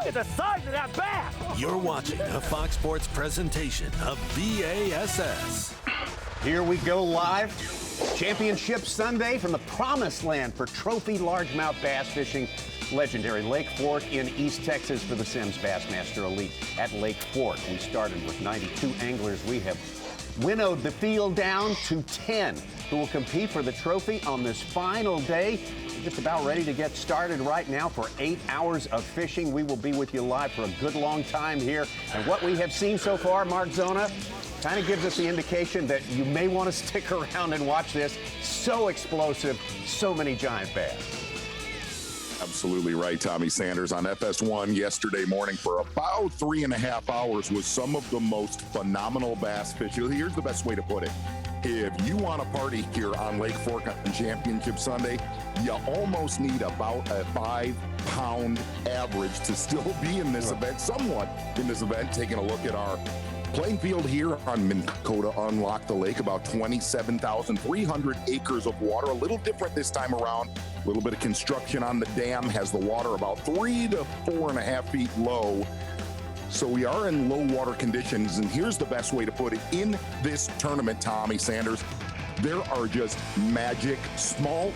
Look at the size of that bass! You're watching a Fox Sports presentation of B.A.S.S. Here we go live. Championship Sunday from the promised land for trophy largemouth bass fishing. Legendary Lake Fork in East Texas for the Simms Bassmaster Elite at Lake Fork. We started with 92 anglers. We have winnowed the field down to 10 who will compete for the trophy on this final day. We're just about ready to get started right now for 8 hours of fishing. We will be with you live for a good long time here. And what we have seen so far, Mark Zona, kind of gives us the indication that you may want to stick around and watch this. So explosive, so many giant bass. Absolutely right, Tommy Sanders. On FS1 yesterday morning for about 3.5 hours was some of the most phenomenal bass fishing. Here's the best way to put it. If you want to party here on Lake Fork on Championship Sunday, you almost need about a 5-pound average to still be in this event, somewhat in this event. Taking a look at our playing field here on Minn Kota Unlock the Lake, about 27,300 acres of water. A little different this time around. A little bit of construction on the dam has the water about 3 to 4.5 feet low. So we are in low water conditions, and here's the best way to put it. In this tournament, Tommy Sanders, there are just magic, small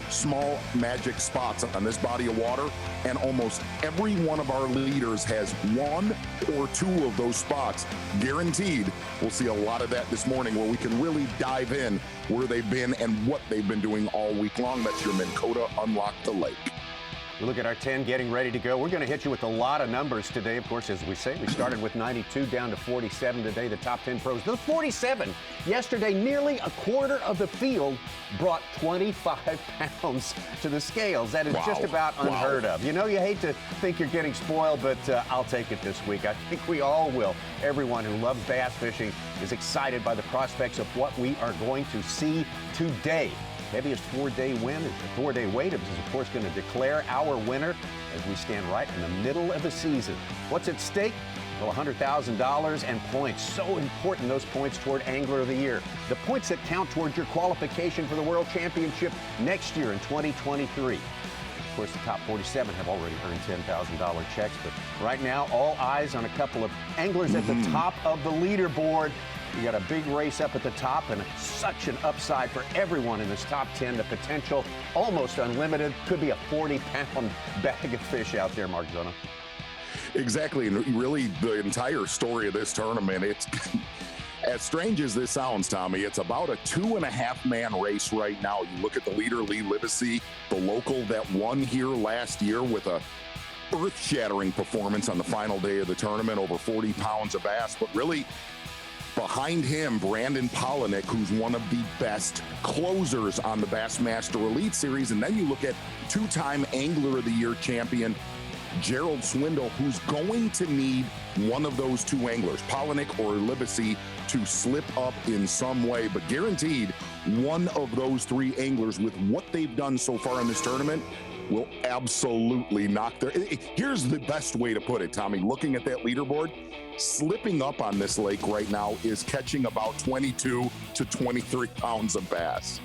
magic spots on this body of water, and almost every one of our leaders has 1 or 2 of those spots guaranteed. We'll see a lot of that this morning where we can really dive in where they've been and what they've been doing all week long. That's your Minn Kota Unlock the Lake. We look at our 10 getting ready to go. We're going to hit you with a lot of numbers today. Of course, as we say, we started with 92 down to 47 today, the top 10 pros. The 47 yesterday, nearly a quarter of the field brought 25 pounds to the scales. That is just about unheard of. You know, you hate to think you're getting spoiled, but I'll take it this week. I think we all will. Everyone who loves bass fishing is excited by the prospects of what we are going to see today. Heaviest 4-day weight is, of course, going to declare our winner as we stand right in the middle of the season. What's at stake? Well, $100,000 and points. So important, those points toward Angler of the Year. The points that count towards your qualification for the World Championship next year in 2023. Of course, the top 47 have already earned $10,000 checks, but right now, all eyes on a couple of anglers at the top of the leaderboard. You got a big race up at the top and such an upside for everyone in this top 10. The potential almost unlimited. Could be a 40-pound bag of fish out there, Mark Zona. Exactly, and really the entire story of this tournament, it's as strange as this sounds, Tommy, it's about a 2.5-man race right now. You look at the leader, Lee Livesey, the local that won here last year with a earth-shattering performance on the final day of the tournament, over 40 pounds of bass, but really behind him, Brandon Polinick, who's one of the best closers on the Bassmaster Elite Series. And then you look at 2-time Angler of the Year champion, Gerald Swindle, who's going to need one of those 2 anglers, Polinick or Livesey, to slip up in some way. But guaranteed, one of those 3 anglers, with what they've done so far in this tournament, will absolutely knock their... Here's the best way to put it, Tommy. Looking at that leaderboard, slipping up on this lake right now is catching about 22 to 23 pounds of bass.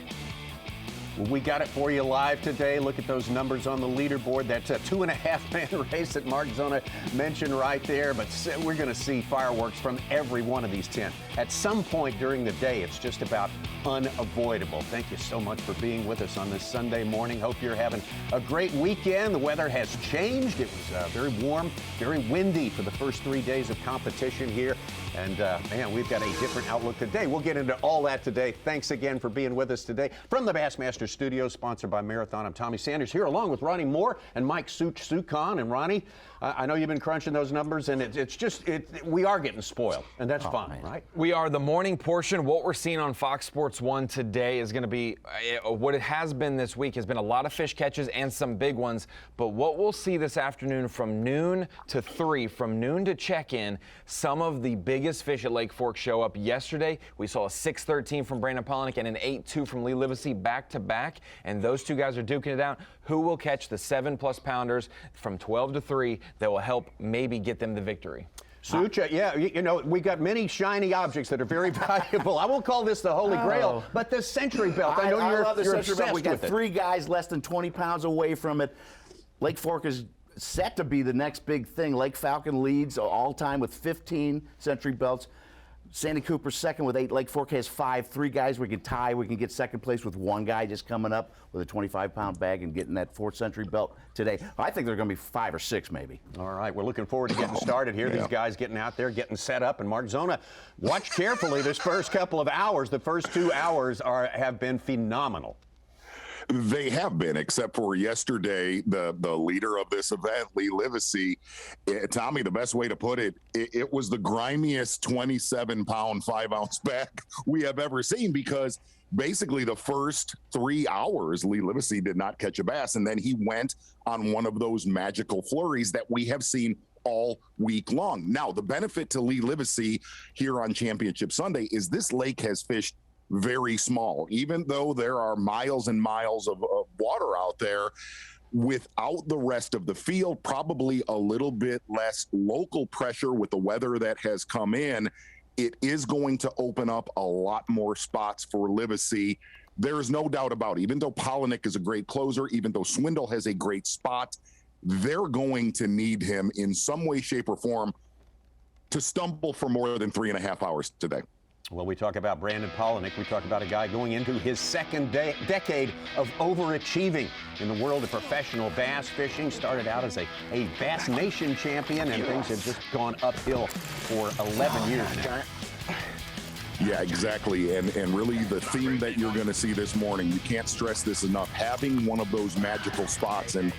Well, we got it for you live today. Look at those numbers on the leaderboard. That's a 2.5-man race that Mark Zona mentioned right there. But we're going to see fireworks from every one of these 10. At some point during the day, it's just about unavoidable. Thank you so much for being with us on this Sunday morning. Hope you're having a great weekend. The weather has changed. It was very warm, very windy for the first 3 days of competition here. And, man, we've got a different outlook today. We'll get into all that today. Thanks again for being with us today. From the Bassmaster Studios, sponsored by Marathon, I'm Tommy Sanders here along with Ronnie Moore and Mike Sucon. And, Ronnie, I know you've been crunching those numbers, and we are getting spoiled, and that's fine, right? We are. The morning portion, what we're seeing on Fox Sports 1 today is going to be what it has been this week has been a lot of fish catches and some big ones. But what we'll see this afternoon from noon to 3, from noon to check-in, some of the biggest fish at Lake Fork show up. Yesterday, we saw a 6.13 from Brandon Polinick and an 8.2 from Lee Livesey back-to-back, and those 2 guys are duking it out. Who will catch the 7+ pounders from 12 to 3 that will help maybe get them the victory? Such, yeah, you know, we got many shiny objects that are very valuable. I won't call this the Holy Grail, but the Century Belt. I know I love the you're Century Belt. obsessed We got with it. 3 guys less than 20 pounds away from it. Lake Fork is set to be the next big thing. Lake Falcon leads all time with 15 century belts. Sandy Cooper's second with 8. Lake Fork has 5. 3 guys we can tie. We can get second place with 1 guy just coming up with a 25-pound bag and getting that 4th century belt today. I think there are going to be 5 or 6 maybe. All right, we're looking forward to getting started here. These guys getting out there, getting set up. And Mark Zona, watch carefully this first couple of hours. The first 2 hours have been phenomenal. They have been, except for yesterday, the leader of this event, Lee Livesey. Tommy, the best way to put it, it was the grimiest 27-pound, 5-ounce bag we have ever seen, because basically the first 3 hours, Lee Livesey did not catch a bass, and then he went on one of those magical flurries that we have seen all week long. Now, the benefit to Lee Livesey here on Championship Sunday is this lake has fished very small. Even though there are miles and miles of water out there, without the rest of the field, probably a little bit less local pressure with the weather that has come in, it is going to open up a lot more spots for Livesey. There is no doubt about it. Even though Polinick is a great closer, even though Swindle has a great spot, they're going to need him in some way, shape, or form to stumble for more than 3.5 hours today. Well, we talk about Brandon Polinick. We talk about a guy going into his second decade of overachieving in the world of professional bass fishing. Started out as a Bass Nation champion, and things have just gone uphill for 11 years now. Yeah, exactly. And really the theme that you're going to see this morning, you can't stress this enough, having one of those magical spots. And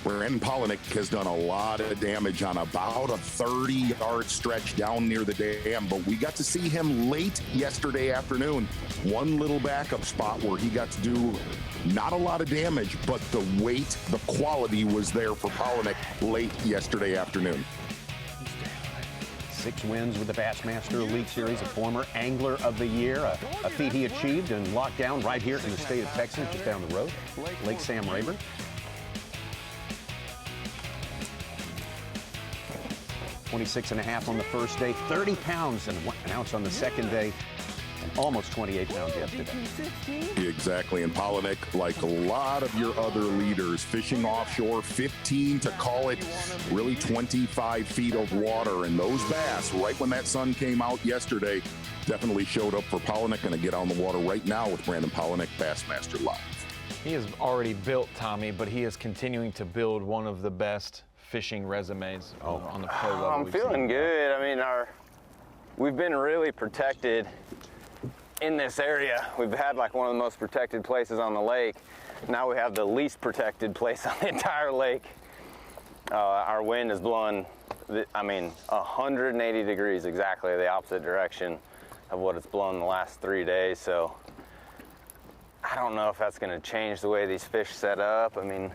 Brandon Polinick has done a lot of damage on about a 30-yard stretch down near the dam, but we got to see him late yesterday afternoon. One little backup spot where he got to do not a lot of damage, but the weight, the quality was there for Polinick late yesterday afternoon. 6 wins with the Bassmaster Elite Series, a former Angler of the Year, a feat he achieved and locked down right here in the state of Texas, just down the road, Lake Sam Rayburn. 26.5 on the first day, 30 pounds and 1 ounce on the second day, and almost 28 pounds yesterday. Exactly, and Polinick, like a lot of your other leaders, fishing offshore, 15 to call it really 25 feet of water, and those bass, right when that sun came out yesterday, definitely showed up for Polinick. Going to get on the water right now with Brandon Polinick, Bassmaster Live. He has already built, Tommy, but he is continuing to build one of the best fishing resumes on the pro level. I'm feeling good. I mean, we've been really protected in this area. We've had like one of the most protected places on the lake. Now we have the least protected place on the entire lake. Our wind is blowing, 180 degrees, exactly the opposite direction of what it's blown the last 3 days. So I don't know if that's going to change the way these fish set up. I mean,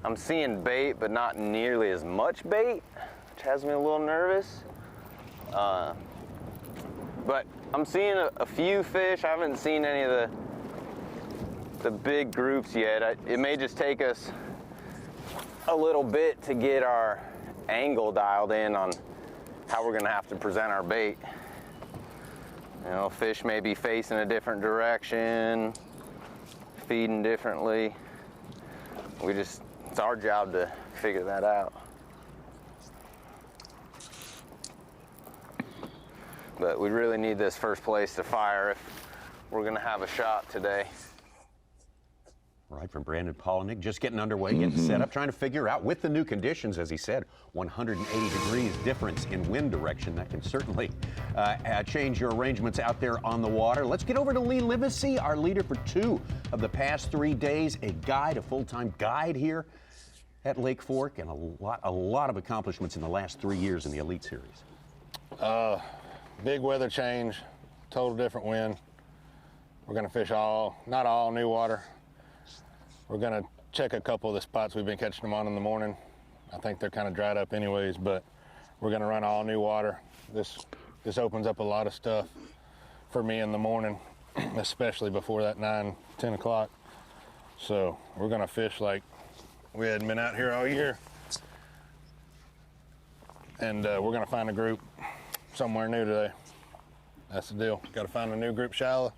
I'm seeing bait, but not nearly as much bait, which has me a little nervous. But I'm seeing a few fish. I haven't seen any of the big groups yet. It may just take us a little bit to get our angle dialed in on how we're gonna have to present our bait. You know, fish may be facing a different direction, feeding differently. It's our job to figure that out. But we really need this first place to fire if we're gonna have a shot today. Right, from Brandon Polinick, just getting underway, getting set up, trying to figure out with the new conditions, as he said, 180 degrees difference in wind direction. That can certainly change your arrangements out there on the water. Let's get over to Lee Livesey, our leader for 2 of the past 3 days, a guide, a full-time guide here at Lake Fork, and a lot of accomplishments in the last 3 years in the Elite Series. Big weather change, total different wind. We're gonna fish not all new water. We're gonna check a couple of the spots we've been catching them on in the morning. I think they're kind of dried up anyways, but we're gonna run all new water. This opens up a lot of stuff for me in the morning, especially before that 9, 10 o'clock. So we're gonna fish like we hadn't been out here all year. And we're gonna find a group somewhere new today. That's the deal. Gotta find a new group shallow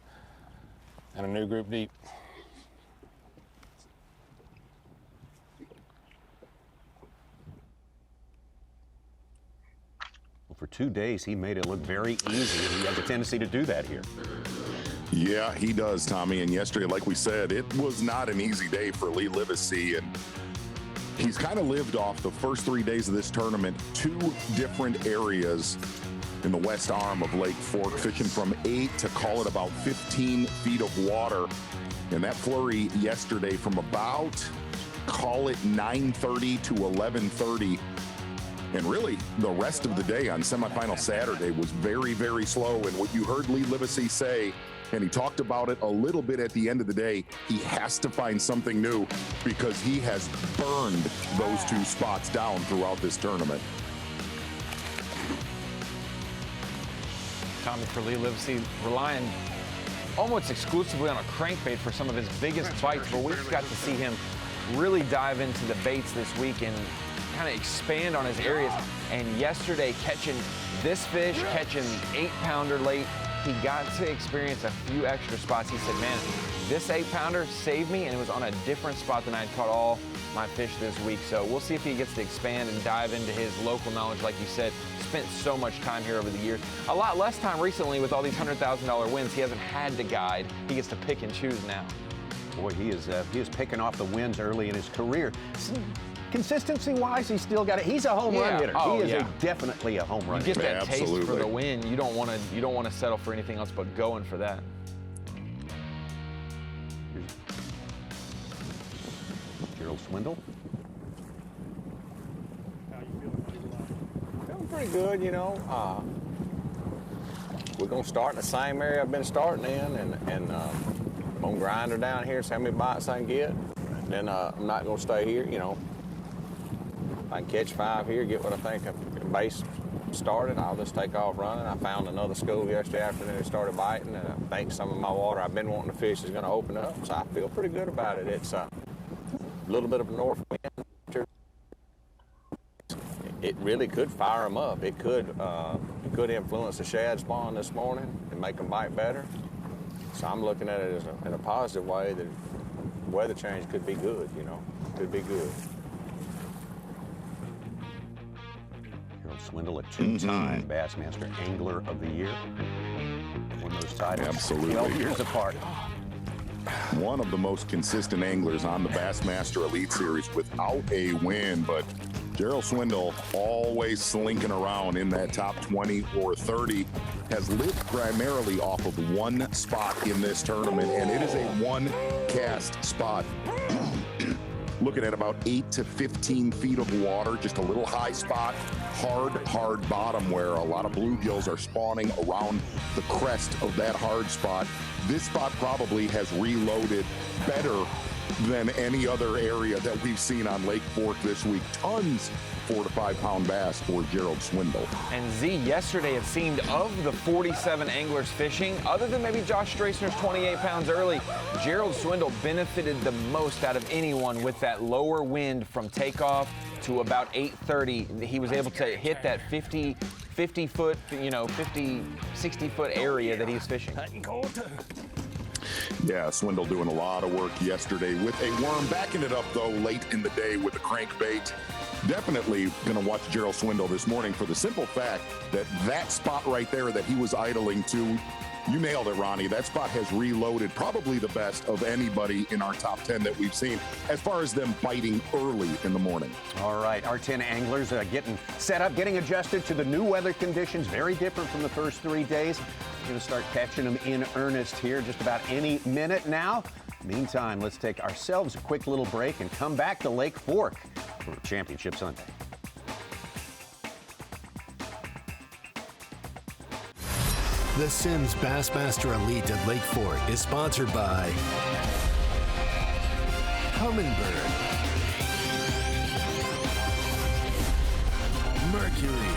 and a new group deep. For 2 days, he made it look very easy, and he has a tendency to do that here. Yeah, he does, Tommy. And yesterday, like we said, it was not an easy day for Lee Livesey, and he's kind of lived off the first 3 days of this tournament, 2 different areas in the west arm of Lake Fork, fishing from 8 to call it about 15 feet of water. And that flurry yesterday from about, call it 9:30 to 11:30. And really, the rest of the day on semifinal Saturday was very, very slow. And what you heard Lee Livesey say, and he talked about it a little bit at the end of the day, he has to find something new because he has burned those 2 spots down throughout this tournament. Tommy, for Lee Livesey, relying almost exclusively on a crankbait for some of his biggest bites, but we've got to see him really dive into the baits this week and kind of expand on his areas. And yesterday, catching this fish, catching the 8-pounder late, he got to experience a few extra spots. He said, man, this 8-pounder saved me, and it was on a different spot than I'd caught all my fish this week. So we'll see if he gets to expand and dive into his local knowledge. Like you said, spent so much time here over the years. A lot less time recently with all these $100,000 wins. He hasn't had to guide. He gets to pick and choose now. Boy, he is picking off the wins early in his career. Consistency-wise, he's still got it. He's a home run hitter. Oh, he is definitely a home run hitter. You get that taste Absolutely. for the win. You don't want to settle for anything else but going for that. Gerald Swindle. Feeling pretty good, you know. We're going to start in the same area I've been starting in, and I'm going to grind her down here, see how many bites I can get. Then I'm not going to stay here, you know. If I can catch 5 here, get what I think of base started, I'll just take off running. I found another school yesterday afternoon that started biting, and I think some of my water I've been wanting to fish is going to open up, so I feel pretty good about it. It's a little bit of a north wind. It really could fire them up. It could influence the shad spawn this morning and make them bite better. So I'm looking at it as in a positive way that weather change could be good, you know, could be good. Gerald Swindle, a 2-time Bassmaster Angler of the Year. Won those titles Absolutely. 12 years apart. One of the most consistent anglers on the Bassmaster Elite Series without a win, but Gerald Swindle always slinking around in that top 20 or 30, has lived primarily off of one spot in this tournament, and it is a one-cast spot. Looking at about 8 to 15 feet of water, just a little high spot, hard bottom where a lot of bluegills are spawning around the crest of that hard spot. This spot probably has reloaded better than any other area that we've seen on Lake Fork this week. Tons 4 to 5 pound bass for Gerald Swindle. And Z, yesterday it seemed of the 47 anglers fishing, other than maybe Josh Strassner's 28 pounds early, Gerald Swindle benefited the most out of anyone with that lower wind from takeoff to about 8:30. He was able to hit that 50 foot, 50, 60 foot area that he's fishing. Yeah, Swindle doing a lot of work yesterday with a worm, backing it up though late in the day with a crankbait. Definitely going to watch Gerald Swindle this morning for the simple fact that that spot right there that he was idling to, you nailed it, Ronnie. That spot has reloaded probably the best of anybody in our top 10 that we've seen as far as them biting early in the morning. All right, our 10 anglers are getting set up, getting adjusted to the new weather conditions. Very different from the first 3 days. We're going to start catching them in earnest here just about any minute now. Meantime, let's take ourselves a quick little break and come back to Lake Fork for Championship Sunday. The Sims Bassmaster Elite at Lake Fork is sponsored by Humminbird, Mercury,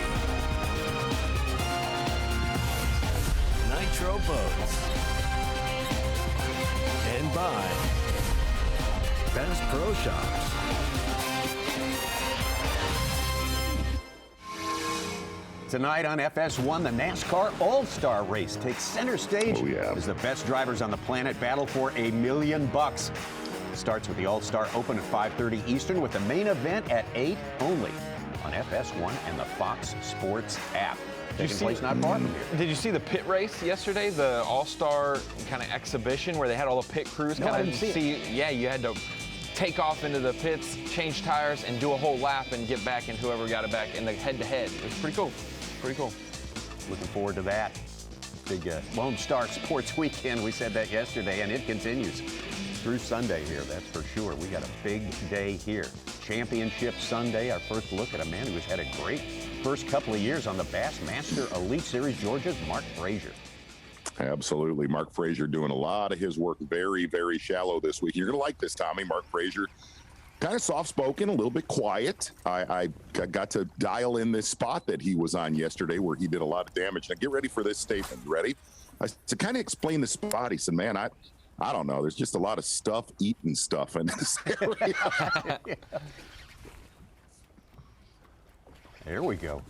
Nitro Boats, and by Bass Pro Shops. Tonight on FS1, the NASCAR All-Star Race takes center stage as the best drivers on the planet battle for $1 million. Starts with the All-Star Open at 5:30 Eastern with the main event at 8 only. on FS1 and the Fox Sports app. Taking place not far from here. Did you see the pit race yesterday? The all-star kind of exhibition where they had all the pit crews No, I kind didn't of see it. Yeah, you had to take off into the pits, change tires, and do a whole lap and get back, and whoever got it back in the head-to-head. It was pretty cool. Pretty cool. Looking forward to that. Big Lone Star Sports Weekend. We said that yesterday, and it continues through Sunday here, that's for sure. We got a big day here. Championship Sunday, our first look at a man who has had a great first couple of years on the Bassmaster Elite Series. Georgia's Mark Frazier. Absolutely. Mark Frazier doing a lot of his work very, very shallow this week. You're going to like this, Tommy. Mark Frazier, kind of soft-spoken, a little bit quiet. I got to dial in this spot that he was on yesterday where he did a lot of damage. Now, get ready for this statement. You ready? To kind of explain the spot, he said, man, I don't know. There's just a lot of stuff, eating stuff in this area. There we go.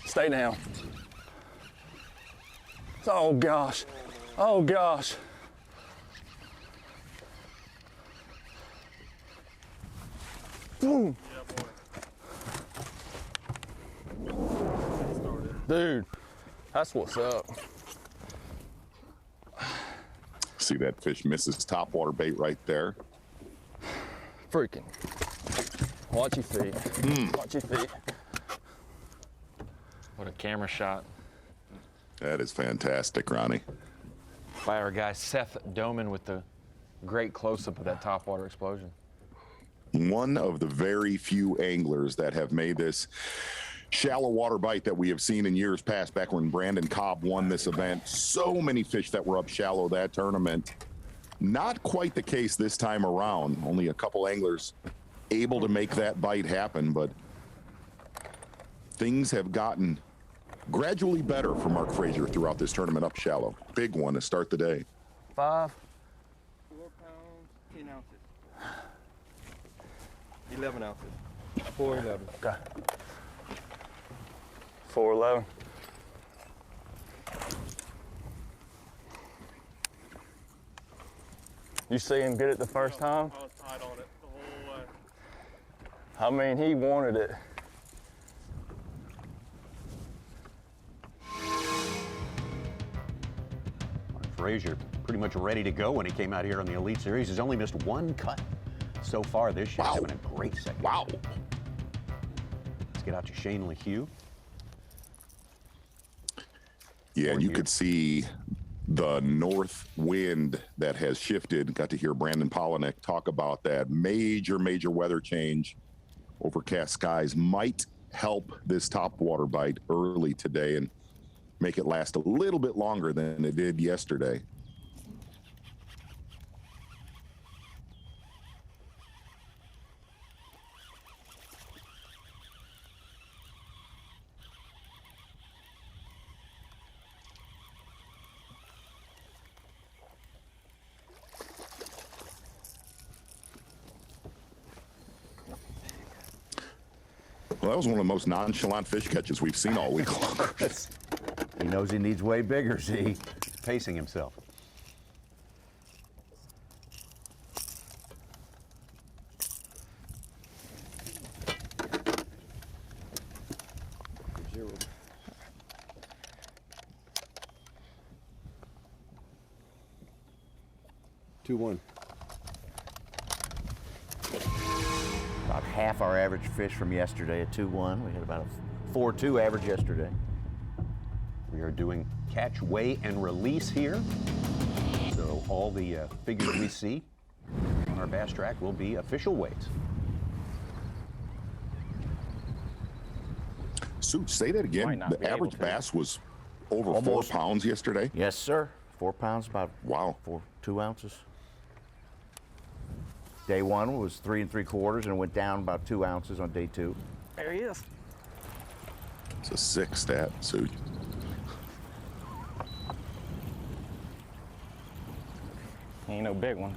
Stay down. Oh gosh. Oh gosh. Boom. Dude, that's what's up. See that fish misses topwater bait right there. Freaking. Watch your feet. Watch your feet. What a camera shot That is fantastic, Ronnie. by our guy Seth Doman with the great close-up of that topwater explosion. One of the very few anglers that have made this shallow water bite that we have seen in years past, back when Brandon Cobb won this event. So many fish that were up shallow that tournament. Not quite the case this time around. Only a couple anglers able to make that bite happen, but things have gotten gradually better for Mark Frazier throughout this tournament up shallow. Big one to start the day. 5. 4 pounds, 10 ounces. 11 ounces. 411. Okay. 411. You see him get it the first time? I was tight on it the whole way. I mean, he wanted it. Mark Frazier pretty much ready to go when he came out here on the Elite Series. He's only missed one cut so far this year. Wow. Having a great second. Wow. Let's get out to Shane LeHue. Yeah, and you here. could see the north wind that has shifted. Got to hear Brandon Polinick talk about that. Major weather change. Overcast skies might help this topwater bite early today and make it last a little bit longer than it did yesterday. Well, that was one of the most nonchalant fish catches we've seen all week long. He knows he needs way bigger, see? He's pacing himself. About half our average fish from yesterday at 2-1. We had about a 4-2 average yesterday. We are doing catch, weigh, and release here. So all the figures we see on our bass track will be official weights. Sue, say that again. Might not The be able average to. bass was over Almost. 4 pounds yesterday. Yes, sir. 4 pounds, about Wow. 2 ounces. Day 1 was 3 3/4 and went down about 2 ounces on day 2. There he is. It's a 6 stat, Sue. Ain't no big one.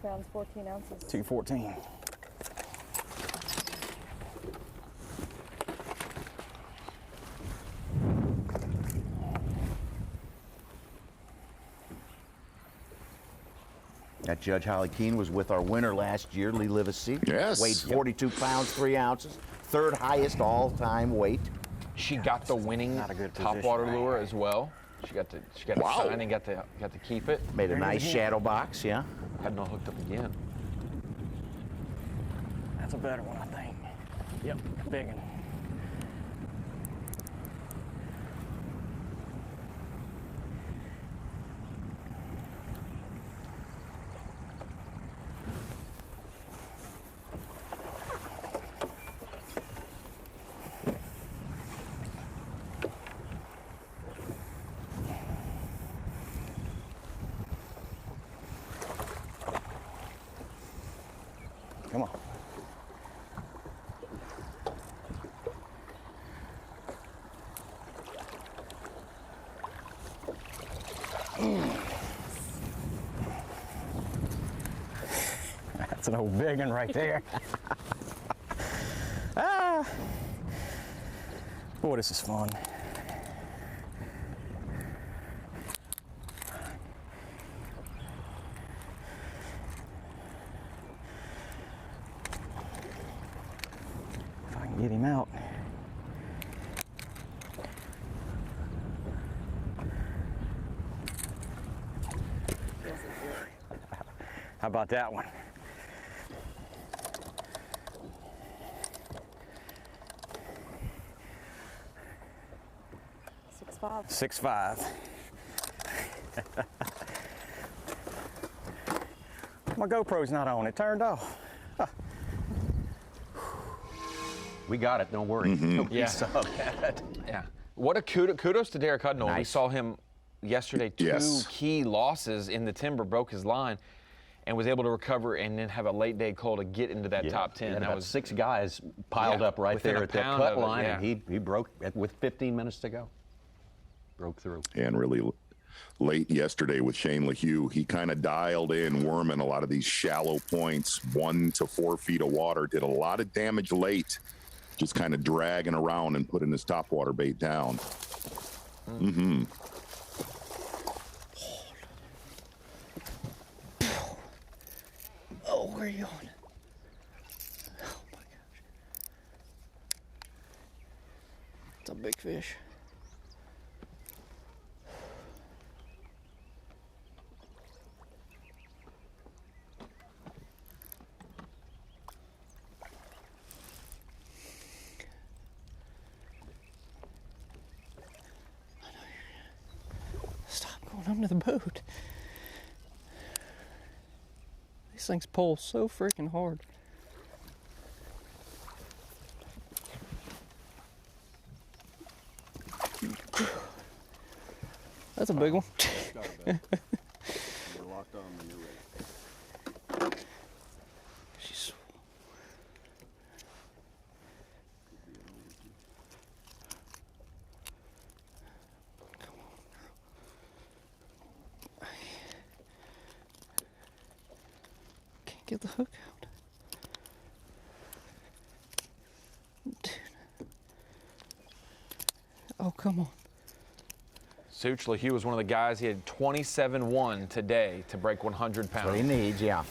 pounds, 14 ounces. 214. That Judge Holly Keene was with our winner last year, Lee Livesey. Yes. Weighed 42 pounds, 3 ounces. Third highest all-time weight. She got the winning Not a good top position, water right? lure as well. She got to Wow. sign and got to keep it. Made a nice shadow box, yeah. Had not hooked up again. That's a better one, I think. Yep, big one. Come on. That's an old big one right there. Ah. Boy, this is fun. If I can get him out. How about that one? $6.5. 6.5. My GoPro's not on. It turned off. We got it, don't worry. Nobody Yeah. saw that. Yeah. What a kudos to Derek Hudnall. We Nice. saw him yesterday, two Yes. key losses in the timber, broke his line, and was able to recover and then have a late day call to get into that top 10. He had That about was 6 guys piled Yeah, up right within there a at that pound cut of it, line, yeah. and he broke with 15 minutes to go. Broke through. And really late yesterday with Shane LaHue, he kind of dialed in, worming a lot of these shallow points, 1 to 4 feet of water, did a lot of damage late, just kind of dragging around and putting his topwater bait down. Oh, where are you going? Oh my gosh. It's a big fish. Stop going under the boat. These things pull so freaking hard. That's a big one. She's can't get the hook out. Dude. Oh, come on. Such LaHue was one of the guys. He had 27-1 today to break 100 pounds. What he needs, yeah.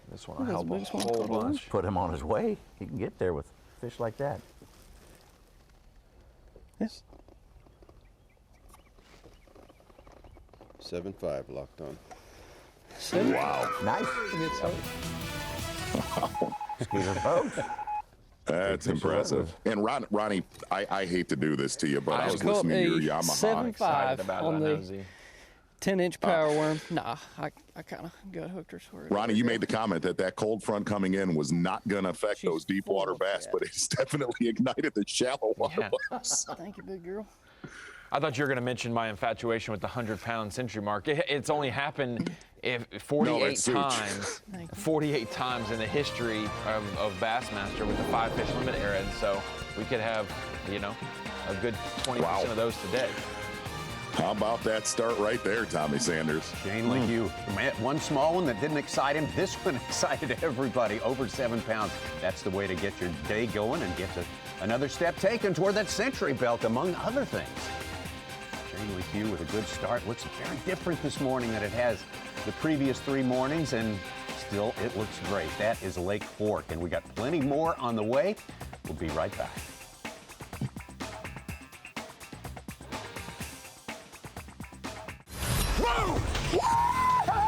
This one will That's help the a biggest one. whole bunch. Put him on his way. He can get there with fish like that. Yes. 7.5 locked on. Wow. Nice. Skeeter boat. That's impressive. And Ronnie, I hate to do this to you, but I was Caught listening to a your Yamaha. 7.5 About on it, I know, the Z. 10-inch power worm. Nah, I kind of got hooked her for it. Ronnie, you made the comment that cold front coming in was not going to affect She's those deep full water of bass, that. but it's definitely ignited the shallow water Yeah. bass. Thank you, big girl. I thought you were going to mention my infatuation with the 100-pound century mark. It's only happened 48 that's Such. times. Thank you. 48 times in the history of Bassmaster with the 5-fish limit era, and so we could have, a good 20% of those today. How about that start right there, Tommy Sanders? Shane, like you, one small one that didn't excite him. This one excited everybody. Over 7 pounds. That's the way to get your day going and get another step taken toward that century belt, among other things. Shane, like you, with a good start. Looks very different this morning than it has the previous 3 mornings, and still it looks great. That is Lake Fork, and we got plenty more on the way. We'll be right back.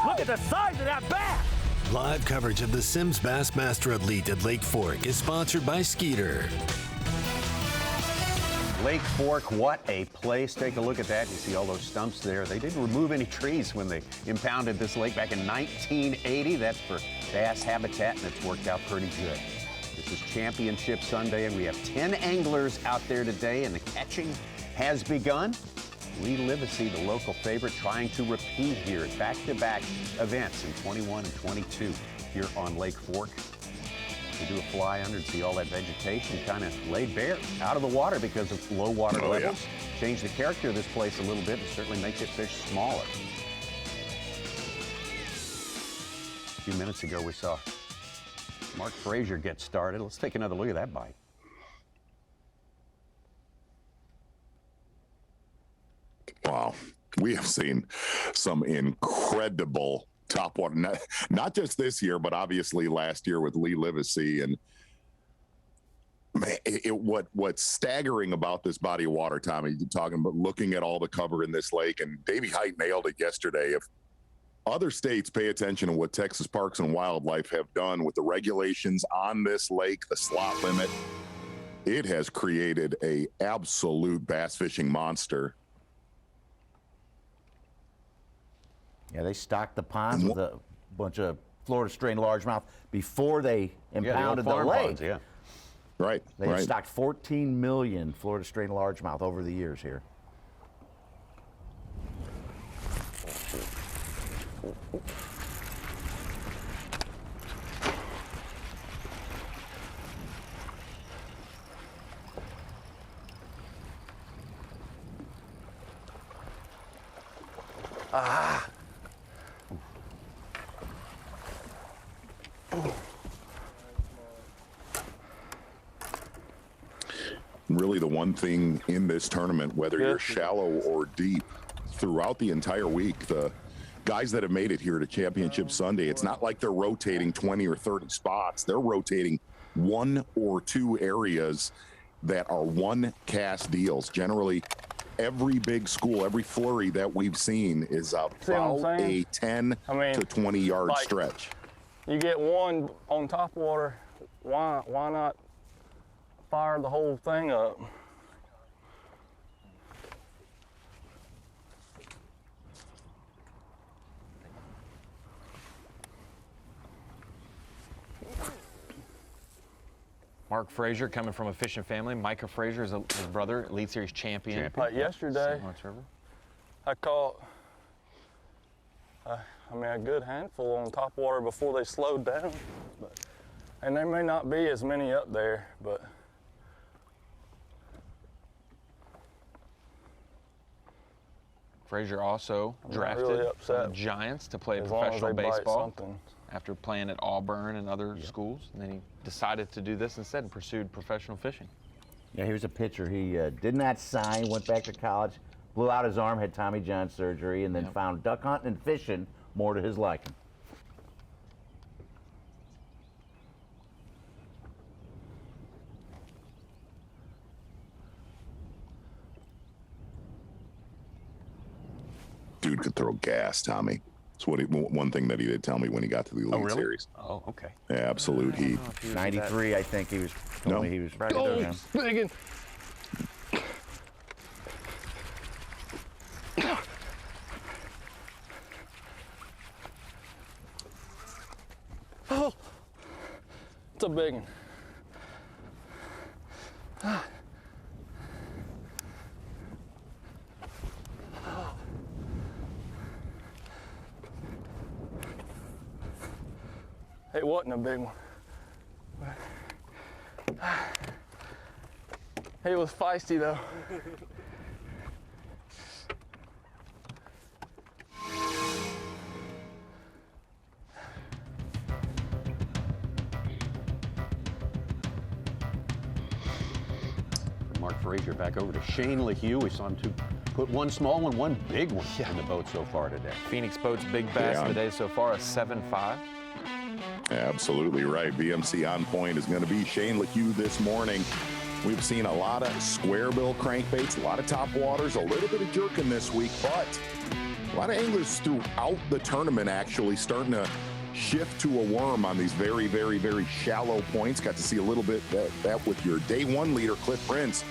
Look at the size of that bass! Live coverage of the Sims Bassmaster Elite at Lake Fork is sponsored by Skeeter. Lake Fork, what a place. Take a look at that. You see all those stumps there. They didn't remove any trees when they impounded this lake back in 1980. That's for bass habitat, and it's worked out pretty good. This is Championship Sunday, and we have 10 anglers out there today, and the catching has begun. Lee Livesey, the local favorite, trying to repeat here at back-to-back events in 21 and 22 here on Lake Fork. We do a fly under and see all that vegetation kind of laid bare out of the water because of low water levels. Yeah. Change the character of this place a little bit and certainly makes it fish smaller. A few minutes ago we saw Mark Frazier get started. Let's take another look at that bite. Wow, we have seen some incredible top water, not just this year, but obviously last year with Lee Livesey. And man, what's staggering about this body of water, Tommy, you're talking about looking at all the cover in this lake, and Davey Height nailed it yesterday. If other states pay attention to what Texas Parks and Wildlife have done with the regulations on this lake, the slot limit, it has created a absolute bass fishing monster. Yeah, they stocked the ponds with a bunch of Florida strain largemouth before they impounded the lake. Ponds, yeah. Right. They stocked 14 million Florida strain largemouth over the years here. Ah. Really the one thing in this tournament, whether you're shallow or deep, throughout the entire week, the guys that have made it here to Championship Sunday, it's not like they're rotating 20 or 30 spots. They're rotating 1 or 2 areas that are one cast deals. Generally, every big school, every flurry that we've seen is about a 10 to 20 yard stretch. You get one on top water, why not fire the whole thing up? Mark Frazier, coming from a fishing family. Micah Frazier is his brother, Elite Series champion. Like yesterday, I caught a good handful on top water before they slowed down. And there may not be as many up there, but Frazier also drafted really upset Giants to play as professional long as they bite baseball something. after playing at Auburn and other schools. And then he decided to do this instead and pursued professional fishing. Yeah, here's a pitcher. He did not sign, went back to college, blew out his arm, had Tommy John surgery, and then found duck hunting and fishing more to his liking. Dude could throw gas, Tommy. That's what one thing that he did tell me when he got to the Elite Series. Oh, okay. Yeah, absolute heat. 93, I think he was. No. He was right oh, biggin. Oh, it's a big one. It wasn't a big one. He was feisty though. Mark Frazier back over to Shane LaHue. We saw him put one small one, one big one in the boat so far today. Phoenix Boats big bass of the day so far, a 7.5. Absolutely right. BMC on point is going to be Shane LaHue this morning. We've seen a lot of square bill crankbaits, a lot of top waters, a little bit of jerking this week, but a lot of anglers throughout the tournament actually starting to shift to a worm on these very, very, very shallow points. Got to see a little bit that with your day one leader, Cliff Prince.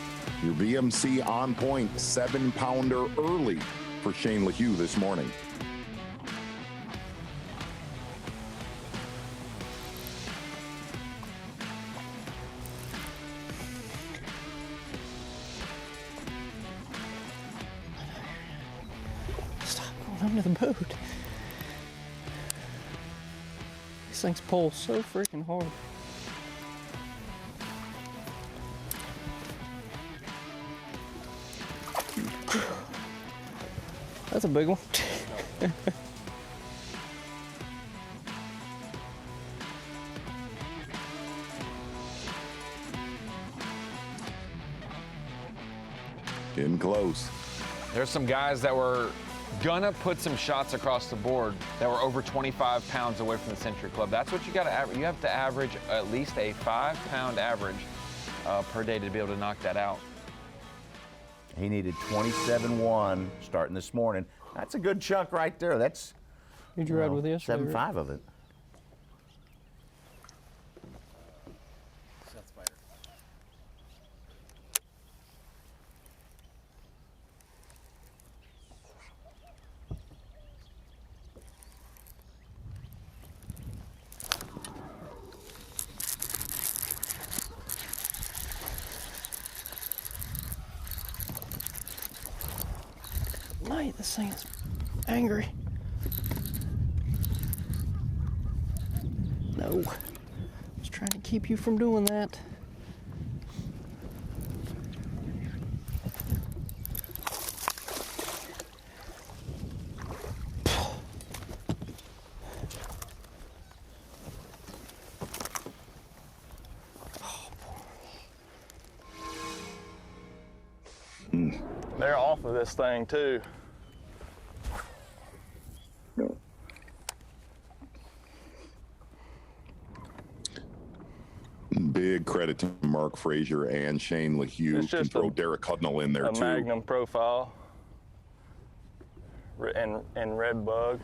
Your BMC on point, 7-pounder early for Shane LaHue this morning. Stop going under the boat. These things pull so freaking hard. That's a big one. In close. There's some guys that were gonna put some shots across the board that were over 25 pounds away from the Century Club. That's what you gotta average. You have to average at least a 5-pound average per day to be able to knock that out. He needed 27.1 starting this morning. That's a good chunk right there. That's Who'd you ride with yesterday? 7.5 of it. Mate, this thing is angry. No. I was trying to keep you from doing that. They're off of this thing too. Big credit to Mark Frazier and Shane LaHue. It's Can just throw Derek Hudnall in there A too. Magnum profile and red bug.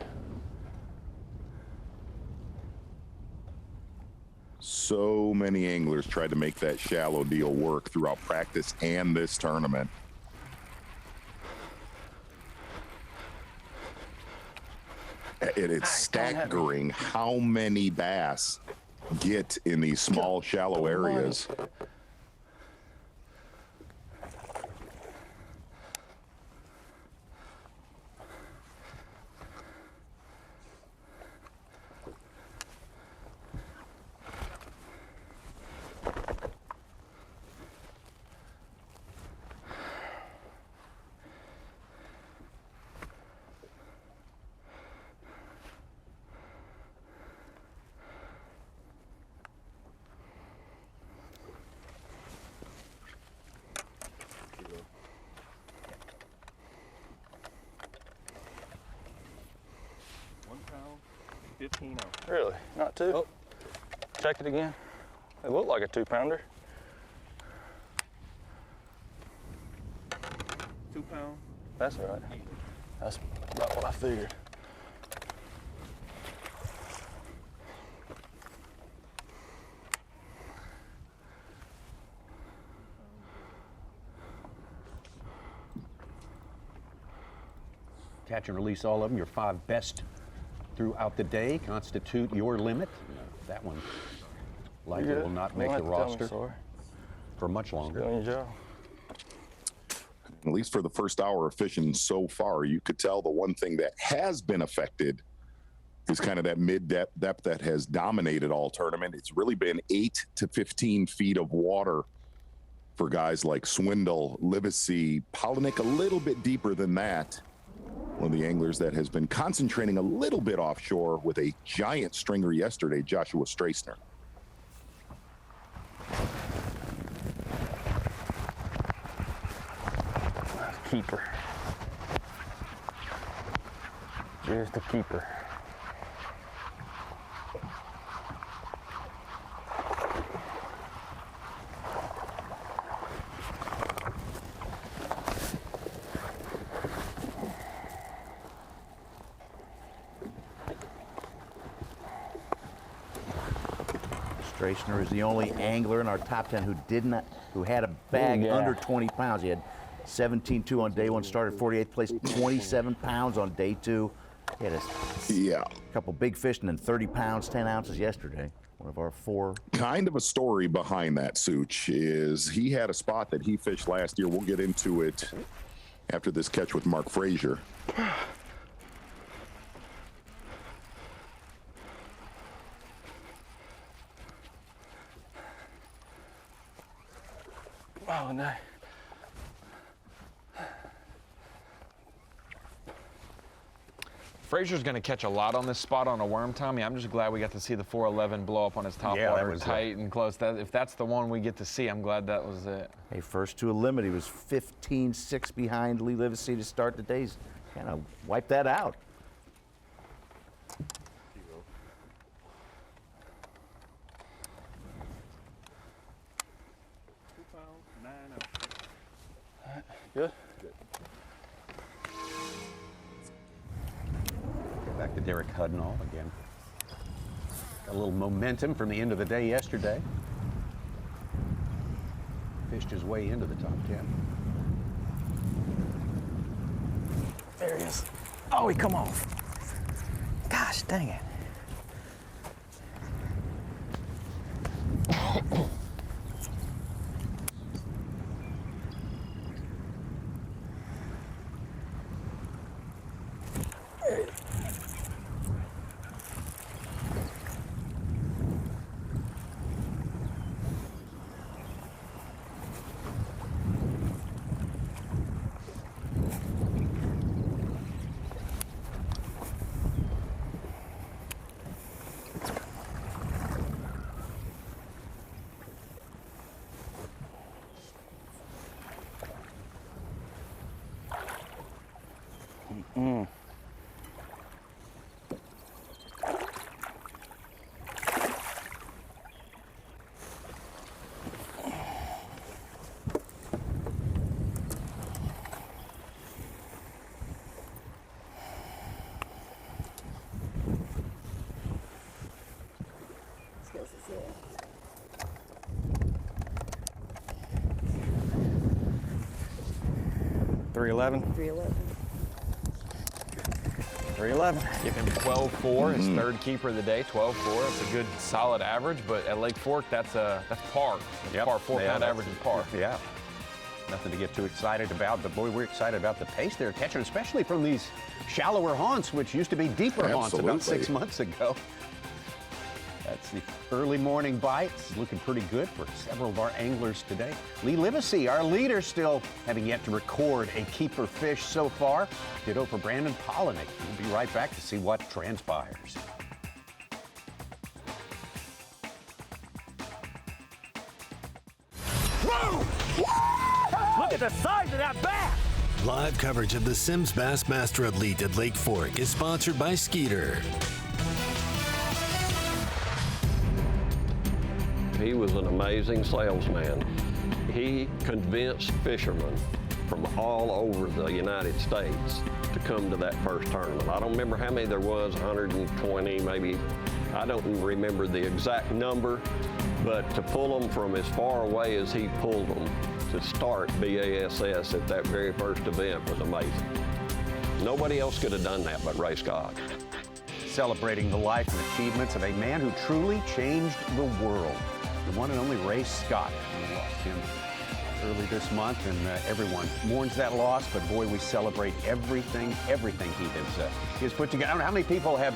So many anglers tried to make that shallow deal work throughout practice and this tournament. It's staggering how many bass get in these small, shallow areas. Really? Not two? Oh. Check it again. It looked like a 2-pounder. 2 pound. That's all right. That's about what I figured. Catch and release all of them. Your 5 best throughout the day constitute your limit. That one likely will not make the roster for much longer. Good job. At least for the first hour of fishing so far, you could tell the one thing that has been affected is kind of that mid-depth that has dominated all tournament. It's really been 8 to 15 feet of water for guys like Swindle, Livesey, Polinick a little bit deeper than that. One of the anglers that has been concentrating a little bit offshore with a giant stringer yesterday, Joshua Strassner. keeper. Just a keeper. Stracener is the only angler in our top 10 who had a bag Yeah. under 20 pounds. He had 17.2 on day one, started 48th place, 27 pounds on day two. He had a couple big fish and then 30 pounds, 10 ounces yesterday. One of our four. Kind of a story behind that, Such, is he had a spot that he fished last year. We'll get into it after this catch with Mark Frazier. Oh, no. Frazier's going to catch a lot on this spot on a worm, Tommy. I'm just glad we got to see the 411 blow up on his top Yeah, that water was tight and close. If that's the one we get to see, I'm glad that was it. Hey, first to a limit, he was 15-6 behind Lee Livesey to start the day. He's kind of wiped that out. Good. Back to Derek Hudnall again. Got a little momentum from the end of the day yesterday. Fished his way into the top 10. There he is. Oh, he come off. Gosh dang it. $311. 311. Give him 12-4, his third keeper of the day, 12-4. That's a good, solid average, but at Lake Fork, that's par. That's par, 4-pound average is par. Yeah. Nothing to get too excited about, but boy, we're excited about the pace they're catching, especially from these shallower haunts, which used to be deeper haunts about 6 months ago. That's the early morning bites. Looking pretty good for several of our anglers today. Lee Livesey, our leader, still having yet to record a keeper fish so far. Ditto for Brandon Polinick. We'll be right back to see what transpires. Look at the size of that bass! Live coverage of the Sims Bassmaster Elite at Lake Fork is sponsored by Skeeter. He was an amazing salesman. He convinced fishermen from all over the United States to come to that first tournament. I don't remember how many there was, 120 maybe. I don't remember the exact number, but to pull them from as far away as he pulled them to start B.A.S.S. at that very first event was amazing. Nobody else could have done that but Ray Scott. Celebrating the life and achievements of a man who truly changed the world. The one and only Ray Scott. We lost him early this month, and everyone mourns that loss, but boy, we celebrate everything he has put together. I don't know how many people have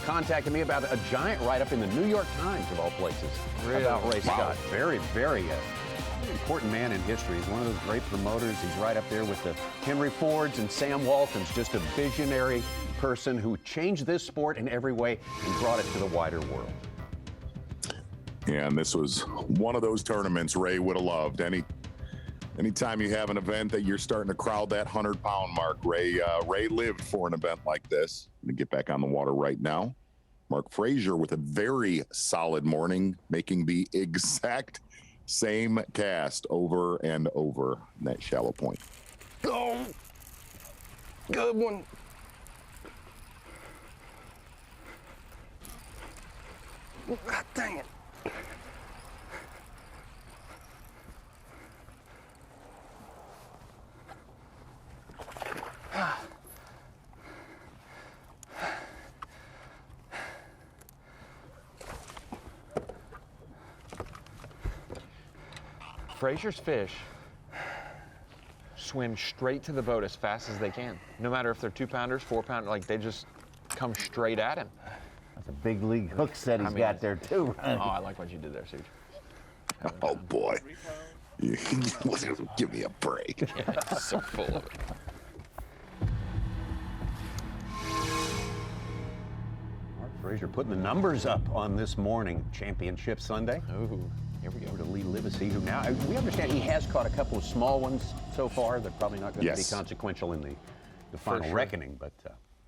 contacted me about a giant write-up in the New York Times, of all places, about Ray Scott. Very, very important man in history. He's one of those great promoters. He's right up there with the Henry Fords and Sam Waltons, just a visionary person who changed this sport in every way and brought it to the wider world. And this was one of those tournaments Ray would have loved. Anytime you have an event that you're starting to crowd that 100-pound mark, Ray lived for an event like this. I'm going to get back on the water right now. Mark Frazier with a very solid morning, making the exact same cast over and over in that shallow point. Oh, good one. God dang it. Frazier's fish swim straight to the boat as fast as they can. No matter if they're 2-pounders, 4-pounders, like they just come straight at him. That's a big league hook set he's got there too. Oh, I like what you did there, Siege. Oh boy. Give me a break. Yeah, it's so full of it. Mark Frazier putting the numbers up on this morning, Championship Sunday. Ooh, here we go. Over to Lee Livesey, who now, we understand he has caught a couple of small ones so far. They're probably not going to be consequential in the final reckoning, but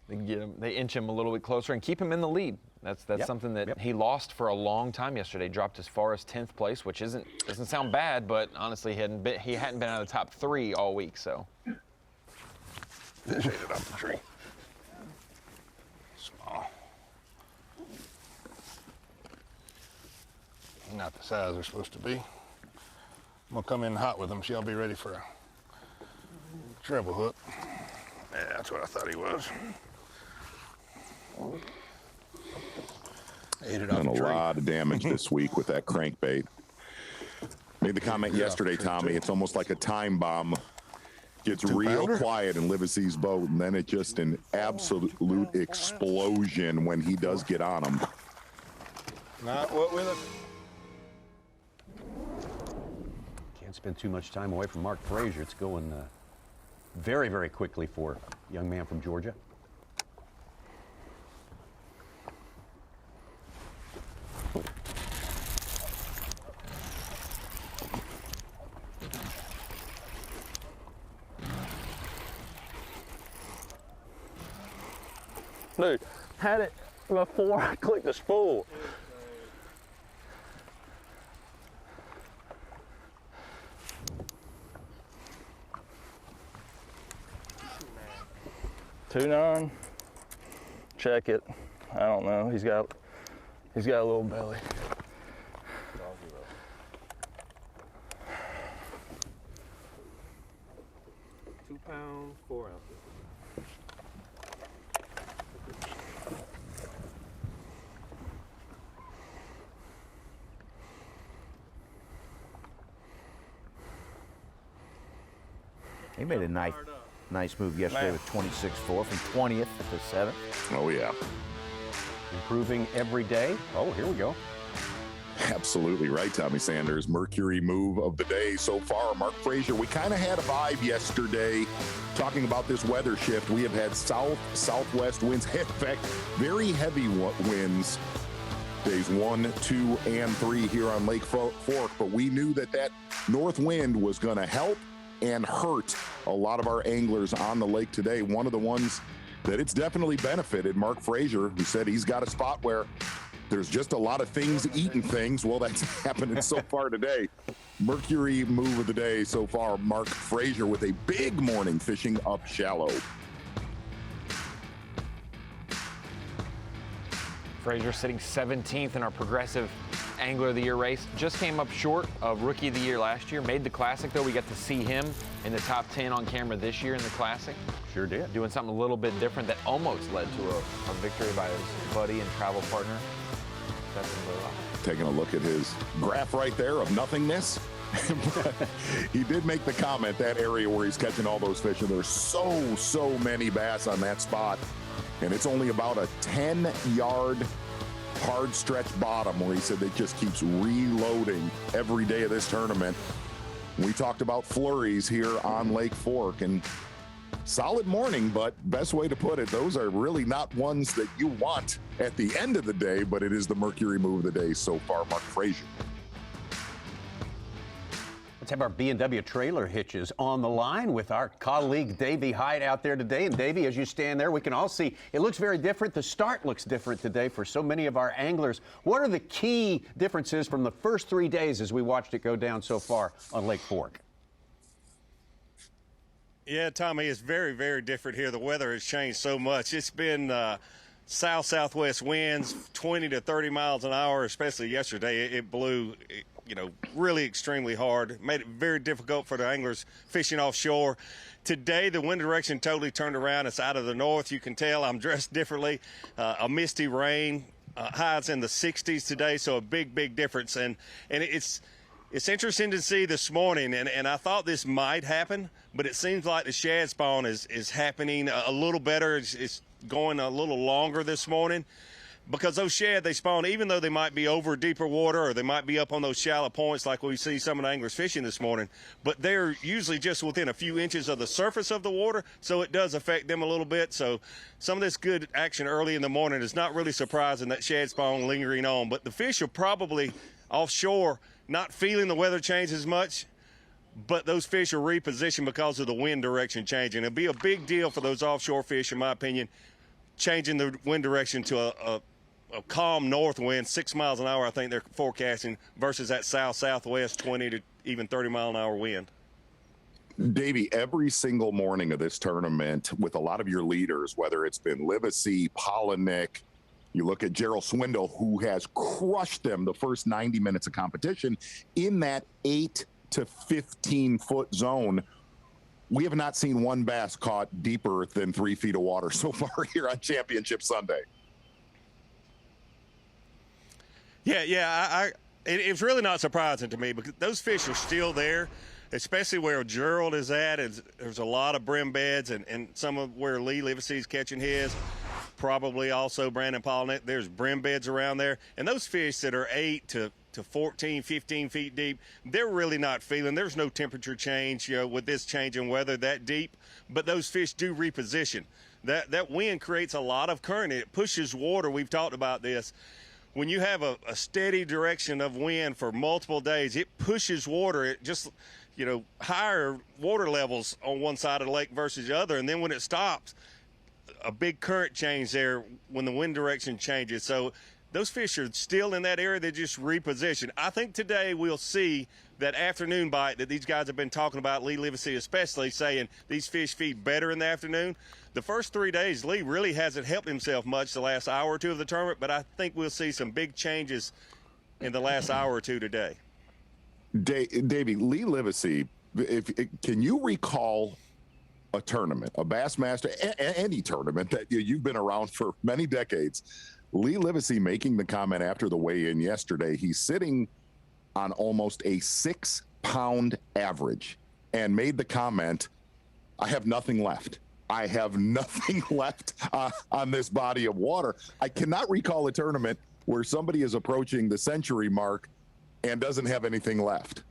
they get him, they inch him a little bit closer and keep him in the lead. That's something that he lost for a long time yesterday. Dropped as far as 10th place, which doesn't sound bad, but honestly he hadn't been out of the top 3 all week. So Fish ate it off the tree. Small. Not the size they're supposed to be. I'm gonna come in hot with them. See, I'll be ready for a treble hook. Yeah, that's what I thought he was. Ate it off Done the a tree. lot of damage this week with that crankbait. Made the comment yesterday, Tommy, it's almost like a time bomb. Gets real quiet in Livesey's boat, and then it's just an absolute explosion when he does get on them. Not what with it. can't spend too much time away from Mark Frazier. It's going very, very quickly for a young man from Georgia. Dude, had it before I clicked the spool. $2.9. Check it. I don't know. He's got a little belly. 2 pounds, 4 ounces. He made a nice move yesterday with 26-4 from 20th to 7th. Oh, yeah. Improving every day. Oh, here we go. Absolutely right, Tommy Sanders. Mercury move of the day so far. Mark Frazier, we kind of had a vibe yesterday talking about this weather shift. We have had southwest winds. In fact, very heavy winds days 1, 2, and 3 here on Lake Fork. But we knew that north wind was going to help and hurt a lot of our anglers on the lake today. One of the ones that it's definitely benefited, Mark Frazier, who said he's got a spot where there's just a lot of things eating things. Well, that's happening so far today. Mercury move of the day so far, Mark Frazier with a big morning fishing up shallow. Frazier sitting 17th in our Progressive Angler of the Year race. Just came up short of Rookie of the Year last year. Made the Classic, though. We got to see him in the top 10 on camera this year in the Classic. Sure did. Doing something a little bit different that almost led to a victory by his buddy and travel partner. Taking a look at his graph right there of nothingness. He did make the comment, that area where he's catching all those fish, and there's so many bass on that spot. And it's only about a 10-yard hard stretch bottom where he said it just keeps reloading every day of this tournament. We talked about flurries here on Lake Fork, and solid morning, but best way to put it, those are really not ones that you want at the end of the day, but it is the Mercury move of the day so far, Mark Frazier. Let's have our B&W trailer hitches on the line with our colleague Davey Hyde out there today. And Davey, as you stand there, we can all see it looks very different. The start looks different today for so many of our anglers. What are the key differences from the first 3 days as we watched it go down so far on Lake Fork? Yeah, Tommy, it's very, very different here. The weather has changed so much. It's been south-southwest winds, 20 to 30 miles an hour, especially yesterday. It blew, really extremely hard. Made it very difficult for the anglers fishing offshore. Today, the wind direction totally turned around. It's out of the north. You can tell I'm dressed differently. A misty rain. Highs in the 60s today, so a big, big difference. And it's interesting to see this morning, and I thought this might happen, but it seems like the shad spawn is happening a little better. It's going a little longer this morning because those shad, they spawn even though they might be over deeper water or they might be up on those shallow points like we see some of the anglers fishing this morning, but they're usually just within a few inches of the surface of the water, so it does affect them a little bit. So some of this good action early in the morning is not really surprising, that shad spawn lingering on, but the fish are probably offshore not feeling the weather change as much, but those fish are repositioned because of the wind direction changing. It'll be a big deal for those offshore fish, in my opinion, changing the wind direction to a calm north wind, 6 miles an hour, I think they're forecasting, versus that south-southwest 20 to even 30-mile-an-hour wind. Davey, every single morning of this tournament, with a lot of your leaders, whether it's been Livesey, Polinick, you look at Gerald Swindle, who has crushed them the first 90 minutes of competition in that 8 to 15-foot zone. We have not seen one bass caught deeper than 3 feet of water so far here on Championship Sunday. Yeah, it's really not surprising to me because those fish are still there, especially where Gerald is at. There's a lot of brim beds and some of where Lee Livesey's catching his. Probably also Brandon Polnick. There's brim beds around there. And those fish that are 8 to 14, 15 feet deep, they're really not feeling. There's no temperature change, with this change in weather that deep. But those fish do reposition. That wind creates a lot of current. It pushes water. We've talked about this. When you have a steady direction of wind for multiple days, it pushes water. It just, higher water levels on one side of the lake versus the other. And then when it stops, a big current change there when the wind direction changes. So those fish are still in that area. They just reposition. I think today we'll see that afternoon bite that these guys have been talking about, Lee Livesey especially, saying these fish feed better in the afternoon. The first 3 days, Lee really hasn't helped himself much the last hour or two of the tournament, but I think we'll see some big changes in the last hour or two today. Davey, Lee Livesey, can you recall a tournament, a Bassmaster, any tournament that you've been around for many decades, Lee Livesey making the comment after the weigh-in yesterday, he's sitting on almost a 6-pound average and made the comment, I have nothing left. I have nothing left on this body of water. I cannot recall a tournament where somebody is approaching the century mark and doesn't have anything left.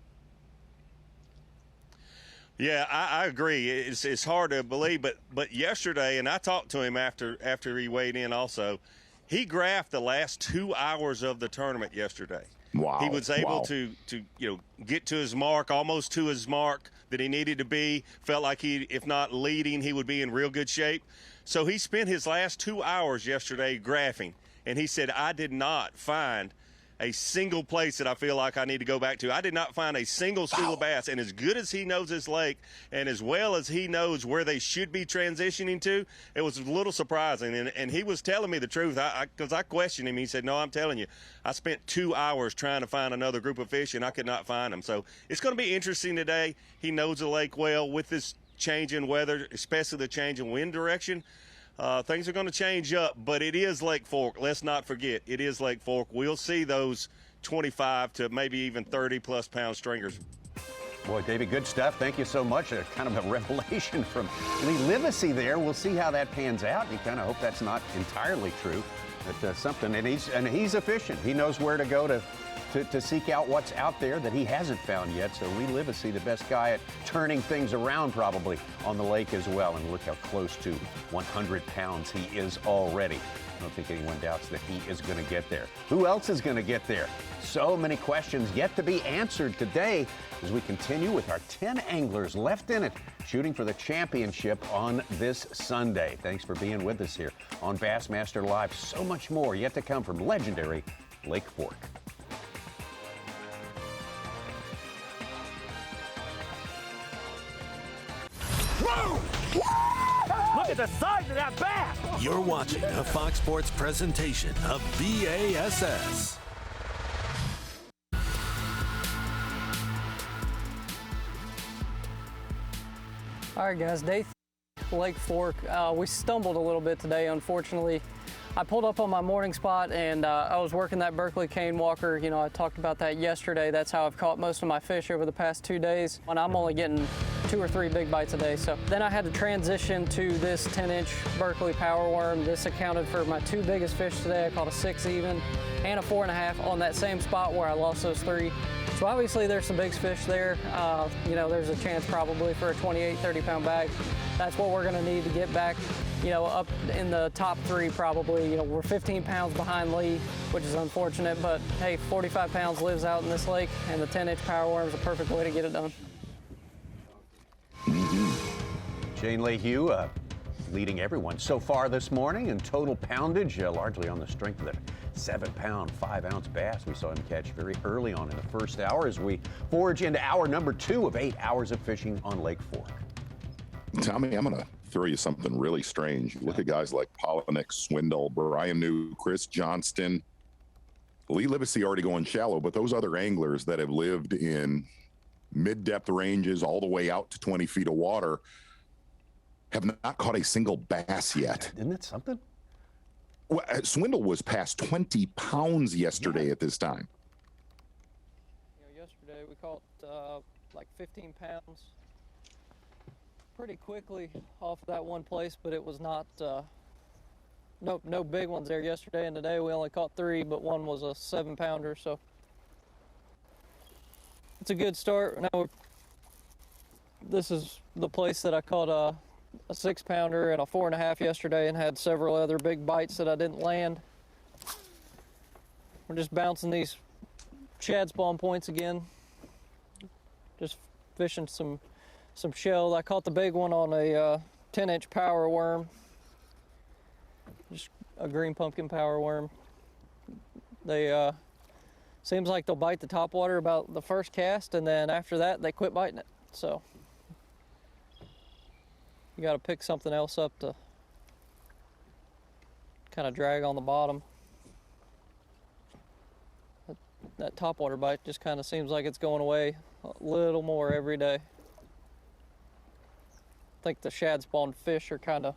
Yeah, I agree. It's hard to believe, but yesterday, and I talked to him after he weighed in also, he graphed the last 2 hours of the tournament yesterday. Wow. He was able to get to his mark, almost to his mark that he needed to be. Felt like he, if not leading, he would be in real good shape. So he spent his last 2 hours yesterday graphing, and he said, I did not find a single place that I feel like I need to go back to. I did not find a single school of bass, and as good as he knows this lake and as well as he knows where they should be transitioning to, it was a little surprising. And he was telling me the truth because I questioned him. He said, no, I'm telling you, I spent 2 hours trying to find another group of fish, and I could not find them. So it's going to be interesting today. He knows the lake well with this change in weather, especially the change in wind direction. Things are going to change up, but it is Lake Fork. Let's not forget, it is Lake Fork. We'll see those 25 to maybe even 30-plus pound stringers. Boy, David, good stuff. Thank you so much. Kind of a revelation from Lee Livesey there. We'll see how that pans out. You kind of hope that's not entirely true, but something. And he's efficient. He knows where to go to seek out what's out there that he hasn't found yet. So Lee Livesey, the best guy at turning things around probably on the lake as well. And look how close to 100 pounds he is already. I don't think anyone doubts that he is going to get there. Who else is going to get there? So many questions yet to be answered today as we continue with our 10 anglers left in it, shooting for the championship on this Sunday. Thanks for being with us here on Bassmaster Live. So much more yet to come from legendary Lake Fork. Look at the size of that bass! You're watching a Fox Sports presentation of B.A.S.S. All right, guys, day Lake Fork. We stumbled a little bit today, unfortunately. I pulled up on my morning spot and I was working that Berkeley cane walker. You know, I talked about that yesterday. That's how I've caught most of my fish over the past 2 days. And I'm only getting 2 or 3 big bites a day. So then I had to transition to this 10-inch Berkeley power worm. This accounted for my 2 biggest fish today. I caught a 6 even and a 4.5 on that same spot where I lost those 3. So obviously there's some big fish there. You know, there's a chance probably for a 28, 30-pound bag. That's what we're gonna need to get back, you know, up in the top 3 probably. You know, we're 15 pounds behind Lee, which is unfortunate, but hey, 45 pounds lives out in this lake, and the 10-inch power worm is a perfect way to get it done. Shane Lehue leading everyone so far this morning in total poundage, largely on the strength of that 7-pound, 5-ounce bass we saw him catch very early on in the first hour as we forge into hour number 2 of 8 hours of fishing on Lake Fork. Tommy, I'm going to throw you something really strange. You look at guys like Polinick, Swindle, Brian New, Chris Johnston, Lee Livesey already going shallow, but those other anglers that have lived in mid-depth ranges all the way out to 20 feet of water have not caught a single bass yet. Isn't that something? Well, Swindle was past 20 pounds yesterday at this time. You know, yesterday we caught like 15 pounds pretty quickly off of that one place, but it was not, no big ones there yesterday, and today we only caught 3, but one was a 7-pounder, so it's a good start. Now, this is the place that I caught a 6-pounder and a 4.5 yesterday and had several other big bites that I didn't land. We're just bouncing these shad spawn points again, just fishing some shells. I caught the big one on a 10-inch power worm, just a green pumpkin power worm. They seems like they'll bite the top water about the first cast, and then after that they quit biting it. So you got to pick something else up to kind of drag on the bottom. That topwater bite just kind of seems like it's going away a little more every day. I think the shad spawned fish are kind of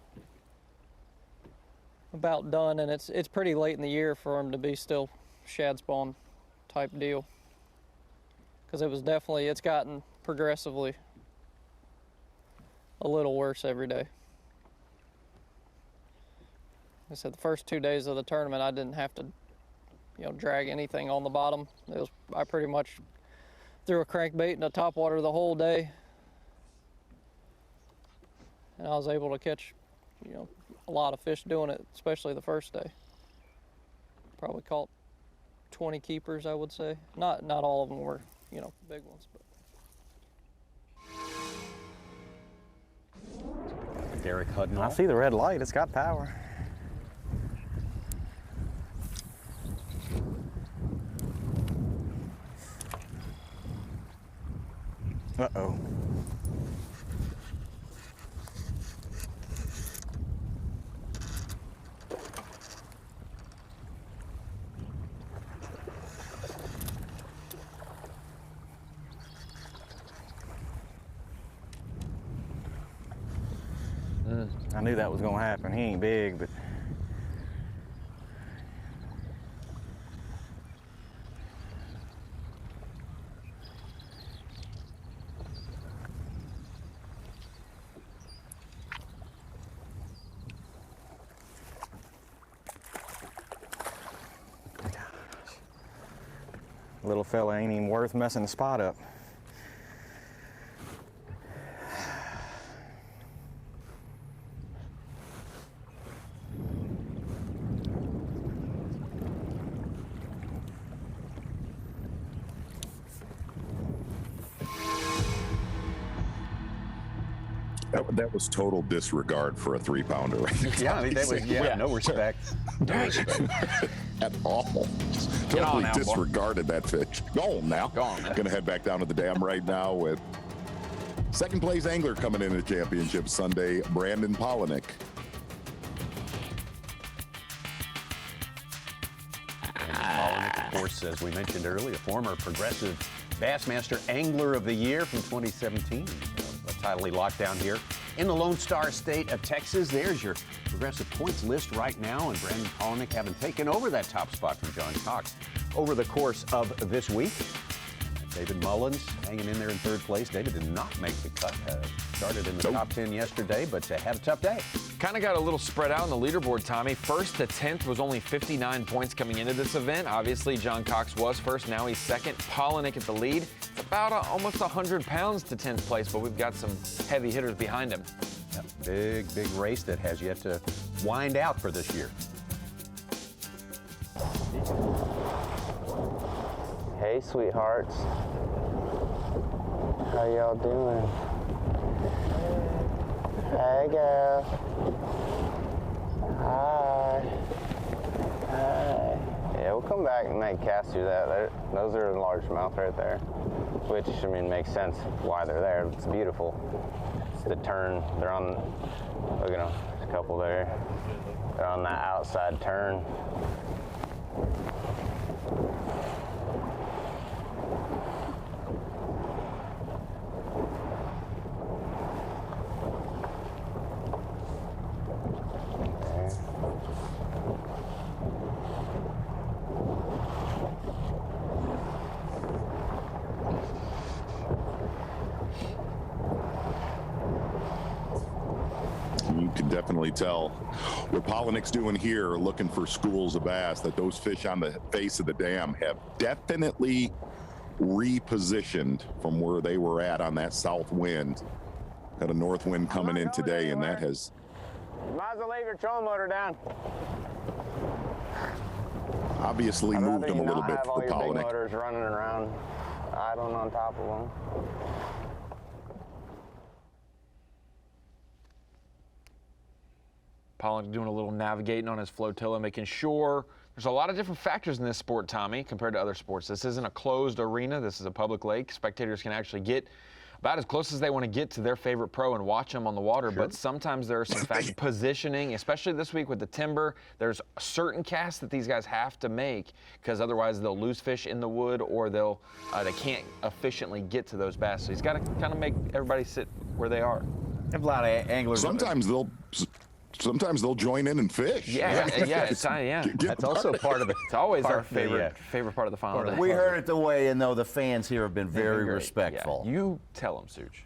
about done, and it's pretty late in the year for them to be still shad spawn type deal, because it's gotten progressively a little worse every day. Like I said, the first 2 days of the tournament I didn't have to, you know, drag anything on the bottom. I pretty much threw a crankbait and a topwater the whole day, and I was able to catch, you know, a lot of fish doing it, especially the first day. Probably caught 20 keepers, I would say. Not all of them were, you know, big ones, but. Derek Hudnall. I see the red light. It's got power. Uh-oh. I knew that was going to happen. He ain't big, but little fella ain't even worth messing the spot up. That was total disregard for a 3-pounder, right? Yeah, I mean, that was no respect. No respect at all. Totally disregarded that fish. Go on now. Gonna head back down to the dam right now with second place angler coming in the championship Sunday, Brandon Polinick. Polinick, of course, as we mentioned earlier, former Progressive Bassmaster Angler of the Year from 2017. A title he locked down here in the Lone Star State of Texas. There's your Progressive points list right now, and Brandon Polinick having taken over that top spot from John Cox over the course of this week. David Mullins hanging in there in third place. David did not make the cut. Started in the top 10 yesterday, but had a tough day. Kind of got a little spread out on the leaderboard, Tommy. First to 10th was only 59 points coming into this event. Obviously, John Cox was first. Now he's second. Polinick at the lead. It's about almost 100 pounds to 10th place, but we've got some heavy hitters behind him. Big, big race that has yet to wind out for this year. Hey, sweethearts. How y'all doing? Hey, girl. Hi. Hi. Yeah, we'll come back and make casts through that. Those are largemouth right there, which, I mean, makes sense why they're there. It's beautiful. It's the turn. They're on, look at them, there's a couple there. They're on that outside turn. You can definitely tell what Polinick's doing here, looking for schools of bass, that those fish on the face of the dam have definitely repositioned from where they were at on that south wind. Got a north wind coming in today, and that has... Might as well leave your trolling motor down. obviously moved them a little bit for Big Polinick. motors running around, idling on top of them. Polinick doing a little navigating on his flotilla, making sure there's a lot of different factors in this sport, Tommy, compared to other sports. This isn't a closed arena. This is a public lake. Spectators can actually get about as close as they want to get to their favorite pro and watch them on the water. Sure. But sometimes there are some factors, positioning, especially this week with the timber. There's certain casts that these guys have to make because otherwise they'll lose fish in the wood or they can't efficiently get to those bass. So he's got to kind of make everybody sit where they are. A lot of anglers. Sometimes they'll join in and fish. Yeah. That's also part of it. It's always our favorite part of the final. We heard it the way, and though the fans here have been very respectful. Yeah. You tell them, Such.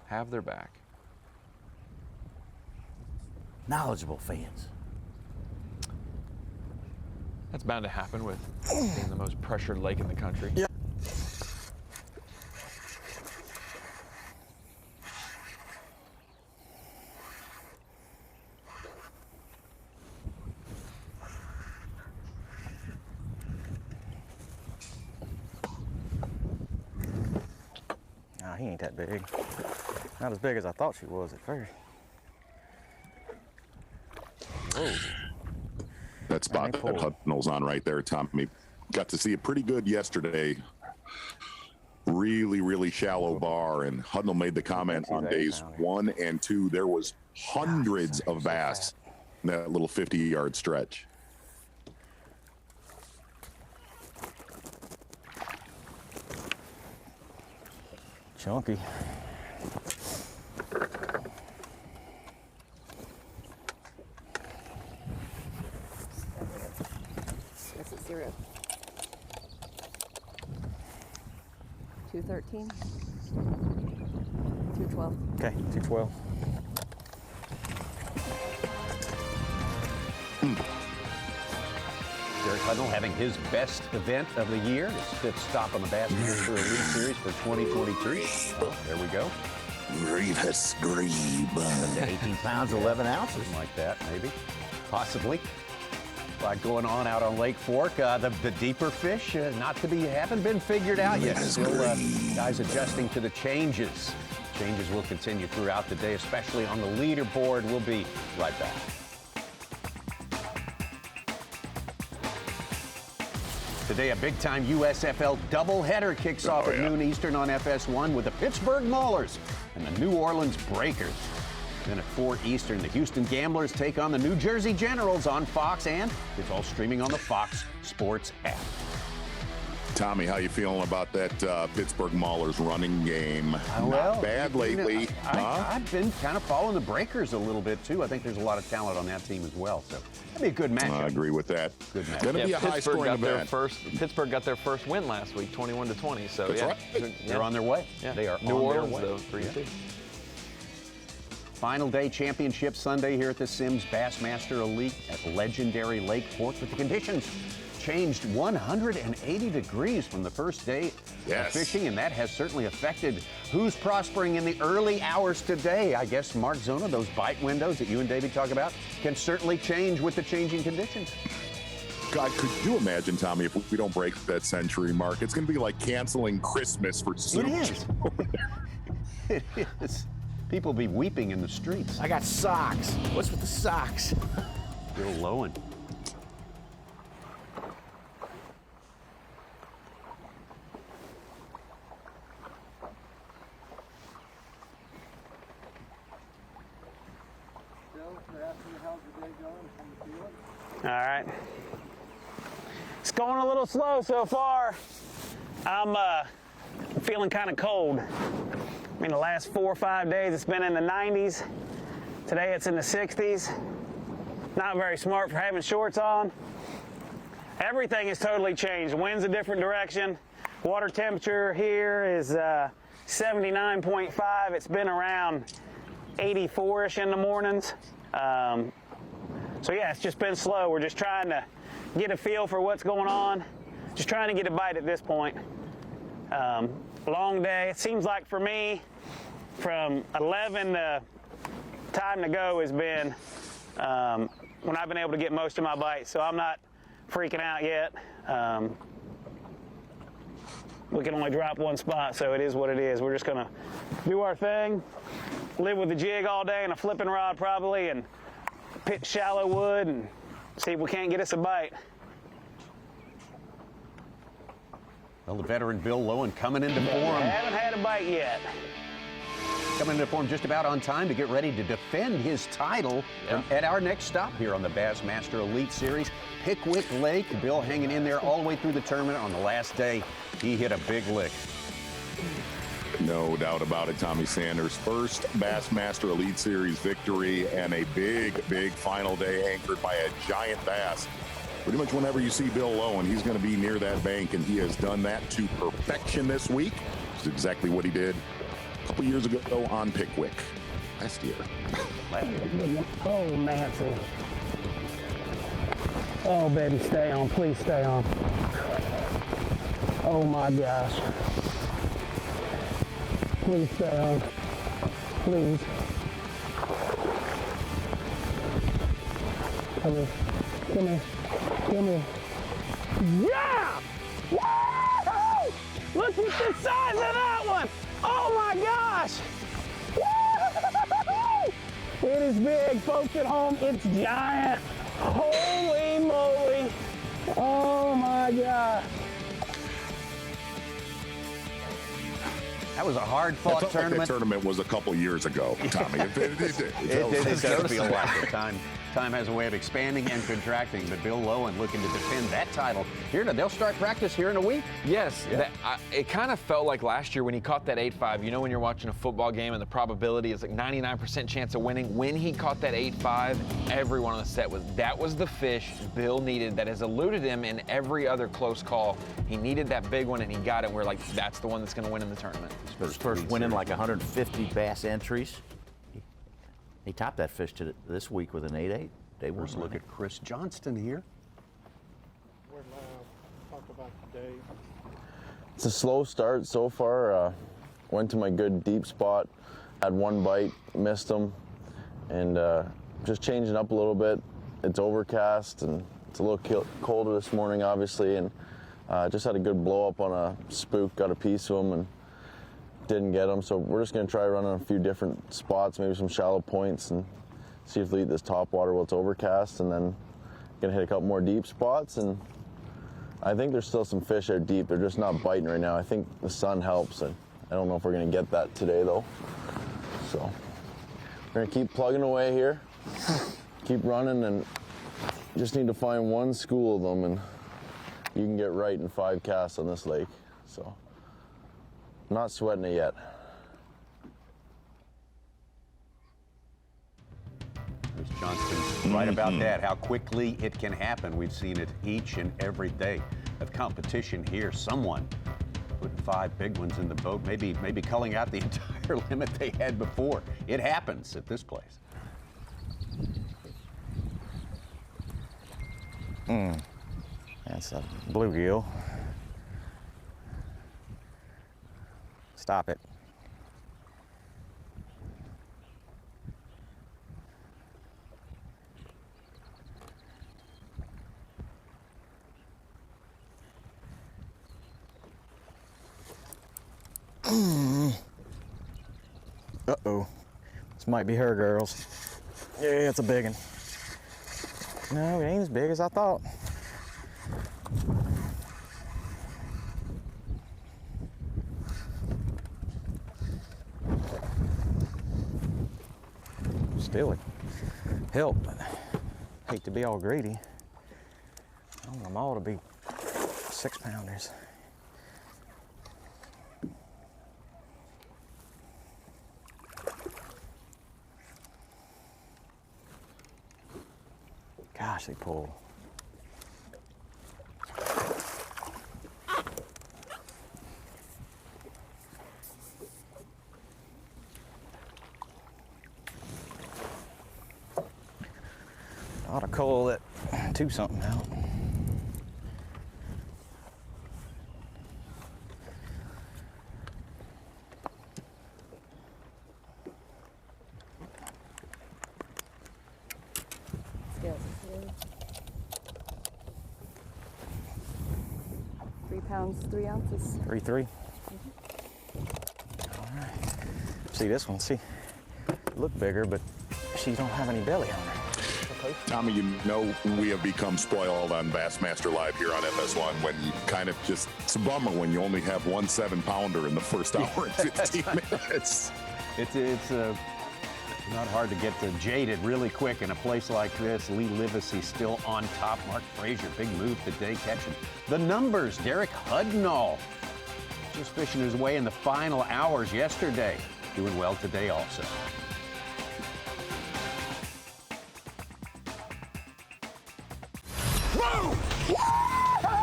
Have their back. Knowledgeable fans. That's bound to happen with being the most pressured lake in the country. Yeah. He ain't that big. Not as big as I thought she was at first. Whoa. That spot that Hudnall's on right there, Tommy. Got to see it pretty good yesterday. Really, really shallow bar, and Hudnall made the comment on days 1 and 2. There was hundreds of bass in that little 50-yard stretch. Chunky. This is 0. 213. 212. Okay, 212. Derek Hudnall having his best event of the year, his 5th stop on the Bassmaster Elite Series for 2023. Well, there we go. Grievous Grebe. 18 pounds, 11 ounces. Something like that, maybe. Possibly. A lot going on out on Lake Fork. The deeper fish haven't been figured out yet. Still guys adjusting to the changes Changes will continue throughout the day, especially on the leaderboard. We'll be right back. Today, a big-time USFL doubleheader kicks off at noon Eastern on FS1 with the Pittsburgh Maulers and the New Orleans Breakers. Then at 4 Eastern, the Houston Gamblers take on the New Jersey Generals on Fox, and it's all streaming on the Fox Sports app. Tommy, how you feeling about that Pittsburgh Maulers running game? Not bad lately. I've been kind of following the Breakers a little bit, too. I think there's a lot of talent on that team as well, so that'd be a good matchup. I agree with that. Good matchup. Going to be a high-scoring event. Pittsburgh got their first win last week, 21-20. So That's right. They're on their way. Yeah. They are New on Orleans, their way. though, 3-2. Final day championship Sunday here at the Sims Bassmaster Elite at legendary Lakeport, but the conditions changed 180 degrees from the first day of fishing, and that has certainly affected who's prospering in the early hours today. I guess, Mark Zona, those bite windows that you and Davey talk about can certainly change with the changing conditions. God, could you imagine, Tommy, if we don't break that century mark? It's going to be like canceling Christmas for soup. It is. It is. People be weeping in the streets. I got socks. What's with the socks? Bill Lowen. All right. It's going a little slow so far. I'm feeling kind of cold. I mean, the last 4 or 5 days it's been in the 90s. Today it's in the 60s. Not very smart for having shorts on. Everything has totally changed. Wind's a different direction. Water temperature here is 79.5. It's been around 84-ish in the mornings. So yeah, it's just been slow. We're just trying to get a feel for what's going on. Just trying to get a bite at this point. Long day. It seems like for me, from 11 to time to go has been when I've been able to get most of my bites. So I'm not freaking out yet. We can only drop one spot, so it is what it is. We're just gonna do our thing, live with the jig all day and a flipping rod probably, and pitch shallow wood and see if we can't get us a bite. Well, the veteran Bill Lowen coming into form. Haven't had a bite yet. Coming into form just about on time to get ready to defend his title at our next stop here on the Bassmaster Elite Series. Pickwick Lake. Bill hanging in there all the way through the tournament. On the last day, he hit a big lick. No doubt about it, Tommy Sanders. First Bassmaster Elite Series victory and a big, big final day anchored by a giant bass. Pretty much whenever you see Bill Lowen, he's going to be near that bank, and he has done that to perfection this week. It's exactly what he did a couple years ago on Pickwick last year. Oh, Nancy. Oh, baby, stay on. Please stay on. Oh, my gosh. Please stay on. Please. Come here. Come here. Come here. Yeah! Woo! Look at the size of that one! Oh my gosh! Woo! It is big, folks at home. It's giant. Holy moly! Oh my God! That was a hard-fought tournament. Like that tournament was a couple years ago, Tommy. It does feel like it. Time has a way of expanding and contracting, but Bill Lowen looking to defend that title. They'll start practice here in a week. Yes, it kind of felt like last year when he caught that 8.5. You know when you're watching a football game and the probability is like 99% chance of winning? When he caught that 8.5, everyone on the set that was the fish Bill needed that has eluded him in every other close call. He needed that big one and he got it. We're like, that's the one that's going to win in the tournament. His first winning like 150 bass entries. He topped that fish this week with an 8.8. First look at Chris Johnston here. We're talk about the day. It's a slow start so far. Went to my good deep spot, had one bite, missed them, and just changing up a little bit. It's overcast and it's a little colder this morning, obviously, and just had a good blow up on a spook, got a piece of them, and didn't get them. So we're just going to try running a few different spots, maybe some shallow points, and see if we eat this top water while it's overcast, and then going to hit a couple more deep spots. And I think there's still some fish out deep. They're just not biting right now. I think the sun helps, and I don't know if we're going to get that today though. So we're going to keep plugging away here, keep running, and just need to find one school of them, and you can get right in 5 casts on this lake. So I'm not sweating it yet. Bruce Johnston's right about that, how quickly it can happen. We've seen it each and every day of competition here. Someone putting 5 big ones in the boat, maybe culling out the entire limit they had before. It happens at this place. That's a bluegill. Stop it. Uh-oh. This might be her, girls. Yeah, it's a big one. No, it ain't as big as I thought. Still, it helped, but hate to be all greedy. I want them all to be 6-pounders. Gosh, they pull. Ought to cull that 2-something out. Yes. 3 pounds, 3 ounces. 3-3. All right. See this one, see, look bigger, but she don't have any belly on her. Tommy, you know we have become spoiled on Bassmaster Live here on FS1 when you kind of just, it's a bummer when you only have 1 7-pounder in the first hour and 15 minutes. It's not hard to get jaded really quick in a place like this. Lee Livesey still on top. Mark Frazier, big move today, catching the numbers. Derek Hudnall just fishing his way in the final hours yesterday. Doing well today also.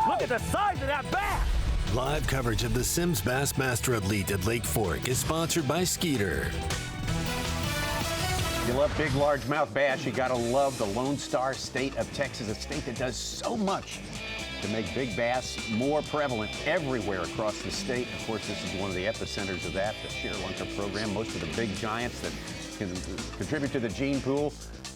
Look at the size of that bass! Live coverage of the Sims Bassmaster Elite at Lake Fork is sponsored by Skeeter. You love big largemouth bass, you gotta love the Lone Star State of Texas, a state that does so much to make big bass more prevalent everywhere across the state. Of course, this is one of the epicenters of that, the ShareLunker program. Most of the big giants that can contribute to the gene pool,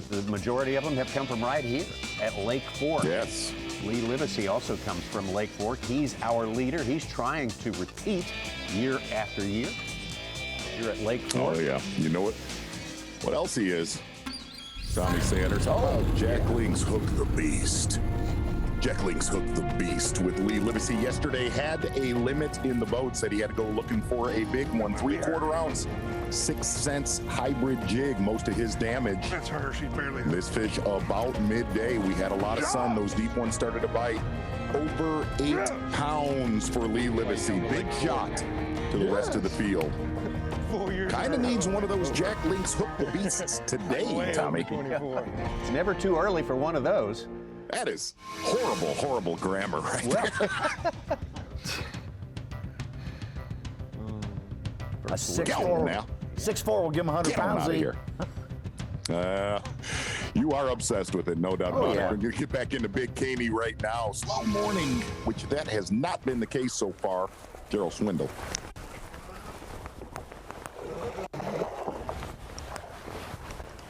the majority of them have come from right here at Lake Fork. Yes. Lee Livesey also comes from Lake Fork. He's our leader. He's trying to repeat year after year here at Lake Fork. Oh, yeah. You know what? What else he is? Tommy Sanders. How about Jack Link's Hook the Beast? Jack Link's Hook the Beast with Lee Livesey yesterday had a limit in the boat, said he had to go looking for a big one, 3/4 ounce, 6 cents hybrid jig, most of his damage. That's her, she's barely. This fish about midday. We had a lot of sun. Those deep ones started to bite. Over 8 pounds for Lee Livesey. Big shot to the rest of the field. Kind of needs one of those Jack Link's Hook the Beasts today, Tommy. It's never too early for one of those. That is horrible, horrible grammar right there. A 6'4" will give him 100 pounds. Out of here. You are obsessed with it, no doubt about it. When you get back into Big Caney right now, slow morning, which that has not been the case so far. Gerald Swindle.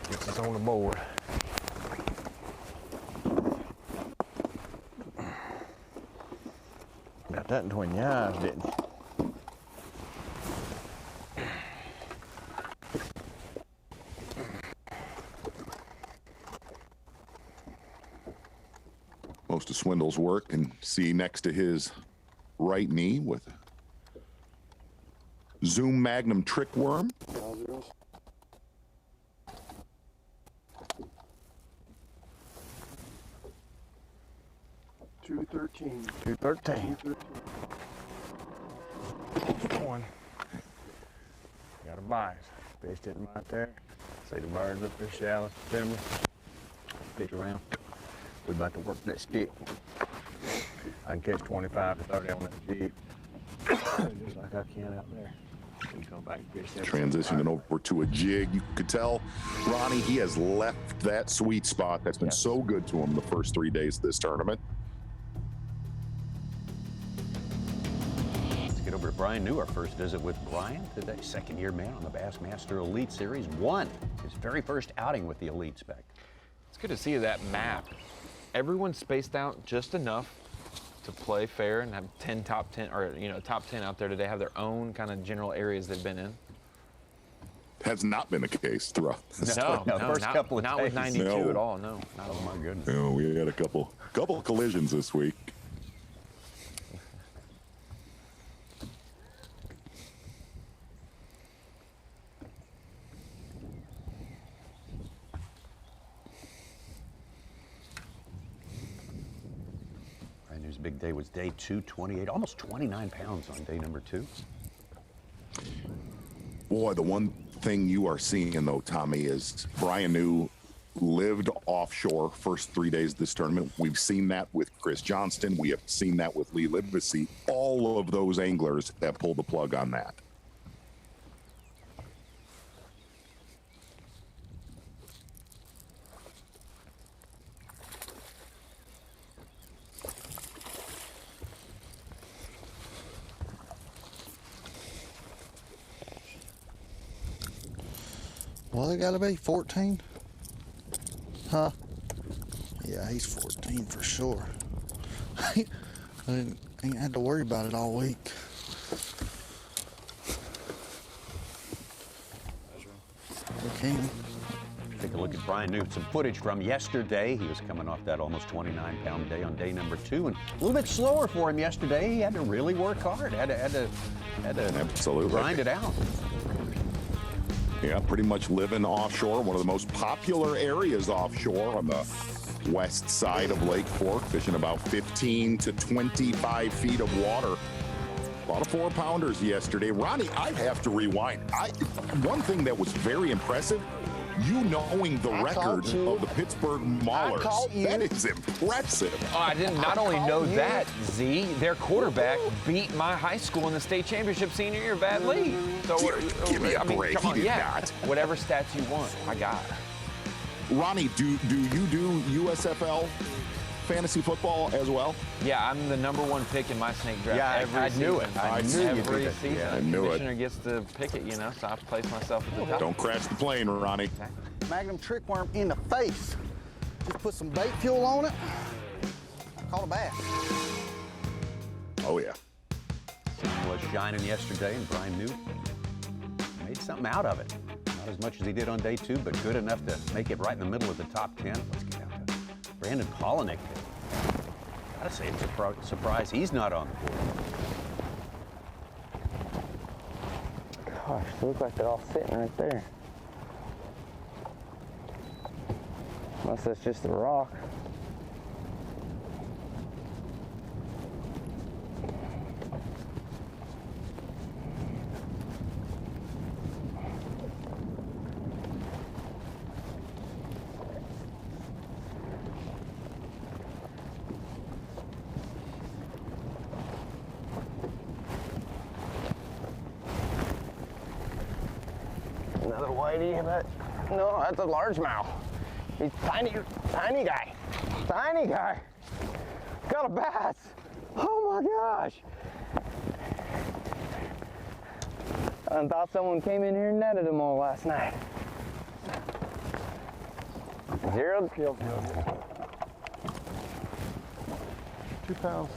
This is on the board. Got that in between your eyes, didn't you? most of Swindle's work, and see next to his right knee with Zoom Magnum trick worm. 213. 213. One. Got a bias. Fished it right there. See the birds up there shallow, timber. Fish around. We about to work that stick. I can catch 25 to 30 on that jig. Just like I can out there. We come back and fish that. Transitioning over to a jig. You could tell, Ronnie, he has left that sweet spot that's been so good to him the first 3 days of this tournament. Let's get over to Brian New, our first visit with Brian today. Second-year man on the Bassmaster Elite Series. Won his very first outing with the Elite Spec. It's good to see that map. Everyone's spaced out just enough to play fair and have 10 top 10, or top 10 out there today, have their own kind of general areas they've been in. Has not been the case throughout this No, tournament. first couple of days. Not with 92 at all, no. Not oh my goodness. No, we had a couple collisions this week. His big day was day 2, 28, almost 29 pounds on day number 2. Boy, the one thing you are seeing, though, Tommy, is Brian New lived offshore first 3 days of this tournament. We've seen that with Chris Johnston. We have seen that with Lee Livesey. All of those anglers have pulled the plug on that. Well, they gotta be 14. Huh? Yeah, he's 14 for sure. I ain't had to worry about it all week. Okay. Take a look at Brian New. Some footage from yesterday. He was coming off that almost 29-pound day on day number 2, and a little bit slower for him yesterday. He had to really work hard. Had to Absolutely grind it out. Yeah, pretty much living offshore, one of the most popular areas offshore on the west side of Lake Fork, fishing about 15 to 25 feet of water. A lot of 4-pounders yesterday. Ronnie, I have to rewind. One thing that was very impressive, you knowing the record of the Pittsburgh Maulers. That is impressive. Oh, I didn't not only know that, Z, their quarterback beat my high school in the state championship senior year badly. So Give me a break. Come on, He did not. Whatever stats you want, I got. Ronnie, do you do USFL fantasy football as well? Yeah, I'm the #1 pick in my snake draft. Yeah, every I knew season. it. I knew you every did it. season. Yeah, I knew it. Commissioner gets to pick it, so I place myself at the top. Don't crash the plane, Ronnie. Magnum trick worm in the face. Just put some bait fuel on it. Caught a bass. Oh, yeah. Sun was shining yesterday, and Brian New made something out of it. Not as much as he did on day 2, but good enough to make it right in the middle of the top 10. Let's get out to Brandon Polinick. Gotta say, it's a surprise he's not on the board. Gosh, they look like they're all sitting right there. Unless that's just a rock. Another whitey, but no, that's a largemouth. He's tiny guy. Tiny guy. Got a bass. Oh my gosh. I thought someone came in here and netted them all last night. 0 kill. 2 pounds.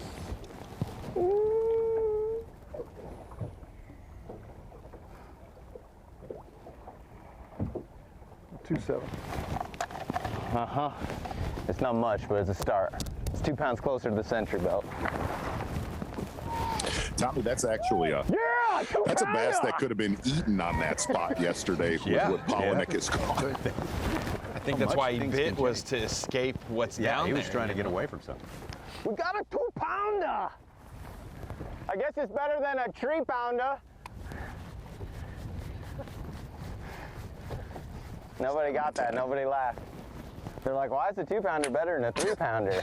$2.7. Uh-huh. It's not much, but it's a start. It's 2 pounds closer to the century belt. Tommy, that's actually that's a bass that could have been eaten on that spot yesterday with what Polinick is caught. I think that's why he bit, was to escape what's down there. He was trying to get away from something. We got a 2-pounder. I guess it's better than a 3-pounder. Nobody got that. Nobody laughed. They're like, why is a 2-pounder better than a 3-pounder?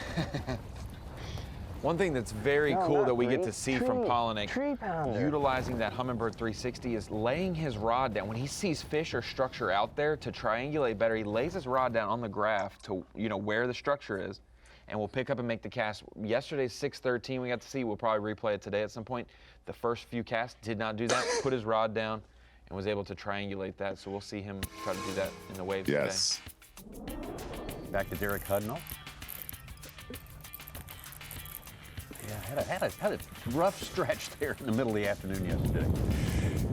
One thing that's very cool that we get to see from Polinick, 3-pounder. utilizing that Humminbird 360, is laying his rod down. When he sees fish or structure out there, to triangulate better, he lays his rod down on the graph to, where the structure is, and we'll pick up and make the cast. Yesterday's 613 we got to see. We'll probably replay it today at some point. The first few casts did not do that, put his rod down, and was able to triangulate that. So we'll see him try to do that in the waves today. Back to Derek Hudnall. Yeah, had a rough stretch there in the middle of the afternoon yesterday.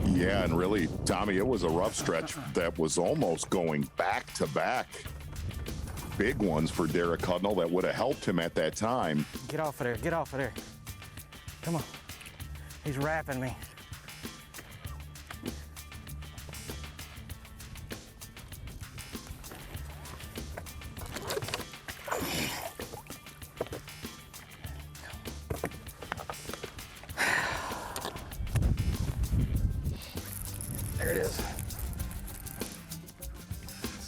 Yeah, and really, Tommy, it was a rough stretch that was almost going back to back. Big ones for Derek Hudnall that would have helped him at that time. Get off of there. Get off of there. Come on. He's wrapping me. There it is.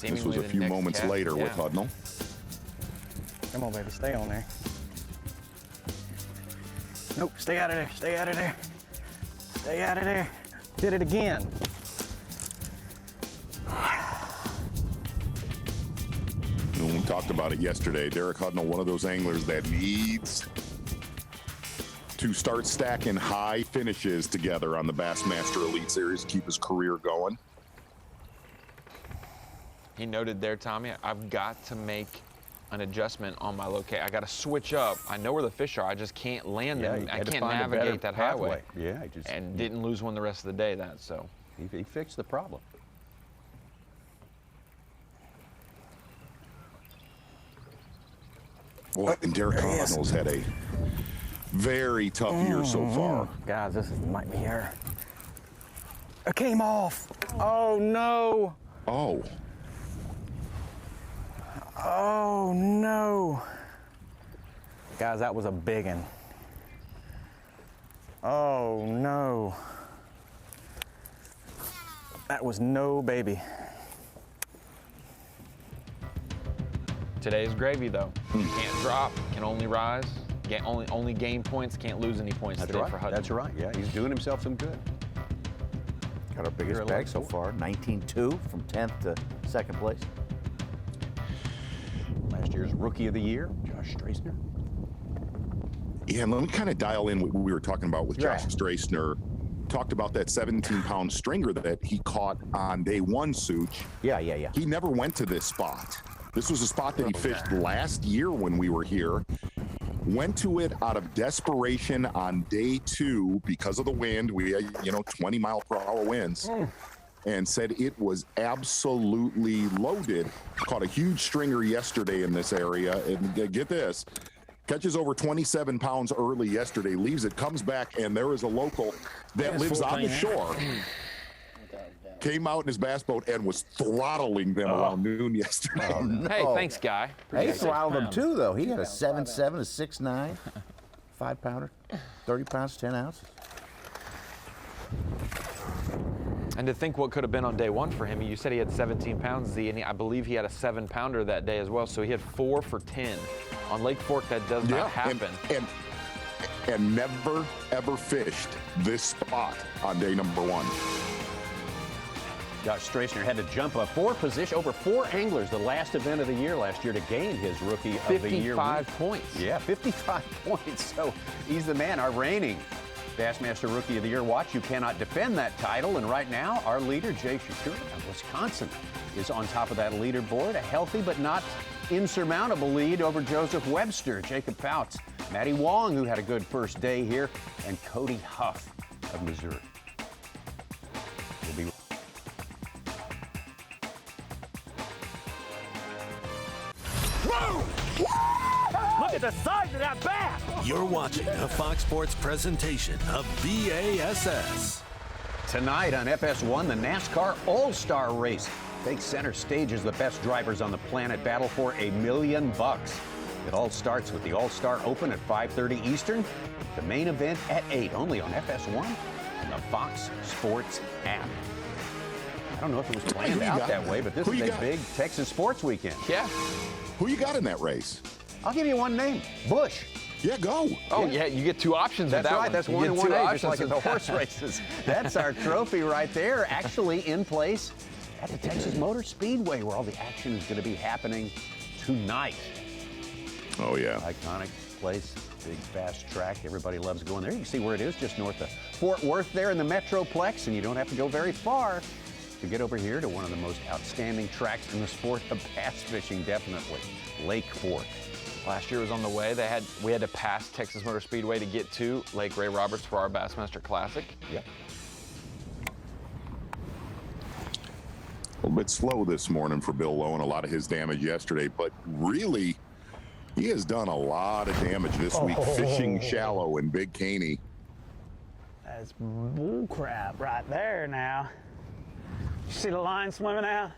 This was a few moments later with Hudnall. Come on, baby, stay on there. Nope, stay out of there, stay out of there. Stay out of there. Did it again. We talked about it yesterday. Derek Hudnall, one of those anglers that needs to start stacking high finishes together on the Bassmaster Elite Series to keep his career going. He noted there, Tommy, I've got to make an adjustment on my location. I got to switch up. I know where the fish are. I just can't land them. I can't navigate that highway. Yeah, and didn't lose one the rest of the day. So he fixed the problem. Boy, and Derek Hudnall's had a very tough year so far. Guys, this might be her. It came off. Oh no. Oh. Oh no. Guys, that was a big one. Oh no. That was no baby. Today's gravy, though. Can't drop, can only rise, only gain points, can't lose any points today for Hudnall. That's right. Yeah, he's doing himself some good. Got our biggest bag so far, 19-2 from 10th to 2nd place. Last year's Rookie of the Year, Josh Straisner. Yeah, and let me kind of dial in what we were talking about with Josh Straisner. Talked about that 17-pound stringer that he caught on day one, Such. Yeah. He never went to this spot. This was a spot that he fished last year when we were here. Went to it out of desperation on day 2 because of the wind. We had, 20-mile-per-hour winds. And said it was absolutely loaded. Caught a huge stringer yesterday in this area. And get this, catches over 27 pounds early yesterday, leaves it, comes back, and there is a local that lives on the shore. Came out in his bass boat and was throttling them around noon yesterday. Hey, thanks, Guy. He throttled them too, though. He had a 7.7, a 6.9, 5-pounder, 30 pounds, 10 ounces. And to think what could have been on day one for him, you said he had 17 pounds, Z, and I believe he had a 7-pounder that day as well, so he had 4 for 10. On Lake Fork, that does not happen. And never, ever fished this spot on day number 1. Josh Straisner had to jump up 4 position over 4 anglers the last event of the year last year to gain his Rookie of the Year. 55 points. Yeah, 55 points. So he's the man, our reigning Bassmaster Rookie of the Year. Watch, you cannot defend that title. And right now, our leader, Jay Shakura of Wisconsin, is on top of that leaderboard. A healthy but not insurmountable lead over Joseph Webster, Jacob Fouts, Matty Wong, who had a good first day here, and Cody Huff of Missouri. We'll be Look Look at the size of that bass! You're watching a Fox Sports presentation of B.A.S.S. Tonight on FS1, the NASCAR All-Star Race takes center stage as the best drivers on the planet battle for $1 million. It all starts with the All-Star Open at 5:30 Eastern. The main event at 8, only on FS1 and the Fox Sports app. I don't know if it was planned out that way, but this is a big Texas sports weekend. Yeah. Who you got in that race? I'll give you one name, Busch. Yeah, go. Oh, yeah, you get two options That's with that right. one. That's You one get and one two A, just like options at the with horse that. races. That's our trophy right there, actually in place at the Texas Motor Speedway, where all the action is going to be happening tonight. Oh, yeah. Iconic place, big, fast track. Everybody loves going there. You can see where it is, just north of Fort Worth there in the Metroplex, and you don't have to go very far to get over here to one of the most outstanding tracks in the sport of bass fishing, definitely, Lake Fork. Last year was on the way. We had to pass Texas Motor Speedway to get to Lake Ray Roberts for our Bassmaster Classic. Yep. A little bit slow this morning for Bill Lowe and a lot of his damage yesterday, but really, he has done a lot of damage this week fishing shallow in Big Caney. That's bull crap right there now. You see the line swimming out?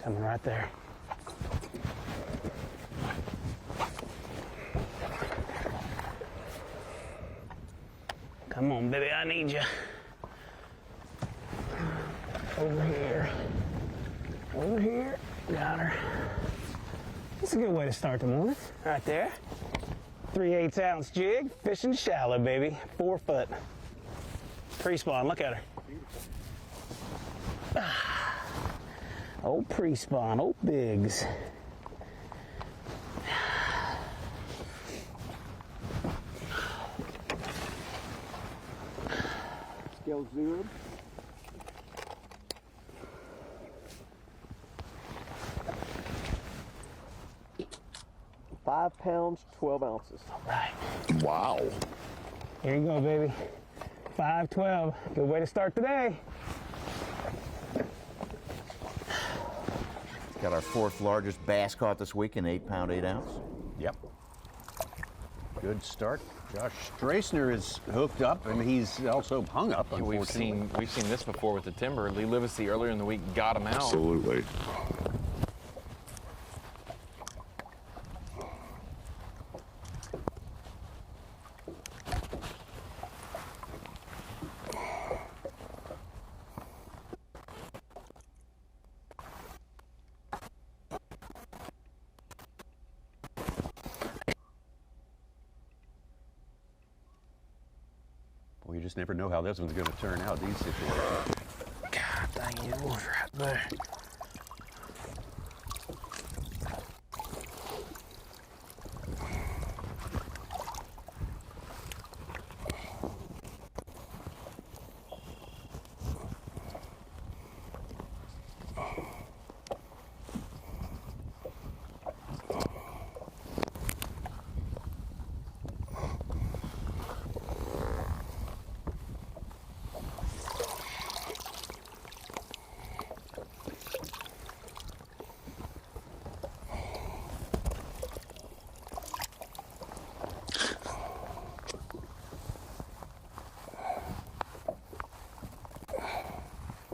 Coming right there. Come on, baby, I need you. Over here. Over here. Got her. That's a good way to start the morning. Right there. 3/8 ounce jig, fishing shallow, baby. 4 foot. Pre-spawn, look at her. Old pre-spawn, old bigs. Scale zeroed. 5 pounds, 12 ounces. All right. Wow. Here you go, baby. 512. Good way to start the day. Got our 4th largest bass caught this week in 8 pound, 8 ounce. Yep. Good start. Josh Strassner is hooked up, and he's also hung up, unfortunately. We've seen this before with the timber. Lee Livesey earlier in the week got him out. Absolutely. Well, you just never know how this one's going to turn out, these situations. God dang, it was right there.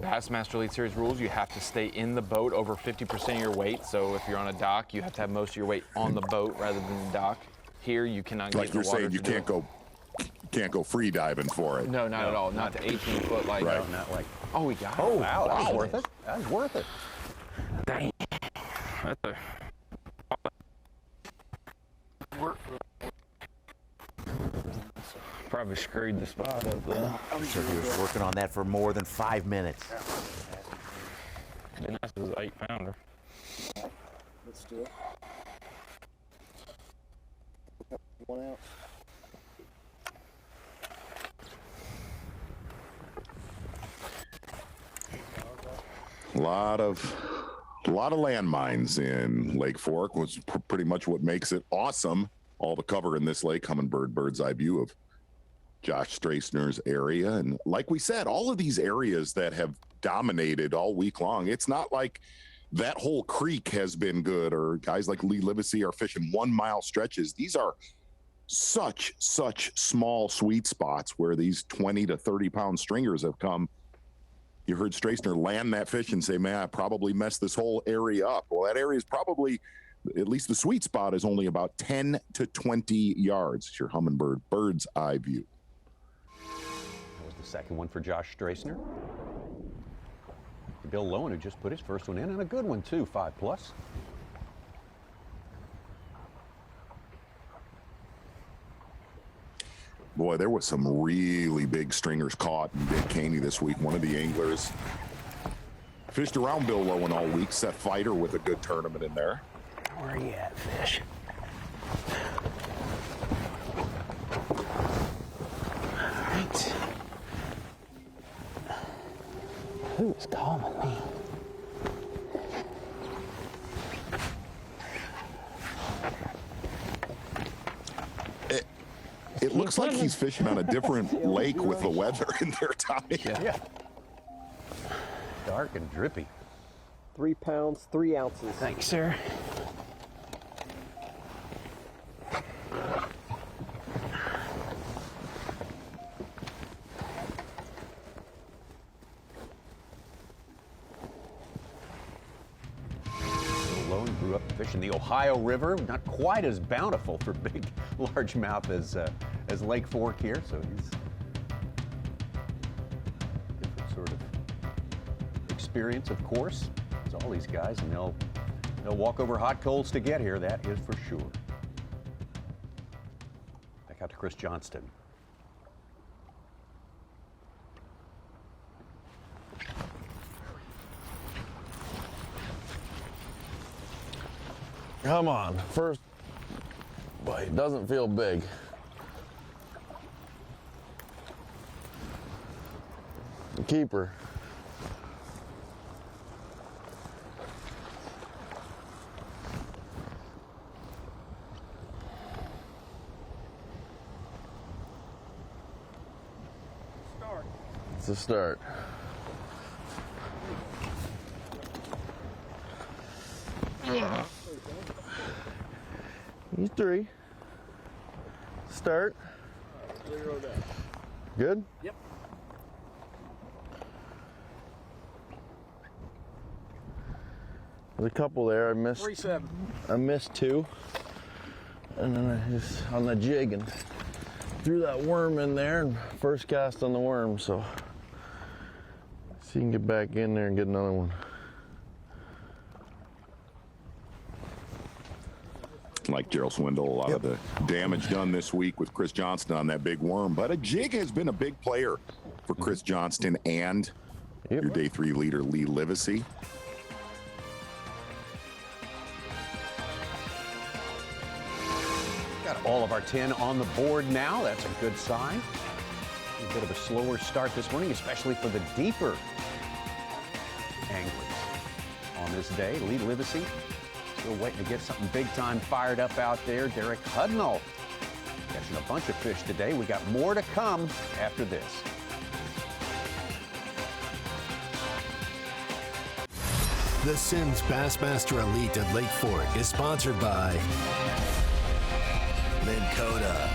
Bassmaster Elite Series rules, you have to stay in the boat over 50% of your weight. So if you're on a dock, you have to have most of your weight on the boat rather than the dock. Here, you cannot get in the water. Like you're saying, you can't go free diving for it. No, not at all. Not the 18-foot like. Right. No, not like. Oh, we got it. Oh, wow, that was worth it. That was worth it. Dang. That's a... Probably screwed the spot up there. I'm sure he was working on that for more than 5 minutes. Then that's his 8-pounder. Let's do it. 1 ounce. A lot of landmines in Lake Fork, was pretty much what makes it awesome. All the cover in this lake, Humminbird bird's eye view of Josh Straisner's area. And like we said, all of these areas that have dominated all week long, it's not like that whole creek has been good, or guys like Lee Livesey are fishing 1 mile stretches. These are such small sweet spots where these 20 to 30 pound stringers have come. You heard Straisner land that fish and say, man, I probably messed this whole area up. Well, that area is probably, at least the sweet spot is only about 10 to 20 yards. It's your Humminbird bird's eye view. That was the second one for Josh Straisner. Bill Lowen, who just put his first one in, and a good one too, 5+. Boy, there was some really big stringers caught in Big Caney this week. One of the anglers fished around Bill Lowen all week. Seth Fighter with a good tournament in there. Where are you at, fish? All right. Who's calling me? It looks like he's fishing on a different lake with the weather in there, Tommy. Yeah. Dark and drippy. 3 pounds, 3 ounces. Thanks, sir. Lowen grew up fishing the Ohio River, not quite as bountiful for big largemouth as Lake Fork here, so he's different sort of experience, of course, as all these guys, and they'll walk over hot coals to get here, that is for sure. Back out to Chris Johnston. Come on, first bite. Doesn't feel big. Keeper. It's a start. He's 3. Start. Good? Yep. There's a couple there. I missed. 3-7. I missed 2. And then I just on the jig and threw that worm in there and first cast on the worm, so see if you can get back in there and get another one. Like Gerald Swindle, a lot of the damage done this week with Chris Johnston on that big worm. But a jig has been a big player for Chris Johnston and your day 3 leader, Lee Livesey. Got all of our 10 on the board now. That's a good sign. A bit of a slower start this morning, especially for the deeper anglers on this day. Lee Livesey still waiting to get something big time fired up out there. Derek Hudnall catching a bunch of fish today. We got more to come after this. The Sims Bassmaster Elite at Lake Fork is sponsored by Minn Kota,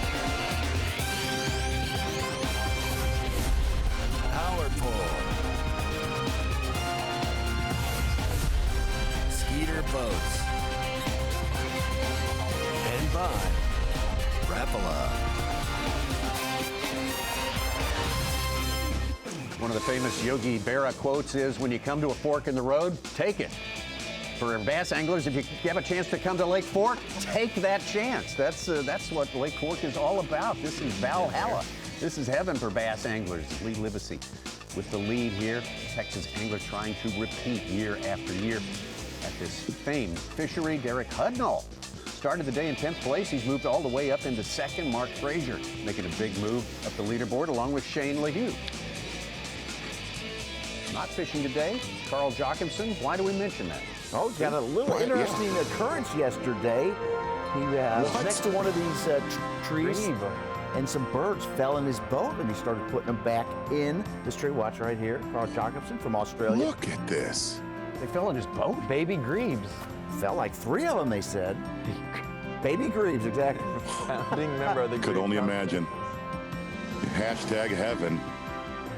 Power Pole, Skeeter Boats, and by Rapala. One of the famous Yogi Berra quotes is, when you come to a fork in the road, take it. For bass anglers, if you have a chance to come to Lake Fork, take that chance. That's what Lake Fork is all about. This is Valhalla. This is heaven for bass anglers. Lee Livesey with the lead here. Texas angler trying to repeat year after year at this famed fishery. Derek Hudnall started the day in 10th place. He's moved all the way up into second. Mark Frazier making a big move up the leaderboard along with Shane LaHue. Not fishing today, Carl Jacobson. Why do we mention that? Oh, he's got a little interesting occurrence yesterday. He was next to one of these trees, and some birds fell in his boat, and he started putting them back in this tree. Watch right here, Carl Jacobson from Australia. Look at this. They fell in his boat? Baby grebes. Fell like 3 of them, they said. Baby grebes, exactly. Founding member of the Could only imagine. Hashtag heaven.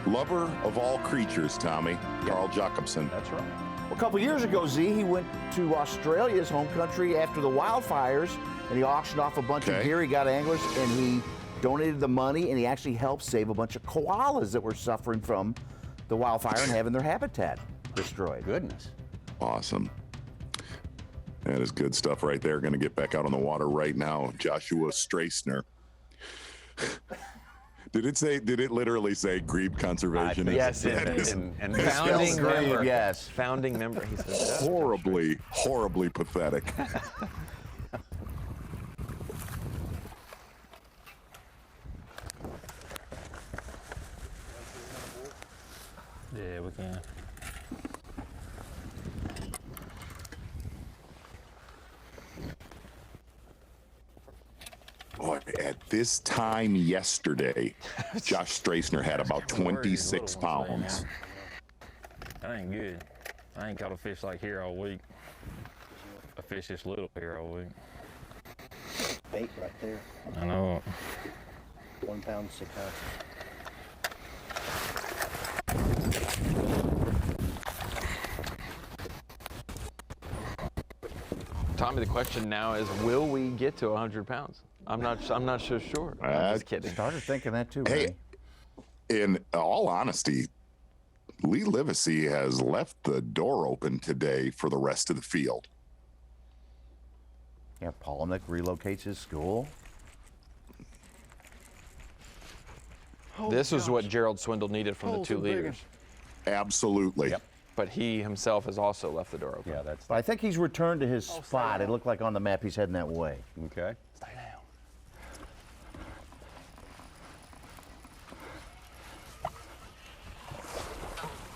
Lover of all creatures, Tommy. Carl Jacobson. That's right. A couple years ago, Z, he went to Australia's home country after the wildfires, and he auctioned off a bunch of gear. He got anglers, and he donated the money, and he actually helped save a bunch of koalas that were suffering from the wildfire and having their habitat destroyed. Goodness. Awesome. That is good stuff right there. Going to get back out on the water right now. Joshua Strassner. Did it literally say grebe conservation? Yes, it is. And founding member. Yes. Founding member. He says horribly, horribly pathetic. Yeah, we can. Boy, at this time yesterday, Josh Strassner had about 26 pounds. That ain't good. I ain't caught a fish like here all week. I fish this little here all week. Bait right there. I know. 1 pound, 6 ounces. Tommy, the question now is, will we get to 100 pounds? I'm not so sure. I'm just kidding. Started thinking that too. Hey, in all honesty, Lee Livesey has left the door open today for the rest of the field. Yeah, Palaniuk relocates his school. This is what Gerald Swindle needed from the 2 leaders. Absolutely. Yep. But he himself has also left the door open. Yeah, that's. But I think he's returned to his spot. It looked like on the map he's heading that way. Okay. Stay down.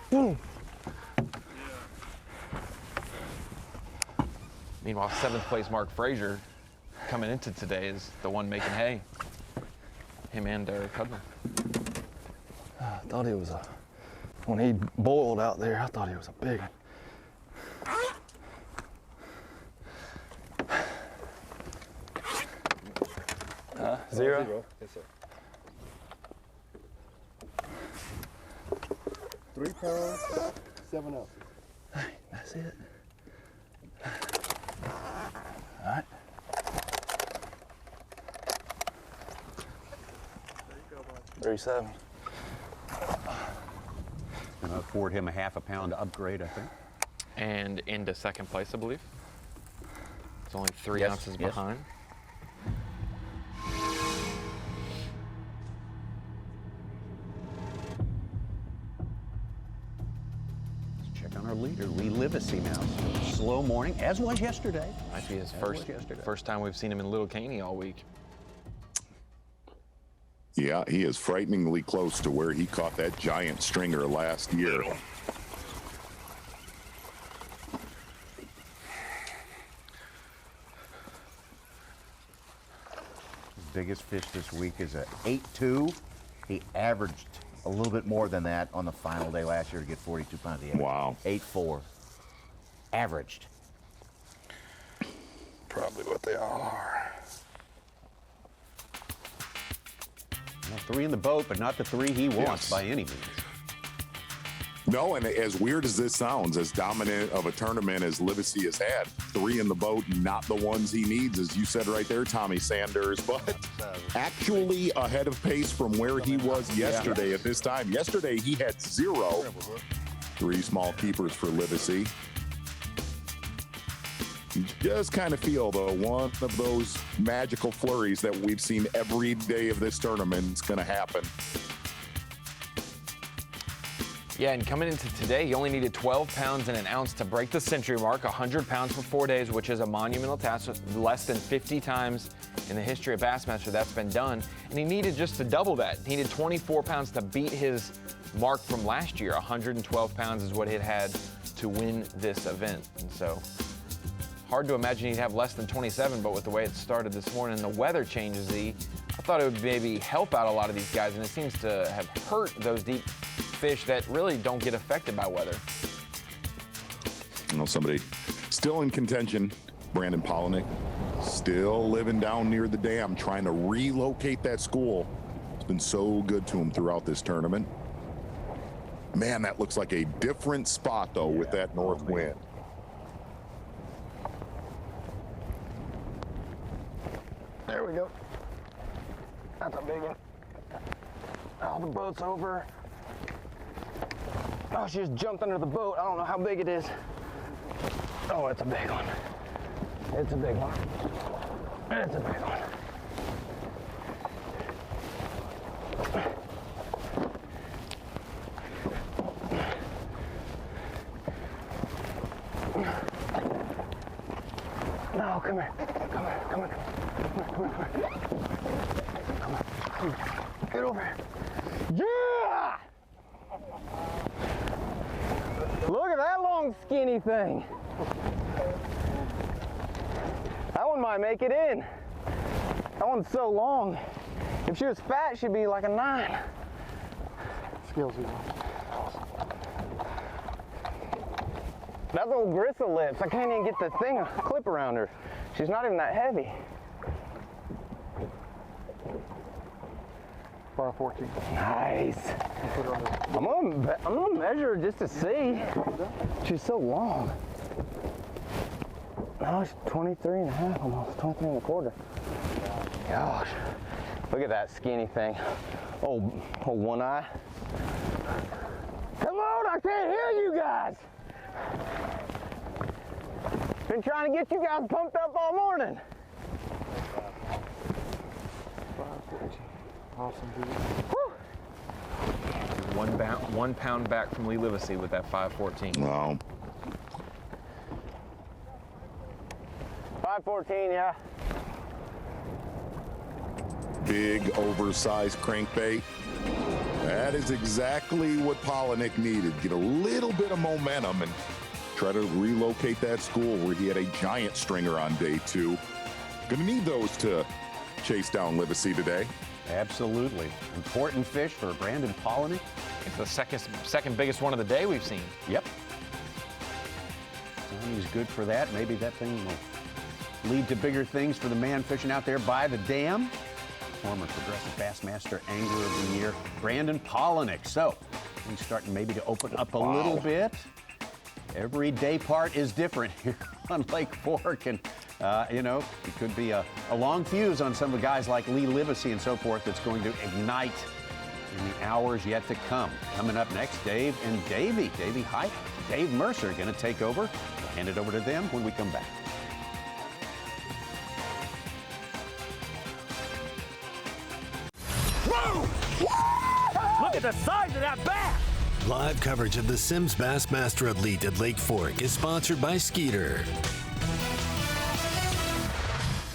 Boom. Meanwhile, 7th place Mark Frazier coming into today is the one making hay. Him and Derek Hudler. I thought he was when he boiled out there, I thought he was a big one. Zero? Yes, sir. 3 pounds, 7 ounces. Hey, that's it. All right. 37. Going to afford him a ½ pound upgrade, I think. And into 2nd place, I believe. It's only 3 Yes, ounces yes. behind. Let's check on our leader, Lee Livesey now. Slow morning, as was yesterday. Might be his first time we've seen him in Little Caney all week. Yeah, he is frighteningly close to where he caught that giant stringer last year. Biggest fish this week is a 8.2. He averaged a little bit more than that on the final day last year to get 42 pounds. Wow. 8.4. Averaged. Probably what they all are. Well, 3 in the boat, but not the 3 he wants Yes. by any means. No, and as weird as this sounds, as dominant of a tournament as Livesey has had, 3 in the boat, not the ones he needs, as you said right there, Tommy Sanders, but actually ahead of pace from where he was yesterday at this time. Yesterday, he had 0. 3 small keepers for Livesey. You just kind of feel, though, one of those magical flurries that we've seen every day of this tournament is going to happen. Yeah, and coming into today, he only needed 12 pounds and an ounce to break the century mark, 100 pounds for 4 days, which is a monumental task. Less than 50 times in the history of Bassmaster that's been done. And he needed just to double that. He needed 24 pounds to beat his mark from last year. 112 pounds is what he had to win this event. And so, hard to imagine he'd have less than 27, but with the way it started this morning, the weather changes, I thought it would maybe help out a lot of these guys, and it seems to have hurt those deep fish that really don't get affected by weather. You know, somebody still in contention, Brandon Polinick, still living down near the dam, trying to relocate that school. It's been so good to him throughout this tournament. Man, that looks like a different spot, though, with that north wind. There we go. That's a big one. Oh, the boat's over. Oh, she just jumped under the boat. I don't know how big it is. Oh, it's a big one. It's a big one. It's a big one. No, come here. Come here, come here. Come here, come here, come here. Come on. Get over here. Yeah! Look at that long, skinny thing. That one might make it in. That one's so long. If she was fat, she'd be like a 9. Skills. That's old gristle lips. I can't even get the thing, a clip around her. She's not even that heavy. Bar 14. Nice. I'm gonna measure her just to see. She's so long. Oh, she's 23 and a half, almost 23 and a quarter. Gosh, look at that skinny thing. Oh, one eye. Come on, I can't hear you guys. Been trying to get you guys pumped up all morning. Awesome, dude. Woo. 1 pound back from Lee Livesey with that 514. Wow. 514, yeah. Big, oversized crankbait. That is exactly what Polinick needed. Get a little bit of momentum and try to relocate that school where he had a giant stringer on day 2. Gonna need those to chase down Livesey today. Absolutely. Important fish for Brandon Polinick. It's the second biggest one of the day we've seen. Yep. Well, he's good for that. Maybe that thing will lead to bigger things for the man fishing out there by the dam. Former Progressive Bassmaster Angler of the Year, Brandon Polinick. So, he's starting maybe to open up a little bit. Every day part is different here on Lake Fork, and you know, it could be a long fuse on some of the guys like Lee Livesey and so forth that's going to ignite in the hours yet to come. Coming up next, Dave and Davey Height, Dave Mercer going to take over. We'll hand it over to them when we come back. Whoa! Look at the size of that bass! Live coverage of the Sims Bassmaster Elite at Lake Fork is sponsored by Skeeter.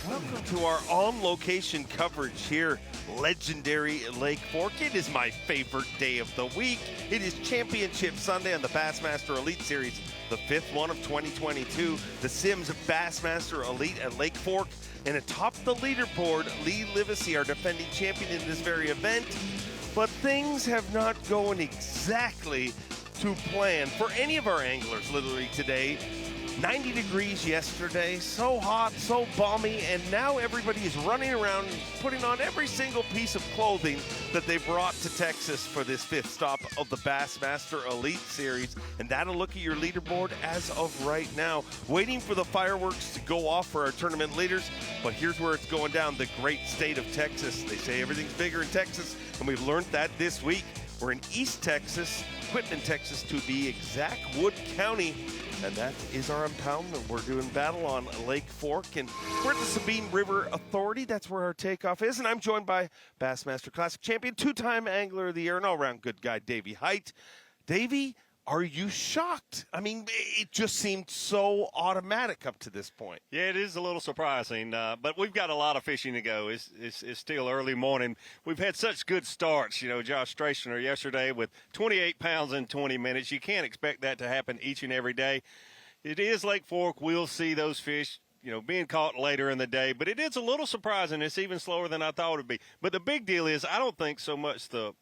Welcome to our on-location coverage here, legendary Lake Fork. It is my favorite day of the week. It is Championship Sunday on the Bassmaster Elite Series, the 5th one of 2022. The Sims Bassmaster Elite at Lake Fork. And atop the leaderboard, Lee Livesey, our defending champion in this very event. But things have not gone exactly to plan for any of our anglers literally today. 90 degrees yesterday, so hot, so balmy, and now everybody is running around putting on every single piece of clothing that they brought to Texas for this 5th stop of the Bassmaster Elite Series. And that'll look at your leaderboard as of right now. Waiting for the fireworks to go off for our tournament leaders, but here's where it's going down, the great state of Texas. They say everything's bigger in Texas, and we've learned that this week. We're in East Texas, Quitman, Texas to be exact, Wood County. And that is our impoundment. We're doing battle on Lake Fork, and we're at the Sabine River Authority. That's where our takeoff is, and I'm joined by Bassmaster Classic champion, 2-time Angler of the Year, and all-around good guy, Davey Height. Davey, are you shocked? I mean, it just seemed so automatic up to this point. Yeah, it is a little surprising, but we've got a lot of fishing to go. It's still early morning. We've had such good starts. You know, Josh Stracener yesterday with 28 pounds in 20 minutes. You can't expect that to happen each and every day. It is Lake Fork. We'll see those fish, you know, being caught later in the day, but it is a little surprising. It's even slower than I thought it would be. But the big deal is I don't think so much the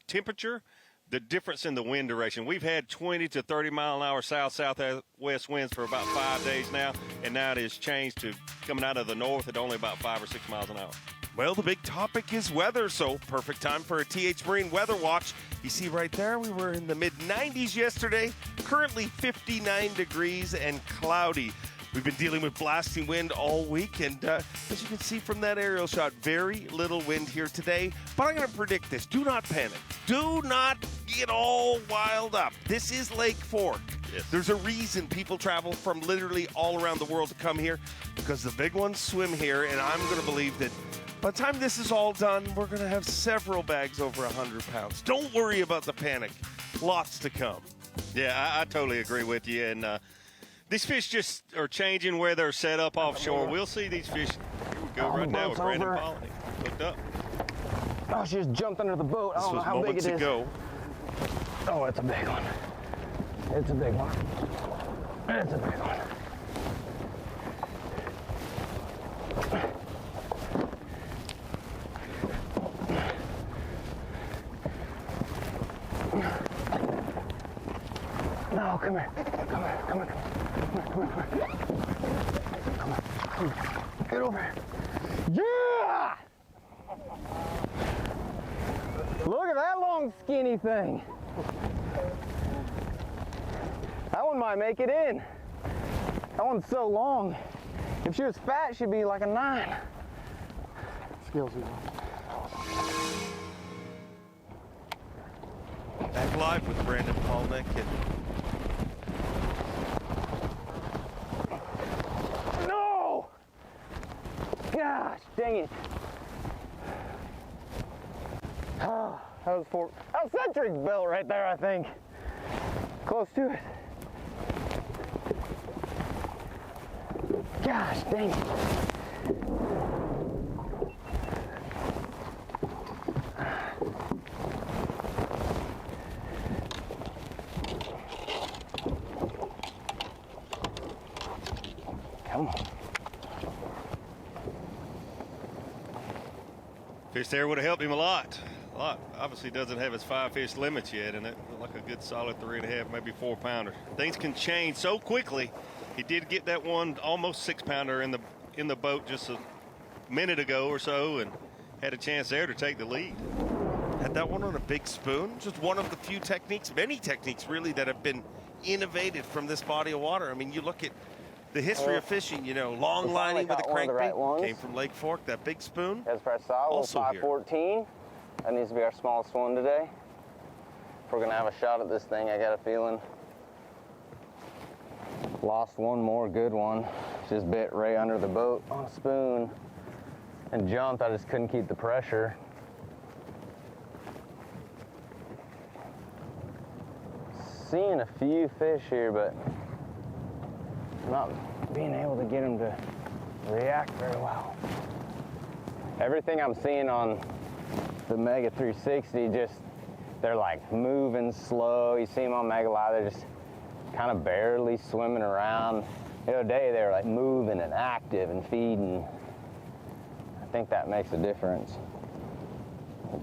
temperature, the difference in the wind direction. We've had 20 to 30 mile an hour south-southwest winds for about 5 days now, and now it has changed to coming out of the north at only about 5 or 6 miles an hour. Well, the big topic is weather, so perfect time for a TH Marine weather watch. You see right there, we were in the mid-90s yesterday, currently 59 degrees and cloudy. We've been dealing with blasting wind all week, and as you can see from that aerial shot, very little wind here today. But I'm going to predict this. Do not panic. Do not get all wild up. This is Lake Fork. Yes. There's a reason people travel from literally all around the world to come here, because the big ones swim here, and I'm going to believe that by the time this is all done, we're going to have several bags over 100 pounds. Don't worry about the panic. Lots to come. Yeah, I totally agree with you, and these fish just are changing where they're set up offshore. We'll see these fish. Here we go right now with Brandon Polity. Hooked up. Oh, she just jumped under the boat. I This don't know was how big moments it is. ago. Oh, it's a big one. It's a big one. It's a big one. No, come here. Come here, come here, come here, come here. Come here. Get over here. Yeah! Look at that long skinny thing. That one might make it in. That one's so long. If she was fat, she'd be like a 9. Skillsy one. Back live with Brandon Polnick. No! Gosh, dang it. Oh, that was centric belt right there, I think. Close to it. Gosh, dang it. Come on. Fish there would have helped him a lot. Obviously doesn't have his 5 fish limits yet, and it looked like a good solid 3.5, maybe 4 pounder. Things can change so quickly. He did get that one almost 6 pounder in the boat just a minute ago or so, and had a chance there to take the lead. Had that one on a big spoon. Just one of the few techniques, many techniques really, that have been innovated from this body of water. I mean, you look at the history of fishing, you know, long lining with a crankbait, came from Lake Fork, that big spoon. That's press solid, Also 514. That needs to be our smallest one today. If we're gonna have a shot at this thing, I got a feeling. Lost one more good one. Just bit right under the boat on a spoon and jumped. I just couldn't keep the pressure. Seeing a few fish here, but not being able to get them to react very well. Everything I'm seeing on the Mega 360, just they're like moving slow. You see them on Mega Live, they're just kind of barely swimming around. The other day they were like moving and active and feeding. I think that makes a difference.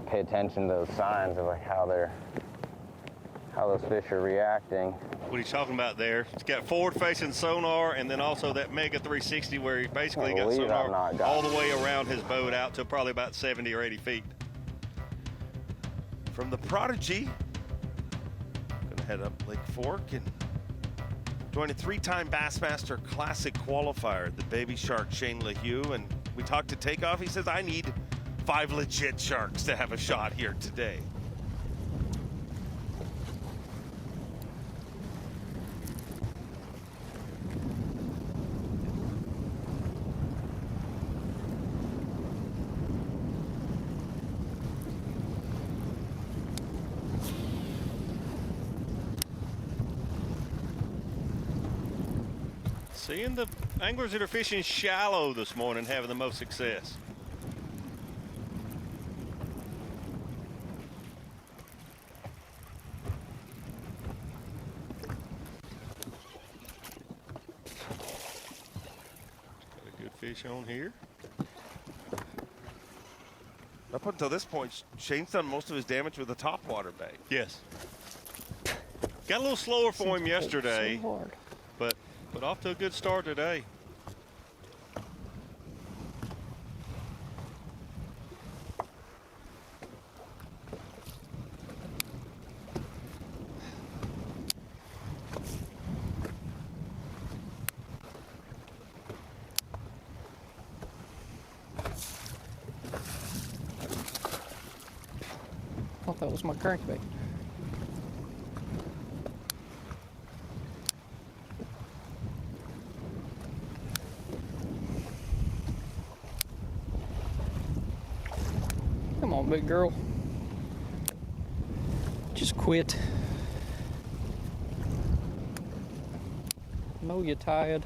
Pay attention to those signs of like how those fish are reacting. What he's talking about there, he's got forward-facing sonar, and then also that Mega 360 where he basically got sonar all the way around his boat out to probably about 70 or 80 feet. From the Prodigy, gonna head up Lake Fork and join a 3-time Bassmaster Classic qualifier, the baby shark Shane LaHue. And we talked to Takeoff. He says, I need 5 legit sharks to have a shot here today. Seeing the anglers that are fishing shallow this morning having the most success. Got a good fish on here. Up until this point, Shane's done most of his damage with the top water bait. Yes. Got a little slower for him yesterday, So hard. but off to a good start today. I thought that was my crankbait. Come on, big girl. Just quit. Know you're tired.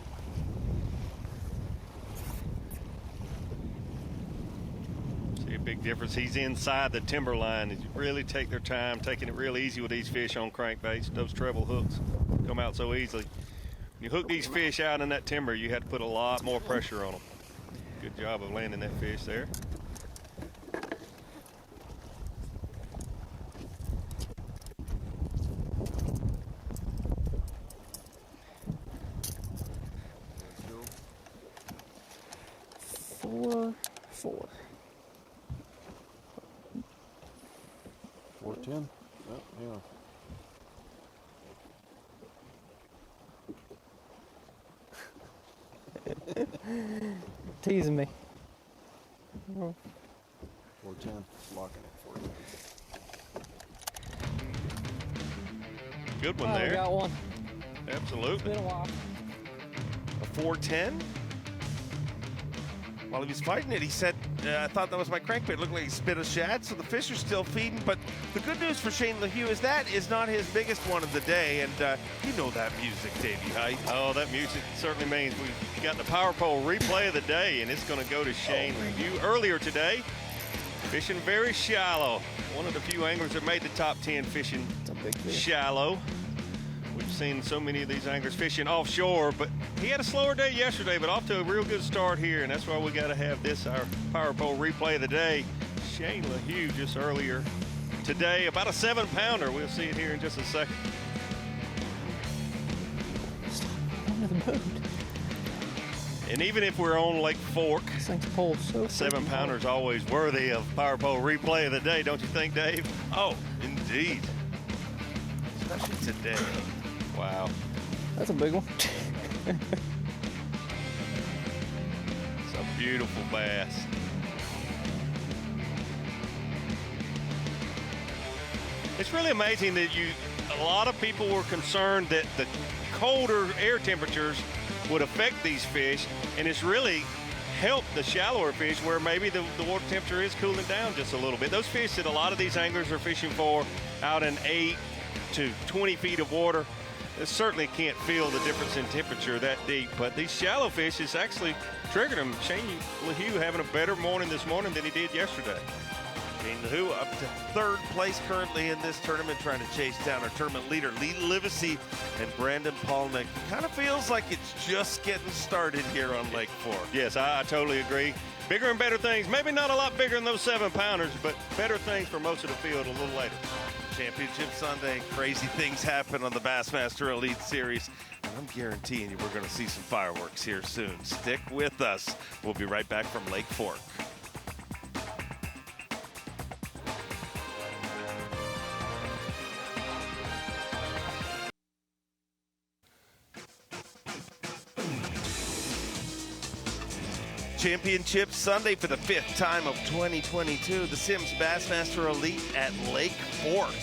See a big difference. He's inside the timber line. They really take their time, taking it real easy with these fish on crankbaits. Those treble hooks come out so easily. When you hook these fish out in that timber, you have to put a lot more pressure on them. Good job of landing that fish there. Four. 410. Oh, yeah. Teasing me. 410. Locking it. 410. Good one Oh, there. we got one. Absolutely. It's been a while. A 410. While he was fighting it, he said, I thought that was my crankbait. It looked like he spit a shad, so the fish are still feeding. But the good news for Shane LaHue is that is not his biggest one of the day. And you know that music, Davey Height. Oh, that music certainly means we've got the Power Pole replay of the day, and it's going to go to Shane LaHue. Earlier today, fishing very shallow. One of the few anglers that made the top 10 fishing shallow. We've seen so many of these anglers fishing offshore, but he had a slower day yesterday, but off to a real good start here, and that's why we got to have this, our Power Pole replay of the day. Shane LaHue just earlier today, about a 7-pounder. We'll see it here in just a second. Under the boat. And even if we're on Lake Fork, This thing's pulled so a 7-pounder is always worthy of Power Pole replay of the day, don't you think, Dave? Oh, indeed. Especially today. Wow. That's a big one. It's a beautiful bass. It's really amazing that a lot of people were concerned that the colder air temperatures would affect these fish, and it's really helped the shallower fish where maybe the water temperature is cooling down just a little bit. Those fish that a lot of these anglers are fishing for out in 8 to 20 feet of water, they certainly can't feel the difference in temperature that deep, but these shallow fish is actually triggering them. Shane LaHue having a better morning this morning than he did yesterday. Shane LaHue up to 3rd place currently in this tournament, trying to chase down our tournament leader, Lee Livesey and Brandon Palnick. Kind of feels like it's just getting started here on Lake Fork. Yes, I totally agree. Bigger and better things. Maybe not a lot bigger than those 7-pounders, but better things for most of the field a little later. Championship Sunday, crazy things happen on the Bassmaster Elite Series. And I'm guaranteeing you we're going to see some fireworks here soon. Stick with us. We'll be right back from Lake Fork. Championship Sunday for the 5th time of 2022. The Sims Bassmaster Elite at Lake Fork.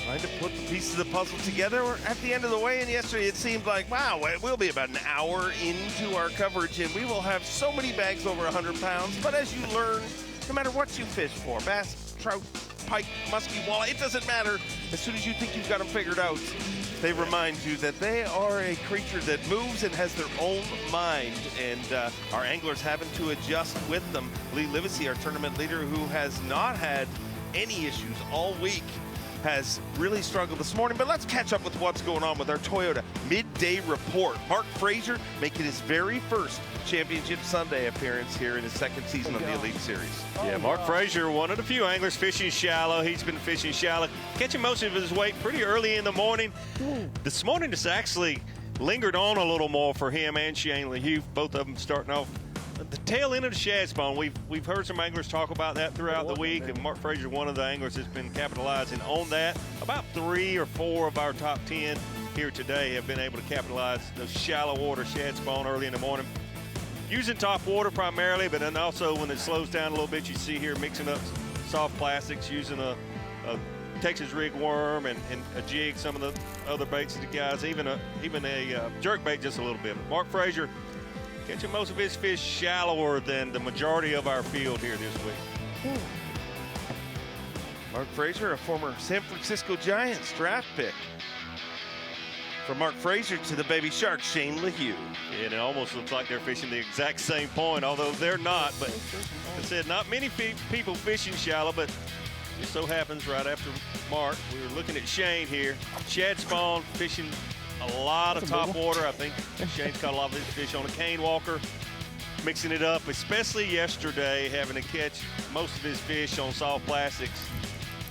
Trying to put the pieces of the puzzle together. We're at the end of the way, and yesterday it seemed like, wow, we'll be about an hour into our coverage, and we will have so many bags over 100 pounds. But as you learn, no matter what you fish for, bass trout, pike, muskie, walleye. It doesn't matter. As soon as you think you've got them figured out, they remind you that they are a creature that moves and has their own mind, and our anglers having to adjust with them. Lee Livesey, our tournament leader, who has not had any issues all week, has really struggled this morning. But let's catch up with what's going on with our Toyota midday report. Mark Frazier making his very first Championship Sunday appearance here in his second season of the Elite Series. Yeah, Mark Frazier, one of the few anglers fishing shallow. He's been fishing shallow, catching most of his weight pretty early in the morning. This morning, it's actually lingered on a little more for him and Shane LaHue, both of them starting off the tail end of the shad spawn. We've heard some anglers talk about that throughout the week, and Mark Frazier, one of the anglers, has been capitalizing on that. About 3 or 4 of our top 10 here today have been able to capitalize those shallow water shad spawn early in the morning. Using top water primarily, but then also when it slows down a little bit, you see here mixing up soft plastics, using a Texas rig worm and a jig, some of the other baits of the guys, even a jerk bait just a little bit. Mark Frazier catching most of his fish shallower than the majority of our field here this week. Mark Frazier, a former San Francisco Giants draft pick. From Mark Frazier to the baby shark, Shane LaHue. And it almost looks like they're fishing the exact same point, although they're not. But I said, not many people fishing shallow, but it so happens right after Mark, we were looking at Shane here. Shad spawn, fishing a lot of top water. I think Shane's caught a lot of his fish on a cane walker, mixing it up, especially yesterday, having to catch most of his fish on soft plastics.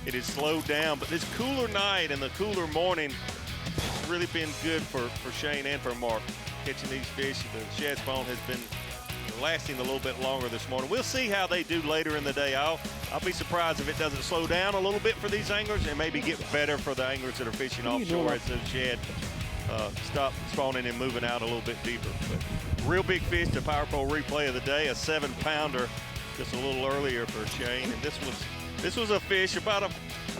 It has slowed down, but this cooler night and the cooler morning has really been good for Shane and for Mark. Catching these fish, the shad spawn has been lasting a little bit longer this morning. We'll see how they do later in the day. I'll be surprised if it doesn't slow down a little bit for these anglers and maybe get better for the anglers that are fishing offshore as the shad stop spawning and moving out a little bit deeper. But real big fish, the Power Pro replay of the day, a 7-pounder just a little earlier for Shane. And this was a fish about a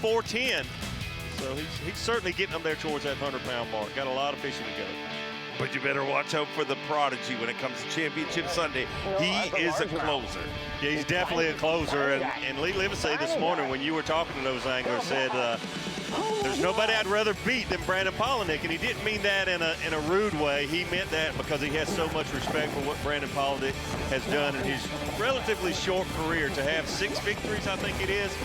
410. So he's certainly getting them there towards that 100-pound mark. Got a lot of fishing to go. But you better watch out for the prodigy when it comes to Championship Sunday. He is a closer. Yeah, he's definitely a closer. And Lee Livesey this morning, when you were talking to those anglers, said there's nobody I'd rather beat than Brandon Polinick. And he didn't mean that in a rude way. He meant that because he has so much respect for what Brandon Polinick has done in his relatively short career. To have 6 victories, I think it is,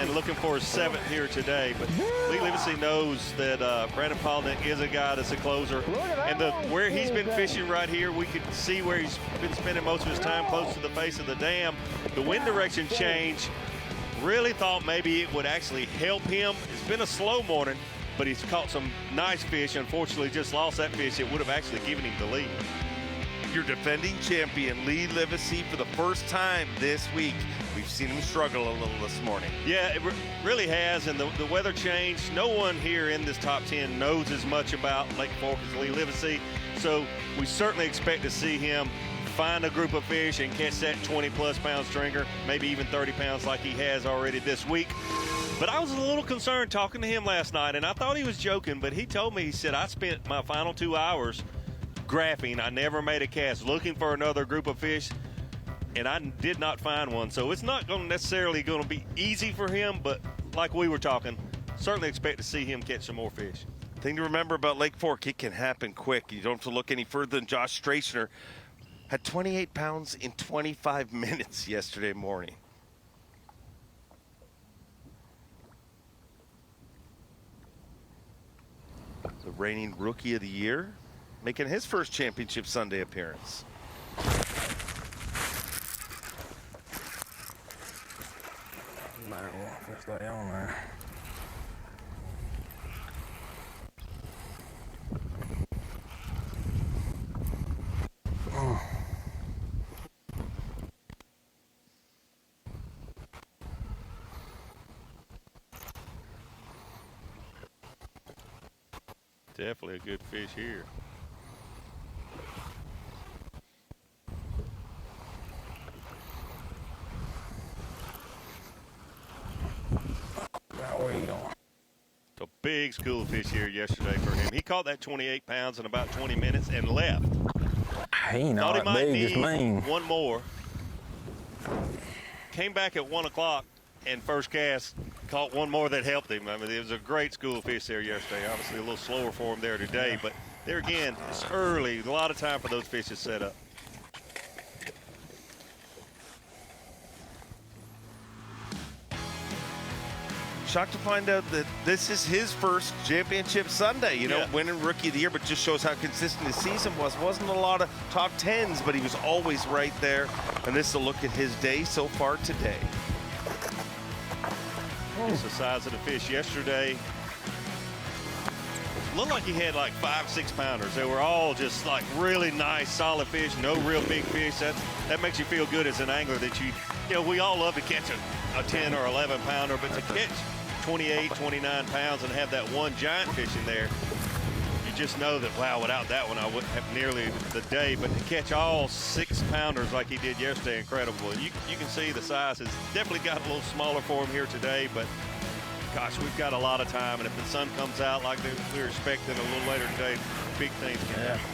and looking for his 7th here today. But Lee Livesey knows that Brandon Polinick is a guy that's a closer. And where he's been fishing right here, we could see where he's been spending most of his time close to the face of the dam. The wind direction change, really thought maybe it would actually help him. It's been a slow morning, but he's caught some nice fish. Unfortunately, just lost that fish. It would have actually given him the lead. Your defending champion, Lee Livesey, for the first time this week. We've seen him struggle a little this morning. Yeah, it really has, and the weather changed. No one here in this top 10 knows as much about Lake Fork as Lee Livesey, so we certainly expect to see him find a group of fish and catch that 20-plus pound stringer, maybe even 30 pounds like he has already this week. But I was a little concerned talking to him last night, and I thought he was joking, but he told me, he said, I spent my final 2 hours graphing. I never made a cast, looking for another group of fish, and I did not find one. So it's not necessarily going to be easy for him, but like we were talking, certainly expect to see him catch some more fish. Thing to remember about Lake Fork, it can happen quick. You don't have to look any further than Josh Strachner. Had 28 pounds in 25 minutes yesterday morning. The reigning Rookie of the Year, making his first Championship Sunday appearance. Might want to stay on there. Definitely a good fish here. A big school of fish here yesterday for him. He caught that 28 pounds in about 20 minutes and left. He not Thought he might big, just need mean. one more. Came back at 1 o'clock and first cast caught one more that helped him. I mean, it was a great school of fish there yesterday. Obviously a little slower for him there today, but there again, it's early. A lot of time for those fish to set up. Shocked to find out that this is his first championship Sunday, you know, winning Rookie of the Year, but just shows how consistent his season was. Wasn't a lot of top 10s, but he was always right there. And this is a look at his day so far today. Just the size of the fish yesterday. Looked like he had like 5-6 pounders. They were all just like really nice, solid fish, no real big fish. That makes you feel good as an angler that you know, we all love to catch a 10 or 11 pounder, but to catch 28, 29 pounds and have that one giant fish in there, you just know that, wow, without that one, I wouldn't have nearly the day. But to catch all 6 pounders like he did yesterday, incredible. You can see the size has definitely got a little smaller for him here today, but gosh, we've got a lot of time. And if the sun comes out like we were expecting a little later today, big things can happen.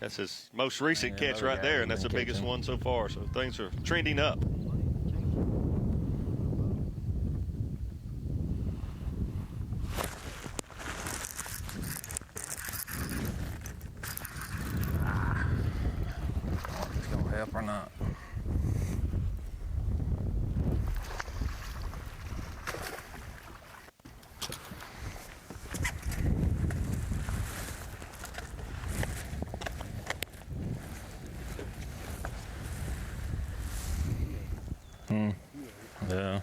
That's his most recent catch right there, and that's the biggest one so far. So things are trending up. It's gonna help or not. Yeah.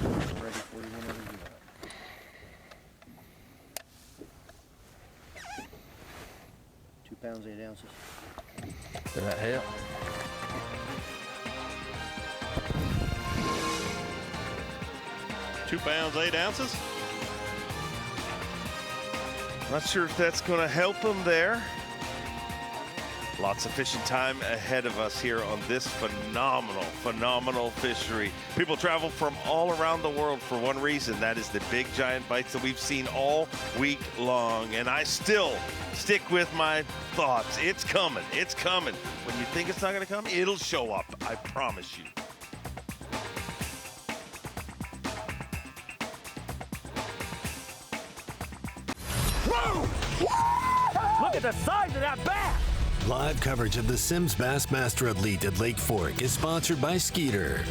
Ready for you whenever you are. 2 pounds, 8 ounces. Did that help? Two pounds, 8 ounces. Not sure if that's going to help him there. Lots of fishing time ahead of us here on this phenomenal fishery. People travel from all around the world for one reason. That is the big giant bites that we've seen all week long. And I still stick with my thoughts. It's coming. It's coming. When you think it's not going to come, it'll show up. I promise you. Whoa! Look at the size of that bass! Live coverage of the Sims Bassmaster Elite at Lake Fork is sponsored by Skeeter.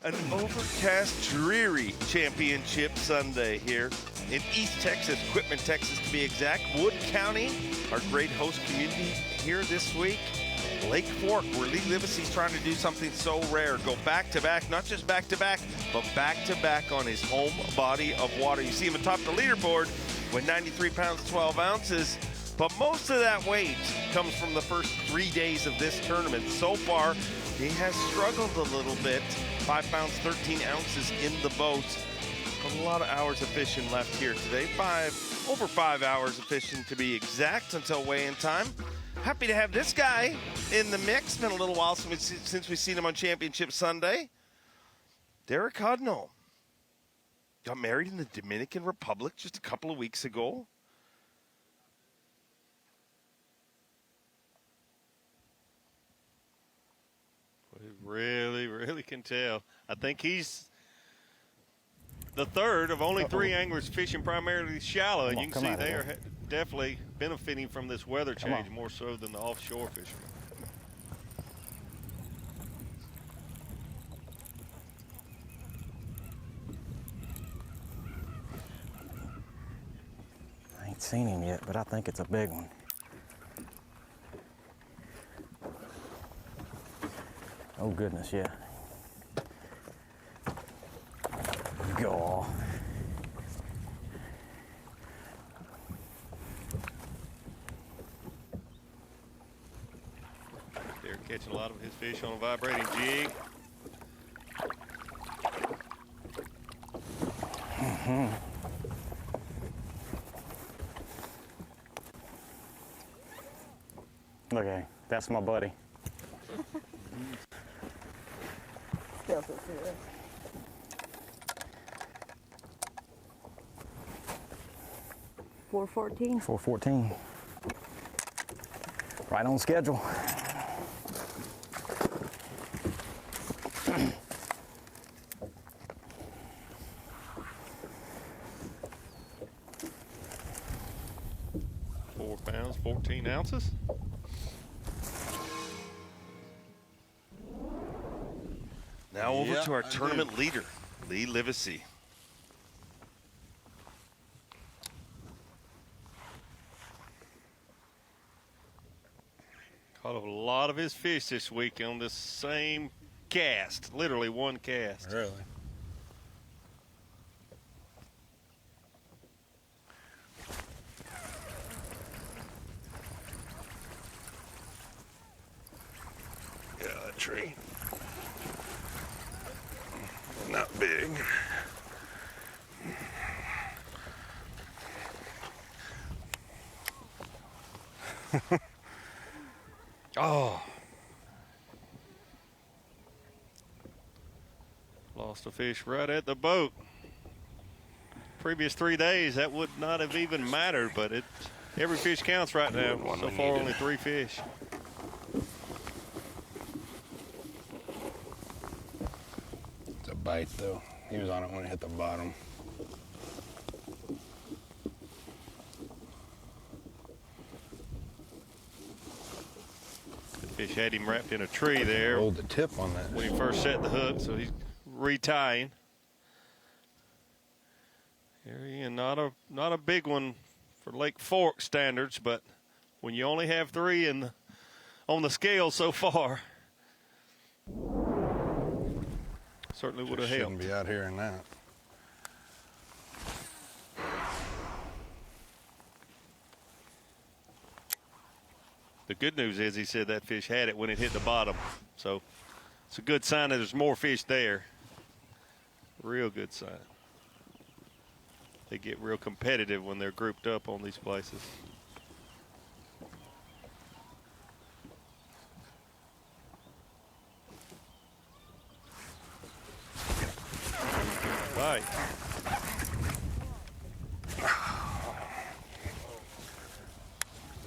An overcast, dreary championship Sunday here in East Texas, Quitman, Texas to be exact. Wood County, our great host community here this week. Lake Fork, where Lee Livesey's trying to do something so rare. Go back-to-back, not just back-to-back, but back-to-back on his home body of water. You see him atop the leaderboard with 93 pounds, 12 ounces. But most of that weight comes from the first 3 days of this tournament. So far, he has struggled a little bit. 5 pounds, 13 ounces in the boat. But a lot of hours of fishing left here today. Over 5 hours of fishing to be exact until weigh-in time. Happy to have this guy in the mix. Been a little while since we've seen him on Championship Sunday. Derek Hudnall got married in the Dominican Republic just a couple of weeks ago. We really can tell. I think he's the third of only 3 anglers fishing primarily shallow, and you can see they are definitely benefiting from this weather change more so than the offshore fishermen. I ain't seen him yet, but I think it's a big one. Oh goodness, yeah. Go. They're catching a lot of his fish on a vibrating jig. Okay, that's my buddy. Still so serious. 414. 414. Right on schedule. £4, 14 ounces. Now over to our tournament leader, Lee Livesey. Caught a lot of his fish this week on this same cast, literally one cast. Really? Yeah, that tree. Not big. Oh. Lost a fish right at the boat. Previous 3 days, that would not have even mattered, but every fish counts right now. So far, only 3 fish. It's a bite, though. He was on it when it hit the bottom. Fish had him wrapped in a tree there. Hold the tip on that. When he first set the hook, so he's retying. Here, not a big one for Lake Fork standards, but when you only have 3 on the scale so far, certainly would have helped. Shouldn't be out here in that. The good news is he said that fish had it when it hit the bottom. So it's a good sign that there's more fish there. Real good sign. They get real competitive when they're grouped up on these places. Right.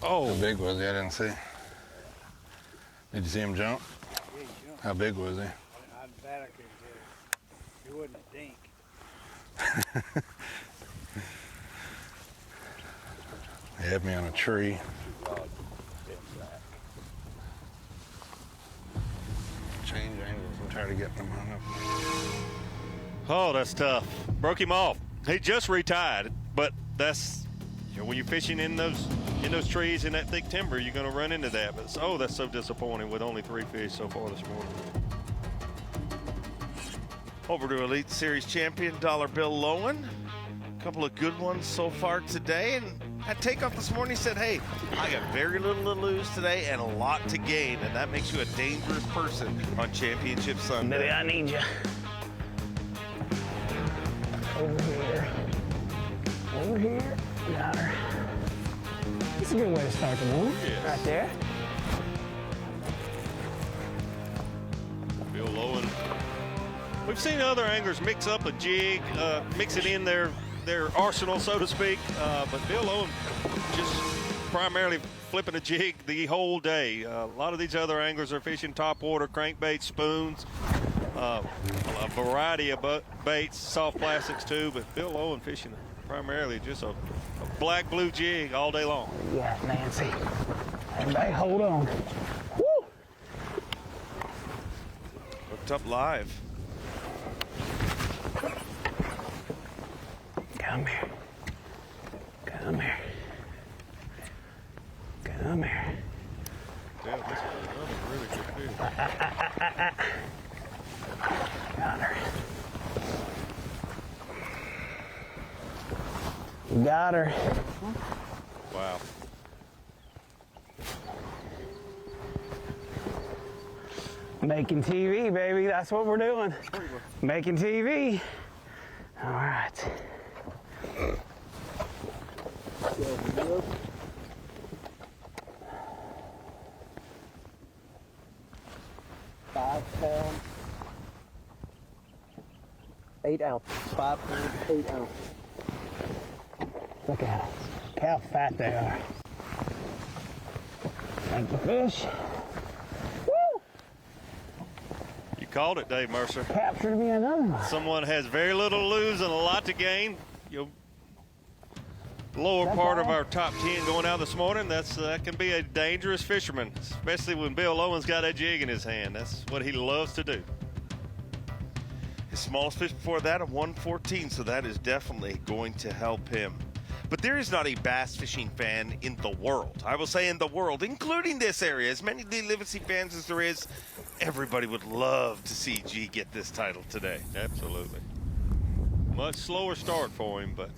Oh. How big was he? I didn't see. Did you see him jump? Yeah, he jumped. How big was he? That I couldn't tell. He wasn't a dink. He had me on a tree. Change angles and try to get them hung up. Oh, that's tough. Broke him off. He just retied, but that's, when you're fishing in those trees in that thick timber, you're going to run into that. But that's so disappointing with only 3 fish so far this morning. Over to Elite Series champion Dollar Bill Lowen. A couple of good ones so far today, and at takeoff this morning he said, hey, I got very little to lose today and a lot to gain, and that makes you a dangerous person on Championship Sunday. Baby, I need you. Over here. Over here. Got her. That's a good way to start the morning. Yes. Right there. Bill Lowen. We've seen other anglers mix up a jig, mix it in their arsenal, so to speak, but Bill Lowen just primarily flipping a jig the whole day. A lot of these other anglers are fishing topwater, crankbaits, spoons, a variety of baits, soft plastics too, but Bill Lowen fishing primarily just a black-blue jig all day long. Yeah, Nancy. Everybody hold on. Woo! Hooked up live. Come here. Come here. Come here. Damn, this is another really good fish. Got her. Got her. Wow. Making TV, baby. That's what we're doing. Making TV. All right. 5 pounds, 8 ounces. 5 pounds, 8 ounces. Look at it. how fat they are. Thank you, fish. Woo! You called it, Dave Mercer. Captured me another one. Someone has very little to lose and a lot to gain. Your lower part of our top 10 going out this morning, that can be a dangerous fisherman, especially when Bill Owen's got a jig in his hand. That's what he loves to do. His smallest fish before that, a 114, so that is definitely going to help him. But there is not a bass fishing fan in the world, I will say in the world, including this area. As many Lee Livesey fans as there is, everybody would love to see G get this title today. Absolutely. Much slower start for him, but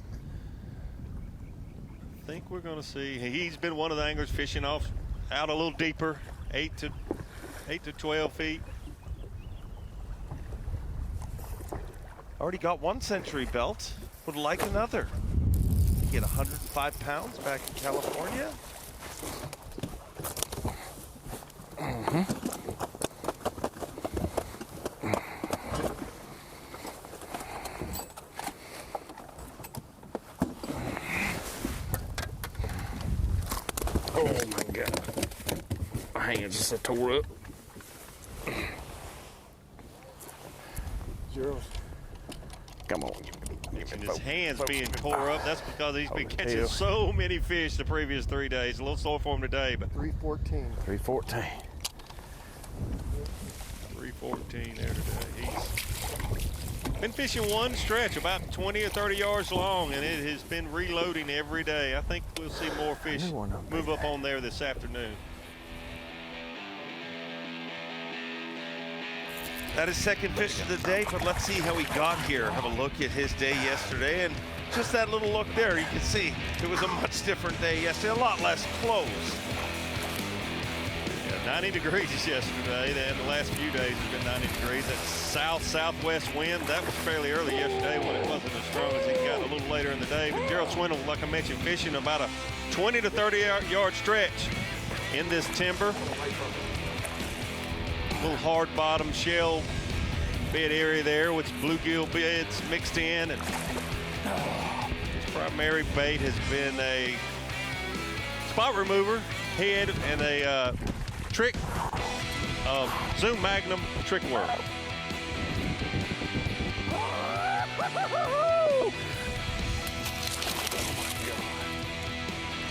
I think we're going to see. He's been one of the anglers fishing out a little deeper, 8 to 12 feet. Already got 1 century belt, would like another. He had 105 pounds back in California. Oh my God. My hands just tore up. Zeros. Come on. And his hands being tore up, that's because he's been catching so many fish the previous 3 days. A little slow for him today, but 314. 314. 314 there today. He's been fishing one stretch about 20 or 30 yards long, and it has been reloading every day. I think we'll see more fish move up on there this afternoon. That is second fish of the day, but let's see how he got here. Have a look at his day yesterday, and just that little look there, you can see it was a much different day yesterday, a lot less closed. Yeah, 90 degrees yesterday, and the last few days have been 90 degrees. That southwest wind, that was fairly early yesterday when it wasn't as strong as it got a little later in the day. But Gerald Swindle, like I mentioned, fishing about a 20 to 30 yard stretch in this timber. Little hard bottom shell bed area there with bluegill beds mixed in, and his primary bait has been a spot remover head and a trick Zoom Magnum trick worm.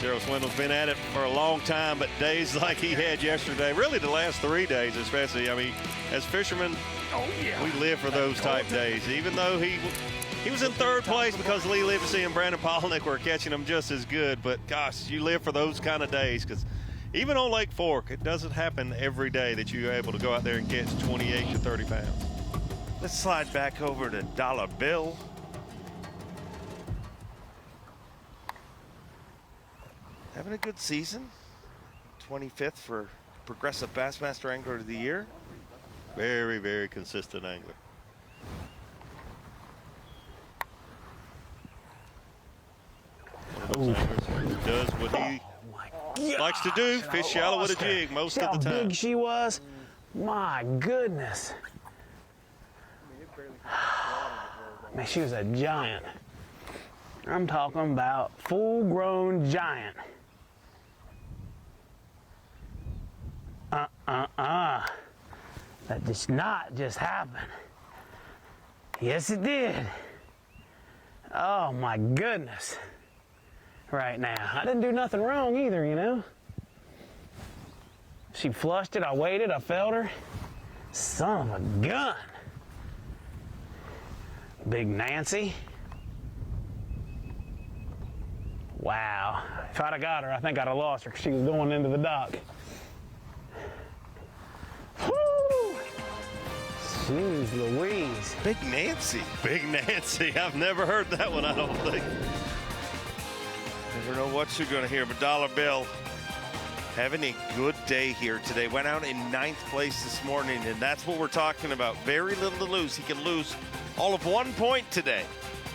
Gerald Swindle's been at it for a long time, but days like he had yesterday, really the last 3 days especially, I mean, as fishermen, we live for those type days. Even though he was in third place because Lee Livesey and Brandon Polnick were catching them just as good, but gosh, you live for those kind of days, because even on Lake Fork, it doesn't happen every day that you're able to go out there and catch 28 to 30 pounds. Let's slide back over to Dollar Bill. Having a good season. 25th for Progressive Bassmaster Angler of the Year. Very, very consistent angler. Does what he likes to do, fish shallow with a jig most of the time. How big she was. My goodness. Man, she was a giant. I'm talking about full-grown giant. That did not just happen. Yes, it did. Oh, my goodness. Right now. I didn't do nothing wrong either, you know. She flushed it, I waited, I felt her. Son of a gun. Big Nancy. Wow. If I'd have got her, I think I'd have lost her because she was going into the dock. Woo! Jeez Louise. Big Nancy. Big Nancy. I've never heard that one, I don't think. Never know what you're going to hear, but Dollar Bill having a good day here today. Went out in 9th place this morning, and that's what we're talking about. Very little to lose. He can lose all of 1 point today,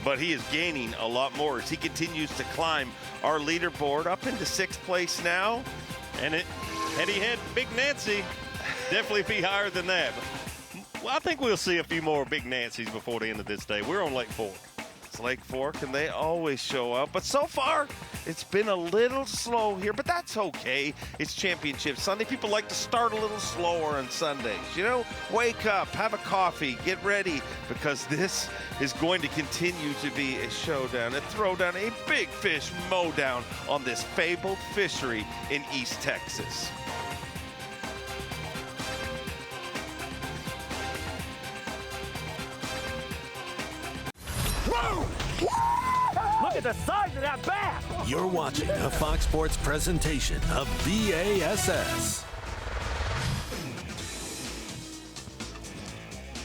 but he is gaining a lot more as he continues to climb our leaderboard up into 6th place now. And had he had Big Nancy, definitely be higher than that. But, well, I think we'll see a few more Big Nancys before the end of this day. We're on Lake Fork. It's Lake Fork, and they always show up. But so far, it's been a little slow here, but that's okay. It's Championship Sunday. People like to start a little slower on Sundays. You know, wake up, have a coffee, get ready, because this is going to continue to be a showdown, a throwdown, a big fish mowdown on this fabled fishery in East Texas. Look at the size of that bass! You're watching a Fox Sports presentation of B.A.S.S.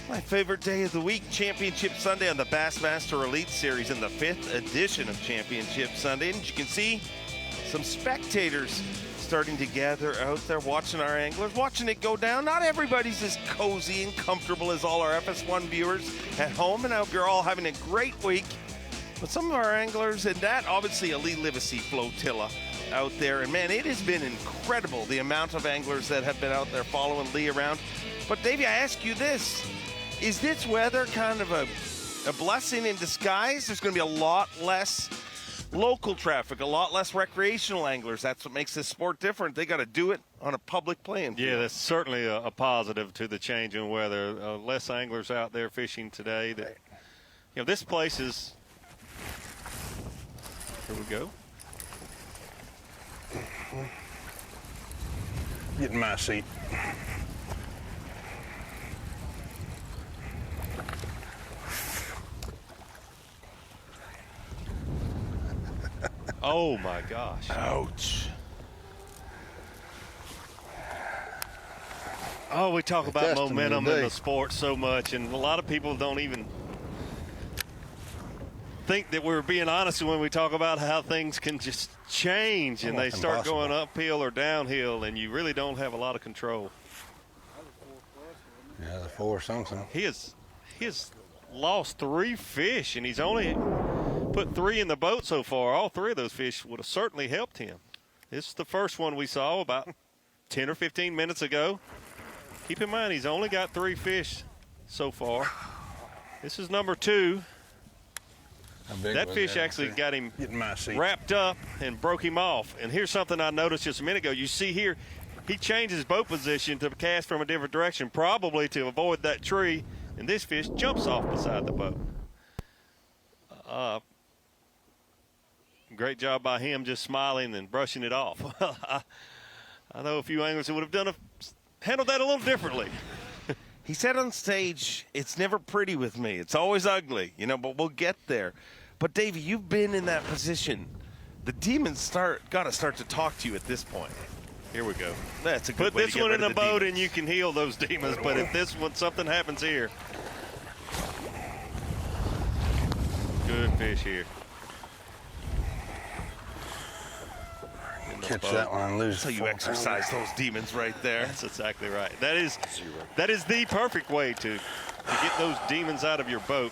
My favorite day of the week, Championship Sunday on the Bassmaster Elite Series in the 5th edition of Championship Sunday. And you can see some spectators starting to gather out there watching our anglers, watching it go down. Not everybody's as cozy and comfortable as all our FS1 viewers at home, and I hope you're all having a great week. But some of our anglers, and that obviously a Lee Livesey flotilla out there, and man, it has been incredible the amount of anglers that have been out there following Lee around. But Davey, I ask you this, is this weather kind of a blessing in disguise? There's going to be a lot less local traffic, a lot less recreational anglers. That's what makes this sport different. They got to do it on a public playing field. Yeah, that's certainly a positive to the change in weather. Less anglers out there fishing today. That, you know, this place is. Here we go. Get in my seat. Oh my gosh. Ouch. Oh, we talk about momentum in the sport so much, and a lot of people don't even think that we're being honest when we talk about how things can just change and they start going uphill or downhill, and you really don't have a lot of control. Yeah, the 4 something. He has lost 3 fish, and he's only put 3 in the boat so far. All 3 of those fish would have certainly helped him. This is the first one we saw about 10 or 15 minutes ago. Keep in mind, he's only got 3 fish so far. This is number 2. That fish actually got him wrapped up and broke him off. And here's something I noticed just a minute ago. You see here, he changed his boat position to cast from a different direction, probably to avoid that tree, and this fish jumps off beside the boat. Great job by him just smiling and brushing it off. Well, I know a few anglers who would have handled that a little differently. He said on stage, it's never pretty with me. It's always ugly, you know, but we'll get there. But, Davey, you've been in that position. The demons got to start to talk to you at this point. Here we go. That's a good Put way this to get one rid in of a the boat demons. and you can heal those demons, but if this one, something happens here. Good fish here. Catch that one and lose. So you exercise those demons right there. That's exactly right. That is the perfect way to get those demons out of your boat.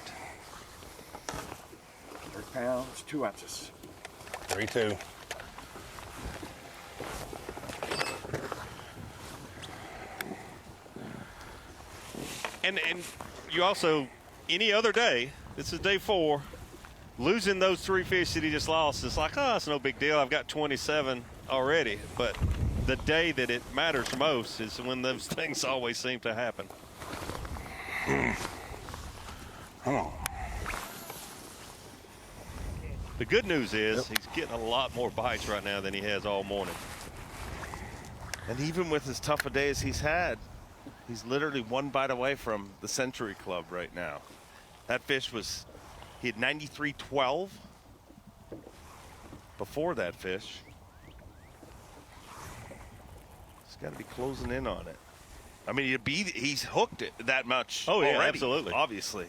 3 pounds, 2 ounces. 3-2. And you also, any other day, this is day 4, losing those 3 fish that he just lost, it's like, oh, it's no big deal. I've got 27 already. But the day that it matters most is when those things always seem to happen. Come on. The good news is he's getting a lot more bites right now than he has all morning. And even with as tough a day as he's had, he's literally 1 bite away from the Century Club right now. That fish was, he had 93.12 before that fish. He's got to be closing in on it. I mean, he's hooked it that much already, absolutely. Obviously.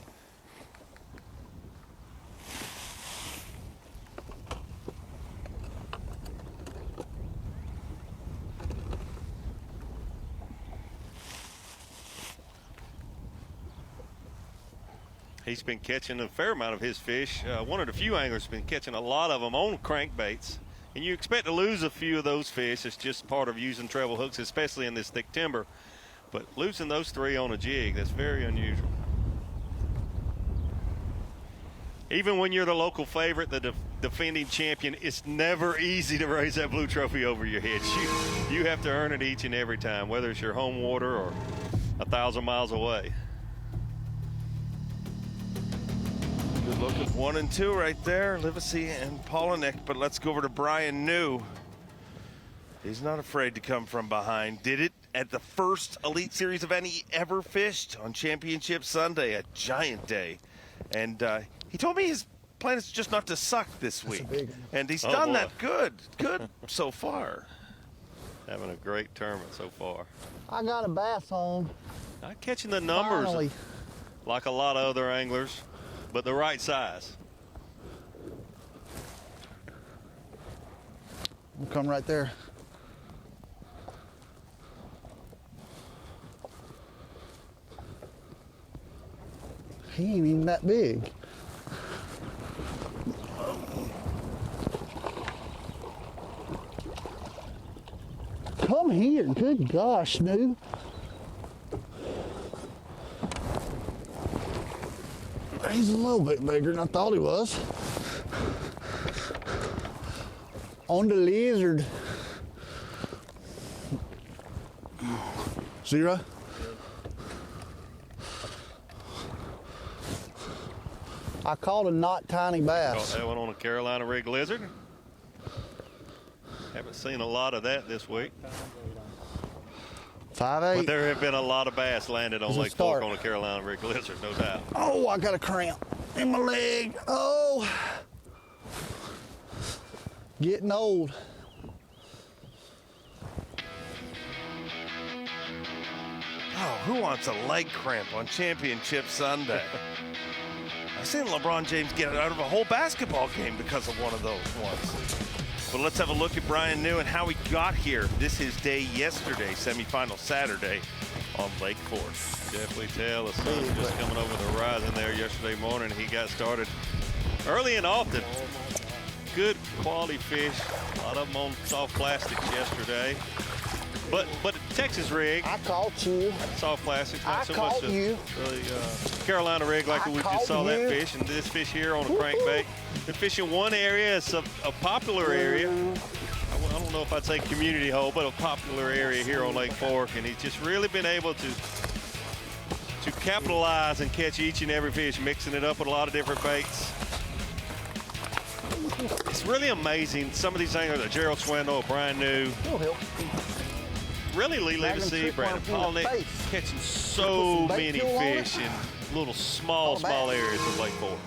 He's been catching a fair amount of his fish. One of the few anglers has been catching a lot of them on crankbaits. And you expect to lose a few of those fish. It's just part of using treble hooks, especially in this thick timber. But losing those 3 on a jig, that's very unusual. Even when you're the local favorite, the defending champion, it's never easy to raise that blue trophy over your head. You have to earn it each and every time, whether it's your home water or 1,000 miles away. Good look at 1 and 2 right there, Livesey and Polinick. But let's go over to Brian New. He's not afraid to come from behind. Did it at the first Elite Series event he ever fished on Championship Sunday, a giant day. And he told me his plan is just not to suck this week. And he's done that good so far. Having a great tournament so far. I got a bass on. Not catching the numbers Finally. like a lot of other anglers, but the right size. We'll come right there. He ain't even that big. Come here, good gosh, dude. He's a little bit bigger than I thought he was. On the lizard. 0. I caught a not tiny bass. Caught that one on a Carolina rig lizard. Haven't seen a lot of that this week. 5/8. But there have been a lot of bass landed on Lake Fork on a Carolina rig lizard, no doubt. Oh, I got a cramp in my leg. Oh. Getting old. Oh, who wants a leg cramp on Championship Sunday? I've seen LeBron James get out of a whole basketball game because of one of those once. But let's have a look at Brian New and how he got here. This is his day yesterday, semifinal Saturday on Lake Fork. Definitely tell the sun just coming over the horizon there yesterday morning. He got started early and often. Good quality fish. A lot of them on soft plastics yesterday. But Texas rig. I caught you. Soft plastics, not so much you. the Carolina rig like we just saw that fish. And this fish here on a crankbait. Been fishing one area. It's a popular area. I don't know if I'd say community hole, but a popular area here on Lake Fork. And he's just really been able to capitalize and catch each and every fish, mixing it up with a lot of different baits. It's really amazing. Some of these anglers, Gerald Swindle, Brian New, really Lee Livesey, Brandon Polnick, catching so many fish in little small areas of Lake Fork.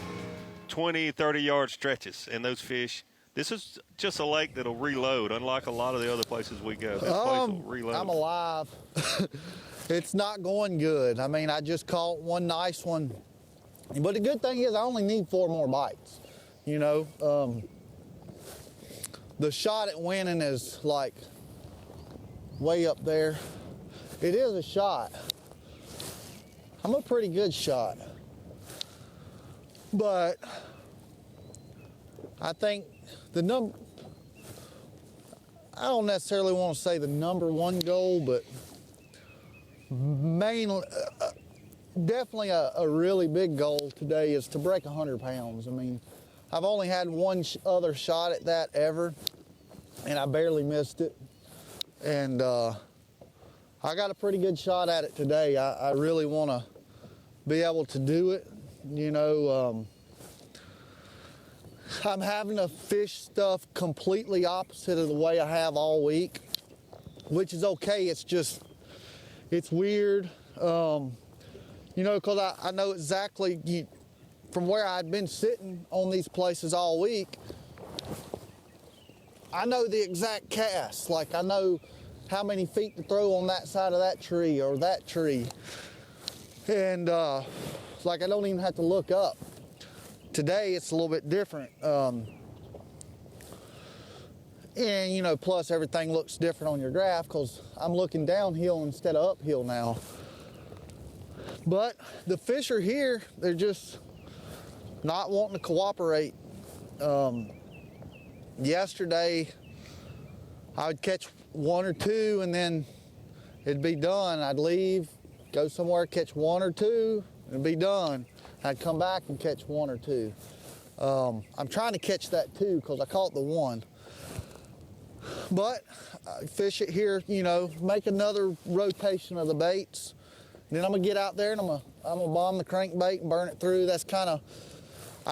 20, 30-yard stretches, and those fish, this is just a lake that'll reload, unlike a lot of the other places we go. This place will reload. I'm alive. It's not going good. I mean, I just caught one nice one. But the good thing is I only need 4 more bites. You know, the shot at winning is like way up there. It is a shot. I'm a pretty good shot. But I think I don't necessarily want to say the #1 goal, but mainly, definitely a really big goal today is to break 100 pounds. I mean, I've only had one other shot at that ever, and I barely missed it. And I got a pretty good shot at it today. I really want to be able to do it. You know, I'm having to fish stuff completely opposite of the way I have all week, which is okay. It's just, it's weird. You know, because I know exactly from where I'd been sitting on these places all week, I know the exact cast. Like, I know how many feet to throw on that side of that tree or that tree. And like, I don't even have to look up. Today, it's a little bit different. And, you know, plus everything looks different on your graph because I'm looking downhill instead of uphill now. But the fish are here. They're just not wanting to cooperate. Yesterday, I would catch 1 or 2 and then it'd be done. I'd leave, go somewhere, catch 1 or 2, and it'd be done. I'd come back and catch 1 or 2. I'm trying to catch that too because I caught the one. But I fish it here, you know, make another rotation of the baits. Then I'm gonna get out there and I'm gonna bomb the crankbait and burn it through. I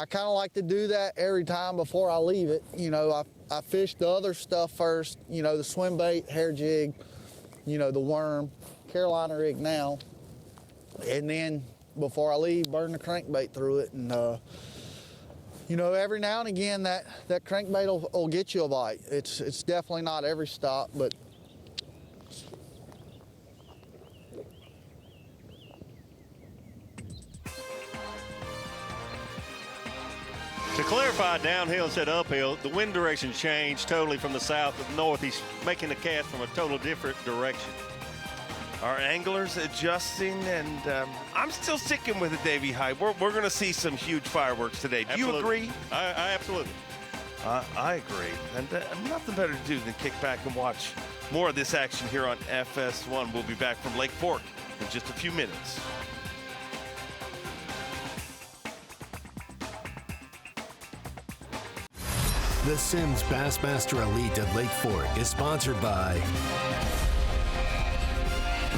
kind of like to do that every time before I leave it. You know, I fish the other stuff first, you know, the swim bait, hair jig, you know, the worm, Carolina rig now. And then before I leave, burn the crankbait through it. And, you know, every now and again that crankbait will get you a bite. It's definitely not every stop, but to clarify, downhill instead of uphill, the wind direction changed totally from the south to the north. He's making the cast from a total different direction. Our anglers adjusting, and I'm still sticking with it, Davey Hyde. We're going to see some huge fireworks today. Do you agree? I absolutely. I agree. And nothing better to do than kick back and watch more of this action here on FS1. We'll be back from Lake Fork in just a few minutes. The Sims Bassmaster Elite at Lake Fork is sponsored by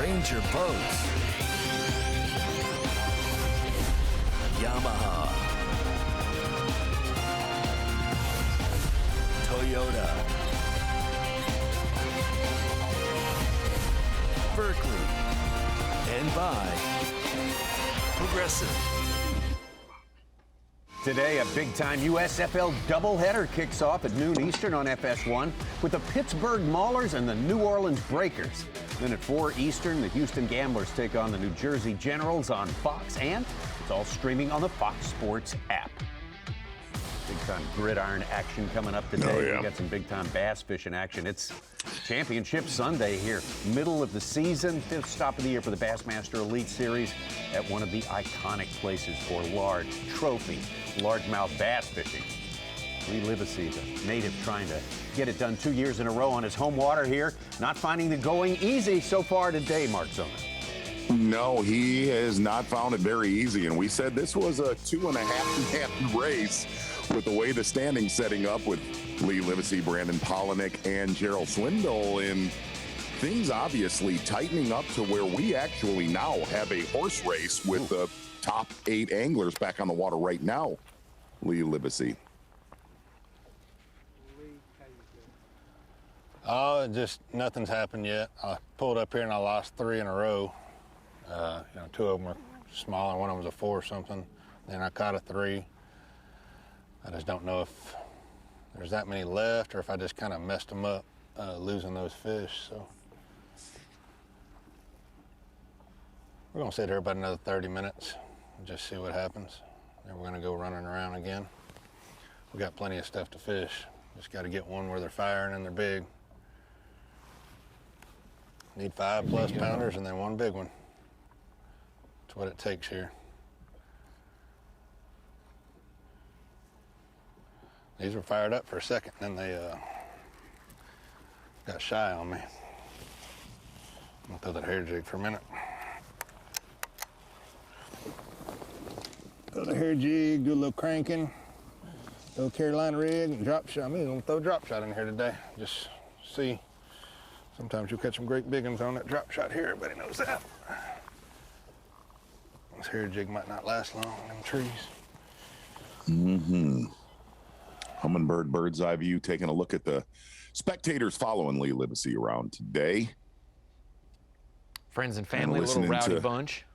Ranger Boats, Yamaha, Toyota, Berkeley, and by Progressive. Today, a big-time USFL doubleheader kicks off at noon Eastern on FS1 with the Pittsburgh Maulers and the New Orleans Breakers. Then at 4 Eastern, the Houston Gamblers take on the New Jersey Generals on Fox, and it's all streaming on the Fox Sports app. Big-time gridiron action coming up today. Oh, yeah. We got some big-time bass fishing action. It's Championship Sunday here, middle of the season, 5th stop of the year for the Bassmaster Elite Series at one of the iconic places for large trophy, largemouth bass fishing. Lee Livesey, the native, trying to get it done 2 years in a row on his home water here, not finding the going easy so far today, Mark Zona. No, he has not found it very easy, and we said this was a 2.5-man race with the way the standing's setting up with Lee Livesey, Brandon Polinick, and Gerald Swindle, and things obviously tightening up to where we actually now have a horse race with the top 8 anglers back on the water right now. Lee Livesey. Oh, just nothing's happened yet. I pulled up here and I lost 3 in a row. You know, 2 of them were small and one of them was a 4 or something. Then I caught a 3. I just don't know if there's that many left or if I just kind of messed them up losing those fish. So we're gonna sit here about another 30 minutes and just see what happens. Then we're gonna go running around again. We got plenty of stuff to fish. Just got to get one where they're firing and they're big. Need 5+ pounders and then one big one. That's what it takes here. These were fired up for a second, then they got shy on me. I'm gonna throw that hair jig for a minute. Throw the hair jig, do a little cranking, throw a Carolina rig, and drop shot. I'm gonna throw a drop shot in here today. Just see. Sometimes you'll catch some great big ones on that drop shot here. Everybody knows that. This hair jig might not last long in them trees. Mm-hmm. Humminbird bird's eye view, taking a look at the spectators following Lee Livesey around today. Friends and family, a little rowdy bunch.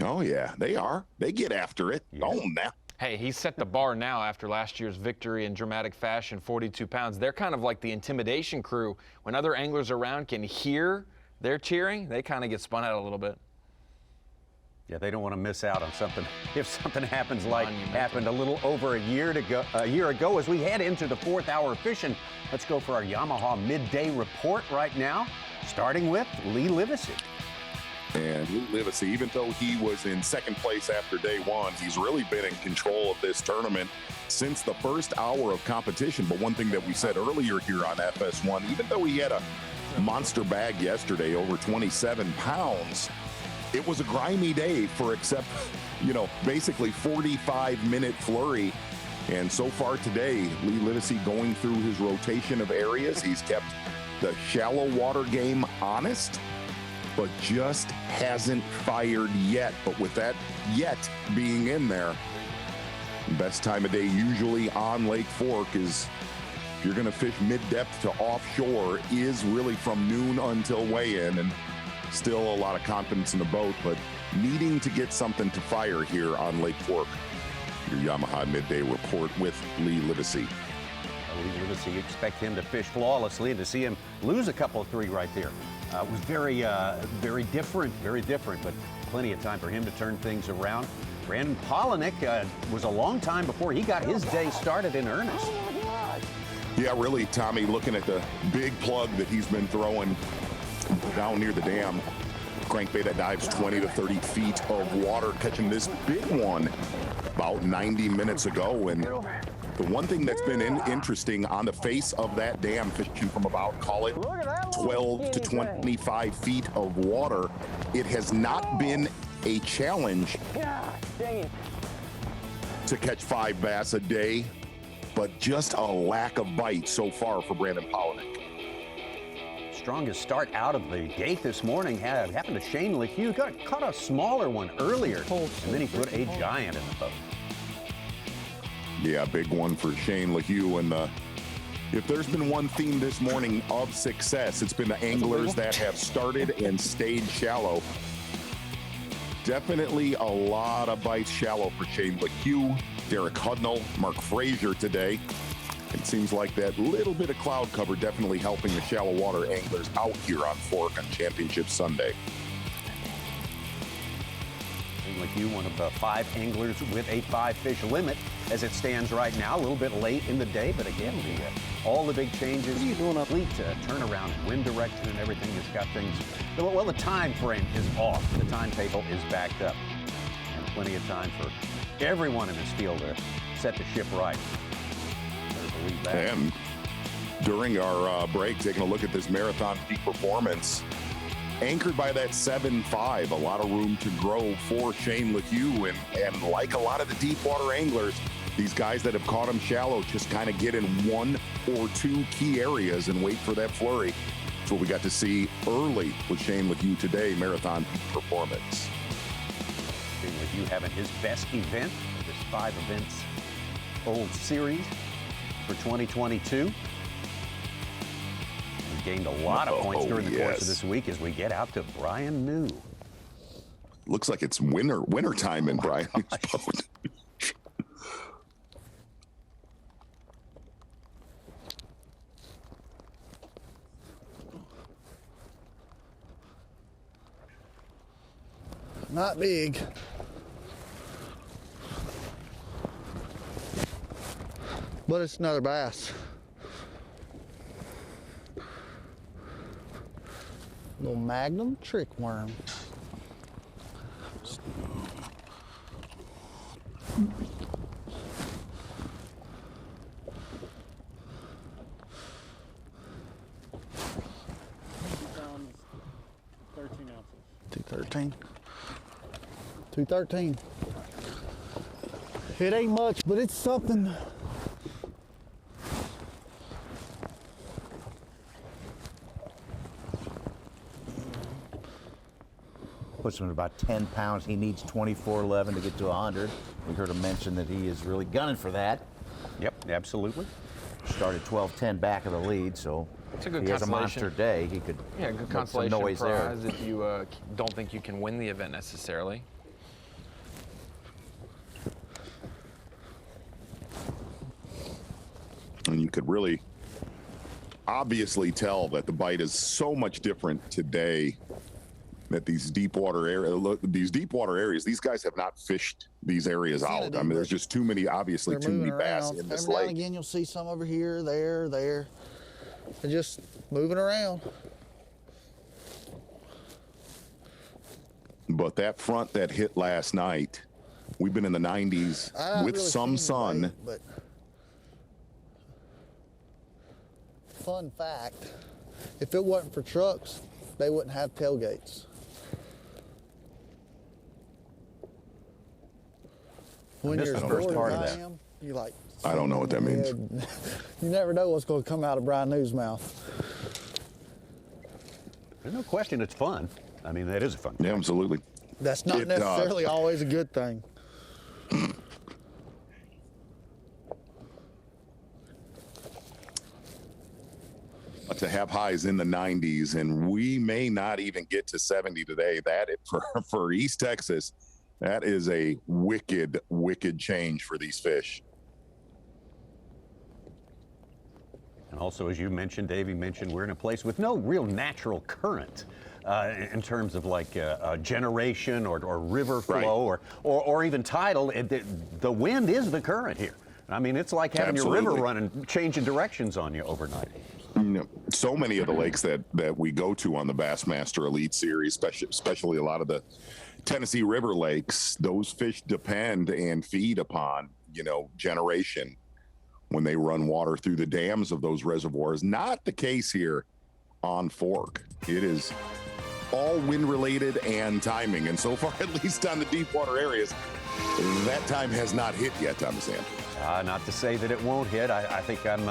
Oh, yeah, they are. They get after it. Yeah. Own that. Hey, he set the bar now after last year's victory in dramatic fashion, 42 pounds. They're kind of like the intimidation crew. When other anglers around can hear their cheering, they kind of get spun out a little bit. Yeah, they don't want to miss out on something. If something happens like happened a little over a year ago, as we head into the 4th hour of fishing, let's go for our Yamaha midday report right now, starting with Lee Livesey. And Lee Livesey, even though he was in 2nd place after day 1, he's really been in control of this tournament since the first hour of competition. But one thing that we said earlier here on FS1, even though he had a monster bag yesterday, over 27 pounds, it was a grimy day for basically 45-minute flurry And so far today, Lee Livesey going through his rotation of areas. He's kept the shallow water game honest, but just hasn't fired yet. But with that yet being in there, best time of day usually on Lake Fork is, if you're going to fish mid-depth to offshore, is really from noon until weigh-in, and still a lot of confidence in the boat, but needing to get something to fire here on Lake Fork. Your Yamaha Midday Report with Lee Livesey. Lee Livesey, you expect him to fish flawlessly, and to see him lose a couple of three right there was very different, but plenty of time for him to turn things around. Brandon Polinick was a long time before he got his day started in earnest. Yeah, really, Tommy, looking at the big plug that he's been throwing down near the dam. Crankbait that dives 20 to 30 feet of water, catching this big one about 90 minutes ago. And the one thing that's been interesting on the face of that dam, fishing from about, call it 12 to 25 feet of water, it has not been a challenge to catch 5 bass a day, but just a lack of bite so far for Brandon Polinick. Strongest start out of the gate this morning happened to Shane LeHue. Caught a smaller one earlier, and then he put a giant in the boat. Yeah, big one for Shane LeHue. And if there's been one theme this morning of success, it's been the anglers that have started and stayed shallow. Definitely a lot of bites shallow for Shane LeHue, Derek Hudnall, Mark Frazier today. It seems like that little bit of cloud cover definitely helping the shallow water anglers out here on Fork on Championship Sunday. Like you, one of the 5 anglers with a 5-fish limit as it stands right now. A little bit late in the day, but again, all the big changes. What are you doing up? Fleet turnaround, wind direction, and everything has got things. Well, the time frame is off. The timetable is backed up, and plenty of time for everyone in this field to set the ship right. And during our break, taking a look at this marathon peak performance, anchored by that 7.5, a lot of room to grow for Shane LeHue. And like a lot of the deep water anglers, these guys that have caught him shallow just kind of get in 1 or 2 key areas and wait for that flurry. That's what we got to see early with Shane LeHue today, marathon peak performance. Shane LeHue having his best event of this 5 events old series for 2022. We gained a lot of points during the course of this week as we get out to Brian New. Looks like it's winter time in Brian's boat. Not big. But it's another bass. Little Magnum trick worm. Pounds, 13 ounces. 213. 213. It ain't much, but it's something. Puts him at about 10 pounds. He needs 24.11 to get to 100. We heard him mention that he is really gunning for that. Yep, absolutely. Started 12:10 back of the lead, so it's a good he has a monster day. He could good consolation prize if you don't think you can win the event necessarily. And you could really obviously tell that the bite is so much different today. That these deep water areas, these guys have not fished these areas out. I mean, there's just too many, obviously, too many bass in this lake. Again, you'll see some over here, there. They're just moving around. But that front that hit last night, we've been in the 90s with really some sun. But fun fact, if it wasn't for trucks, they wouldn't have tailgates. When you're as bored as I am, you're like I don't know what that means. You never know what's going to come out of Brian New's mouth. There's no question it's fun. I mean, that is a fun thing. Yeah, absolutely. That's not necessarily always a good thing. To have highs in the 90s, and we may not even get to 70 today. That for East Texas, that is a wicked, wicked change for these fish. And also, as you mentioned, Davey mentioned, we're in a place with no real natural current in terms of like generation or river flow or even tidal. The wind is the current here. I mean, it's like having your river running, changing directions on you overnight. You know, so many of the lakes that we go to on the Bassmaster Elite Series, especially a lot of the Tennessee River lakes, those fish depend and feed upon, you know, generation when they run water through the dams of those reservoirs. Not the case here on Fork. It is all wind related and timing. And so far, at least on the deep water areas, that time has not hit yet, Thomas Sand. Not to say that it won't hit. I think I'm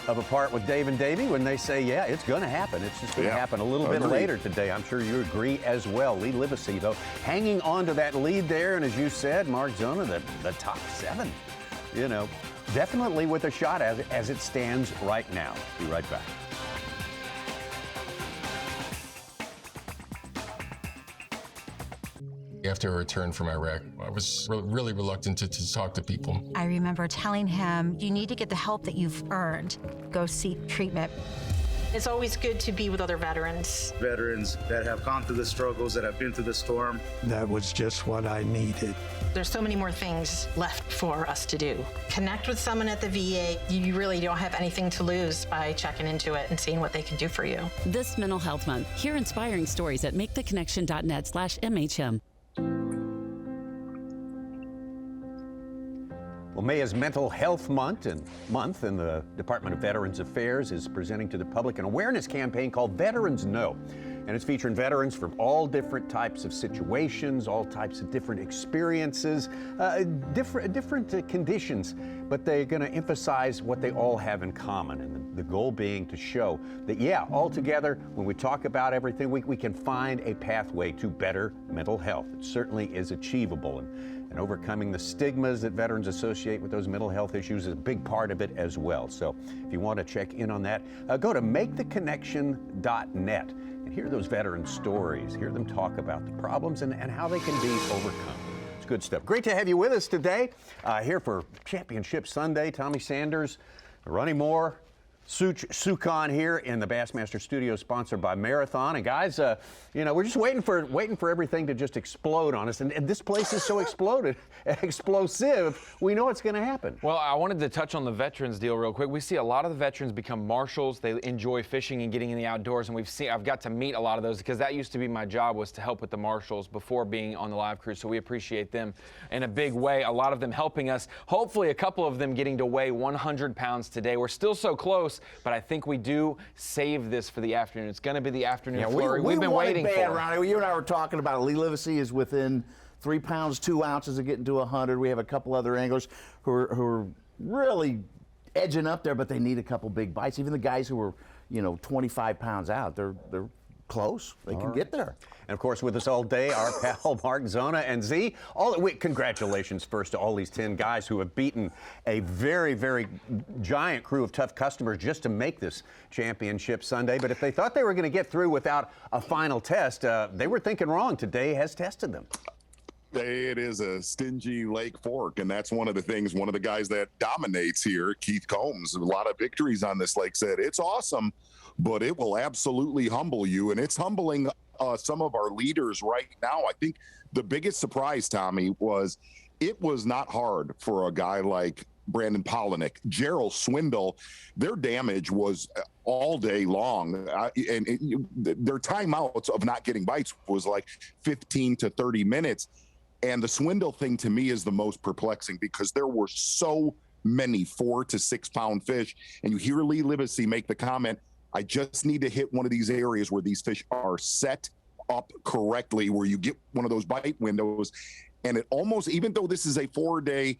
of a part with Dave and Davey when they say, yeah, it's going to happen. It's just going to happen a little bit later today. I'm sure you agree as well. Lee Livesey, though, hanging on to that lead there. And as you said, Mark Zona, the top 7, you know, definitely with a shot as it stands right now. Be right back. After I returned from Iraq, I was really reluctant to talk to people. I remember telling him, you need to get the help that you've earned. Go seek treatment. It's always good to be with other veterans. Veterans that have gone through the struggles, that have been through the storm. That was just what I needed. There's so many more things left for us to do. Connect with someone at the VA. You really don't have anything to lose by checking into it and seeing what they can do for you. This Mental Health Month, hear inspiring stories at maketheconnection.net/MHM. Well, May is Mental Health Month, and the Department of Veterans Affairs is presenting to the public an awareness campaign called Veterans Know. And it's featuring veterans from all different types of situations, all types of different experiences, different conditions, but they're going to emphasize what they all have in common. And the goal being to show that, yeah, all together, when we talk about everything, we can find a pathway to better mental health. It certainly is achievable. And overcoming the stigmas that veterans associate with those mental health issues is a big part of it as well. So if you want to check in on that, go to maketheconnection.net and hear those veteran stories, hear them talk about the problems and how they can be overcome. It's good stuff. Great to have you with us today here for Championship Sunday. Tommy Sanders, Ronnie Moore, Sukhan here in the Bassmaster Studio, sponsored by Marathon. And guys, you know, we're just waiting for everything to just explode on us. And this place is so explosive. We know it's going to happen. Well, I wanted to touch on the veterans deal real quick. We see a lot of the veterans become marshals. They enjoy fishing and getting in the outdoors. And I've got to meet a lot of those because that used to be my job, was to help with the marshals before being on the live crew. So we appreciate them in a big way. A lot of them helping us. Hopefully, a couple of them getting to weigh 100 pounds today. We're still so close. But I think we do save this for the afternoon. It's going to be the afternoon flurry we've been waiting for. Ronnie. You and I were talking about it. Lee Livesey is within 3 pounds, 2 ounces of getting to 100. We have a couple other anglers who are really edging up there, but they need a couple big bites. Even the guys who are, 25 pounds out, they're close. They can get there. And of course, with us all day, our pal Mark Zona and Z. Congratulations first to all these 10 guys who have beaten a very, very giant crew of tough customers just to make this Championship Sunday. But if they thought they were going to get through without a final test, they were thinking wrong. Today has tested them. It is a stingy Lake Fork, and that's one of the things, one of the guys that dominates here, Keith Combs, a lot of victories on this lake, said it's awesome, but it will absolutely humble you, and it's humbling some of our leaders right now. I think the biggest surprise, Tommy, was it was not hard for a guy like Brandon Polinick, Gerald Swindle. Their damage was all day long, and their timeouts of not getting bites was like 15 to 30 minutes. And the Swindle thing to me is the most perplexing because there were so many 4 to 6 pound fish. And you hear Lee Livesey make the comment, I just need to hit one of these areas where these fish are set up correctly, where you get one of those bite windows. And it almost, even though this is a 4-day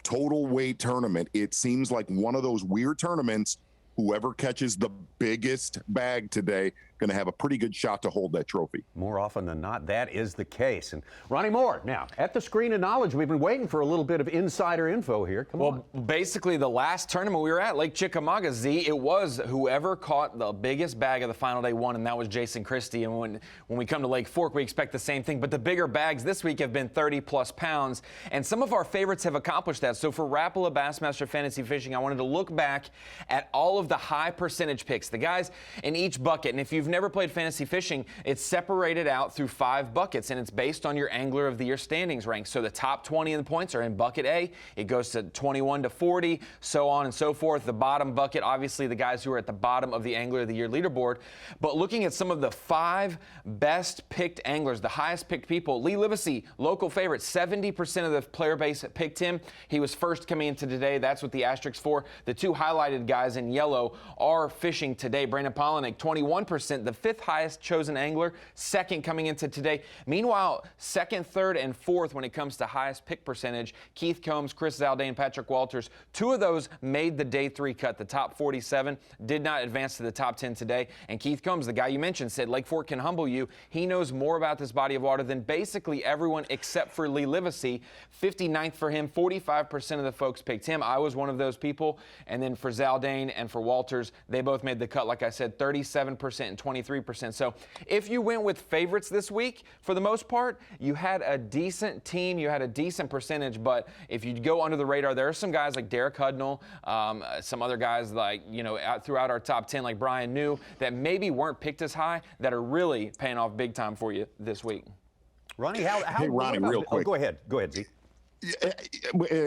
total weight tournament, it seems like one of those weird tournaments. Whoever catches the biggest bag today going to have a pretty good shot to hold that trophy. More often than not, that is the case. And Ronnie Moore, now, at the Screen of Knowledge, we've been waiting for a little bit of insider info here. Come on. Well, basically, the last tournament we were at, Lake Chickamauga, Z, it was whoever caught the biggest bag of the final day won, and that was Jason Christie. And when we come to Lake Fork, we expect the same thing. But the bigger bags this week have been 30-plus pounds, and some of our favorites have accomplished that. So for Rapala Bassmaster Fantasy Fishing, I wanted to look back at all of the high percentage picks, the guys in each bucket. And if you've never played fantasy fishing, it's separated out through 5 buckets, and it's based on your Angler of the Year standings rank. So the top 20 in the points are in bucket A. It goes to 21 to 40, so on and so forth. The bottom bucket, obviously the guys who are at the bottom of the Angler of the Year leaderboard. But looking at some of the 5 best picked anglers, the highest picked people, Lee Livesey, local favorite, 70% of the player base picked him. He was first coming into today. That's what the asterisk for. The 2 highlighted guys in yellow are fishing today. Brandon Polinick, 21%, the 5th highest chosen angler, second coming into today. Meanwhile, second, third, and fourth when it comes to highest pick percentage, Keith Combs, Chris Zaldain, Patrick Walters. 2 of those made the day 3 cut. The top 47 did not advance to the top 10 today. And Keith Combs, the guy you mentioned, said Lake Fork can humble you. He knows more about this body of water than basically everyone except for Lee Livesey. 59th for him. 45% of the folks picked him. I was one of those people. And then for Zaldain and for Walters, they both made the cut. Like I said, 37% and 23%. So if you went with favorites this week, for the most part, you had a decent team, you had a decent percentage, but if you go under the radar, there are some guys like Derek Hudnall, some other guys like, throughout our top 10, like Brian New, that maybe weren't picked as high, that are really paying off big time for you this week. Ronnie, Hey, Ronnie, real quick. Go ahead, Z.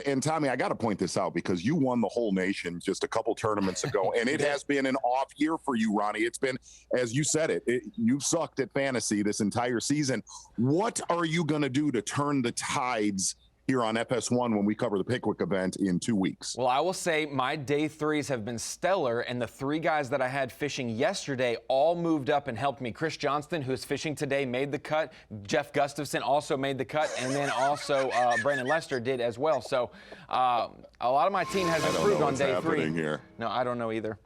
And Tommy, I got to point this out because you won the whole nation just a couple tournaments ago, and it has been an off year for you, Ronnie. It's been, as you said you've sucked at fantasy this entire season. What are you going to do to turn the tides here on FS1 when we cover the Pickwick event in 2 weeks? Well, I will say my day 3s have been stellar, and the 3 guys that I had fishing yesterday all moved up and helped me. Chris Johnston, who is fishing today, made the cut. Jeff Gustafson also made the cut, and then also Brandon Lester did as well. So a lot of my team has improved on day 3. Here. No, I don't know either.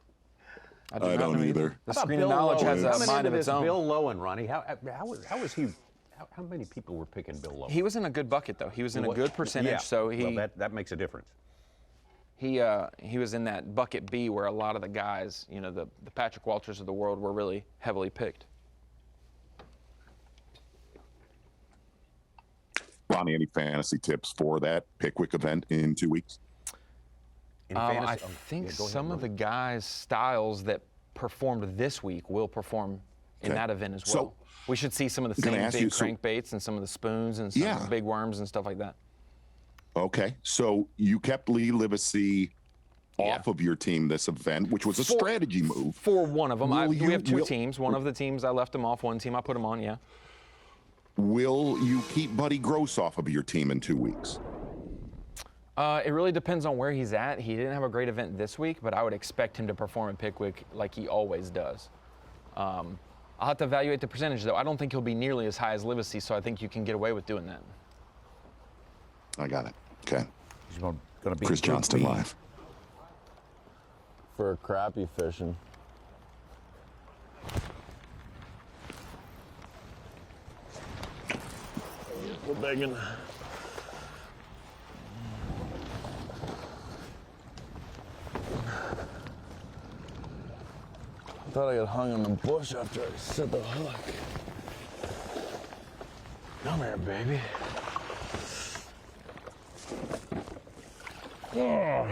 I don't either. The Screen of Knowledge has a mind of its own. Bill Lowen, Ronnie, how is he? How many people were picking Bill Lowen? He was in a good bucket, though. He was in a good percentage, yeah. So that makes a difference. He was in that bucket B where a lot of the guys, the Patrick Walters of the world, were really heavily picked. Ronnie, any fantasy tips for that Pickwick event in 2 weeks? I think some of the guys' styles that performed this week will perform in that event as well. We should see some of the same big crankbaits and some of the spoons and some of the big worms and stuff like that. Okay, so you kept Lee Livesey off of your team this event, which was a strategy move. For one of them. We have 2 teams. One of the teams I left him off. One team I put him on, yeah. Will you keep Buddy Gross off of your team in 2 weeks? It really depends on where he's at. He didn't have a great event this week, but I would expect him to perform at Pickwick like he always does. I'll have to evaluate the percentage, though. I don't think he'll be nearly as high as Livesey, so I think you can get away with doing that. I got it. Okay. He's going to be Chris Johnston live. For crappie fishing. We're begging. I thought I got hung on the bush after I set the hook. Come here, baby. Oh.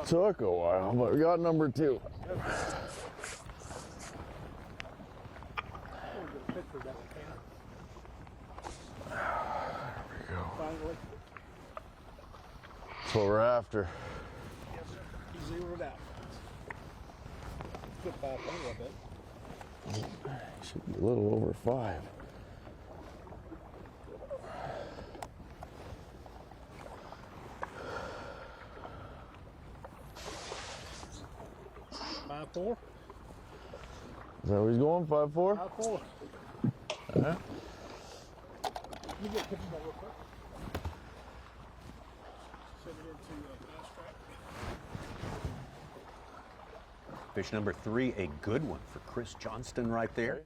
Took a while, but we got number 2. There we go. That's what we're after. Yes, sir. He zeroed out. Good 500, I bet. Should be a little over 5. $5.4. Is that where he's going? 5.4? 5.4. Uh-huh. You get picking that real quick. Send it into Bass Trap. Fish number 3, a good one for Chris Johnston right there.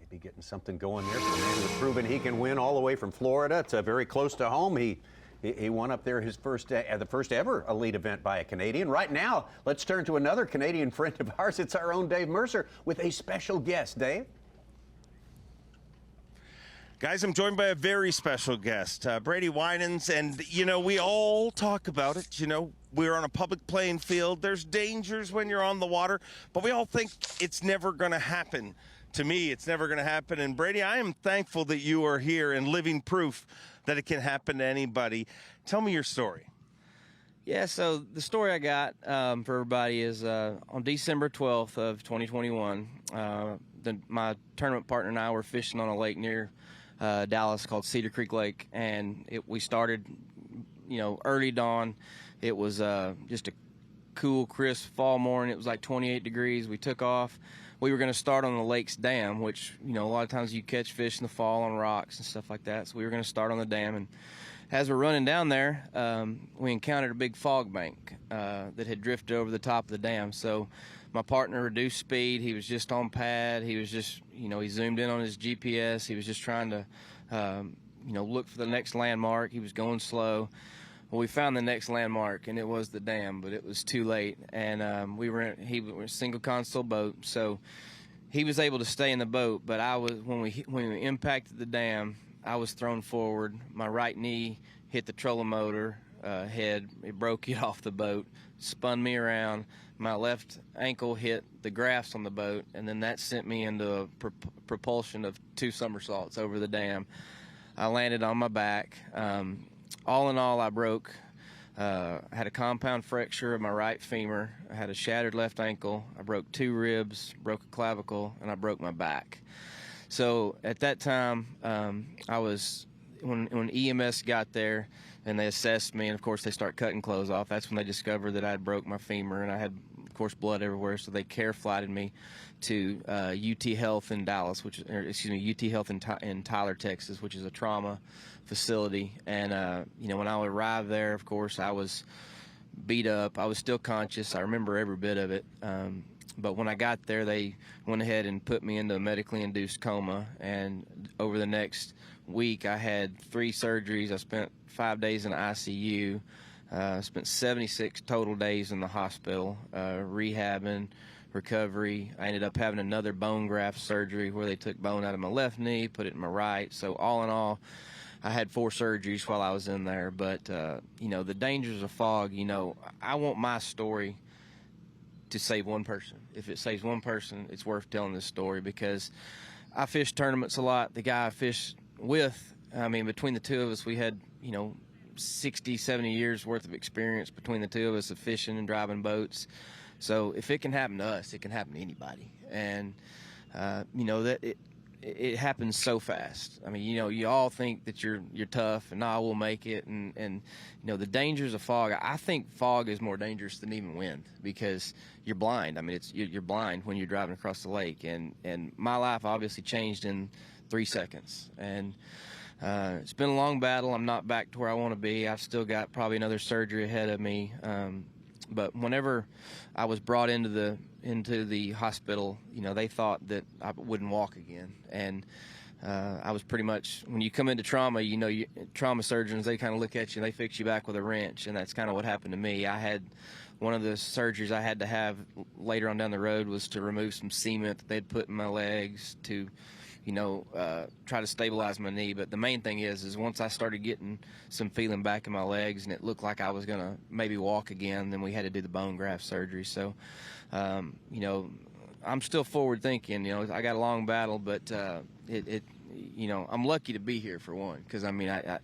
Maybe getting something going there for the man who's proven he can win all the way from Florida. It's very close to home. He won up there his the first ever elite event by a Canadian. Right now, let's turn to another Canadian friend of ours. It's our own Dave Mercer with a special guest. Dave? Guys, I'm joined by a very special guest, Brady Winans, and, you know, we all talk about it. You know, we're on a public playing field. There's dangers when you're on the water, but we all think it's never going to happen. To me, it's never going to happen. And, Brady, I am thankful that you are here and living proof that it can happen to anybody. Tell me your story. Yeah, so the story I got for everybody is on December 12th of 2021, my tournament partner and I were fishing on a lake near Dallas called Cedar Creek Lake, and we started, you know, early dawn. It was just a cool, crisp fall morning. It was like 28 degrees. We took off. We were going to start on the lake's dam, which, you know, a lot of times you catch fish in the fall on rocks and stuff like that. So we were going to start on the dam, and as we're running down there, we encountered a big fog bank that had drifted over the top of the dam. So my partner reduced speed. He was just on pad. He was just, you know, he zoomed in on his GPS. He was just trying to, you know, look for the next landmark. He was going slow. Well, we found the next landmark, and it was the dam, but it was too late. And we were in a single console boat, so he was able to stay in the boat. But I was when we impacted the dam, I was thrown forward. My right knee hit the trolling motor head. It broke it off the boat, spun me around. My left ankle hit the graphs on the boat, and then that sent me into a propulsion of 2 somersaults over the dam. I landed on my back. All in all, I broke. Had a compound fracture of my right femur. I had a shattered left ankle. I broke 2 ribs, broke a clavicle, and I broke my back. So at that time, I was when EMS got there and they assessed me, and of course they start cutting clothes off. That's when they discovered that I had broke my femur, and I had, of course, blood everywhere. So they care flighted me to UT Health in Dallas, UT Health in Tyler, Texas, which is a trauma facility. And you know, when I arrived there, of course, I was beat up. I was still conscious. I remember every bit of it. But when I got there, they went ahead and put me into a medically induced coma. And over the next week, I had 3 surgeries. I spent 5 days in ICU. Spent 76 total days in the hospital, rehabbing, recovery. I ended up having another bone graft surgery where they took bone out of my left knee, put it in my right. So all in all, I had 4 surgeries while I was in there. But, you know, the dangers of fog, you know, I want my story to save one person. If it saves one person, it's worth telling this story, because I fish tournaments a lot. The guy I fish with, I mean, between the 2 of us, we had, you know, 60, 70 years worth of experience between the 2 of us of fishing and driving boats. So if it can happen to us, it can happen to anybody. And, you know, that it happens so fast. I mean, you know, you all think that you're tough and we'll make it. And, you know, the dangers of fog, I think fog is more dangerous than even wind, because you're blind. I mean, you're blind when you're driving across the lake. And my life obviously changed in 3 seconds. And it's been a long battle. I'm not back to where I want to be. I've still got probably another surgery ahead of me. But whenever I was brought into the hospital, you know, they thought that I wouldn't walk again. And I was pretty much, when you come into trauma, you know, trauma surgeons, they kind of look at you and they fix you back with a wrench. And that's kind of what happened to me. I had one of the surgeries I had to have later on down the road was to remove some cement that they'd put in my legs to, you know, try to stabilize my knee. But the main thing is once I started getting some feeling back in my legs and it looked like I was going to maybe walk again, then we had to do the bone graft surgery. So, you know, I'm still forward thinking. You know, I got a long battle, but you know, I'm lucky to be here for one, because I mean, I've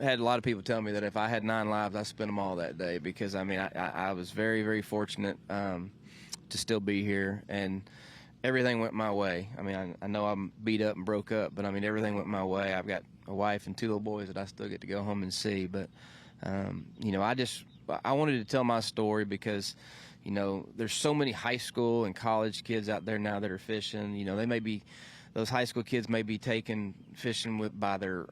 had a lot of people tell me that if I had 9 lives, I'd spend them all that day, because I mean, I was very, very fortunate to still be here, and everything went my way. I mean, I know I'm beat up and broke up, but I mean, everything went my way. I've got a wife and 2 little boys that I still get to go home and see. But, you know, I wanted to tell my story because, you know, there's so many high school and college kids out there now that are fishing. You know, they may be those high school kids may be taken fishing by their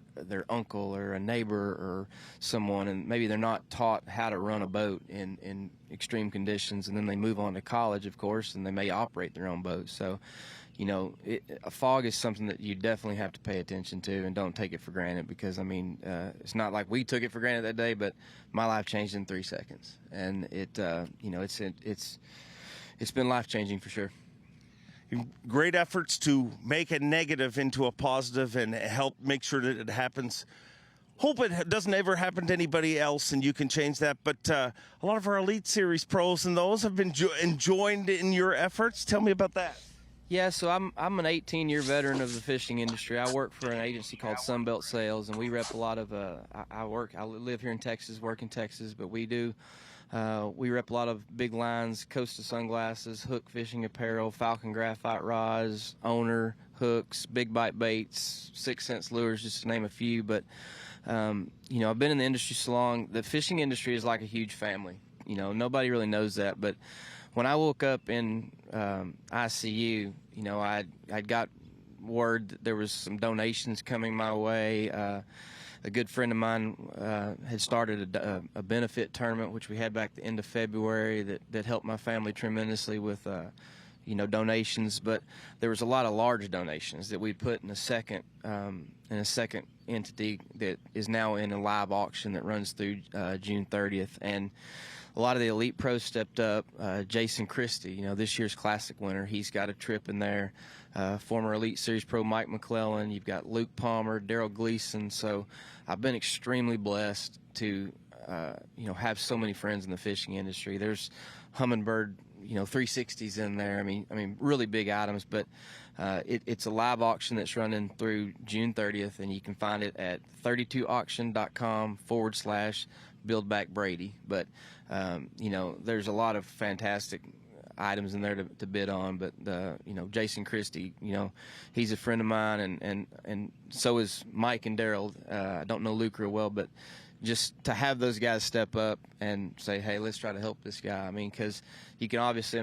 uncle or a neighbor or someone, and maybe they're not taught how to run a boat in extreme conditions, and then they move on to college, of course, and they may operate their own boat. So, you know, a fog is something that you definitely have to pay attention to and don't take it for granted, because, I mean, it's not like we took it for granted that day, but my life changed in 3 seconds. And you know, it's been life-changing for sure. Great efforts to make a negative into a positive and help make sure that it happens. Hope it doesn't ever happen to anybody else, and you can change that. But a lot of our Elite Series pros and those have been joined in your efforts. Tell me about that. Yeah, so I'm an 18-year veteran of the fishing industry. I work for an agency called Sunbelt Sales, and we rep a lot of. I live here in Texas, work in Texas, but we rep a lot of big lines: Costa Sunglasses, Hook Fishing Apparel, Falcon Graphite Rods, Owner hooks, Big Bite Baits, 6 Cents Lures, just to name a few. But you know, I've been in the industry so long. The fishing industry is like a huge family. You know, nobody really knows that, but when I woke up in ICU, you know, I'd got word that there was some donations coming my way. A good friend of mine had started a benefit tournament, which we had back at the end of February, that helped my family tremendously with, you know, donations. But there was a lot of large donations that we put in a second entity that is now in a live auction that runs through June 30th. And a lot of the elite pros stepped up. Jason Christie, you know, this year's Classic winner, he's got a trip in there. Former Elite Series pro Mike McClellan. You've got Luke Palmer, Daryl Gleason. So I've been extremely blessed to, you know, have so many friends in the fishing industry. There's Humminbird, you know, 360s in there. I mean, really big items. But it's a live auction that's running through June 30th, and you can find it at 32auction.com/BuildBackBrady. But you know, there's a lot of fantastic items in there to bid on. But you know, Jason Christie, you know, he's a friend of mine, and so is Mike and Daryl. I don't know Luke real well, but just to have those guys step up and say, hey, let's try to help this guy. I mean, because you can obviously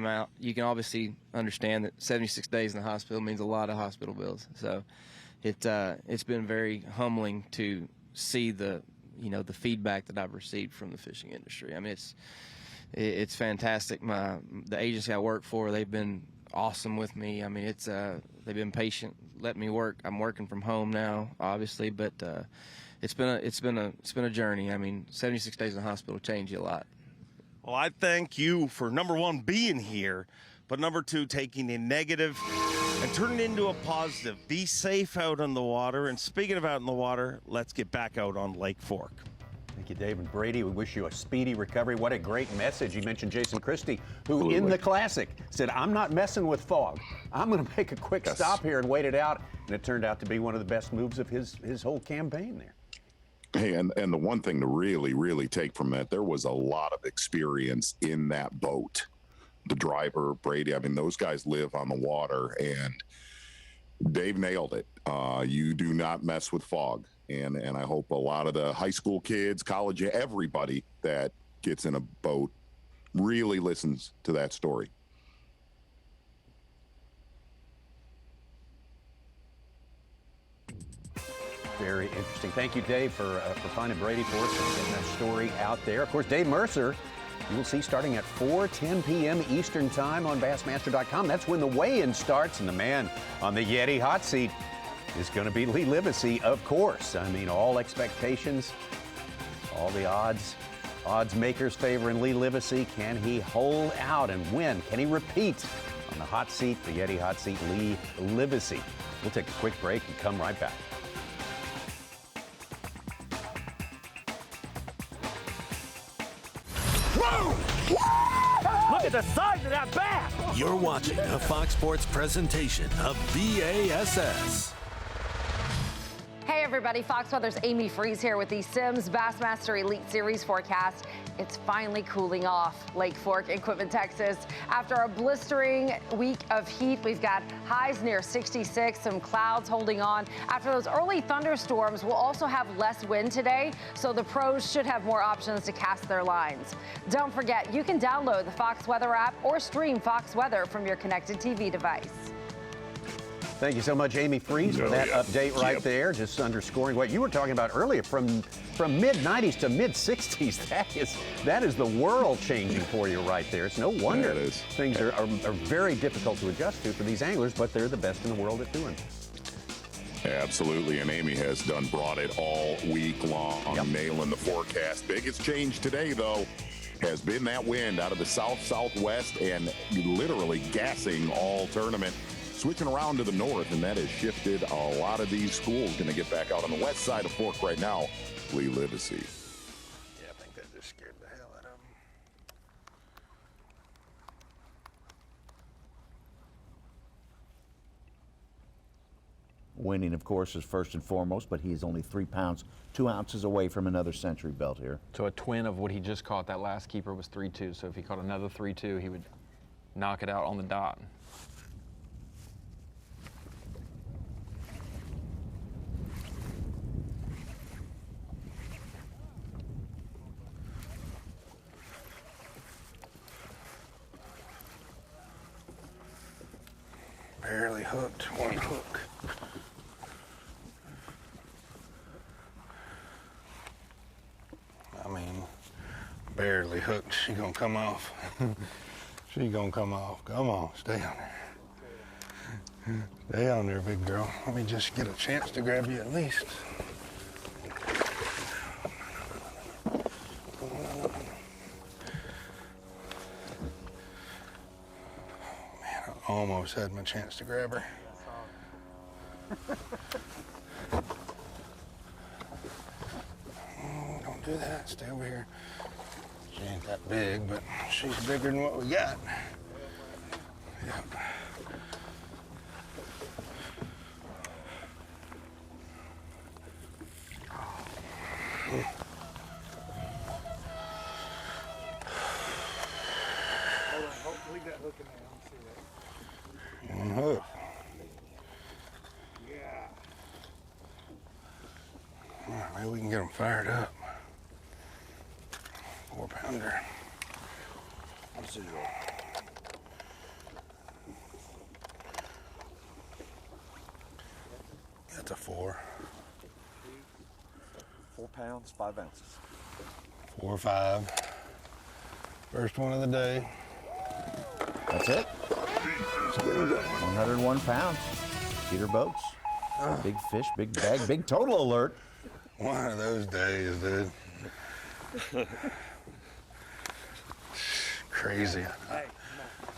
understand that 76 days in the hospital means a lot of hospital bills. So it's been very humbling to see the feedback that I've received from the fishing industry. I mean, it's fantastic. The agency I work for, they've been awesome with me. I mean, they've been patient, letting me work. I'm working from home now, obviously, but it's been a journey. I mean, 76 days in the hospital changed you a lot. Well, I thank you for, number one, being here, but number two, taking a negative and turning it into a positive. Be safe out on the water. And speaking of out in the water, let's get back out on Lake Fork. Thank you, David Brady. We wish you a speedy recovery. What a great message. You mentioned Jason Christie, who in the Classic said, I'm not messing with fog. I'm going to make a quick stop here and wait it out. And it turned out to be one of the best moves of his whole campaign there. Hey, and the one thing to really, really take from that, there was a lot of experience in that boat. The driver, Brady, I mean, those guys live on the water, and Dave nailed it. You do not mess with fog. And I hope a lot of the high school kids, college, everybody that gets in a boat really listens to that story. Very interesting. Thank you, Dave, for finding Brady for us and getting that story out there. Of course, Dave Mercer, you will see starting at 4:10 p.m. Eastern Time on Bassmaster.com. That's when the weigh-in starts, and the man on the Yeti hot seat is going to be Lee Livesey, of course. I mean, all expectations, all the odds makers favoring Lee Livesey. Can he hold out and win? Can he repeat on the hot seat, the Yeti hot seat, Lee Livesey? We'll take a quick break and come right back. Look at the size of that bass! You're watching a Fox Sports presentation of B.A.S.S. Hey everybody, Fox Weather's Amy Freeze here with the Sims Bassmaster Elite Series forecast. It's finally cooling off Lake Fork, Equipment, Texas. After a blistering week of heat, we've got highs near 66, some clouds holding on. After those early thunderstorms, we'll also have less wind today, so the pros should have more options to cast their lines. Don't forget, you can download the Fox Weather app or stream Fox Weather from your connected TV device. Thank you so much, Amy Freeze, for that update right there. Just underscoring what you were talking about earlier, from mid-90s to mid-60s. That is the world changing for you right there. It's no wonder things are very difficult to adjust to for these anglers, but they're the best in the world at doing it. Absolutely, and Amy has brought it all week long, nailing the forecast. Biggest change today, though, has been that wind out of the south-southwest and literally gassing all tournament. Switching around to the north, and that has shifted a lot of these schools. Going to get back out on the west side of Fork right now. Lee Livesey. Yeah, I think that just scared the hell out of them. Winning, of course, is first and foremost, but he's only 3 pounds, 2 ounces away from another century belt here. So a twin of what he just caught. That last keeper was 3-2. So if he caught another 3-2, he would knock it out on the dot. Barely hooked, one hook. I mean, barely hooked. She gonna come off. She gonna come off. Come on, stay on there. Stay on there, big girl. Let me just get a chance to grab you at least. Almost had my chance to grab her. Don't do that. Stay over here. She ain't that big, but she's bigger than what we got. Yep. Leave that hook in there. I don't see that. One hook. Yeah. All right, maybe we can get them fired up. 4-pounder. Let's see. That's a 4. 4 pounds, 5 ounces. 4 or 5. First one of the day. That's it. 101 pounds. Peter Boats. Big fish, big bag, big total alert. One of those days, dude. Crazy.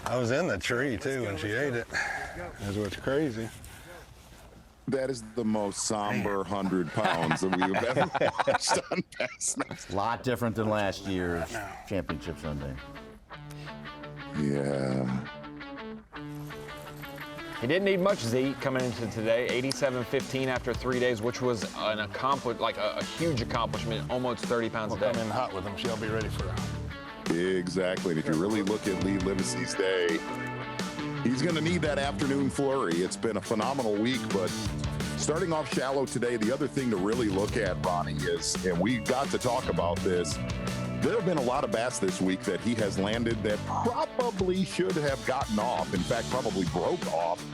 I was in the tree too when she ate it. That's what's crazy. That is the most somber 100 pounds that we've ever watched on Bassmaster. A lot different than last year's championship Sunday. Yeah. He didn't need much, Z, coming into today. 87.15 after 3 days, which was an a huge accomplishment, almost 30 pounds a day. Come in hot with him. She'll be ready for her. Exactly. And if you really look at Lee Livesey's day, he's going to need that afternoon flurry. It's been a phenomenal week, but starting off shallow today, the other thing to really look at, Ronnie, is, and we got to talk about this, there have been a lot of bass this week that he has landed that probably should have gotten off. In fact, probably broke off.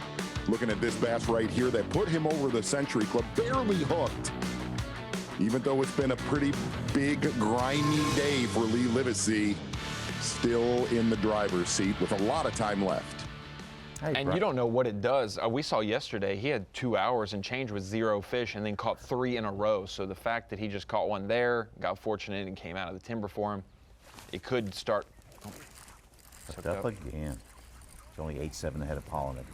Looking at this bass right here that put him over the Century Club, barely hooked. Even though it's been a pretty big, grimy day for Lee Livesey, still in the driver's seat with a lot of time left. And you don't know what it does. We saw yesterday he had 2 hours and change with 0 fish and then caught 3 in a row. So the fact that he just caught one there, got fortunate and came out of the timber for him, it could start. Up again. It's only 8-7 ahead of Pollinet.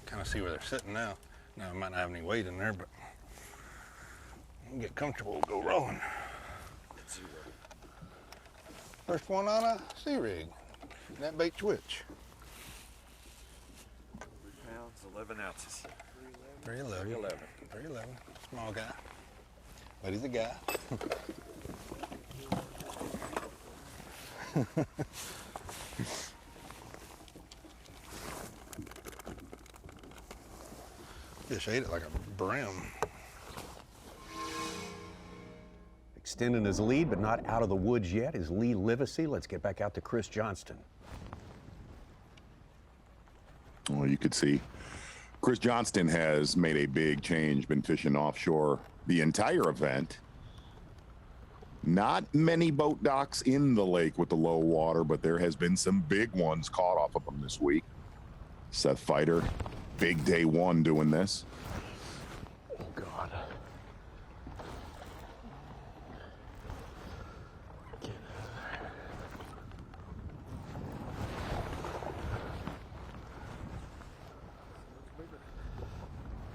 Kind of see where they're sitting now. Now, I might not have any weight in there, but get comfortable, go rolling. First one on a sea rig. That bait twitch. 3 pounds, 11 ounces. 311. 311. Small guy. But he's a guy. Fish ate it like a brim. Extending his lead, but not out of the woods yet, is Lee Livesey. Let's get back out to Chris Johnston. Well, you could see Chris Johnston has made a big change, been fishing offshore the entire event. Not many boat docks in the lake with the low water, but there has been some big ones caught off of them this week. Seth Fighter, big day one doing this. Oh, God.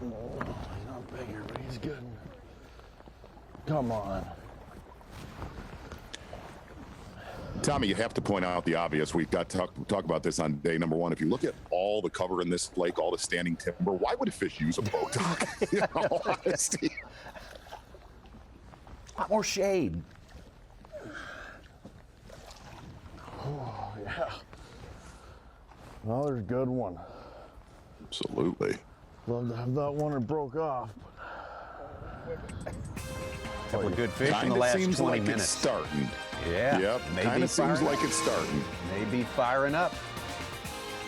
Oh, he's not bigger, but he's good. Come on. Tommy, you have to point out the obvious. We've got to talk about this on day number one. If you look at all the cover in this lake, all the standing timber, why would a fish use a boat dock? In all honesty. A lot more shade. Oh, yeah. Another good one. Absolutely. Love to have that one that broke off. Couple of good fish in the Kinda last seems 20 like minutes. It's starting. Yeah. Yep. Kind of seems like it's starting. Maybe firing up.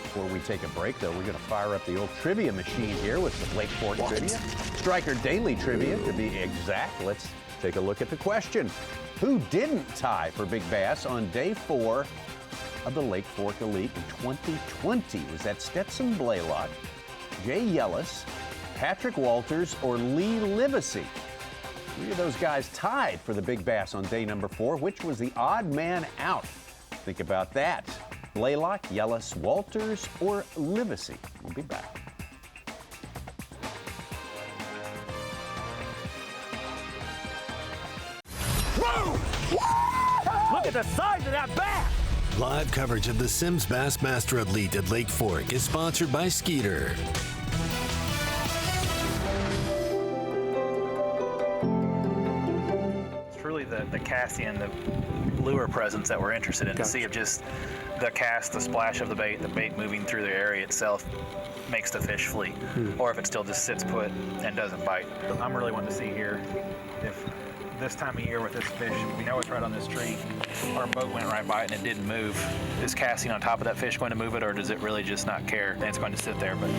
Before we take a break, though, we're going to fire up the old trivia machine here with some Lake Fork trivia. Striker Daily trivia, to be exact. Let's take a look at the question. Who didn't tie for Big Bass on day 4 of the Lake Fork Elite in 2020? Was that Stetson Blaylock, Jay Yellis, Patrick Walters, or Lee Livesey? 3 of those guys tied for the Big Bass on day number 4. Which was the odd man out? Think about that. Blaylock, Yellis, Walters, or Livesey? We'll be back. Look at the size of that bass! Live coverage of the Sims Bassmaster Elite at Lake Fork is sponsored by Skeeter. It's really the casting and the lure presence that we're interested in, to see if just the cast, the splash of the bait moving through the area itself makes the fish flee, or if it still just sits put and doesn't bite. I'm really wanting to see here if this time of year with this fish, we know it's right on this tree, our boat went right by it and it didn't move. Is casting on top of that fish going to move it, or does it really just not care and it's going to sit there? But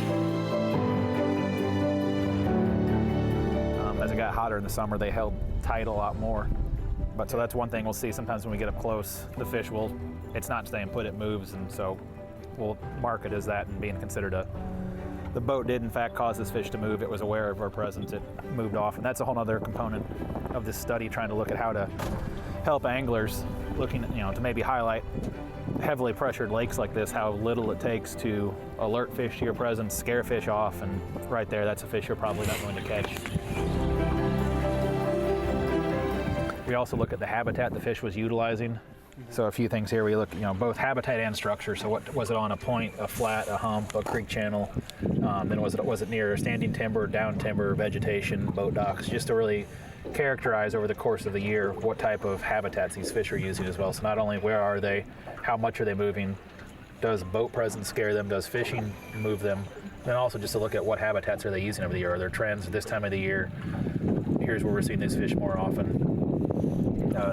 as it got hotter in the summer, they held tight a lot more. But so that's one thing we'll see sometimes when we get up close. The fish it's not staying put, it moves, and so we'll mark it as that and being considered the boat did in fact cause this fish to move. It was aware of our presence, it moved off, and that's a whole other component of this study, trying to look at how to help anglers looking, to maybe highlight heavily pressured lakes like this, how little it takes to alert fish to your presence, scare fish off, and right there, that's a fish you're probably not going to catch. We also look at the habitat the fish was utilizing. So a few things here. We look, both habitat and structure. So what was it on, a point, a flat, a hump, a creek channel? Then was it near standing timber, down timber, vegetation, boat docks, just to really characterize over the course of the year what type of habitats these fish are using as well. So not only where are they, how much are they moving, does boat presence scare them, does fishing move them, then also just to look at what habitats are they using over the year. Are there trends this time of the year? Here's where we're seeing these fish more often.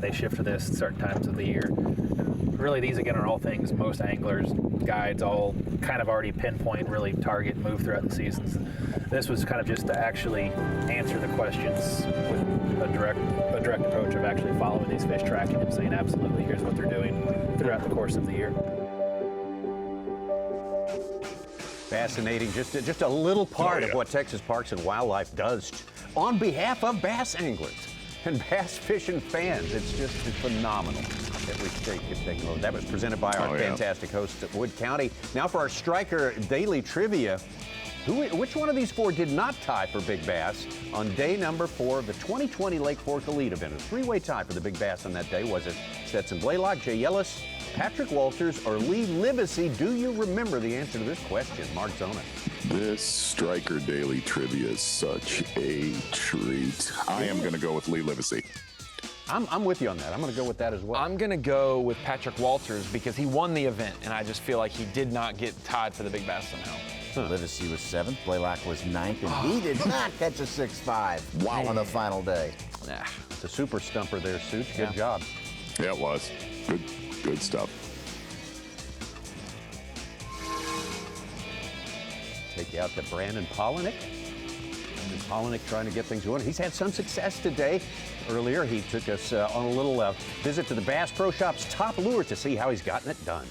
They shift to this certain times of the year. And really, these again are all things most anglers, guides, all kind of already pinpoint, really target, move throughout the seasons. This was kind of just to actually answer the questions with a direct approach of actually following these fish, tracking them, saying absolutely here's what they're doing throughout the course of the year. Fascinating, just a little part of what Texas Parks and Wildlife does on behalf of bass anglers and bass fishing fans. It's phenomenal that we take a look. That was presented by our fantastic hosts at Wood County. Now for our Striker Daily Trivia. Which one of these 4 did not tie for Big Bass on day number 4 of the 2020 Lake Fork Elite event? A 3-way tie for the Big Bass on that day. Was it Stetson Blaylock, Jay Yellis, Patrick Walters, or Lee Livesey? Do you remember the answer to this question? Mark Zona. This Striker Daily Trivia is such a treat. I am going to go with Lee Livesey. I'm with you on that. I'm going to go with that as well. I'm going to go with Patrick Walters because he won the event, and I just feel like he did not get tied for the Big Bass somehow. Livesey was 7th, Blaylock was 9th, and he did not catch a 6.5 on the final day. Nah, it's a super stumper there, Such. Good job. Yeah, it was. Good stuff. Take you out to Brandon Polinick. Polinick trying to get things going. He's had some success today. Earlier, he took us on a little visit to the Bass Pro Shop's top lure to see how he's gotten it done.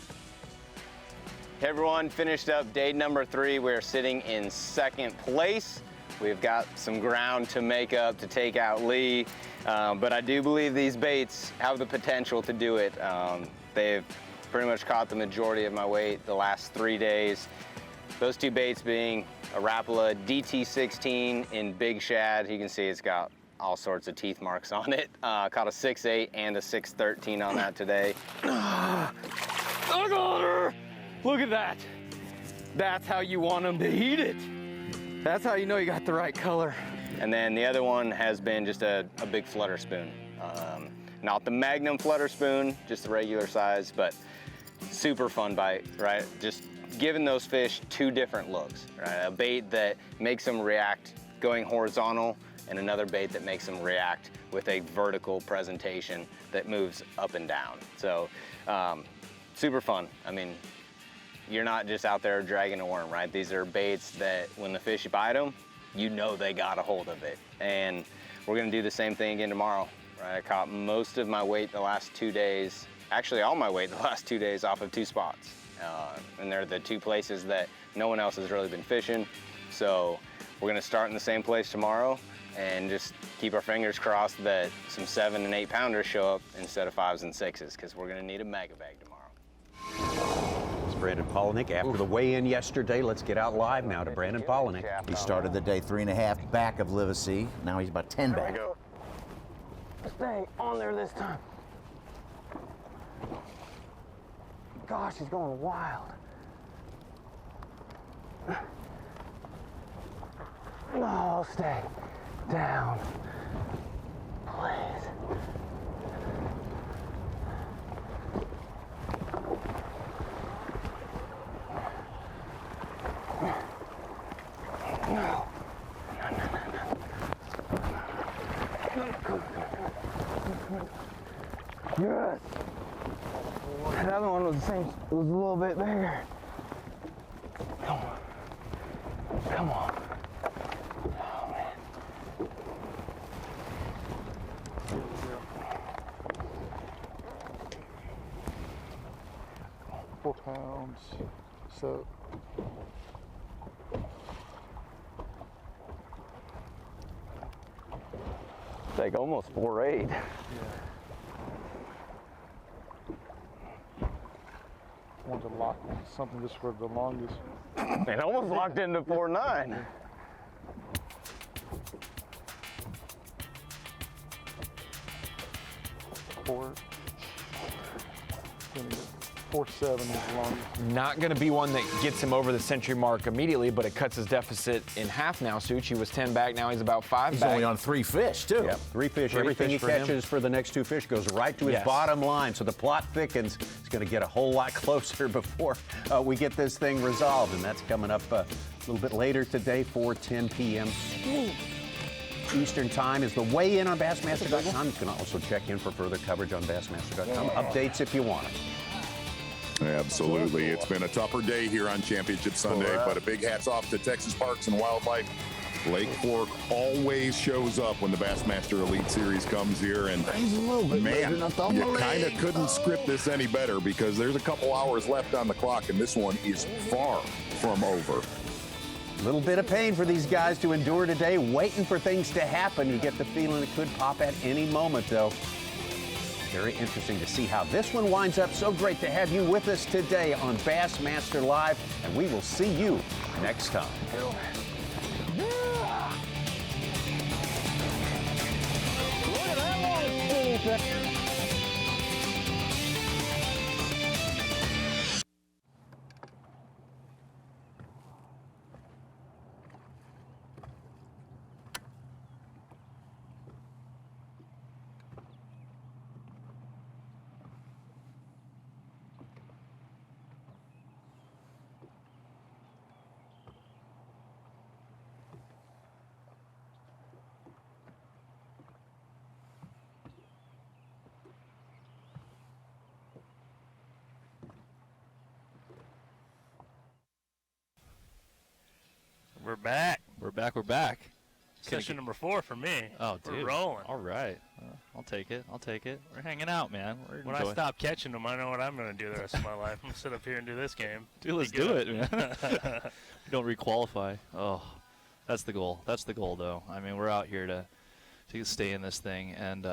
Hey everyone, finished up day number 3. We're sitting in 2nd place. We've got some ground to make up to take out Lee, but I do believe these baits have the potential to do it. They've pretty much caught the majority of my weight the last 3 days. Those 2 baits being a Rapala DT16 in Big Shad. You can see it's got all sorts of teeth marks on it. Caught a 6.8 and a 6.13 on that today. I got her! Look at that. That's how you want them to eat it. That's how you know you got the right color. And then the other one has been just a big flutter spoon. Not the Magnum flutter spoon, just the regular size, but super fun bite, right? Just giving those fish 2 different looks, right? A bait that makes them react going horizontal, and another bait that makes them react with a vertical presentation that moves up and down. So super fun. I mean, you're not just out there dragging a worm, right? These are baits that when the fish bite them, you know they got a hold of it. And we're gonna do the same thing again tomorrow, right? I caught most of my weight the last 2 days, actually all my weight the last 2 days off of 2 spots. And they're the 2 places that no one else has really been fishing. So we're gonna start in the same place tomorrow and just keep our fingers crossed that some 7 and 8 pounders show up instead of 5s and 6s, because we're gonna need a mega bag tomorrow. It's Brandon Polinick after the weigh-in yesterday. Let's get out live now to Brandon Polinick. He started the day 3.5 back of Livesey. Now he's about 10 back. Stay on there this time. Gosh, he's going wild. No, stay down, please. No. Yes. That other one was the same. It was a little bit bigger. Come on. Come on. Oh, man. 4 pounds. So. Like almost 4.8. Yeah. Want to lock something just for the longest. It almost locked into 4.9. Four. 4.7 is the longest. Not going to be one that gets him over the century mark immediately, but it cuts his deficit in half now. Suchi was 10 back, now he's about 5 He's back. only on 3 fish, too. Yep, 3 fish. Everything he catches for the next 2 fish goes right to his bottom line. So the plot thickens. It's going to get a whole lot closer before we get this thing resolved. And that's coming up a little bit later today, 4:10 p.m. Eastern Time is the weigh-in on Bassmaster.com. You can also check in for further coverage on Bassmaster.com. Updates if you want them. Absolutely. It's been a tougher day here on Championship Sunday, but a big hats off to Texas Parks and Wildlife. Lake Fork always shows up when the Bassmaster Elite Series comes here, and man, you kind of couldn't script this any better because there's a couple hours left on the clock, and this one is far from over. A little bit of pain for these guys to endure today, waiting for things to happen. You get the feeling it could pop at any moment, though. Very interesting to see how this one winds up. So great to have you with us today on Bassmaster Live, and we will see you next time. Look at that one. We're back. We're back. We're back. Session number 4 for me. Oh, we're dude. rolling. All right. I'll take it. I'll take it. We're hanging out, man. When I stop catching them, I know what I'm going to do the rest of my life. I'm going to sit up here and do this game. Dude, let's do it, man. We don't requalify. Oh, that's the goal. That's the goal, though. I mean, we're out here to stay in this thing, and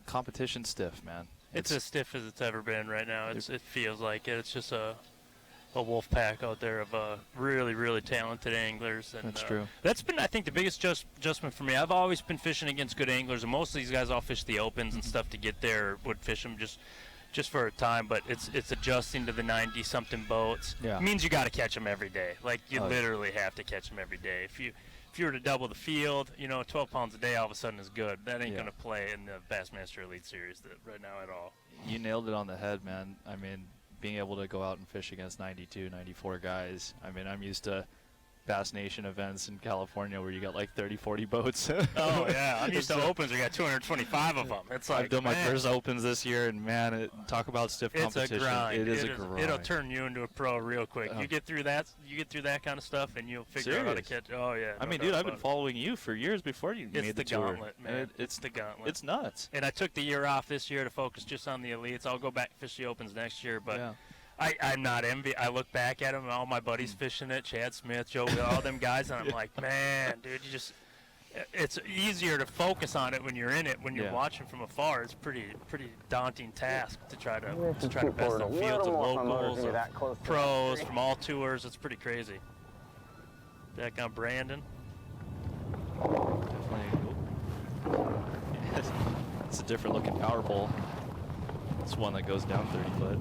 competition's stiff, man. It's as stiff as it's ever been right now. It feels like it. It's just a wolf pack out there of really, really talented anglers. And, that's true. That's been, I think, the biggest adjustment for me. I've always been fishing against good anglers, and most of these guys all fish the opens and stuff to get there, or would fish them just for a time. But it's adjusting to the 90-something boats. Yeah. It means you got to catch them every day. Like, you literally have to catch them every day. If you were to double the field, 12 pounds a day all of a sudden is good. That ain't going to play in the Bassmaster Elite Series right now at all. You nailed it on the head, man. I mean, being able to go out and fish against 92, 94 guys. I mean, I'm used to Bass Nation events in California where you got like 30, 40 boats. Oh, yeah. I'm used to opens. We got 225 of them. It's like, I've done my first opens this year, and, man, talk about stiff competition. It's a grind. It is a grind. It'll turn you into a pro real quick. You get through that kind of stuff, and you'll figure out how to catch. Oh, yeah. I mean, dude, I've been following you for years before you made the tour. Gauntlet, man. It's the gauntlet. It's nuts. And I took the year off this year to focus just on the elites. I'll go back and fish the opens next year, but I'm not envy. I look back at them, and all my buddies fishing it, Chad Smith, Joe, all them guys, and I'm like, man, dude, it's easier to focus on it when you're in it. When you're watching from afar, it's pretty daunting task to try to best the fields of locals, of pros, from all tours. It's pretty crazy. Back on Brandon. Definitely. It's a different looking power pole. It's one that goes down 30 foot.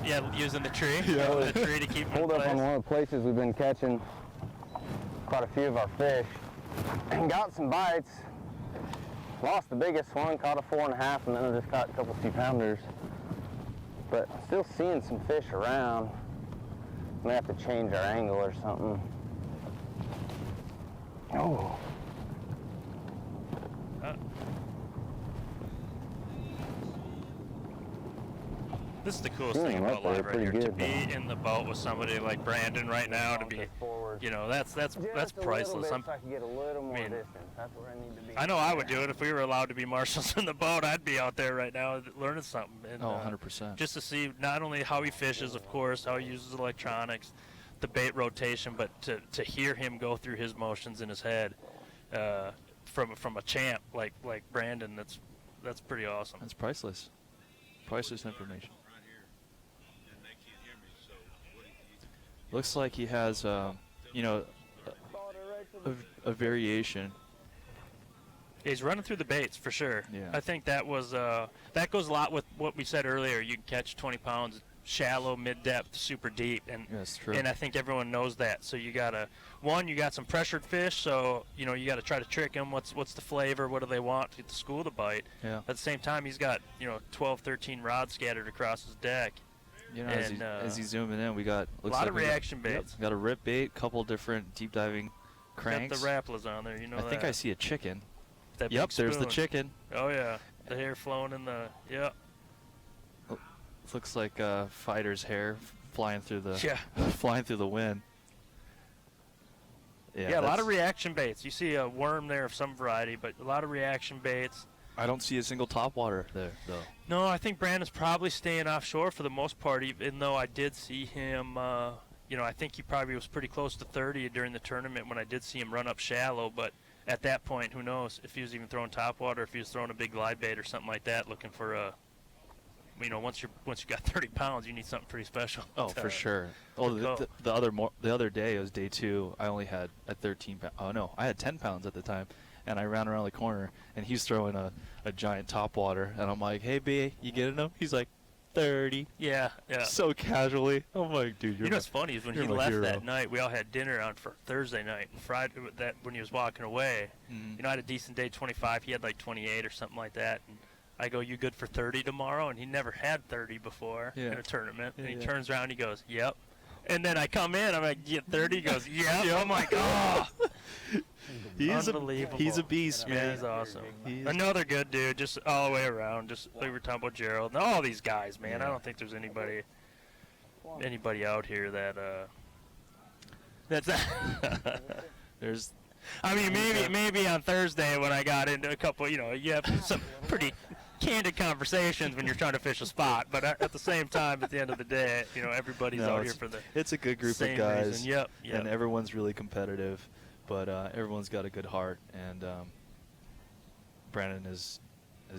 Yeah, using the tree. Yeah, the tree to keep pulled up on one of the places we've been catching quite a few of our fish and got some bites. Lost the biggest one, caught a 4.5, and then I just caught a couple 2-pounders. But still seeing some fish around. May have to change our angle or something. Oh. This is the coolest thing about live right here. To be in the boat with somebody like Brandon right now, to be, that's priceless. I know I would do it if we were allowed to be marshals in the boat. I'd be out there right now learning something. And, 100%. Just to see not only how he fishes, of course, how he uses electronics, the bait rotation, but to hear him go through his motions in his head from a champ like Brandon, that's pretty awesome. That's priceless. Priceless information. Looks like he has, a variation. He's running through the baits for sure. Yeah. I think that was that goes a lot with what we said earlier. You can catch 20 pounds shallow, mid-depth, super deep, and that's true. And I think everyone knows that. So you got some pressured fish, so you got to try to trick them. What's the flavor? What do they want to get the school to bite? Yeah. At the same time, he's got 12, 13 rods scattered across his deck. As he's zooming in, we got a lot of reaction baits. Got a rip bait, couple different deep diving cranks. Got the Rapplas on there, I think I see a chicken. That yep, big there's spoon. the chicken. Oh yeah, the hair flowing in the Looks like fighter's hair flying through the wind. Yeah, a lot of reaction baits. You see a worm there of some variety, but a lot of reaction baits. I don't see a single topwater there, though. No, I think Brandon's probably staying offshore for the most part, even though I did see him, I think he probably was pretty close to 30 during the tournament when I did see him run up shallow, but at that point, who knows if he was even throwing topwater, if he was throwing a big glide bait or something like that, looking for a, once you got 30 pounds, you need something pretty special. Oh, for sure. Oh, the other day, it was day 2, I only had a 13 pound. Oh, no, I had 10 pounds at the time. And I ran around the corner, and he's throwing a giant topwater. And I'm like, hey, B, you getting him? He's like, 30. Yeah. So casually. I'm like, dude, what's funny is when he left that night, we all had dinner on for Thursday night. And Friday, when he was walking away, I had a decent day, 25. He had like 28 or something like that. And I go, you good for 30 tomorrow? And he never had 30 before in a tournament. And he turns around, he goes, yep. And then I come in, I'm like, get 30? He goes, yep. I'm like, oh. Unbelievable. He's a beast, man. He's awesome. Another good dude, just all the way around. Just like we were talking about Gerald and all these guys, man. I don't think there's anybody out here that That's there's. I mean, maybe on Thursday when I got into a couple, you have some pretty candid conversations when you're trying to fish a spot. But at the same time, at the end of the day, everybody's out here for the It's a good group of same guys. reason. Yep. And everyone's really competitive, but everyone's got a good heart. And Brandon is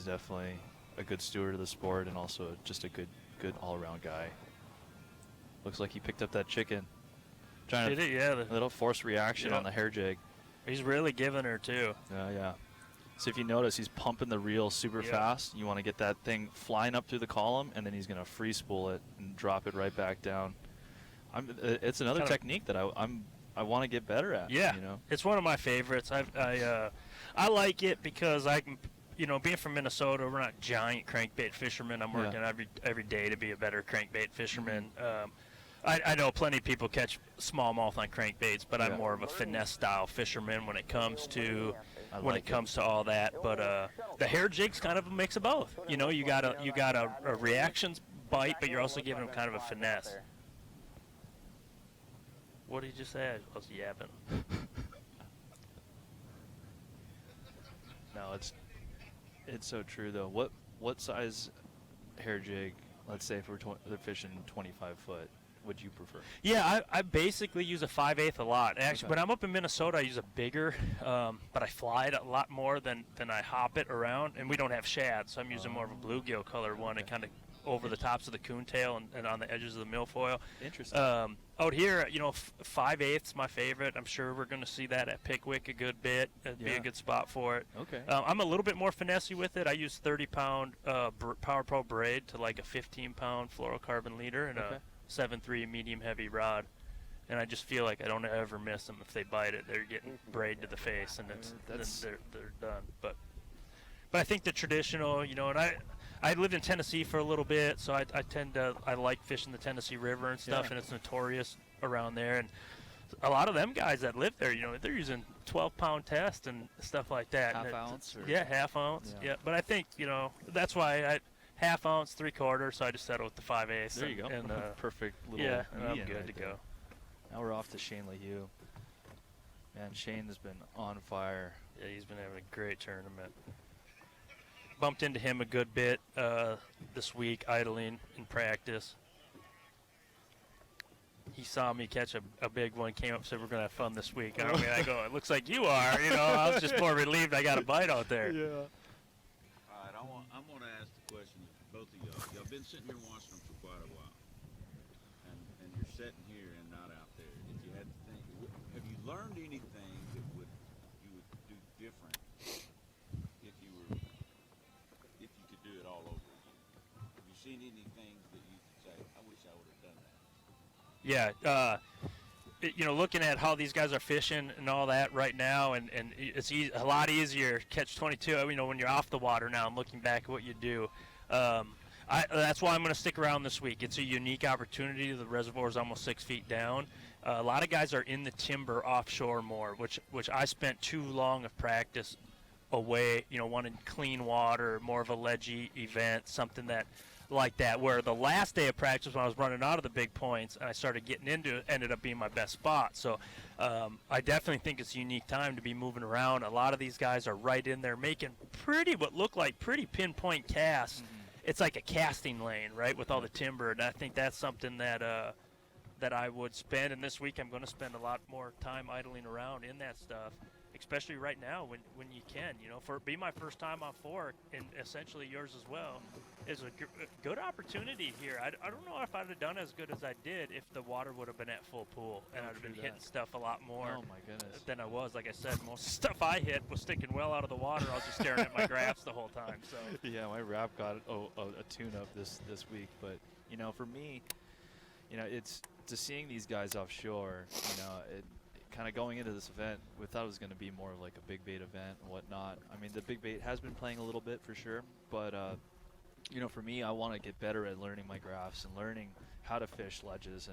definitely a good steward of the sport and also just a good all-around guy. Looks like he picked up that chicken. Trying Did to it? Yeah. a little forced reaction on the hair jig. He's really giving her too. Yeah. So if you notice, he's pumping the reel super fast. You want to get that thing flying up through the column, and then he's going to free spool it and drop it right back down. It's another technique that I want to get better at. Yeah, it's one of my favorites. I like it because I can, being from Minnesota, we're not giant crankbait fishermen. I'm working every day to be a better crankbait fisherman. I know plenty of people catch smallmouth on crankbaits, but I'm more of a finesse style fisherman when it comes to all that. But the hair jig's kind of a mix of both. You got a reactions bite, but you're also giving them kind of a finesse. What did you just say? I was yapping. No, it's so true though. What size hair jig? Let's say if they're fishing 25 foot. Would you prefer? Yeah, I basically use a 5/8 a lot. Actually, when I'm up in Minnesota, I use a bigger, but I fly it a lot more than I hop it around. And we don't have shad, so I'm using more of a bluegill color one and kind of over the tops of the coontail and on the edges of the milfoil. Interesting. Out here, 5/8's my favorite. I'm sure we're going to see that at Pickwick a good bit. It'd be a good spot for it. Okay. I'm a little bit more finessey with it. I use 30-pound Power Pro braid to like a 15-pound fluorocarbon leader and a 7.3 medium heavy rod, and I just feel like I don't ever miss them. If they bite it, they're getting braid to the face, and they're done. But I think the traditional, and I lived in Tennessee for a little bit, so I like fishing the Tennessee River and stuff, and it's notorious around there. And a lot of them guys that live there, they're using 12-pound test and stuff like that. Half ounce? Yeah, half ounce. Yeah, but I think that's why half ounce, 3/4, so I just settled with the 5/8. There you go. And, perfect little and I'm median good right to there. go. Now we're off to Shane LaHue. Man, Shane has been on fire. Yeah, he's been having a great tournament. Bumped into him a good bit this week, idling in practice. He saw me catch a big one, came up and said, "We're going to have fun this week." And I go, "It looks like you are." I was just more relieved I got a bite out there. Yeah. All right, I'm going to ask the question to both of y'all. Y'all been sitting here watching them for quite a while, and you're sitting here and not out there. If you had to think, have you learned anything that you would do different if you could do it all over again? Have you seen anything that you could say, "I wish I would have done that"? Yeah, looking at how these guys are fishing and all that right now, and it's a lot easier catch 22. When you're off the water now, I'm looking back at what you do. That's why I'm going to stick around this week. It's a unique opportunity. The reservoir is almost 6 feet down. A lot of guys are in the timber offshore more, which I spent too long of practice away. Wanting clean water, more of a ledgy event, something that. Like that, where the last day of practice when I was running out of the big points and I started getting into it, ended up being my best spot. So I definitely think it's a unique time to be moving around. A lot of these guys are right in there making what look like pretty pinpoint casts. Mm-hmm. It's like a casting lane, right, with all the timber, and I think that's something that I would spend. And this week I'm going to spend a lot more time idling around in that stuff, especially right now when you can. For it be my first time on fork, and essentially yours as well, is a good opportunity here. I don't know if I'd have done as good as I did if the water would have been at full pool, and I'd have been hitting stuff a lot more than I was. Like I said, most stuff I hit was sticking well out of the water. I was just staring at my graphs the whole time. So yeah, my wrap got a tune-up this week. But for me, it's to seeing these guys offshore. Kind of going into this event, we thought it was going to be more of like a big bait event and whatnot. I mean, the big bait has been playing a little bit for sure, but for me, I want to get better at learning my graphs and learning how to fish ledges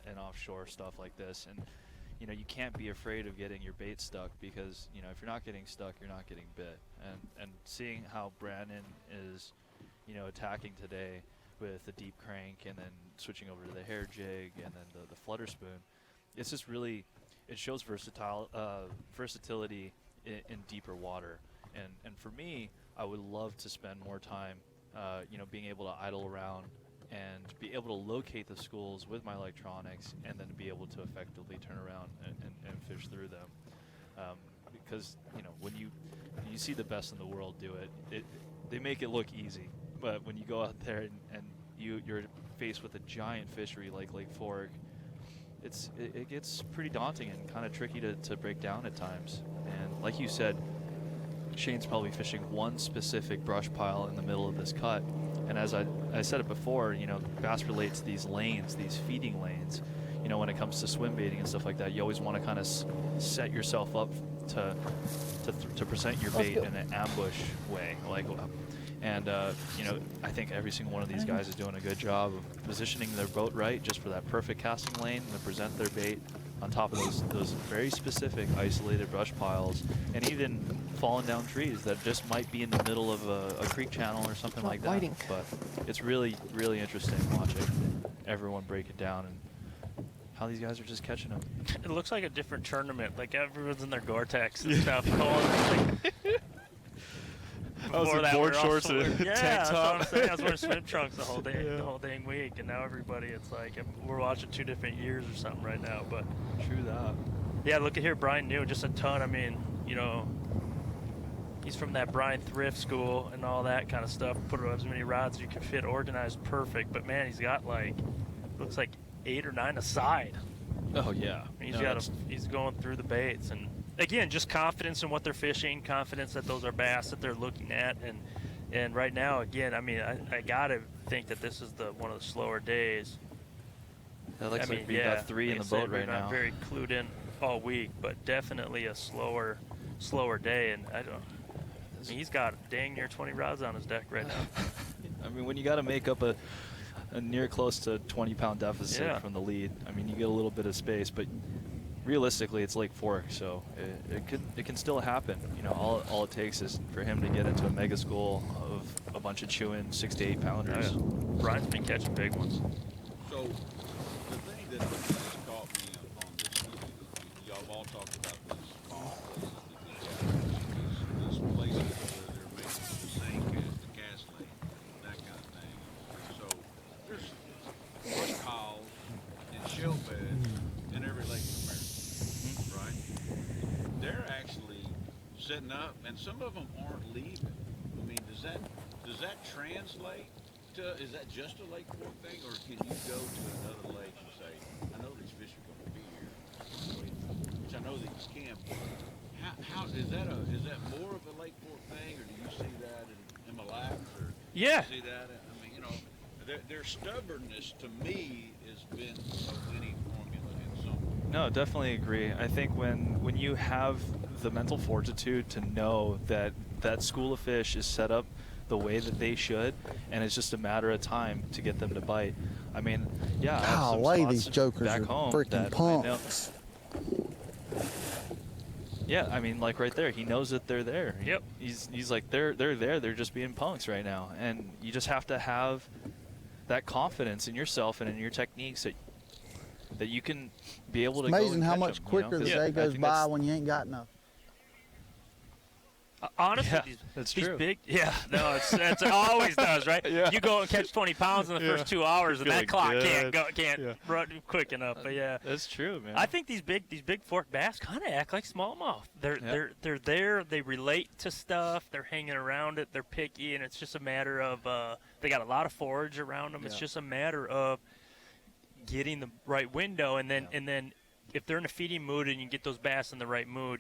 and offshore stuff like this. And you can't be afraid of getting your bait stuck, because if you're not getting stuck, you're not getting bit. And seeing how Brandon is attacking today with the deep crank and then switching over to the hair jig and then the flutter spoon, it's just really, it shows versatility in deeper water. And for me, I would love to spend more time, being able to idle around and be able to locate the schools with my electronics, and then be able to effectively turn around and fish through them. Because when you see the best in the world do it, they make it look easy, but when you go out there and you're faced with a giant fishery like Lake Fork, it gets pretty daunting and kind of tricky to break down at times. And like you said, Shane's probably fishing one specific brush pile in the middle of this cut. And as I said it before, bass relates these lanes, these feeding lanes. When it comes to swim baiting and stuff like that, you always want to kind of set yourself up to present your bait in an ambush way. I think every single one of these guys is doing a good job of positioning their boat right just for that perfect casting lane to present their bait on top of those very specific isolated brush piles, and even falling down trees that just might be in the middle of a creek channel or something like that. But it's really, really interesting watching everyone break it down and how these guys are just catching them. It looks like a different tournament. Like everyone's in their Gore-Tex and stuff. Going, I was in board shorts and a tank top. That's what I'm saying. I was wearing swim trunks the whole dang week, and now everybody, it's like we're watching 2 different years or something right now. But true that. Yeah, look at here, Brian New, just a ton. I mean, he's from that Brian Thrift school and all that kind of stuff. Put as many rods as you can fit, organized perfect. But man, he's got looks like 8 or 9 aside. Oh yeah. He's going through the baits, and again, just confidence in what they're fishing, confidence that those are bass that they're looking at, and right now, again, I mean, I gotta think that this is one of the slower days. That looks like we've got 3 in the boat right now. I'm very clued in all week, but definitely a slower day, and he's got dang near 20 rods on his deck right now. I mean, when you got to make up a near close to 20-pound deficit from the lead, I mean, you get a little bit of space, but realistically, it's Lake Fork, so it can still happen. All it takes is for him to get into a mega school of a bunch of chewing 6 to 8 pounders. Brian's been catching big ones. So the thing that caught me on this, y'all all talked about these small places that you have, these places where they're making the same cast, the cast lane, that kind of thing. So there's brush piles and shell beds in every lake in America, right? They're actually setting up, and some of them aren't leaving. I mean, does that translate to, is that just a Lake Fork thing, or can you go to another lake and say, I know these fish are going to be here, which I know that you can, but how is that more of a Lake Fork thing, or do you see that in Mille Lacs, or do you see that? I mean, their stubbornness to me has been a winning formula in some way. No, definitely agree. I think when you have the mental fortitude to know that that school of fish is set up the way that they should, and it's just a matter of time to get them to bite. I mean, yeah, I have some spots these jokers back are home freaking that punks. Yeah, I mean, like right there, he knows that they're there. Yep. He's like, they're there. They're just being punks right now, and you just have to have that confidence in yourself and in your techniques that you can be able to. It's amazing go and how catch much them, quicker the day goes by when you ain't got enough. Honestly, that's these true. big, it always does, right? Yeah. You go and catch 20 pounds in the first 2 hours, and that Feeling clock good. can't run quick enough. But yeah, that's true, man. I think these big fork bass kind of act like smallmouth. They're there. They relate to stuff. They're hanging around it. They're picky, and it's just a matter of they got a lot of forage around them. It's just a matter of getting the right window, and then if they're in a feeding mood and you get those bass in the right mood,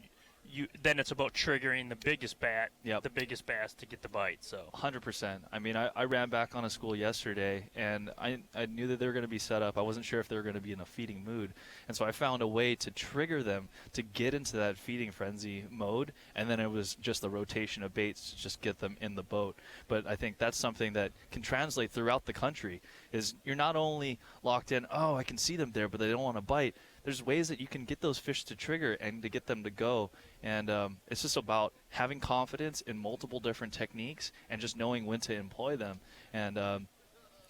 then it's about triggering the biggest bass to get the bite. So 100%. I mean, I ran back on a school yesterday, and I knew that they were going to be set up. I wasn't sure if they were going to be in a feeding mood, and so I found a way to trigger them to get into that feeding frenzy mode, and then it was just the rotation of baits to just get them in the boat. But I think that's something that can translate throughout the country, is you're not only locked in, oh, I can see them there, but they don't want to bite. There's ways that you can get those fish to trigger and to get them to go. And it's just about having confidence in multiple different techniques and just knowing when to employ them. And,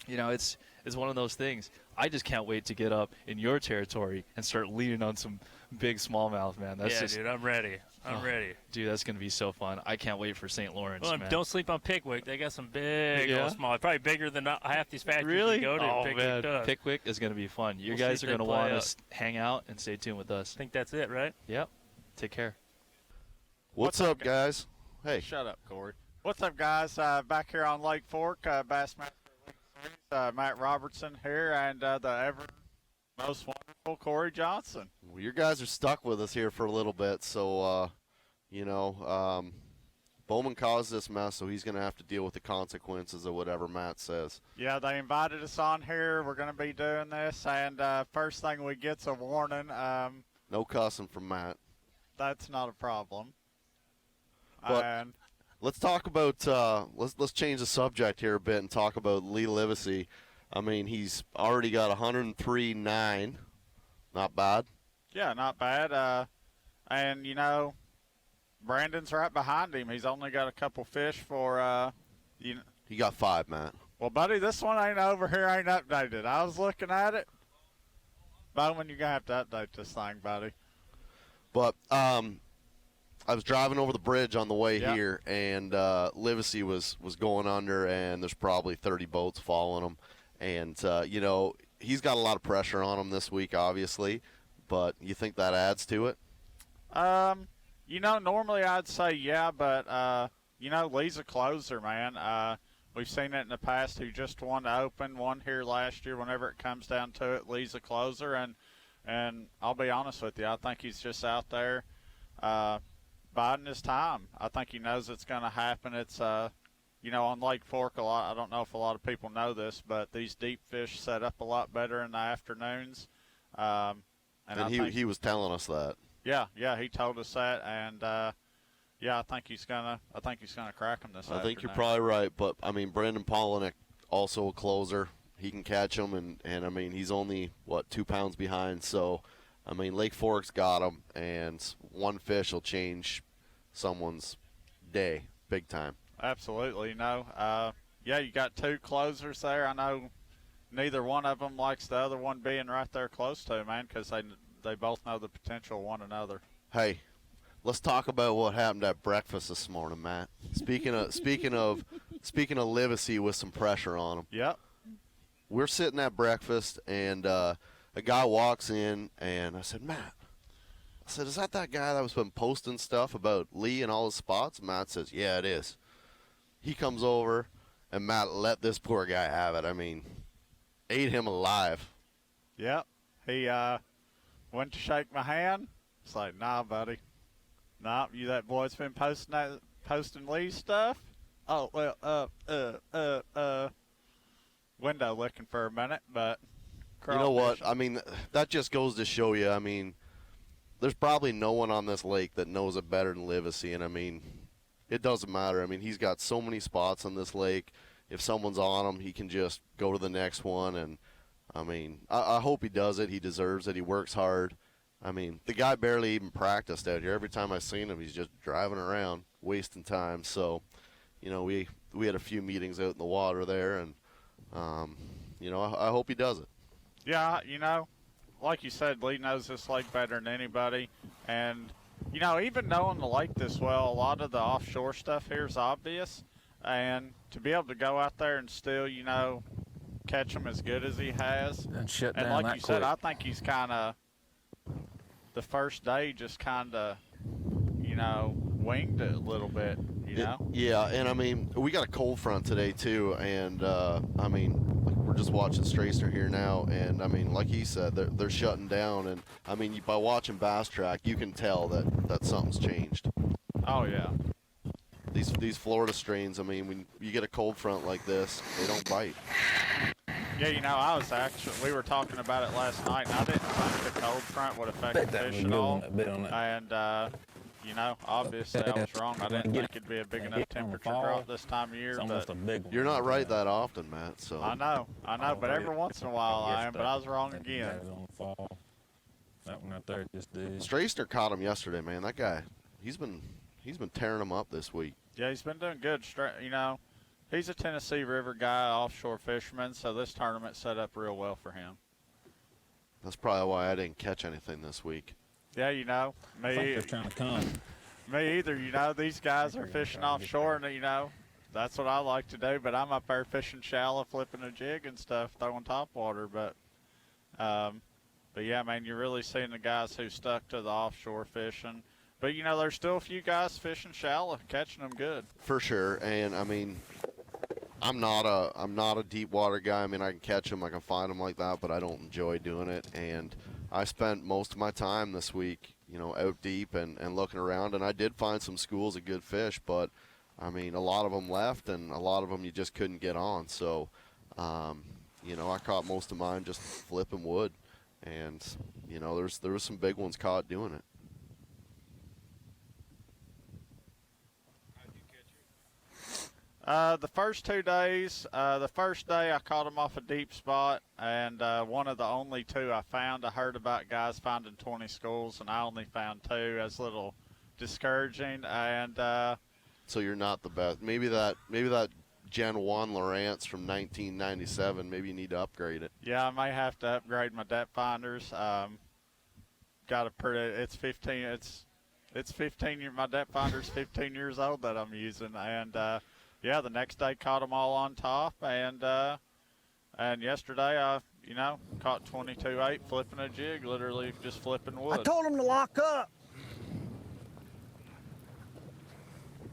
it's it's one of those things. I just can't wait to get up in your territory and start leaning on some big smallmouth, man. That's yeah, just, dude, I'm ready. I'm ready. Dude, that's going to be so fun. I can't wait for St. Lawrence, Well, man. don't sleep on Pickwick. They got some big Yeah? old small. Probably bigger than half these factories Really? you go to. Oh, Pickwick man. does. Pickwick is going to be fun. You We'll guys see are if going they to play want up. to hang out and stay tuned with us. I think that's it, right? Yep. Take care. What's up, guys? Hey. Shut up, Corey. What's up, guys? Back here on Lake Fork, Bassmaster Series. Matt Robertson here, and the ever most wonderful Corey Johnson. Well, you guys are stuck with us here for a little bit, so, Bowman caused this mess, so he's going to have to deal with the consequences of whatever Matt says. Yeah, they invited us on here. We're going to be doing this, and first thing we get's a warning. No cussing from Matt. That's not a problem. But And let's talk about let's change the subject here a bit and talk about Lee Livesey. I mean, he's already got 103.9. Not bad. yeah, not bad. And Brandon's right behind him. He's only got a couple fish for He got 5, Matt. Well, buddy, this one ain't over here, ain't updated. I was looking at it. Bowman, you're going to have to update this thing, buddy. But I was driving over the bridge on the way here, and Livesey was going under, and there's probably 30 boats following him. And, he's got a lot of pressure on him this week, obviously. But you think that adds to it? Normally I'd say yeah, but, Lee's a closer, man. We've seen it in the past. He just won the Open, won here last year. Whenever it comes down to it, Lee's a closer. And I'll be honest with you, I think he's just out there biding his time. I think he knows it's going to happen. It's, on Lake Fork a lot. I don't know if a lot of people know this, but these deep fish set up a lot better in the afternoons. And he was telling us that. Yeah, he told us that, and I think he's gonna crack him this afternoon. I think you're probably right, but I mean, Brandon Polinick, also a closer. He can catch him, and I mean, he's only 2 pounds behind. So, I mean, Lake Fork's got him, and one fish will change someone's day big time. Absolutely, you got 2 closers there. I know neither one of them likes the other one being right there close to, man, because they both know the potential of one another. Hey, let's talk about what happened at breakfast this morning, Matt. Speaking of Livesey with some pressure on him. Yep. We're sitting at breakfast, and a guy walks in, and I said, Matt, is that guy that was been posting stuff about Lee and all his spots? Matt says, yeah, it is. He comes over, and Matt let this poor guy have it. I mean, ate him alive. Yep. He went to shake my hand. It's like, nah, buddy. Nah, you that boy's been posting Lee's stuff? Oh, well, window looking for a minute, but you know what? I mean, that just goes to show you, I mean, there's probably no one on this lake that knows it better than Livesey, and I mean, it doesn't matter. I mean, he's got so many spots on this lake. If someone's on him, he can just go to the next one, and I mean, I hope he does it. He deserves it. He works hard. I mean, the guy barely even practiced out here. Every time I seen him, he's just driving around, wasting time. So, we had a few meetings out in the water there, and, I hope he does it. Yeah, like you said, Lee knows this lake better than anybody. And, even knowing the lake this well, a lot of the offshore stuff here is obvious. And to be able to go out there and still, catch him as good as he has. And shut and down like you said, I think he's kind of, the first day just kind of, winged it a little bit, Yeah, and I mean, we got a cold front today too, and I mean, we're just watching Strasner here now, and I mean, like he said, they're shutting down, and I mean, by watching Bass Track, you can tell that something's changed. Oh yeah. These Florida strains, I mean, when you get a cold front like this, they don't bite. Yeah, we were talking about it last night, and I didn't think the cold front would affect the fish at all. And, obviously I was wrong. I didn't think it'd be a big enough temperature drop this time of year. But you're not right that often, Matt. So I know, but every once in a while I am, but I was wrong again. That one right there just did. Strasner caught him yesterday, man. That guy, he's been tearing him up this week. Yeah, he's been doing good. He's a Tennessee River guy, offshore fisherman, so this tournament set up real well for him. That's probably why I didn't catch anything this week. Yeah, you know, I think they're trying to come. Me either. You know, these guys are fishing offshore, and, you know, that's what I like to do, but I'm up there fishing shallow, flipping a jig and stuff, throwing topwater, but yeah, man, you're really seeing the guys who stuck to the offshore fishing. But, you know, there's still a few guys fishing shallow, catching them good. For sure, and I mean, I'm not a deep water guy. I mean, I can catch them, I can find them like that, but I don't enjoy doing it. And I spent most of my time this week, you know, out deep and looking around, and I did find some schools of good fish, but I mean, a lot of them left, and a lot of them you just couldn't get on. So, you know, I caught most of mine just flipping wood, and you know, there was some big ones caught doing it. The first 2 days, the first day I caught them off a deep spot, and one of the only two I found. I heard about guys finding 20 schools, and I only found 2. That's a little discouraging. And so you're not the best. Maybe that Gen 1 Lowrance from 1997. Maybe you need to upgrade it. yeah, I may have to upgrade my depth finders. Got a pretty. It's 15. It's 15. My depth finder's 15 years old that I'm using, and yeah, the next day caught them all on top, and yesterday I, you know, caught 22/8 flipping a jig, literally just flipping wood. I told him to lock up.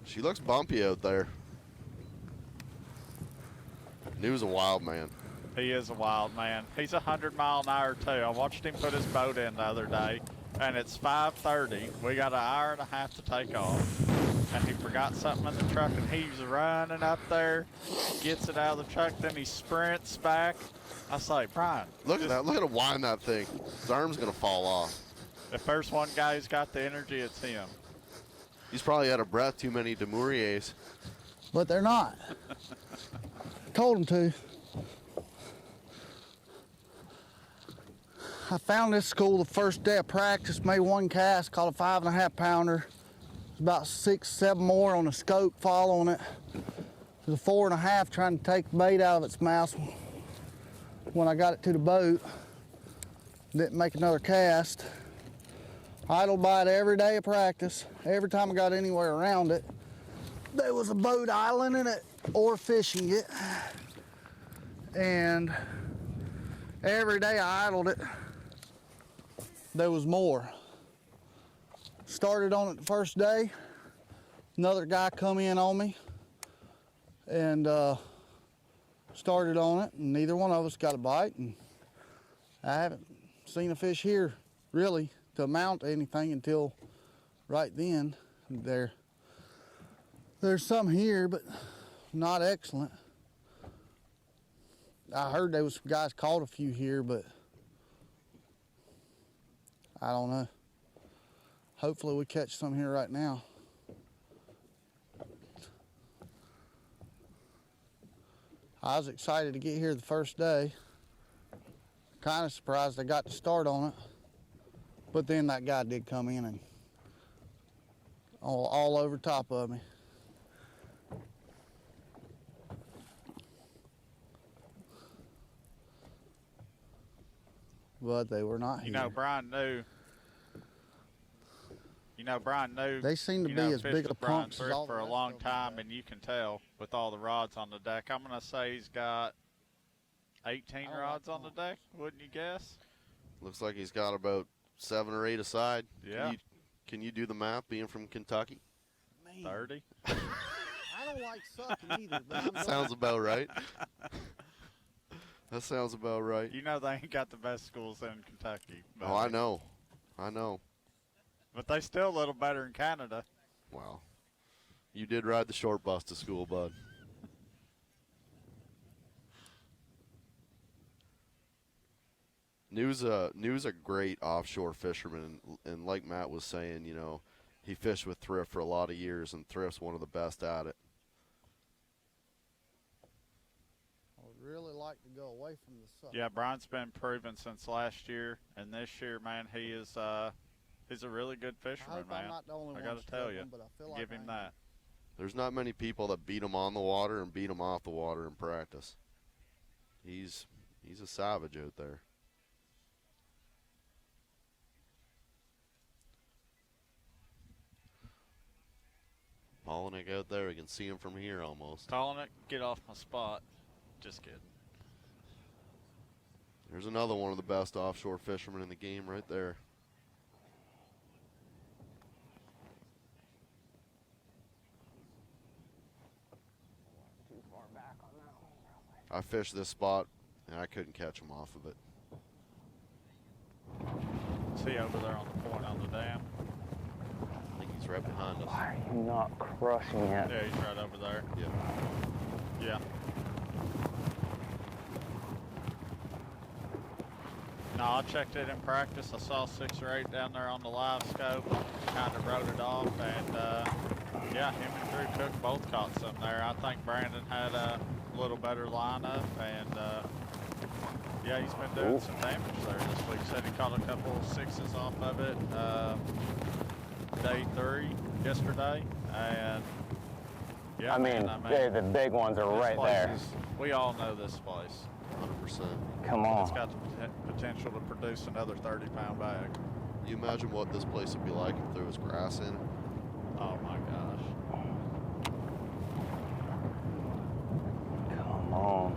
She looks bumpy out there. He was a wild man. He is a wild man. He's 100 mile an hour too. I watched him put his boat in the other day, and it's 5:30. We got an hour and a half to take off. And he forgot something in the truck, and he's running up there, gets it out of the truck, then he sprints back. I was like, Brian. Look at that. Look at him wind that thing. His arm's going to fall off. If there's one guy who's got the energy, it's him. He's probably out of breath, too many Demuriers. But they're not. Told them to. I found this school the first day of practice, made one cast, caught a 5.5 pounder. About 6, 7 more on the scope following it. There's a 4.5 trying to take the bait out of its mouth. When I got it to the boat, didn't make another cast. Idled by it every day of practice. Every time I got anywhere around it, there was a boat idling in it or fishing it. And every day I idled it, there was more. Started on it the first day. Another guy come in on me and started on it, and neither one of us got a bite. And I haven't seen a fish here really to amount to anything until right then. There's some here, but not excellent. I heard there was some guys caught a few here, but I don't know. Hopefully we catch some here right now. I was excited to get here the first day. Kind of surprised I got to start on it. But then that guy did come in and all over top of me. But they were not here. Brian knew. They seem to be as big a punks as all for a long time, and you can tell with all the rods on the deck. I'm going to say he's got 18 rods on the deck, wouldn't you guess? Looks like he's got about 7 or 8 aside. Yeah. Can you do the math, being from Kentucky? Man. 30. I don't like sucking either, but I'm Sounds about right. That sounds about right. You know they ain't got the best schools in Kentucky. Oh, I know. I know. But they still a little better in Canada. Wow. You did ride the short bus to school, bud. New's a great offshore fisherman, and like Matt was saying, you know, he fished with Thrift for a lot of years, and Thrift's one of the best at it. I would really like to go away from the suck. Yeah, Brian's been proven since last year, and this year, man, he is he's a really good fisherman, I hope man. I'm not the only I one got to tell you, struggling, but I feel like give I him am. that. There's not many people that beat him on the water and beat him off the water in practice. He's a savage out there. Polnick out there, you can see him from here almost. Polnick, get off my spot. Just kidding. There's another one of the best offshore fishermen in the game right there. Too far back on that one. I fished this spot and I couldn't catch him off of it. See over there on the point on the dam? I think he's right behind us. Why are you not crushing it? Yeah, he's right over there. Yeah. Yeah. No, I checked it in practice. I saw 6 or 8 down there on the live scope. Kind of wrote it off, and yeah, him and Drew Cook both caught some there. I think Brandon had a little better lineup, and yeah, he's been doing some damage there this week. Said he caught a couple of 6s off of it day 3 yesterday, and yeah, I mean, the big ones are right there. We all know this place. 100%. Come on. It's got the potential to produce another 30-pound bag. You imagine what this place would be like if there was grass in it? Oh my gosh. Come on.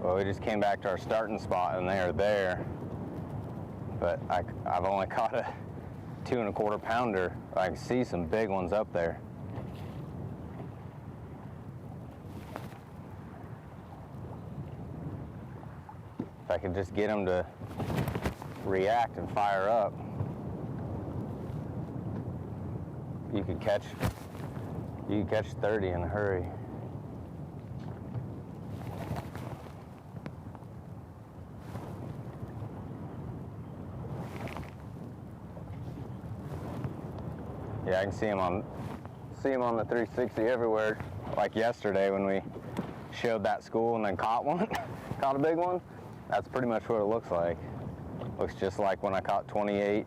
Well, we just came back to our starting spot and they are there. But I've only caught a 2 1/4 pounder. I can see some big ones up there. If I could just get them to react and fire up, you could catch 30 in a hurry. Yeah, I can see him on the 360 everywhere. Like yesterday when we showed that school and then caught one, caught a big one. That's pretty much what it looks like. Looks just like when I caught 28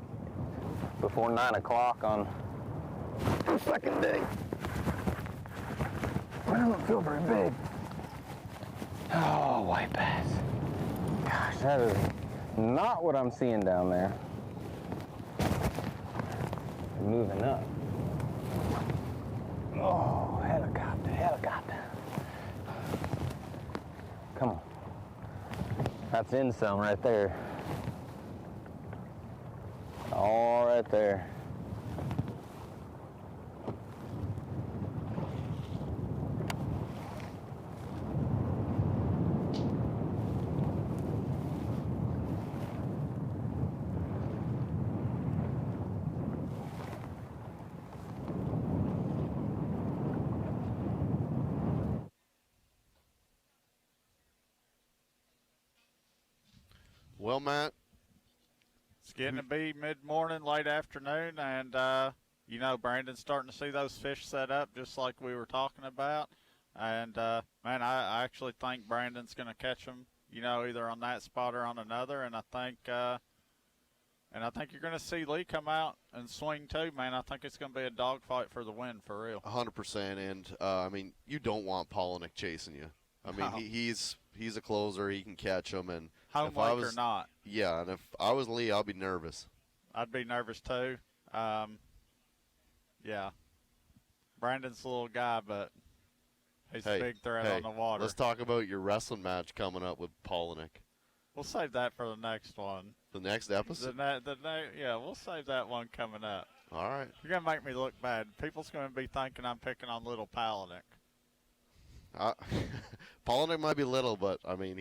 before 9 o'clock on the second day. It doesn't feel very big. Oh, white bass. Gosh, that is not what I'm seeing down there. Moving up. Oh, helicopter, helicopter. Come on. That's in some right there. All right there. Well, Matt, it's getting to be mid-morning, late afternoon, and you know, Brandon's starting to see those fish set up just like we were talking about. And man, I actually think Brandon's going to catch them, you know, either on that spot or on another. And I think you're going to see Lee come out and swing too, man. I think it's going to be a dogfight for the win, for real. 100%. And I mean, you don't want Polnick chasing you. I mean, No. he's a closer. He can catch them. And Home if I week was, or not. Yeah, and if I was Lee, I'd be nervous. I'd be nervous too. Yeah. Brandon's a little guy, but he's a big threat on the water. Let's talk about your wrestling match coming up with Polnick. We'll save that for the next one. The next episode? Yeah, we'll save that one coming up. All right. You're going to make me look bad. People's going to be thinking I'm picking on little Polnick. Polnick might be little, but, I mean,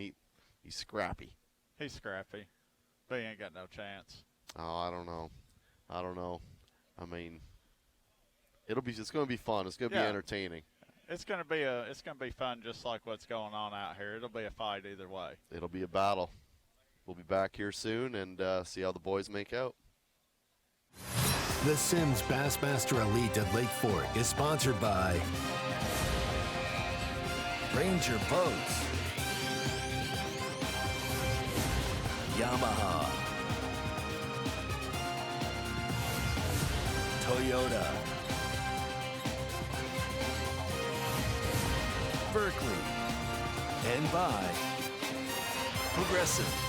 he's scrappy. He's scrappy, but he ain't got no chance. Oh, I don't know. I mean, it's going to be fun. It's going to be entertaining. It's going to be fun, just like what's going on out here. It'll be a fight either way. It'll be a battle. We'll be back here soon and see how the boys make out. The Sims Bassmaster Elite at Lake Fork is sponsored by Ranger Boats, Yamaha, Toyota. Berkeley. And by Progressive.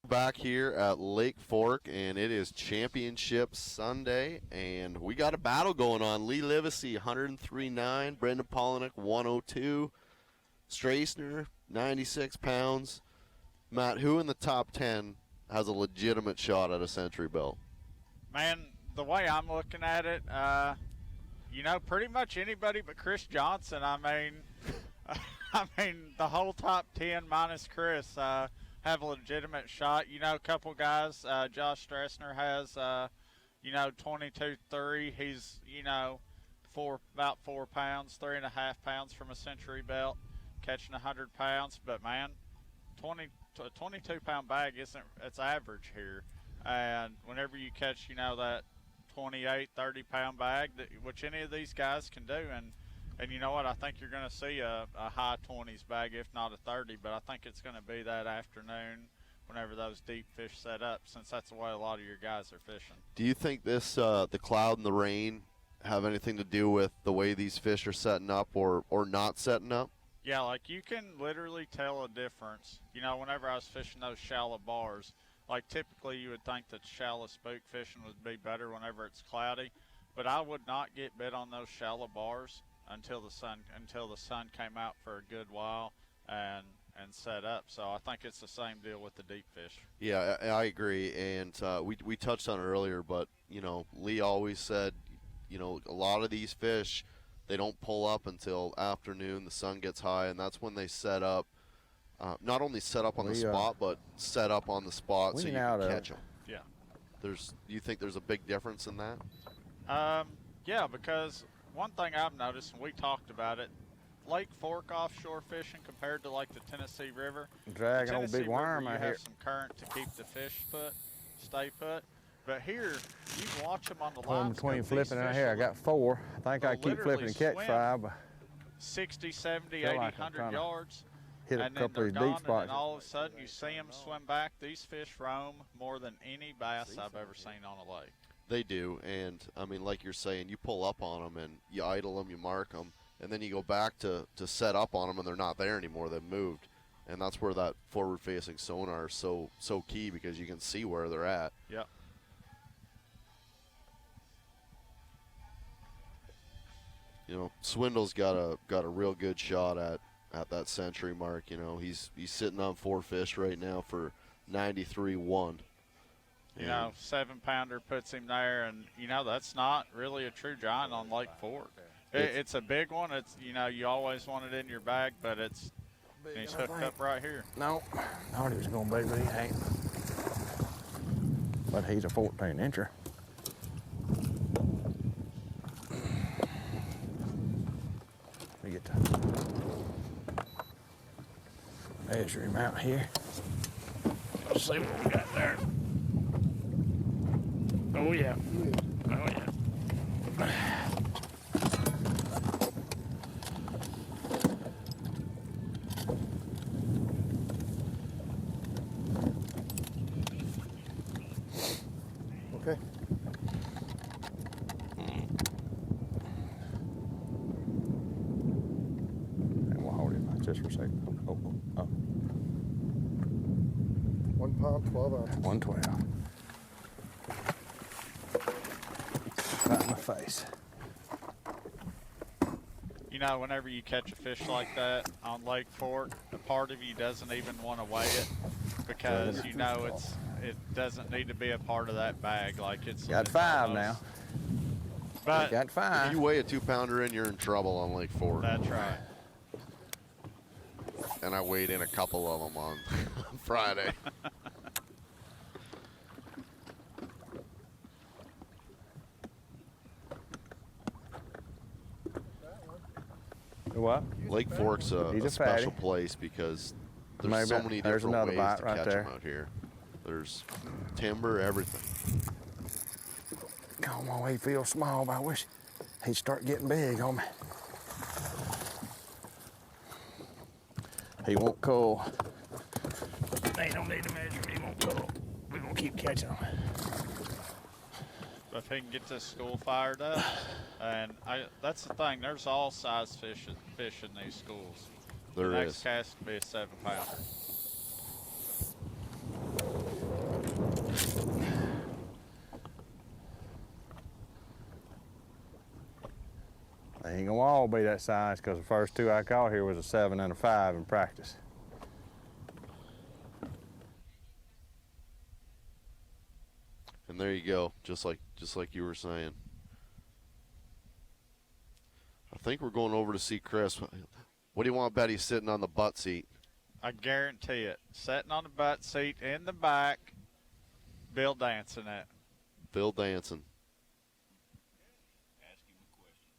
Back here at Lake Fork, and it is Championship Sunday, and we got a battle going on. Lee Livesey, 103.9, Brendan Polinick, 102, Strassner, 96 pounds. Matt, who in the top 10 has a legitimate shot at a Century Belt? Man, the way I'm looking at it, you know, pretty much anybody but Chris Johnson. I mean, the whole top 10 minus Chris have a legitimate shot. You know, a couple guys, Josh Strassner has, you know, 22.3. He's, you know, about 4 pounds, 3.5 pounds from a Century Belt, catching 100 pounds. But man, a 22-pound bag it's average here. And whenever you catch, you know, that 28, 30-pound bag, which any of these guys can do, and you know what? I think you're going to see a high 20s bag, if not a 30, but I think it's going to be that afternoon whenever those deep fish set up, since that's the way a lot of your guys are fishing. Do you think this, the cloud and the rain, have anything to do with the way these fish are setting up or not setting up? Yeah, like you can literally tell a difference. You know, whenever I was fishing those shallow bars, like typically you would think that shallow spook fishing would be better whenever it's cloudy, but I would not get bit on those shallow bars until the sun came out for a good while and set up. So I think it's the same deal with the deep fish. Yeah, I agree, and we touched on it earlier, but you know, Lee always said, you know, a lot of these fish, they don't pull up until afternoon, the sun gets high, and that's when they set up. Not only set up on the spot, but set up on the spot so you can catch them. Yeah. Do you think there's a big difference in that? Yeah, because one thing I've noticed, and we talked about it, Lake Fork offshore fishing compared to like the Tennessee River. Dragging old big worm out here. You have some current to keep the fish stay put. But here, you can watch them on the line. Between flipping out here, I got 4. I think I keep flipping and catch 5. 60, 70, 80, 100 yards. Hit a couple of these deep spots. And all of a sudden, you see them swim back. These fish roam more than any bass I've ever seen on a lake. They do, and I mean, like you're saying, you pull up on them and you idle them, you mark them, and then you go back to set up on them, and they're not there anymore. They've moved, and that's where that forward-facing sonar is so key, because you can see where they're at. Yep. You know, Swindle's got a real good shot at that century mark. You know, he's sitting on 4 fish right now for 93.1. You know, 7-pounder puts him there, and you know that's not really a true giant on Lake Fork. It's a big one. It's, you know, you always want it in your bag, but he's hooked up right here. No, I thought he was going to be, but he ain't. But he's a 14-incher. Let me get to measure him out here. Let's see what we got there. Oh yeah. Oh yeah. Okay. And we'll hold him just for a second. Oh. 1 pound, 12 ounces. 112. Right in my face. You know, whenever you catch a fish like that on Lake Fork, a part of you doesn't even want to weigh it, because you know it doesn't need to be a part of that bag. Like it's got 5 now. But got 5. If you weigh a 2-pounder in, you're in trouble on Lake Fork. That's right. And I weighed in a couple of them on Friday. What? Lake Fork's a special place because there's so many different ways to catch them out here. There's timber, everything. Come on, he feels small, but I wish he'd start getting big on me. He won't call. They don't need to measure him. He won't call. We're going to keep catching him. If he can get this school fired up, and that's the thing, there's all size fish in these schools. There the is. next cast will be a 7-pounder. They ain't gonna all be that size because the first two I caught here was a 7 and a 5 in practice. And there you go, just like you were saying. I think we're going over to see Chris. What do you want to bet he's sitting on the butt seat? I guarantee it. Sitting on the butt seat in the back, Bill dancing it. Bill dancing. Ask him a question.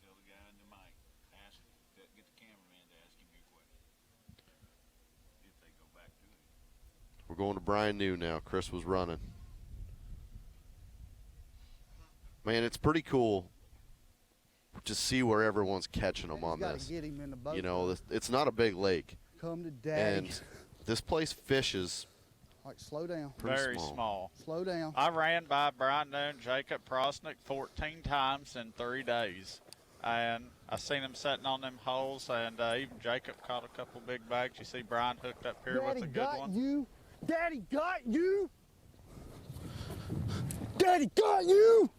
Tell the guy in the mic. Get the cameraman to ask him your question. If they go back to it. We're going to Brian New now. Chris was running. Man, it's pretty cool to see where everyone's catching them on this. Get him in the boat. You know, it's not a big lake. Come to daddy. And this place fishes. All right, slow down. Very small. Slow down. I ran by Brian New and Jacob Prosnick 14 times in 3 days. And I seen him sitting on them holes, and even Jacob caught a couple big bags. You see Brian hooked up here with a good one. You. Daddy got you. Daddy got you.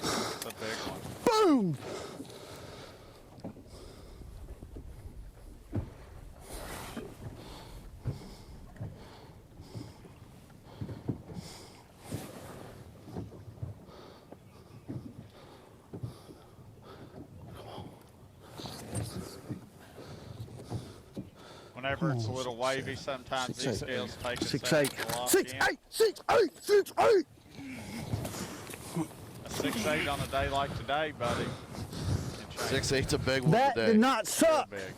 That's a big one. Boom. Whenever it's a little wavy, sometimes these scales take a 6'8". 6'8". 6'8". 6'8". A 6'8" on a day like today, buddy. 6'8's a big one That today. did not suck. Big.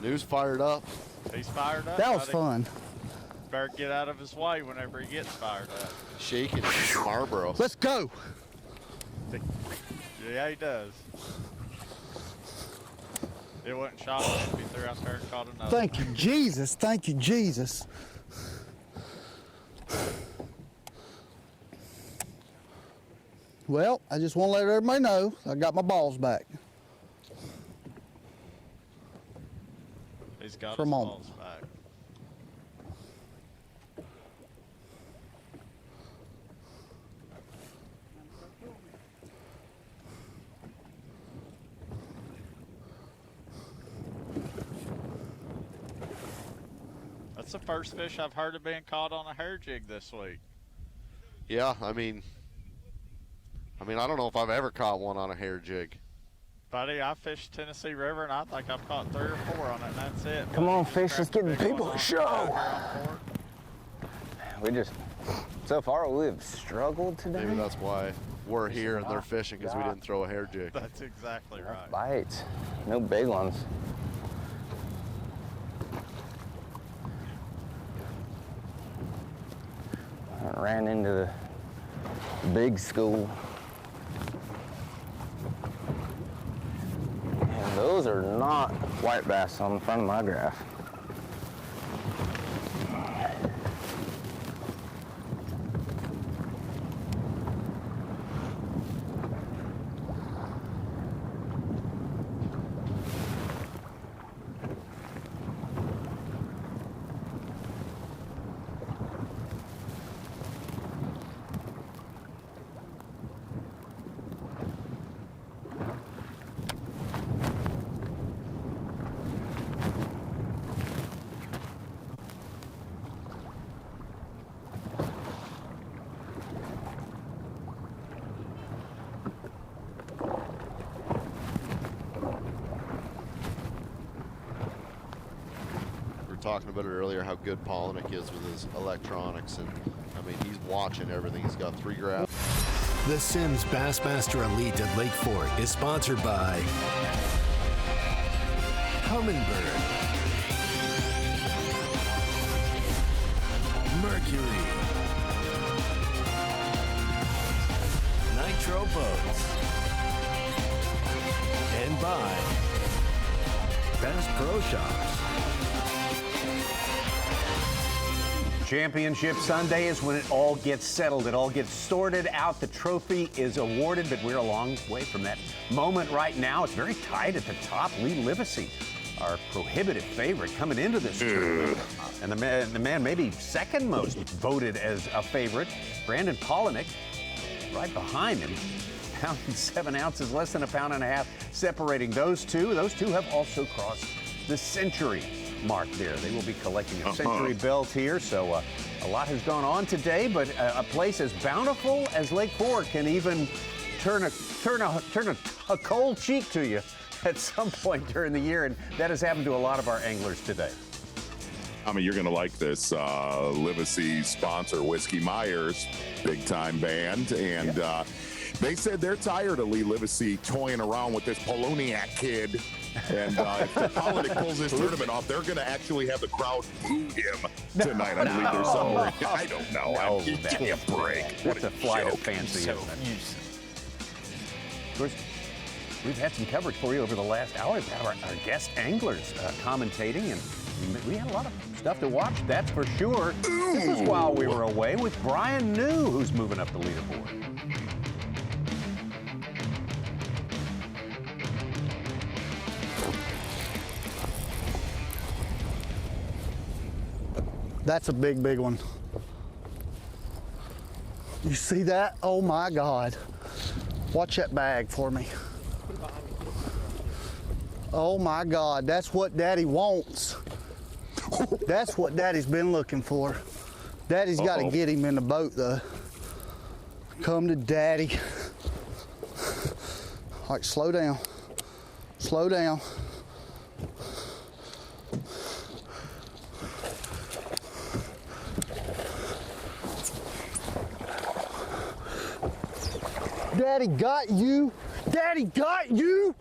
New's fired up. He's fired up. That was buddy. fun. Better get out of his way whenever he gets fired up. Shaking Marlboro. Let's go. Yeah, he does. It wasn't shot if he threw out there and caught another. Thank you, Jesus. Thank you, Jesus. Well, I just want to let everybody know I got my balls back. He's got For a his moment. balls back. That's the first fish I've heard of being caught on a hair jig this week. Yeah, I mean, I don't know if I've ever caught one on a hair jig. Buddy, I fished Tennessee River, and I think I've caught 3 or 4 on it, and that's it. Come on, fish, let's get the Big people one a on show. out here on port. We just, so far we've struggled today. Maybe that's why we're here and they're fishing, because we didn't throw a hair jig. That's exactly right. Bites, no big ones. I ran into the big school. And those are not white bass on the front of my graph. Talking about it earlier, how good Polinick is with his electronics, and I mean, he's watching everything. He's got 3 graphs. The Sims Bassmaster Elite at Lake Fort is sponsored by Humminbird, Mercury, Retro Boats. And by B.A.S.S Pro Shops. Championship Sunday is when it all gets settled. It all gets sorted out. The trophy is awarded, but we're a long way from that moment right now. It's very tight at the top. Lee Livesey, our prohibitive favorite coming into this tournament. And the man maybe second most voted as a favorite, Brandon Polinick, right behind him. Pound and 7 ounces, less than a pound and a half separating those two. Those two have also crossed the century mark there. They will be collecting a century belt here, so a lot has gone on today, but a place as bountiful as Lake Fork can even turn a cold cheek to you at some point during the year, and that has happened to a lot of our anglers today. I mean, you're going to like this. Livesey sponsor, Whiskey Myers, big-time band, and they said they're tired of Lee Livesey toying around with this Poloniak kid. And if Polinick pulls this tournament off, they're going to actually have the crowd boo him tonight. I believe there's some. I don't know. Give me a break. That's a flight of fancy, isn't it? Of course, we've had some coverage for you over the last hour. We've had our guest anglers commentating, and we had a lot of stuff to watch, that's for sure. This is while we were away with Brian New, who's moving up the leaderboard. That's a big, big one. You see that? Oh my God. Watch that bag for me. Oh my God, that's what Daddy wants. That's what Daddy's been looking for. Daddy's got to get him in the boat though. Come to Daddy. All right, slow down. Slow down. Daddy got you. Daddy got you.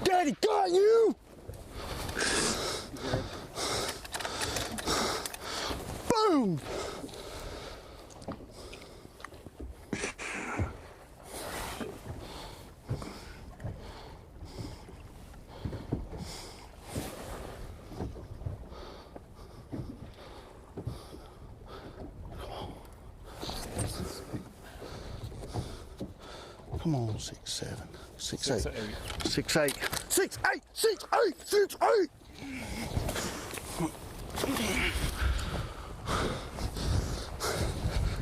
Daddy got you. Boom. Come on, 6, 7, 6, 8, 6, 8, 6, 8, 6, 8, 6, 8.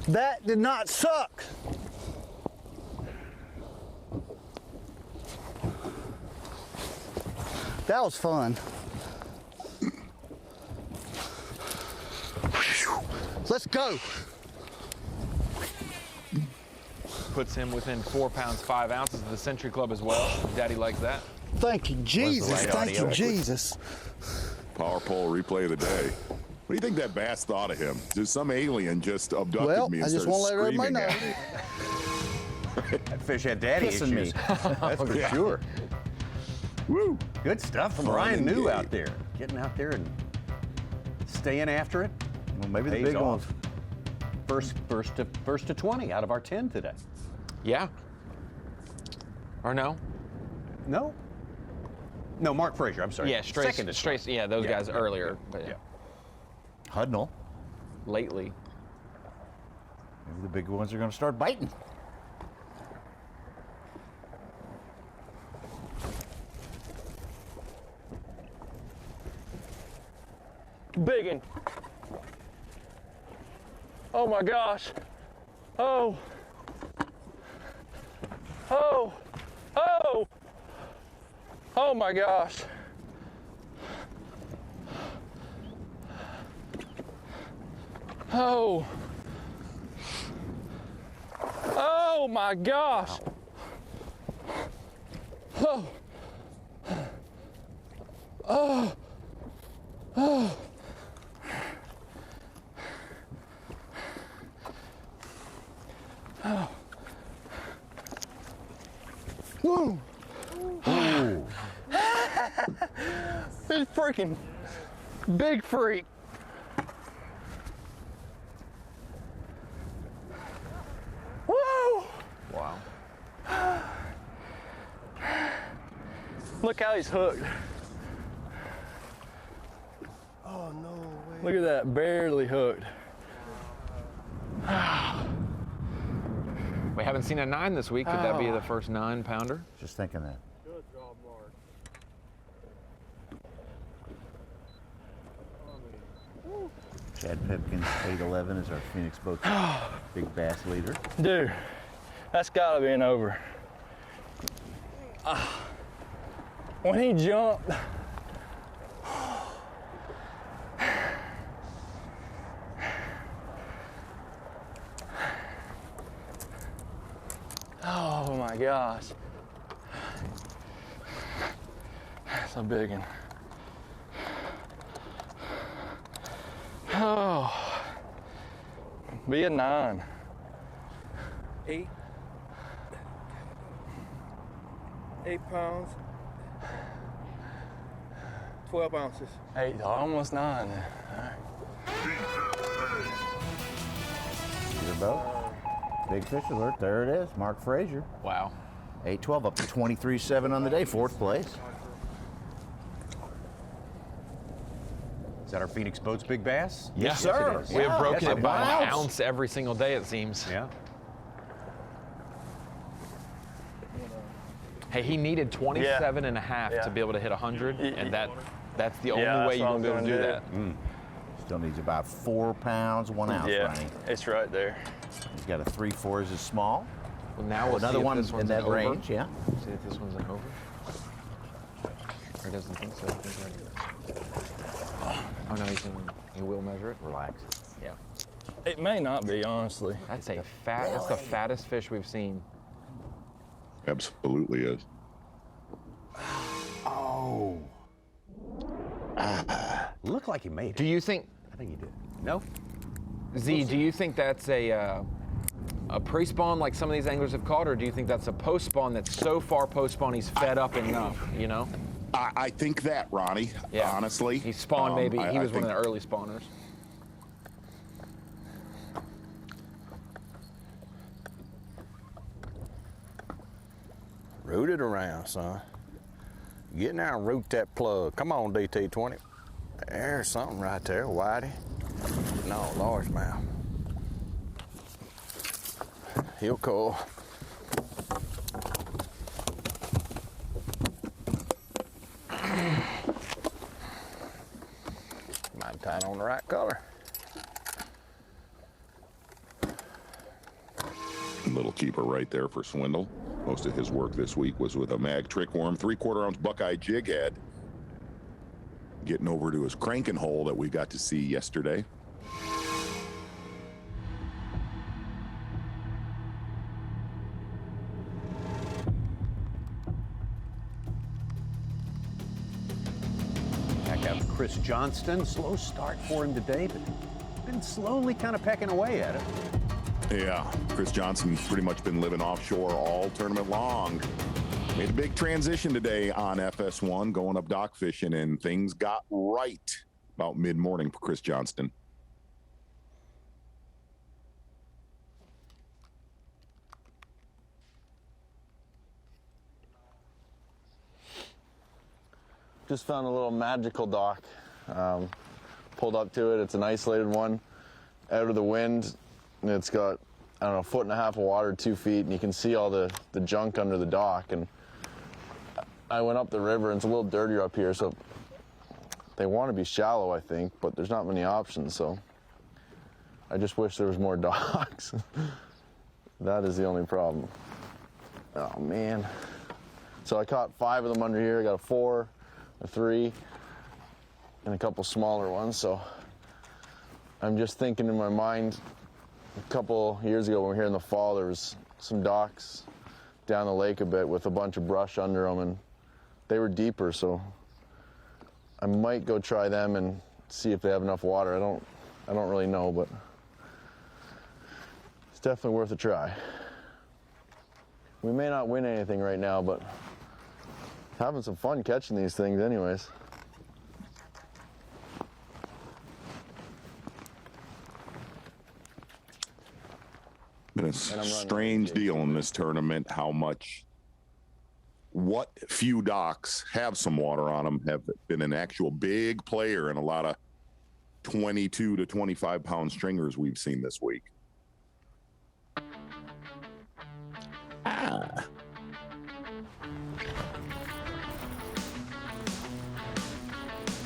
That did not suck. That was fun. Let's go. Puts him within 4 pounds 5 ounces of the Century Club as well. Daddy likes that. Thank you, Jesus. Thank you, Jesus. Power pole replay of the day. What do you think that bass thought of him? Just some alien just abducted me and I just want to let everybody know. That fish had daddy Kissing issues. me. That's for sure. Woo! Good stuff from Brian New out there. Getting out there and staying after it. Well, maybe the Pays big off. ones. First to 20 out of our 10 today. Yeah. Or no? No? No, Mark Frazier, I'm sorry. Yeah, Second to Strace, yeah, those guys earlier. But yeah. Hudnall. Lately. Maybe the big ones are going to start biting. Biggin. Oh my gosh. Oh. Oh. Oh. Oh my gosh. Oh. Oh my gosh. Oh. Oh. Oh. Oh. Whoa. It's freaking big freak. Woo! Look how he's hooked. Oh, no way. Look at that, barely hooked. We haven't seen a 9 this week. Could that be the first 9-pounder? Just thinking that. Good job, Mark. Chad Pipkins, 811, is our Phoenix Boats big bass leader. Dude, that's gotta be an over. When he jumped, oh my gosh. That's a big one. Oh, be a 9. 8 pounds, 12 ounces. 8, almost 9. All right. Your boat. Big fish alert. There it is. Mark Frazier. Wow. 8-12 up to 23-7 on the day. 4th place. Is that our Phoenix Boats Big Bass? Yes, sir. It is. We have broken that's it by about an an ounce every single day, it seems. Yeah. Hey, he needed 27 and a half to be able to hit 100, and that's the only way you're going to be able to do that. Still needs about 4 pounds, 1 ounce, Ronnie. It's right there. He's got a 3/4 is small. Well, now we'll another see if one this in one's that an over. range, yeah. See if this one's an over. Or doesn't think so. Oh no, he will measure it. Relax. Yeah. It may not be, honestly. That's a fat. That's the fattest fish we've seen. Absolutely is. Oh. Looked like he made it. Do you think? I think he did. No? Z, do you think that's a pre-spawn like some of these anglers have caught, or do you think that's a post-spawn that's so far post-spawn he's fed up enough, you know? I think that, Ronnie, honestly. He spawned maybe. He was one of the think- early spawners. Root it around, son. Get in there and root that plug. Come on, DT20. There's something right there, Whitey. No, largemouth. He'll call. Might tie it on the right color. Little keeper right there for Swindle. Most of his work this week was with a mag trick worm, 3/4 ounce Buckeye jig head. Getting over to his cranking hole that we got to see yesterday. Back out Chris Johnston. Slow start for him today, but been slowly kind of pecking away at it. Yeah, Chris Johnson's pretty much been living offshore all tournament long. Made a big transition today on FS1, going up dock fishing, and things got right about mid-morning for Chris Johnston. Just found a little magical dock. Pulled up to it. It's an isolated one, out of the wind. And it's got, I don't know, 1.5 feet of water, 2 feet, and you can see all the junk under the dock. And I went up the river, and it's a little dirtier up here, so they want to be shallow, I think, but there's not many options, so I just wish there was more docks. That is the only problem. Oh, man. So I caught 5 of them under here. I got a 4, a 3, and a couple smaller ones, so I'm just thinking in my mind, a couple years ago when we were here in the fall, there was some docks down the lake a bit with a bunch of brush under them, and they were deeper, so I might go try them and see if they have enough water. I don't really know, but it's definitely worth a try. We may not win anything right now, but having some fun catching these things anyways. Been a strange deal in this tournament, how much what few docks have some water on them have been an actual big player in a lot of 22 to 25 pound stringers we've seen this week.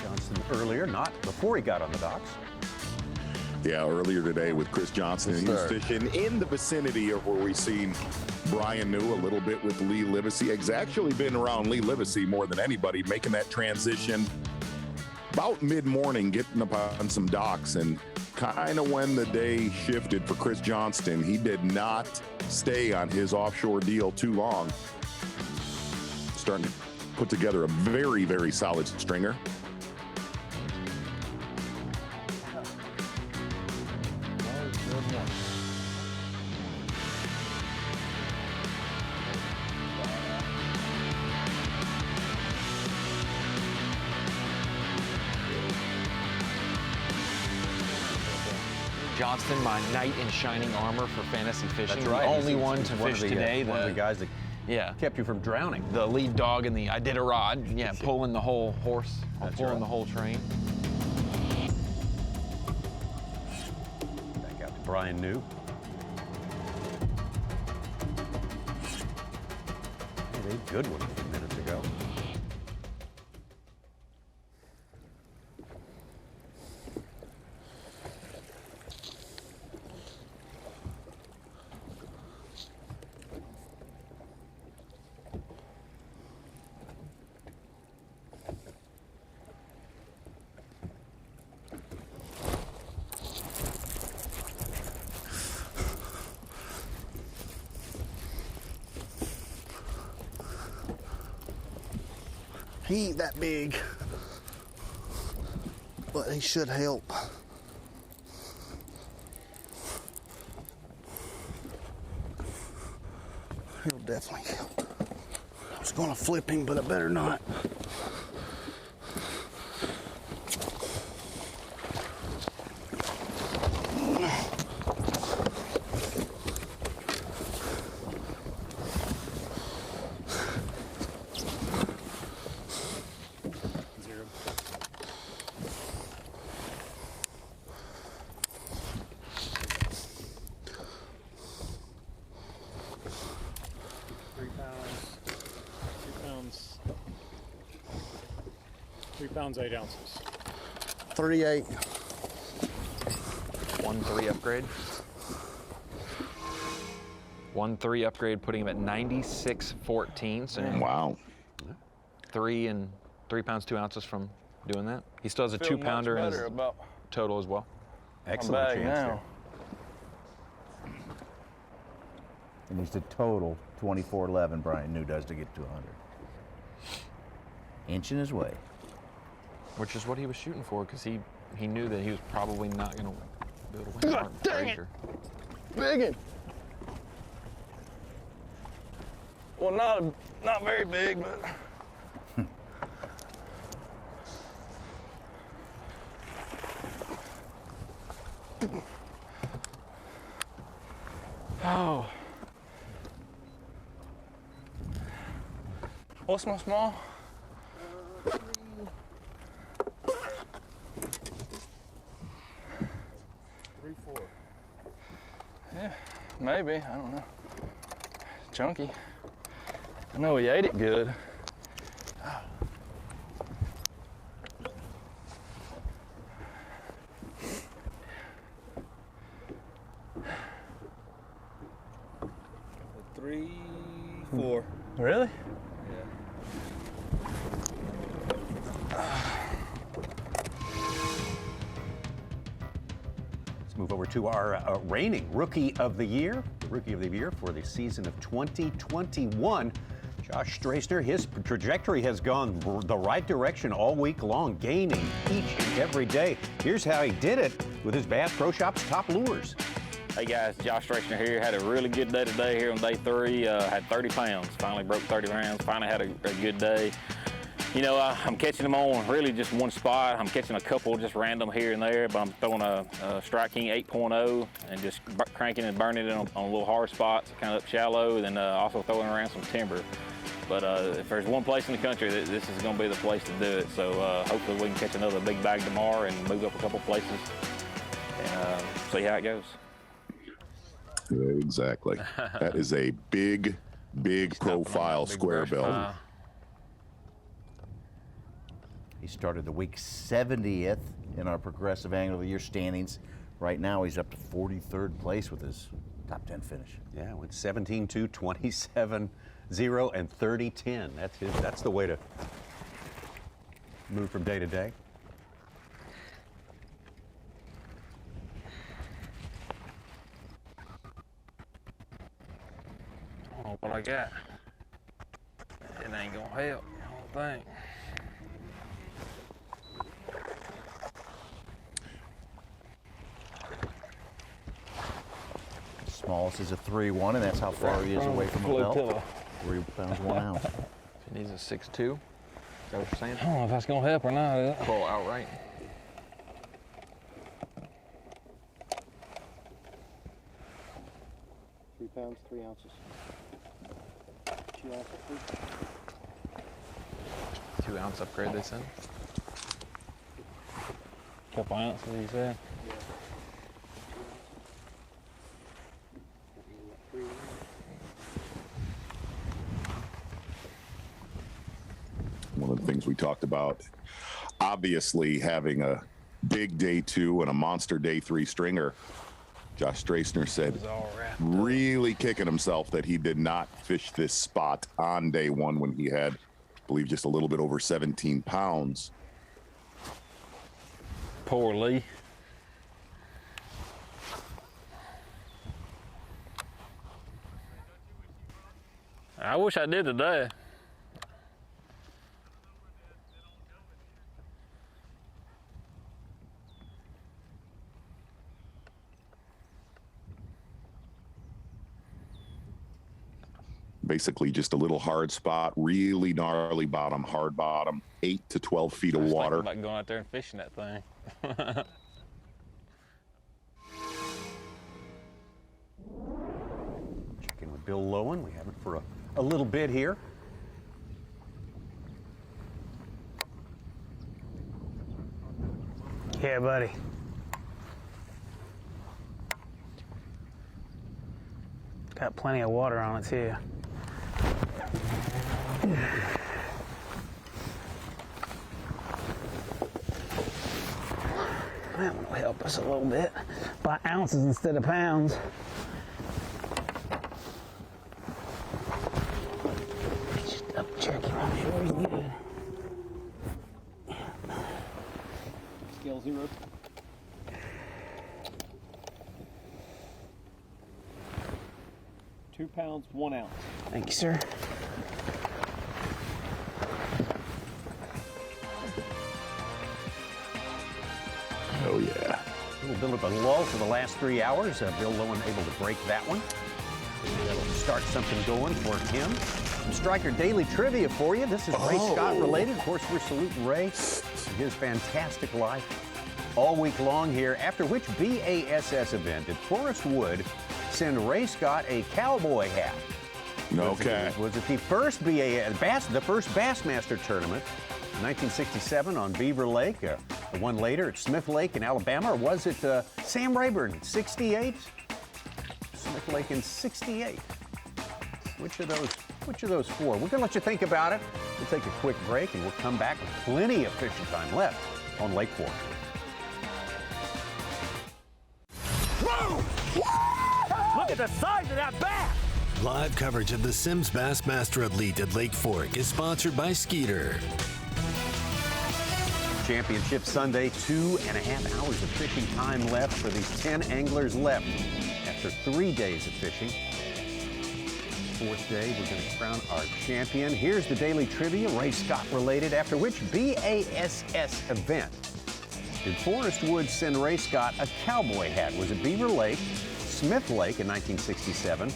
Johnson earlier, not before he got on the docks. Yeah, earlier today with Chris Johnson, he was fishing in the vicinity of where we seen Brian New a little bit with Lee Livesey. He's actually been around Lee Livesey more than anybody, making that transition about mid-morning, getting upon some docks, and kind of when the day shifted for Chris Johnston, he did not stay on his offshore deal too long. Starting to put together a very, very solid stringer. Johnston, my knight in shining armor for fantasy fishing. That's right. The only one He's to one fish of the, today. one of the guys that kept you from drowning. The lead dog in the Iditarod, pulling the whole horse, pulling the whole train. Back out to Brian New. Hey, a good one a few minutes ago. He ain't that big, but he should help. He'll definitely help. I was gonna flip him, but I better not. Pounds 8 ounces. 3.8. 1-3 upgrade. 1-3 upgrade, putting him at 96.14. So wow. 3 pounds 2 ounces from doing that. He still has a 2-pounder in his total as well. Excellent chance there. He needs to total 24.11. Brian New does to get to 100. Inching his way. Which is what he was shooting for, because he knew that he was probably not going to be able to win. God dang it! Biggin'. Well, not very big, but. Oh. What's my small? 3-4. Yeah, maybe. I don't know. Chunky. I know he ate it good. Three, 4. Really? Let's move over to our reigning Rookie of the Year. Rookie of the Year for the season of 2021. Josh Straisner, his trajectory has gone the right direction all week long, gaining each and every day. Here's how he did it with his Bass Pro Shop's top lures. Hey guys, Josh Straisner here. Had a really good day today here on day 3. Had 30 pounds. Finally broke 30 pounds. Finally had a good day. You know, I'm catching them on really just one spot. I'm catching a couple just random here and there, but I'm throwing a Strike King 8.0 and just cranking and burning it on little hard spots, kind of up shallow, and then also throwing around some timber. But if there's one place in the country that this is going to be the place to do it, so hopefully we can catch another big bag tomorrow and move up a couple places and see how it goes. Exactly. That is a big profile square bill. He started the week 70th in our Progressive Angler of the Year standings. Right now, he's up to 43rd place with his top 10 finish. Yeah, went 17-2, 27-0, and 30-10. That's the way to move from day to day. Oh, what I got? It ain't gonna help, I don't think. Smallest is a 3-1, and that's how far he is away from the belt. 3 pounds 1 ounce. He needs a 6'2". Is that what you're saying? I don't know if that's gonna help or not. Pull outright. £3, 3 ounces. 2 ounces. 2 ounce upgrade, they said. Couple ounces, you said. One of the things we talked about, obviously having a big day 2 and a monster day 3 stringer. Josh Strassner said really kicking himself that he did not fish this spot on day 1 when he had, I believe, just a little bit over 17 pounds. Poor Lee. I wish I did today. Basically just a little hard spot, really gnarly bottom, hard bottom, 8 to 12 feet of water. About going out there and fishing that thing. Check in with Bill Lowen. We have it for a little bit here. Yeah, buddy. Got plenty of water on it too. That will help us a little bit by ounces instead of pounds. Just double check him, I'm sure he's good. Scale 0. £2, 1 ounce. Thank you, sir. Oh, yeah. A little bit of a lull for the last 3 hours. Bill Lowen able to break that one. That'll start something going for him. Some Striker Daily Trivia for you. This is Ray Scott related. Of course, we're saluting Ray and his fantastic life all week long here, after which B.A.S.S. event did Forrest Wood send Ray Scott a cowboy hat. Okay. Was it the first the first Bassmaster tournament, 1967 on Beaver Lake? The one later at Smith Lake in Alabama, or was it Sam Rayburn, 68? Smith Lake in 68. Which of those four? We're gonna let you think about it. We'll take a quick break and we'll come back with plenty of fishing time left on Lake Fork. Look at the size of that bass! Live coverage of the Sims Bassmaster Elite at Lake Fork is sponsored by Skeeter. Championship Sunday, 2.5 hours of fishing time left for these 10 anglers left after 3 days of fishing. 4th day, we're going to crown our champion. Here's the daily trivia, Ray Scott related, after which B.A.S.S. event did Forrest Wood send Ray Scott a cowboy hat? Was it Beaver Lake, Smith Lake in 1967,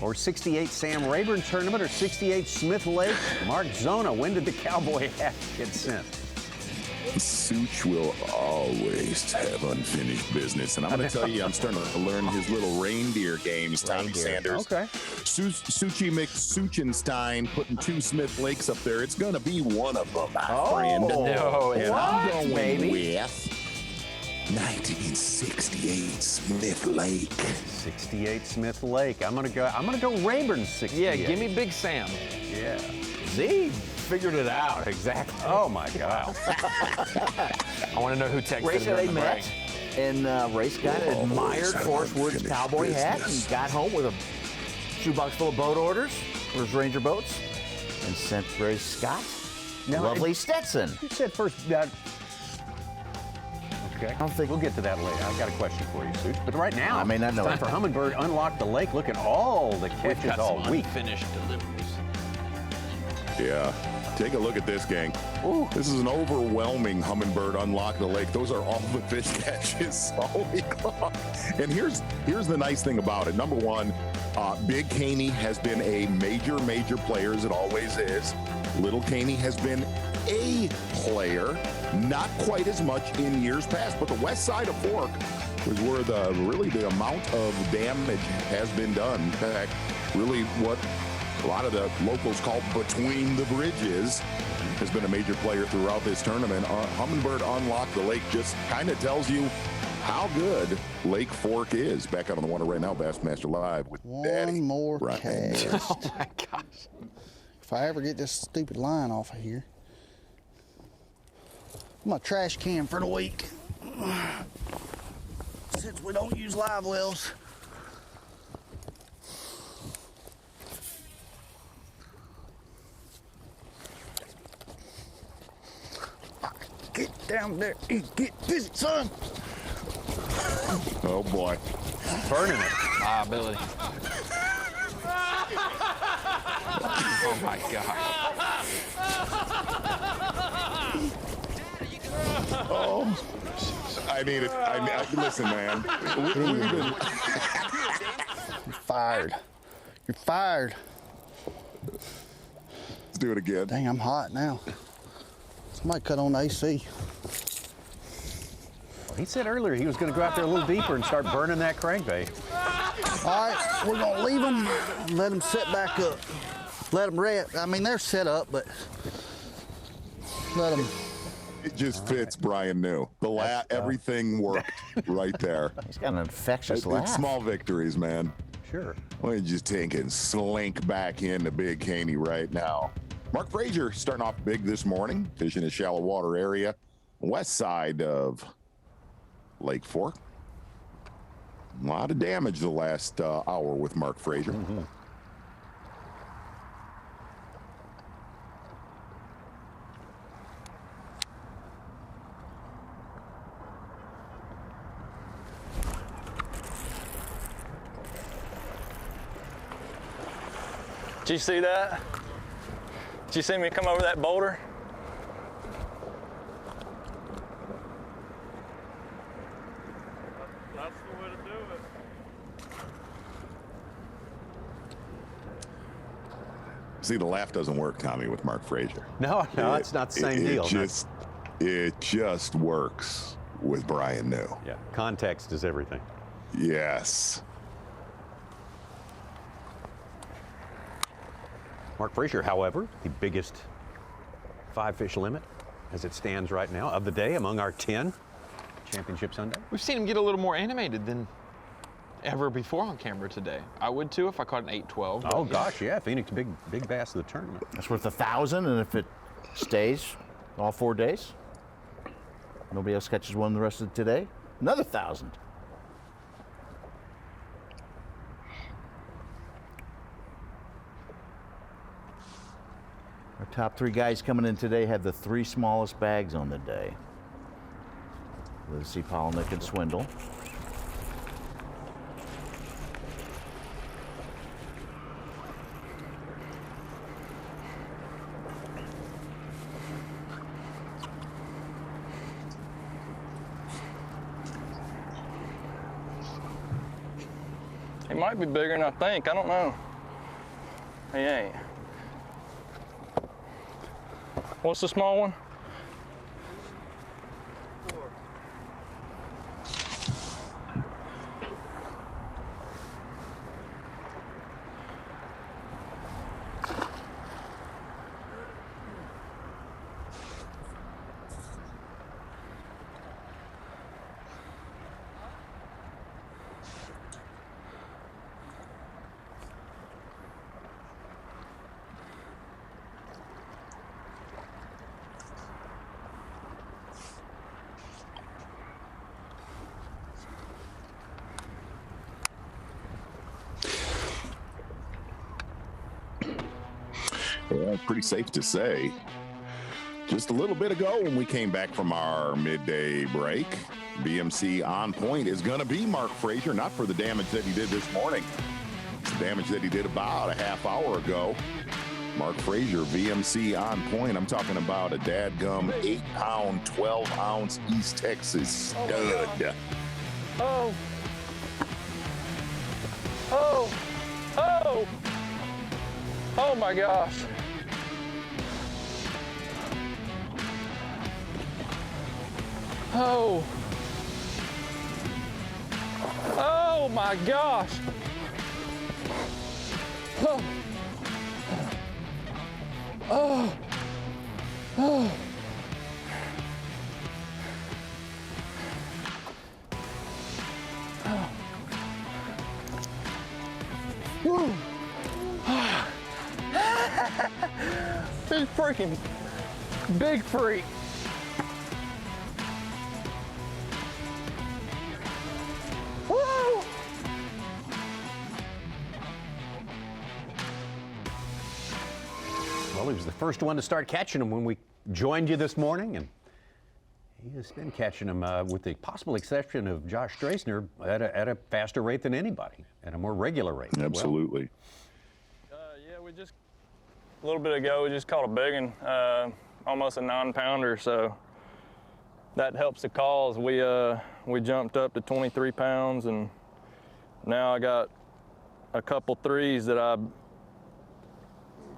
or 68 Sam Rayburn tournament, or 68 Smith Lake? Mark Zona, when did the cowboy hat get sent? Such will always have unfinished business. And I'm going to tell you, I'm starting to learn his little reindeer games, Tommy Sanders. Okay. Suchi McSuchenstein putting 2 Smith Lakes up there. It's going to be one of them, my friend. No, and I'm going baby? with 1968 Smith Lake. 68 Smith Lake. I'm gonna go Rayburn 68. Yeah, give me Big Sam. Yeah. Z figured it out exactly. Oh my God. I want to know who texted Race him they in the met, break. and Race got an admired Forrest Woods cowboy hat and got home with a shoebox full of boat orders for his Ranger boats, and sent Race Scott Now, lovely Stetson. You said first. Okay. We'll get to that later. I got a question for you, Such. But right now, I may not know it's time it. for Humminbird Unlock the Lake. Look at all the catches all week. Unfinished deliveries. Yeah. Take a look at this, gang. Ooh, this is an overwhelming Humminbird Unlock the Lake. Those are all the fish catches all week long. And here's the nice thing about it. Number one, Big Caney has been a major player, as it always is. Little Caney has been a player, not quite as much in years past, but the west side of Fork was where the amount of damage has been done. In fact, really what a lot of the locals call between the bridges has been a major player throughout this tournament. Humminbird Unlock the Lake just kind of tells you how good Lake Fork is. Back out on the water right now, Bassmaster Live with Daddy. One more Right. cast. Oh my gosh. If I ever get this stupid line off of here. My trash can for the week. Since we don't use live wells. Get down there and get busy, son. Oh boy. Burning it. Liability. Oh my God. Oh, I need it. Listen, man. We've been... You're fired. You're fired. Let's do it again. Dang, I'm hot now. Somebody cut on the AC. He said earlier he was going to go out there a little deeper and start burning that crankbait. All right, we're going to leave them and let them set back up. Let them rest. I mean, they're set up, but let them. It just fits Brian New. Everything worked right there. He's got an infectious laugh. It's small victories, man. Sure. Why don't you just take and slink back into Big Caney right now? Mark Frazier starting off big this morning, fishing a shallow water area, west side of Lake Fork. A lot of damage the last hour with Mark Frazier. Mm-hmm. Did you see that? Did you see me come over that boulder? That's the way to do it. See, the laugh doesn't work, Tommy, with Mark Frazier. No, it's not the same deal. It just works with Brian New. Yeah, context is everything. Yes. Mark Frazier, however, the biggest 5-fish limit as it stands right now of the day among our 10 Championship Sunday. We've seen him get a little more animated than ever before on camera today. I would too if I caught an 8-12. Oh gosh, yeah, Phoenix, big bass of the tournament. That's worth 1,000, and if it stays all 4 days, nobody else catches one the rest of today, another 1,000. Our top 3 guys coming in today have the 3 smallest bags on the day. Let's see, Polnick and Swindle. He might be bigger than I think. I don't know. He ain't. What's the small one? Yeah, pretty safe to say. Just a little bit ago when we came back from our midday break, BMC on point is going to be Mark Frazier, not for the damage that he did this morning. It's the damage that he did about a half hour ago. Mark Frazier, VMC on point. I'm talking about a dadgum 8-pound, 12-ounce East Texas stud. Oh. Oh. Oh. Oh my gosh. Oh. Oh my gosh. Oh. Oh. Oh. Oh. Woo. This freaking big freak. Woo. Well, he was the first one to start catching them when we joined you this morning, and he has been catching them with the possible exception of Josh Straisner at a faster rate than anybody, at a more regular rate. Absolutely. Yeah, we just a little bit ago we just caught a big one, almost a 9-pounder, so that helps the cause. We jumped up to 23 pounds, and now I got a couple threes that I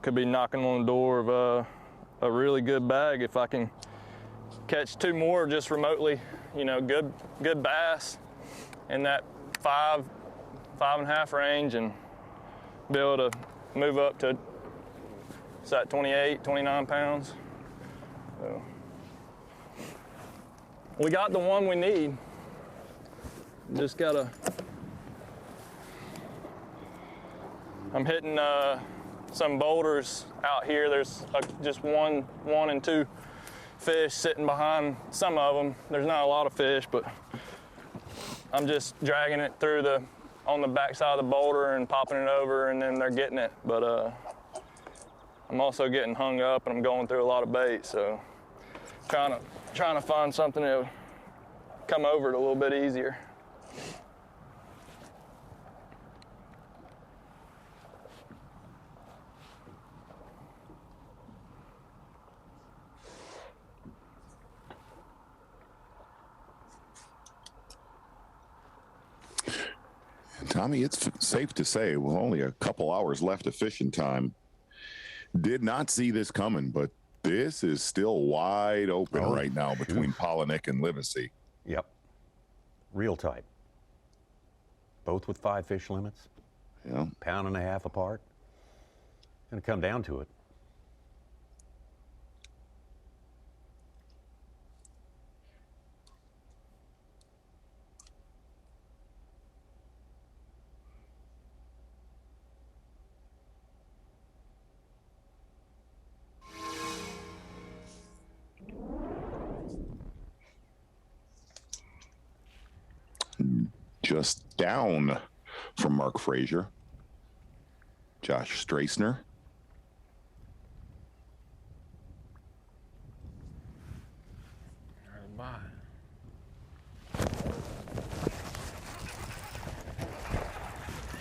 could be knocking on the door of a really good bag if I can catch 2 more just remotely, you know, good bass in that 5.5 range, and be able to move up to, it's that 28, 29 pounds. So we got the one we need. Just gotta, I'm hitting some boulders out here. There's just one and two fish sitting behind some of them. There's not a lot of fish, but I'm just dragging it through on the backside of the boulder and popping it over, and then they're getting it. But I'm also getting hung up, and I'm going through a lot of bait, so trying to find something that will come over it a little bit easier. Tommy, it's safe to say with only a couple hours left of fishing time, did not see this coming, but this is still wide open right now between Polinick and Livesey. Yep. Real tight. Both with 5 fish limits. Yeah. 1.5 pounds apart. Going to come down to it. Just down from Mark Frazier, Josh Straisner.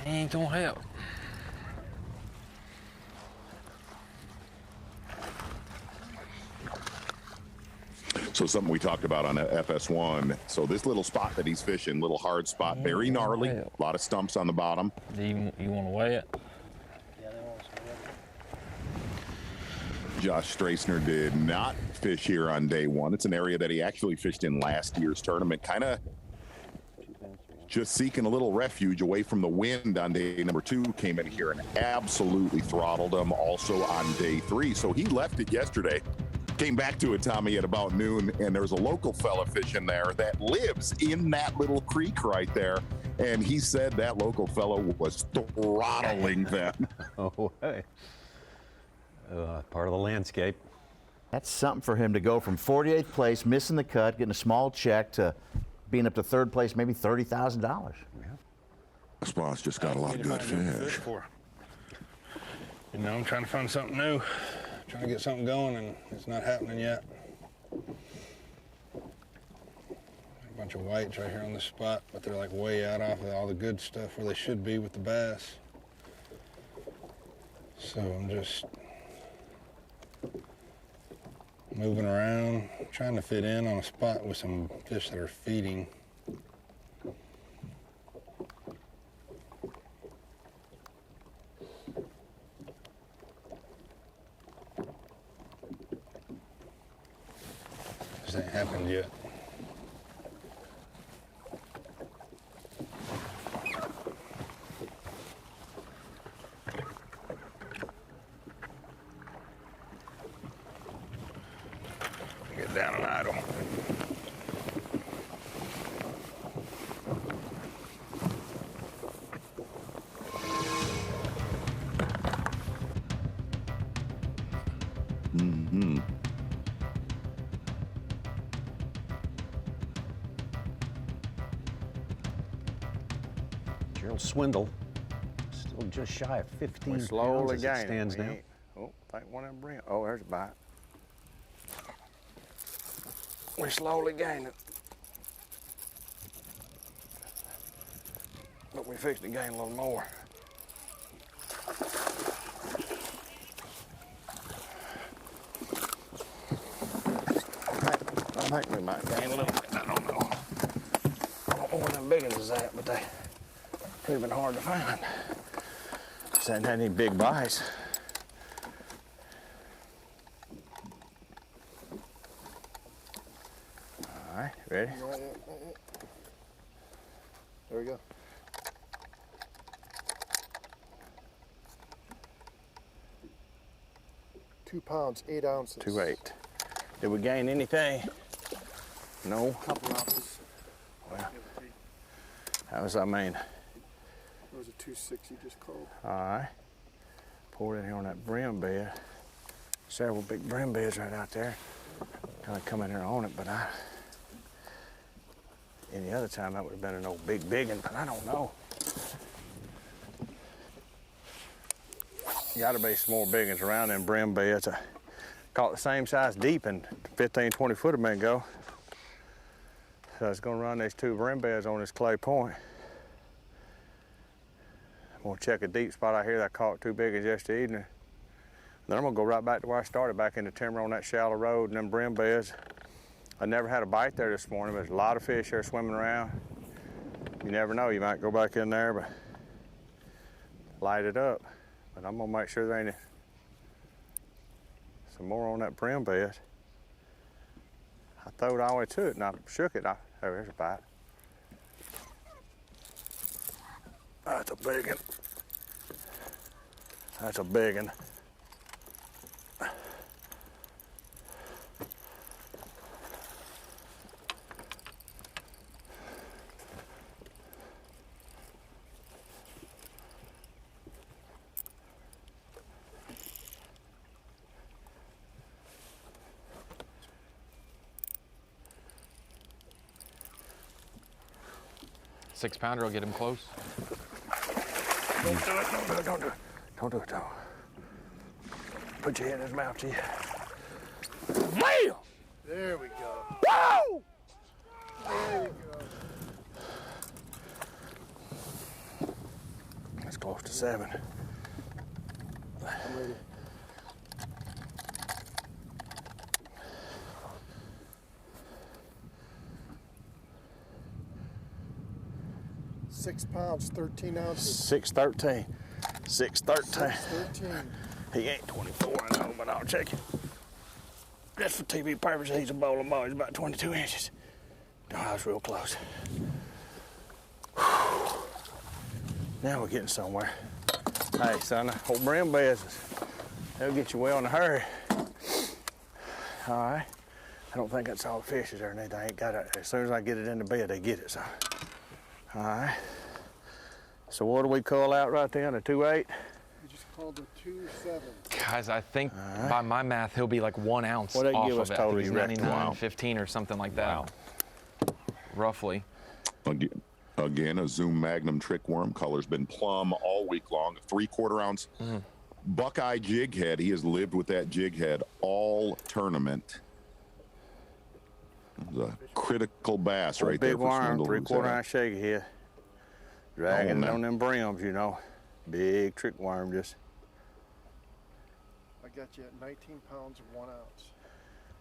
Ain't gonna help. So something we talked about on FS1. So this little spot that he's fishing, little hard spot, very gnarly, a lot of stumps on the bottom. Do you want to weigh it? Josh Straisner did not fish here on day 1. It's an area that he actually fished in last year's tournament, kind of just seeking a little refuge away from the wind on day number 2, came in here and absolutely throttled him also on day 3. So he left it yesterday. Came back to it, Tommy, at about noon, and there's a local fella fishing there that lives in that little creek right there, and he said that local fella was throttling them. Oh, hey. Part of the landscape. That's something for him to go from 48th place, missing the cut, getting a small check, to being up to 3rd place, maybe $30,000. This boss just got a lot of good fish. You know, I'm trying to find something new, trying to get something going, and it's not happening yet. A bunch of whites right here on this spot, but they're like way out off of all the good stuff where they should be with the bass. So I'm just moving around, trying to fit in on a spot with some fish that are feeding. This ain't happened yet. Get down and idle. Mm-hmm. Gerald Swindle, still just shy of 15 We're pounds slowly as it gaining. stands We now. ain't- Oh, I think one of them brim. Oh, there's a bite. We're slowly gaining. But we fixed to gain a little more. I think we might gain a little bit. I don't know. I don't know where them big ones is at, but they've been hard to find. Just hadn't had any big bites. All right, ready? Not yet, not yet. There we go. £2, 8 ounces. 2.8. Did we gain anything? No. Couple ounces. Well, that was, I mean. It was a 2.6 you just called. All right. Poured in here on that brim bed. Several big brim beds right out there. Kind of come in here on it, but any other time that would have been an old big one, but I don't know. Gotta be some more big ones around them brim beds. I caught the same size deep and 15, 20 foot a minute ago. So I was gonna run these 2 brim beds on this clay point. I'm gonna check a deep spot out here that I caught 2 big ones yesterday evening. Then I'm gonna go right back to where I started, back in the timber on that shallow road and them brim beds. I never had a bite there this morning, but there's a lot of fish there swimming around. You never know, you might go back in there, but light it up. But I'm gonna make sure there ain't some more on that brim bed. I threw it all the way to it and I shook it. There's a bite. That's a big one. That's a big one. Six-pounder will get him close. Don't do it, don't do it, don't do it. Don't do it, don't. Put your hand in his mouth, G. Bam! There we go. Woo! There you go. That's close to 7. I'm ready. £6, 13 ounces. 613. 613. 613. He ain't 24, I know, but I'll check it. Just for TV purposes, he's a bowling ball. He's about 22 inches. Oh, I was real close. Whew. Now we're getting somewhere. Hey, son, old brim beds, they'll get you well in a hurry. All right. I don't think that's all the fish is there. They ain't got it. As soon as I get it in the bed, they get it. So, all right. So what do we call out right there? A 2.8? You just called a 2.7. Guys, I think by my math, he'll be like 1 ounce What they off give of us it. total, I think he's you reckon? 99.15 or something like that. Wow. Roughly. Again, a Zoom Magnum trick worm. Color's been plum all week long. 3/4 ounce Buckeye jig head. He has lived with that jig head all tournament. The critical bass right there big for worm, Swindle. 3/4 ounce shaky here. Dragging it on them brims, you know. Big trick worm just. I got you at 19 pounds and 1 ounce.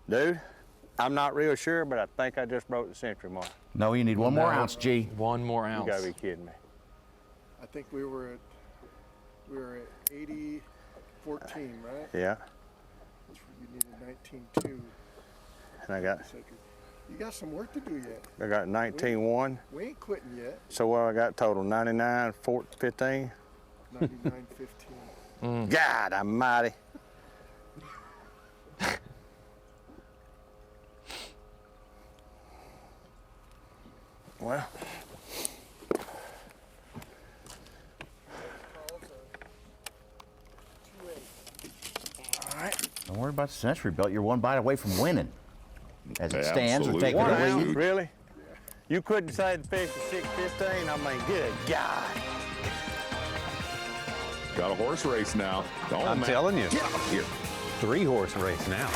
Dude, I'm not real sure, but I think I just broke the century mark. No, you need one more ounce, G. One more ounce. You gotta be kidding me. I think we were at 80, 14, right? Yeah. You needed 19.2. And I got. You got some work to do yet. I got 19.1. We ain't quitting yet. So what I got total? 99, 15. 99.15. God almighty. Well. All right. Don't worry about the century belt. You're one bite away from winning. As it stands, we're Absolutely. taking One the ounce, lead. really? You couldn't say the fish is 6:15. I mean, good God. Got a horse race now. I'm telling you. Get up here. 3-horse race now.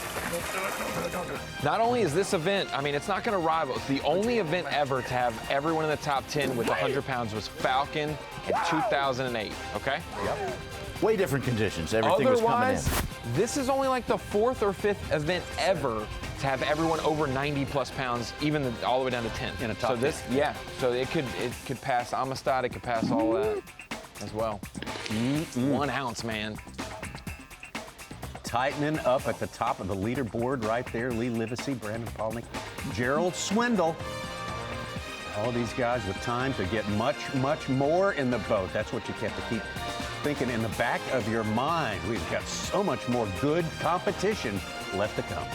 Not only is this event, I mean, it's not going to rival. The only event ever to have everyone in the top 10 with 100 pounds was Falcon in 2008, okay? Yep. Way different conditions. Everything was coming in. Otherwise, this is only like the 4th or 5th event ever to have everyone over 90 plus pounds, even all the way down to 10. In a top so this, 10. yeah. So it could pass Amistad, it could pass all that as well. 1 ounce, man. Tightening up at the top of the leaderboard right there. Lee Livesey, Brandon Polnick, Gerald Swindle. All these guys with time to get much, much more in the boat. That's what you have to keep thinking in the back of your mind. We've got so much more good competition left to come.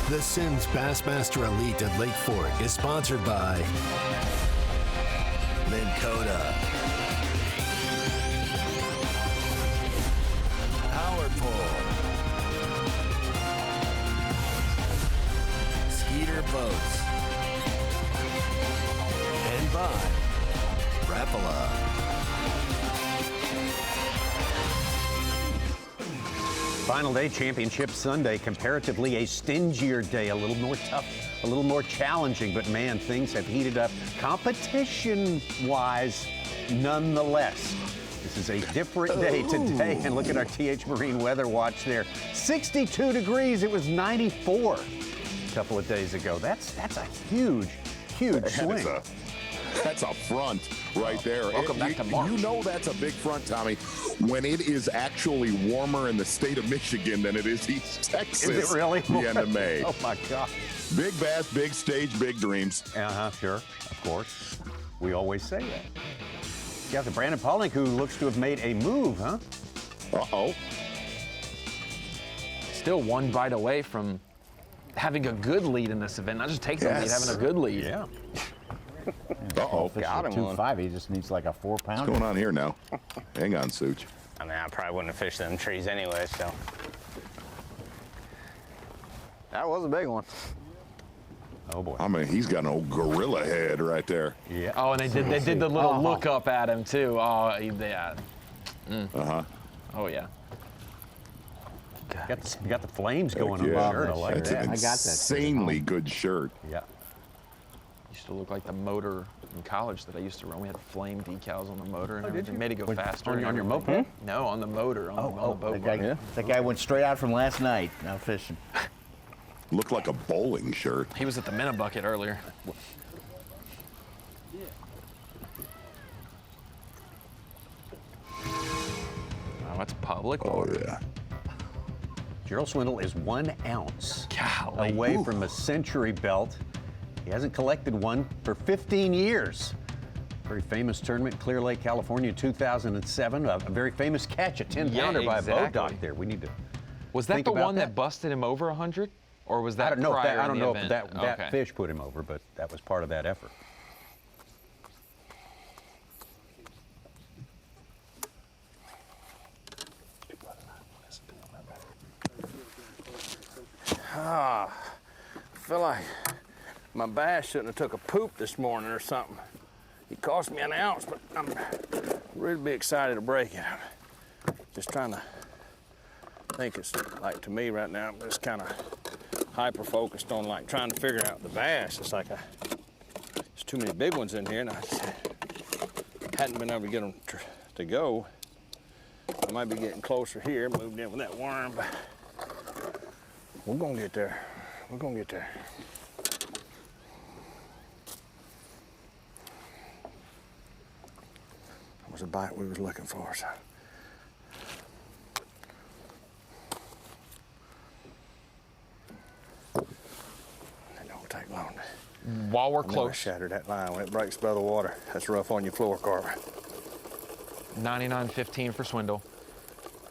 The Sims Bassmaster Elite at Lake Fork is sponsored by Minn Kota, Power Pole, Skeeter Boats, and by Rapala. Final day, Championship Sunday, comparatively a stingier day, a little more tough, a little more challenging, but man, things have heated up competition-wise nonetheless. This is a different day today, and look at our TH Marine Weather Watch there. 62 degrees, it was 94 a couple of days ago. That's a huge, huge swing. That's a front right there. Welcome back to March. You know that's a big front, Tommy, when it is actually warmer in the state of Michigan than it is East Texas. Is it really? The end of May. Oh, my God. Big bass, big stage, big dreams. Sure, of course. We always say that. You got the Brandon Polnick, who looks to have made a move, huh? Uh-oh. Still 1 bite away from having a good lead in this event, not just taking the lead, having a good lead. Yeah. Uh-oh. Got him 2.5. He just needs like a 4 pounder. What's going on here now? Hang on, Such. I mean, I probably wouldn't have fished them trees anyway, so. That was a big one. Oh, boy. I mean, he's got an old gorilla head right there. Yeah. Oh, and they did the little look up at him, too. Oh, yeah. Uh-huh. Oh, yeah. You got the flames going on Yeah. the shirt. I like That's that. an insanely good shirt. Yeah. Used to look like the motor in college that I used to run. We had flame decals on the motor and did everything. you? Made it go faster. On and your everything. moped? No, on the motor, on the boat. That guy went straight out from last night, now fishing. Looked like a bowling shirt. He was at the Minnebucket earlier. Oh, that's public water. Yeah. Gerald Swindle is 1 ounce Golly. away from a century belt. He hasn't collected one for 15 years. Very famous tournament, Clear Lake, California, 2007. A very famous catch, a 10-pounder by a boat dock there. We need to Was that think the about one that busted him over 100? Or was that I don't know. prior I don't in the know if event? that fish put him over, but that was part of that effort. I feel like my bass shouldn't have took a poop this morning or something. It cost me an ounce, but I'm really be excited to break it. Just trying to think. It's like, to me right now, I'm just kind of hyper focused on like trying to figure out the bass. It's like there's too many big ones in here, and I just hadn't been able to get them to go. I might be getting closer here, moved in with that worm, but we're gonna get there. We're gonna get there. That was a bite we was looking for, so. It don't take long. While we're I close. Shattered that line when it breaks by the water. That's rough on your floor, Carver. 99.15 for Swindle.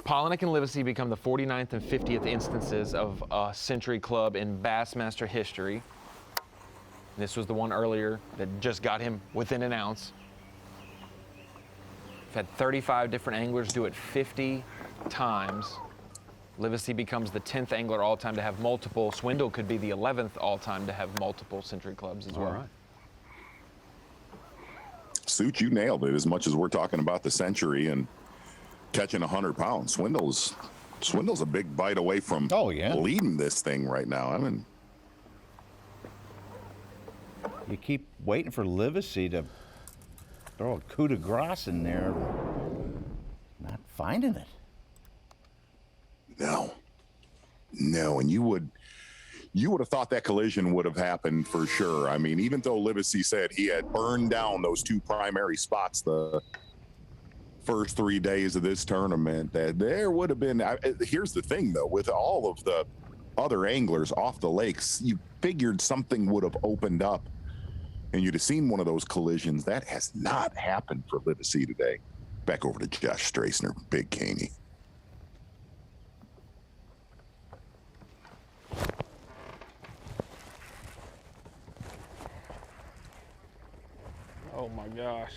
Polnick and Livesey become the 49th and 50th instances of a Century Club in Bassmaster history. This was the one earlier that just got him within an ounce. We've had 35 different anglers do it 50 times. Livesey becomes the 10th angler all-time to have multiple. Swindle could be the 11th all-time to have multiple Century Clubs as well. All right. Suit, you nailed it. As much as we're talking about the Century and catching 100 pounds, Swindle's a big bite away from leading this thing right now. I mean, you keep waiting for Livesey to throw a coup de grace in there. Not finding it. No, and you would have thought that collision would have happened for sure. I mean, even though Livesey said he had burned down those two primary spots the first 3 days of this tournament, that there would have been. Here's the thing, though, with all of the other anglers off the lakes, you figured something would have opened up and you'd have seen one of those collisions. That has not happened for Livesey today. Back over to Josh Strassner, Big Caney. Oh my gosh.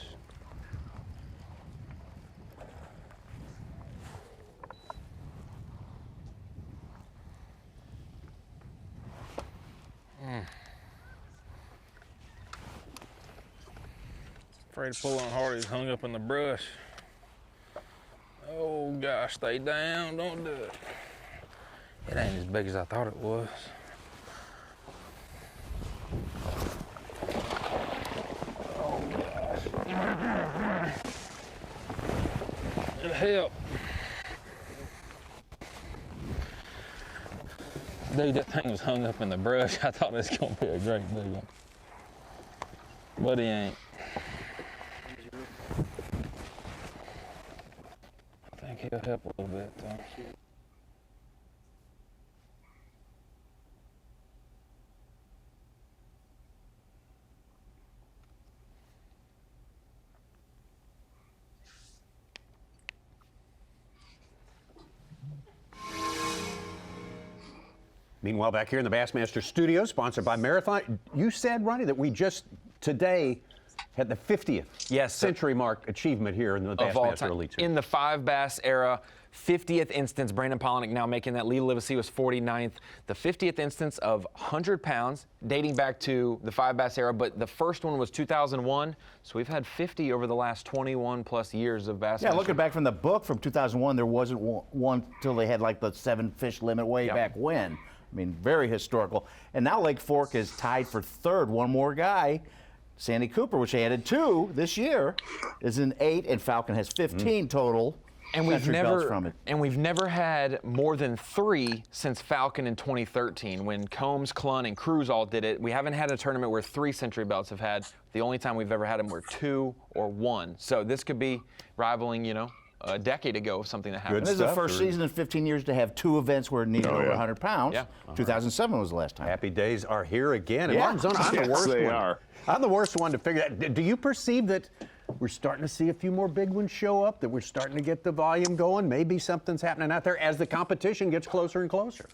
Afraid to pull on hard. He's hung up in the brush. Oh gosh, stay down, don't do it. It ain't as big as I thought it was. Oh gosh. It'll help. Dude, that thing was hung up in the brush. I thought it was gonna be a great big one. But he ain't. I think he'll help a little bit though. Meanwhile, back here in the Bassmaster studio, sponsored by Marathon, you said, Ronnie, that we just today had the 50th century mark achievement here in the Bassmaster Elite Series. In the 5 Bass era, 50th instance, Brandon Polnick now making that lead. Livesey was 49th. The 50th instance of 100 pounds, dating back to the 5 Bass era, but the first one was 2001. So we've had 50 over the last 21 plus years of Bassmaster. Yeah, looking back from the book from 2001, there wasn't one till they had like the 7 fish limit way back when. I mean, very historical. And now Lake Fork is tied for 3rd. One more guy, Sandy Cooper, which added 2 this year, is in 8, and Falcon has 15 total. And we've never had more than 3 since Falcon in 2013 when Combs, Clun, and Cruz all did it. We haven't had a tournament where 3 century belts have had. The only time we've ever had them were 2 or 1. So this could be rivaling, you know, a decade ago of something that happened. This is the first season in 15 years to have 2 events where it needed over 100 pounds. Yeah. 2007 was the last time. Happy days are here again. And Yeah. Martin's on. I'm the Yes, worst they one. are. I'm the worst one to figure that. Do you perceive that we're starting to see a few more big ones show up, that we're starting to get the volume going? Maybe something's happening out there as the competition gets closer and closer.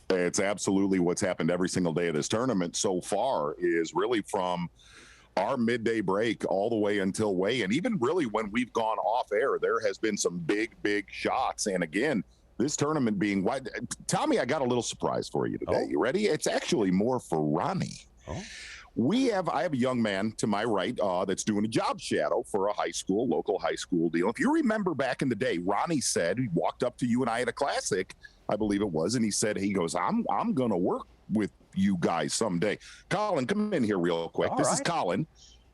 It's absolutely what's happened every single day of this tournament so far is really from our midday break all the way until weigh, and even really when we've gone off air, there has been some big shots. And again, this tournament being wide. Tommy, I got a little surprise for you today. You ready? It's actually more for Ronnie. I have a young man to my right that's doing a job shadow for a local high school deal. If you remember back in the day, Ronnie said, he walked up to you and I at a classic, I believe it was, and he said, I'm going to work with you guys someday. Colin, come in here real quick. This is Colin.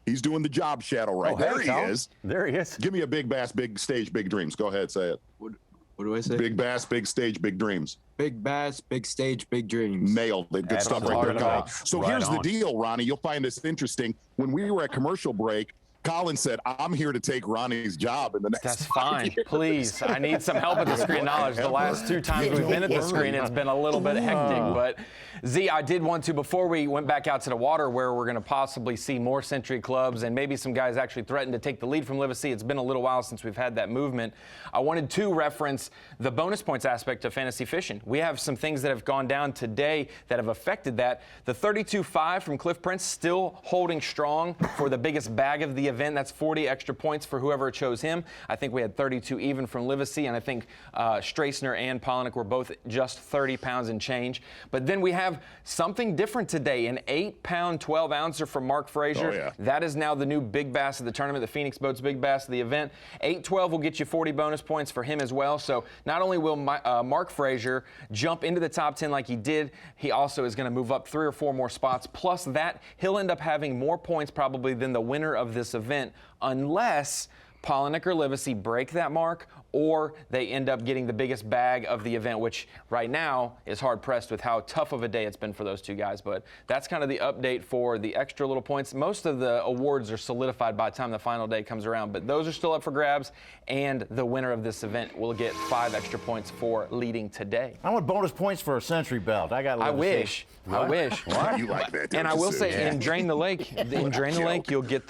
He's doing the job shadow right there. He is. There he is. Give me a Big Bass, big stage, big dreams. Go ahead, say it. What do I say? Big Bass, big stage, big dreams. Big Bass, big stage, big dreams. Nailed it. Good stuff right there, Colin. So here's the deal, Ronnie. You'll find this interesting. When we were at commercial break, Colin said, I'm here to take Ronnie's job in the next That's 5 fine. years. Please. I need some help at the screen knowledge. The last 2 times we've been at the screen, it's been a little bit hectic. But, Z, I did want to, before we went back out to the water where we're going to possibly see more Century clubs and maybe some guys actually threaten to take the lead from Livesey. It's been a little while since we've had that movement. I wanted to reference the bonus points aspect of fantasy fishing. We have some things that have gone down today that have affected that. The 32.5 from Cliff Prince still holding strong for the biggest bag of the event. That's 40 extra points for whoever chose him. I think we had 32 even from Livesey, and I think Strassner and Polinick were both just 30 pounds and change. But then we have something different today, an 8-pound, 12-ouncer from Mark Frazier. Oh, yeah. That is now the new big bass of the tournament, the Phoenix Boats Big Bass of the event. 8-12 will get you 40 bonus points for him as well. So not only will Mark Frazier jump into the top 10 like he did, he also is going to move up 3 or 4 more spots. Plus that, he'll end up having more points probably than the winner of this event, unless Polinick or Livesey break that mark or they end up getting the biggest bag of the event, which right now is hard-pressed with how tough of a day it's been for those 2 guys. But that's kind of the update for the extra little points. Most of the awards are solidified by the time the final day comes around, but those are still up for grabs, and the winner of this event will get 5 extra points for leading today. I want bonus points for a Century belt. I wish. What? I wish. What? You like that, don't And I you, will Sue? say, in Drain the Lake, Joke. you'll get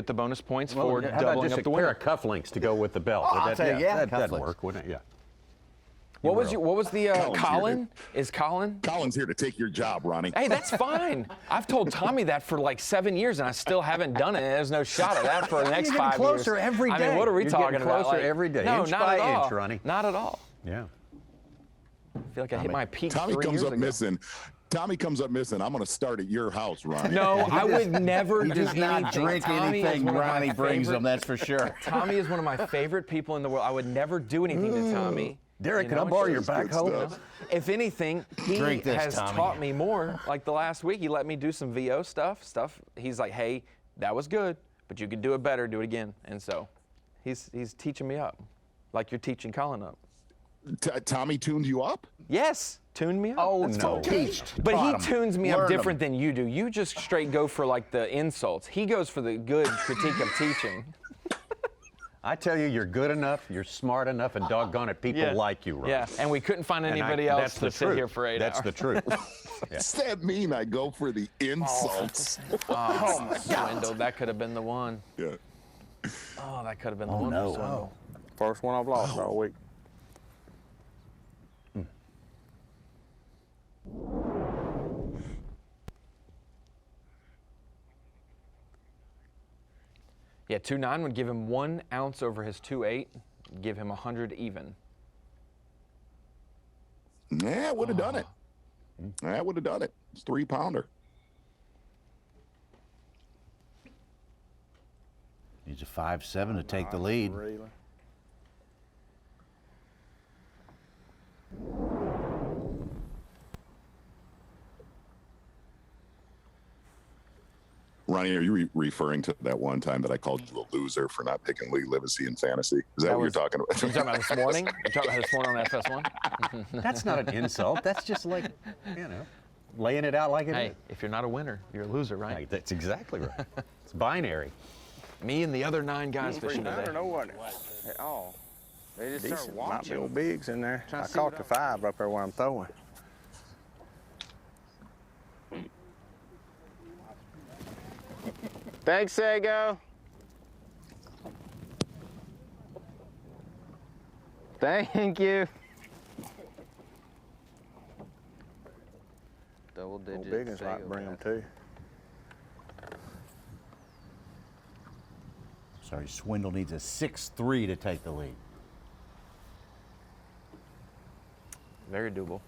the bonus points for How about doubling just up a the pair winner. of cufflinks to go with the belt? Oh, I'll tell you, yeah, that'd cufflinks. work, wouldn't it? Yeah. What was the Colin's Colin? here Is Colin? Colin's here to take your job, Ronnie. Hey, that's fine. I've told Tommy that for like 7 years, and I still haven't done it. There's no shot at that for the next You're 5 getting years. closer every I mean, day. what are we You're talking getting about? closer Like, every day, no, inch not by at all. inch, Ronnie. Not at all. Yeah. I feel like I hit my peak Tommy 3 comes years up ago. missing. Tommy comes up missing. I'm going to start at your house, Ronnie. No, I would never He do does not anything. drink Tommy is anything one of my Ronnie brings favorite- him, that's for sure. Tommy is one of my favorite people in the world. I would never do anything to Tommy. Derek, You can I know, borrow it's your just good backhoe? stuff. If anything, he Drink this, has Tommy. taught me more. Like the last week, he let me do some VO stuff. He's like, hey, that was good, but you could do it better, do it again. And so he's teaching me up, like you're teaching Colin up. Tommy tuned you up? Yes, tuned me up. Oh, That's no. fine. But Taught he him. tunes me up Learned different than you do. You just straight go for like the insults. He goes for the good critique of teaching. I tell you, you're good enough, you're smart enough, and doggone it, people like you, Ron. Yeah, and we couldn't find anybody else to sit here for 8 hours. That's the truth. Does that mean I go for the insults? Oh, my Swindle, that could have been the one. Yeah. Oh, that could have been the one. no. for Swindle. First one I've lost all week. Yeah, 2.9 would give him 1 ounce over his 2.8, give him 100 even. Yeah, would have done it. That would have done it. It's 3-pounder. Needs a 5-7 to take the lead. Really? Ronnie, are you referring to that one time that I called you a loser for not picking Lee Livesey in fantasy? Is that what you're talking about? You talking about this morning? You talking about this morning on FS1? That's not an insult. That's just like, laying it out like it is. Hey, if you're not a winner, you're a loser, right? Right, that's exactly right. It's binary. Me and the other 9 guys fishing I today. don't know what at all. They just Decent. start Might be watching. old bigs in there. Trying I to see caught what the 5 up there where I'm throwing. Thanks, Sago. Thank you. Double digit. Old big ones like to bring them too. Sorry, Swindle needs a 6-3 to take the lead. Very doable.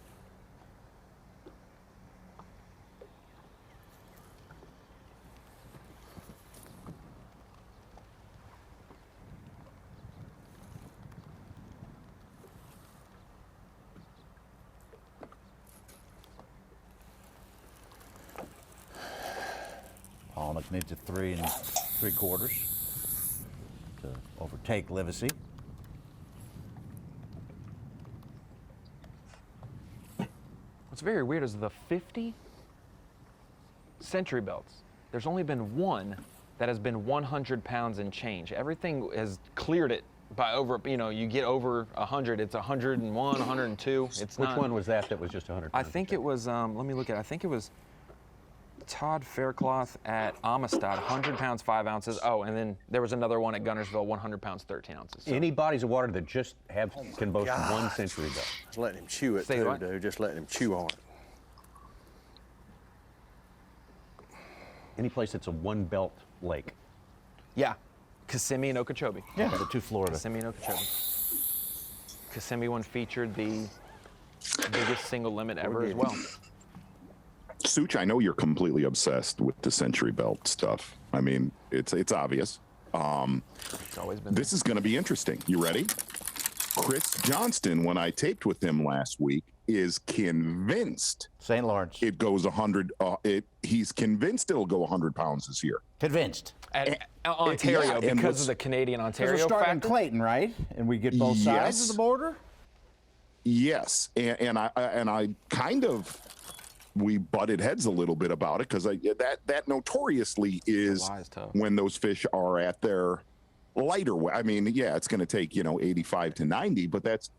on a needs a 3 3/4 to overtake Livesey. What's very weird is the 50 century belts. There's only been one that has been 100 pounds and change. Everything has cleared it by over, you get over 100, it's 101, 102. It's Which not, one was that was just 100 I pounds? think it was, let me look at it. I think it was Todd Faircloth at Amistad, 100 pounds, 5 ounces. Oh, and then there was another one at Gunnersville, 100 pounds, 13 ounces. So. Any bodies of water that just can boast one century belt. Just letting him chew it, Say too, what? dude. Just letting him chew on it. Any place that's a one belt lake. Yeah, Kissimmee and Okeechobee. Yeah, the two Florida. Kissimmee and Okeechobee. Kissimmee one featured the biggest single limit ever as well. Such, I know you're completely obsessed with the century belt stuff. I mean, it's obvious. It's always been. This is going to be interesting. You ready? Chris Johnston, when I taped with him last week, is convinced St. Lawrence it goes 100. He's convinced it'll go 100 pounds this year. Convinced. At Ontario, yeah, because of the Canadian Ontario We're starting in factor. Clayton, right? And we get both sides of the border. Yes, and I kind of we butted heads a little bit about it because that notoriously is when those fish are at their lighter weight. I mean, yeah, it's going to take 85 to 90, but that's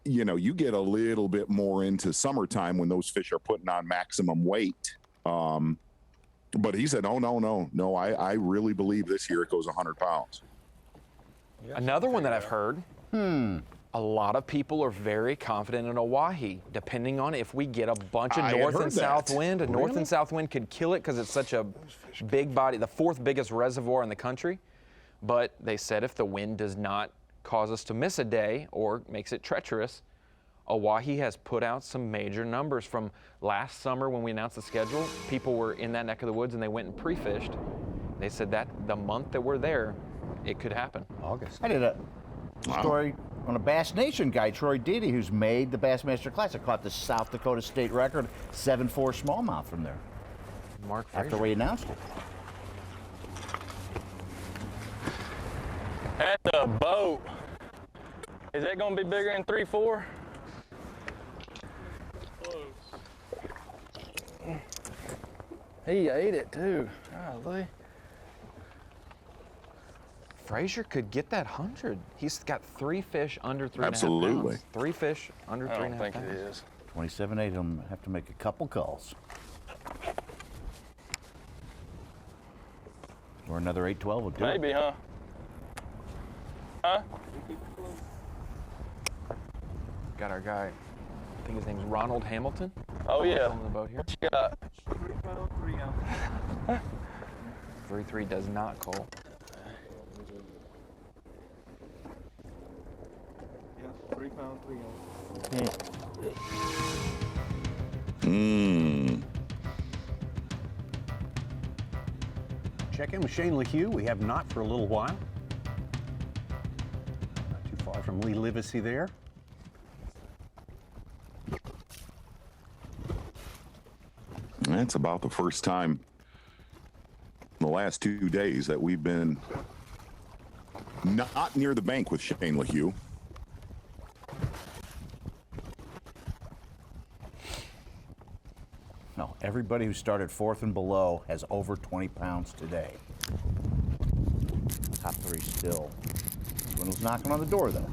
you get a little bit more into summertime when those fish are putting on maximum weight. But he said, no, I really believe this year it goes 100 pounds. Another one that I've heard. A lot of people are very confident in Oahe, depending on if we get a bunch of north and south wind. A north and south wind could kill it because it's such a big body, the 4th biggest reservoir in the country. But they said if the wind does not cause us to miss a day or makes it treacherous, Oahe has put out some major numbers from last summer when we announced the schedule. People were in that neck of the woods and they went and pre-fished. They said that the month that we're there, it could happen. August. I did a story on a Bass Nation guy, Troy Deedy, who's made the Bassmaster Classic, caught the South Dakota state record 7.4 smallmouth from there. Mark After Frazier. we announced it. At the boat, is that going to be bigger than 3-4? He ate it too. Golly. Frazier could get that 100. He's got 3 fish under 3.5 Absolutely. pounds. 3 fish under 3.5 pounds. I don't think it is. 27.8, he'll have to make a couple calls. Or another 8-12 will do Maybe, it. huh? Huh? Got our guy, I think his name's Ronald Hamilton. Oh, yeah. On the boat here. What you got? 3-3 does not call. Yeah, 3 pound, 3 ounce. Check in with Shane LeHue. We have not for a little while. Not too far from Lee Livesey there. That's about the first time in the last 2 days that we've been not near the bank with Shane LeHue. No, everybody who started 4th and below has over 20 pounds today. Top 3 still. Dwindle's knocking on the door, though.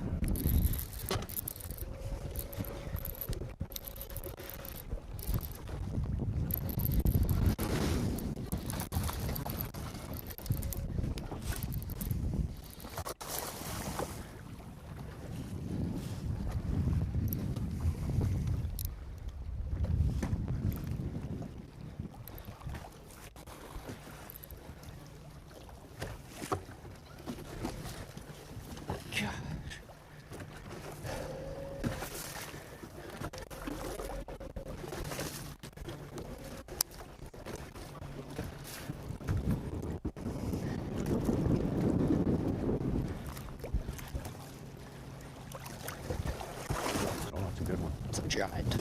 It's a giant.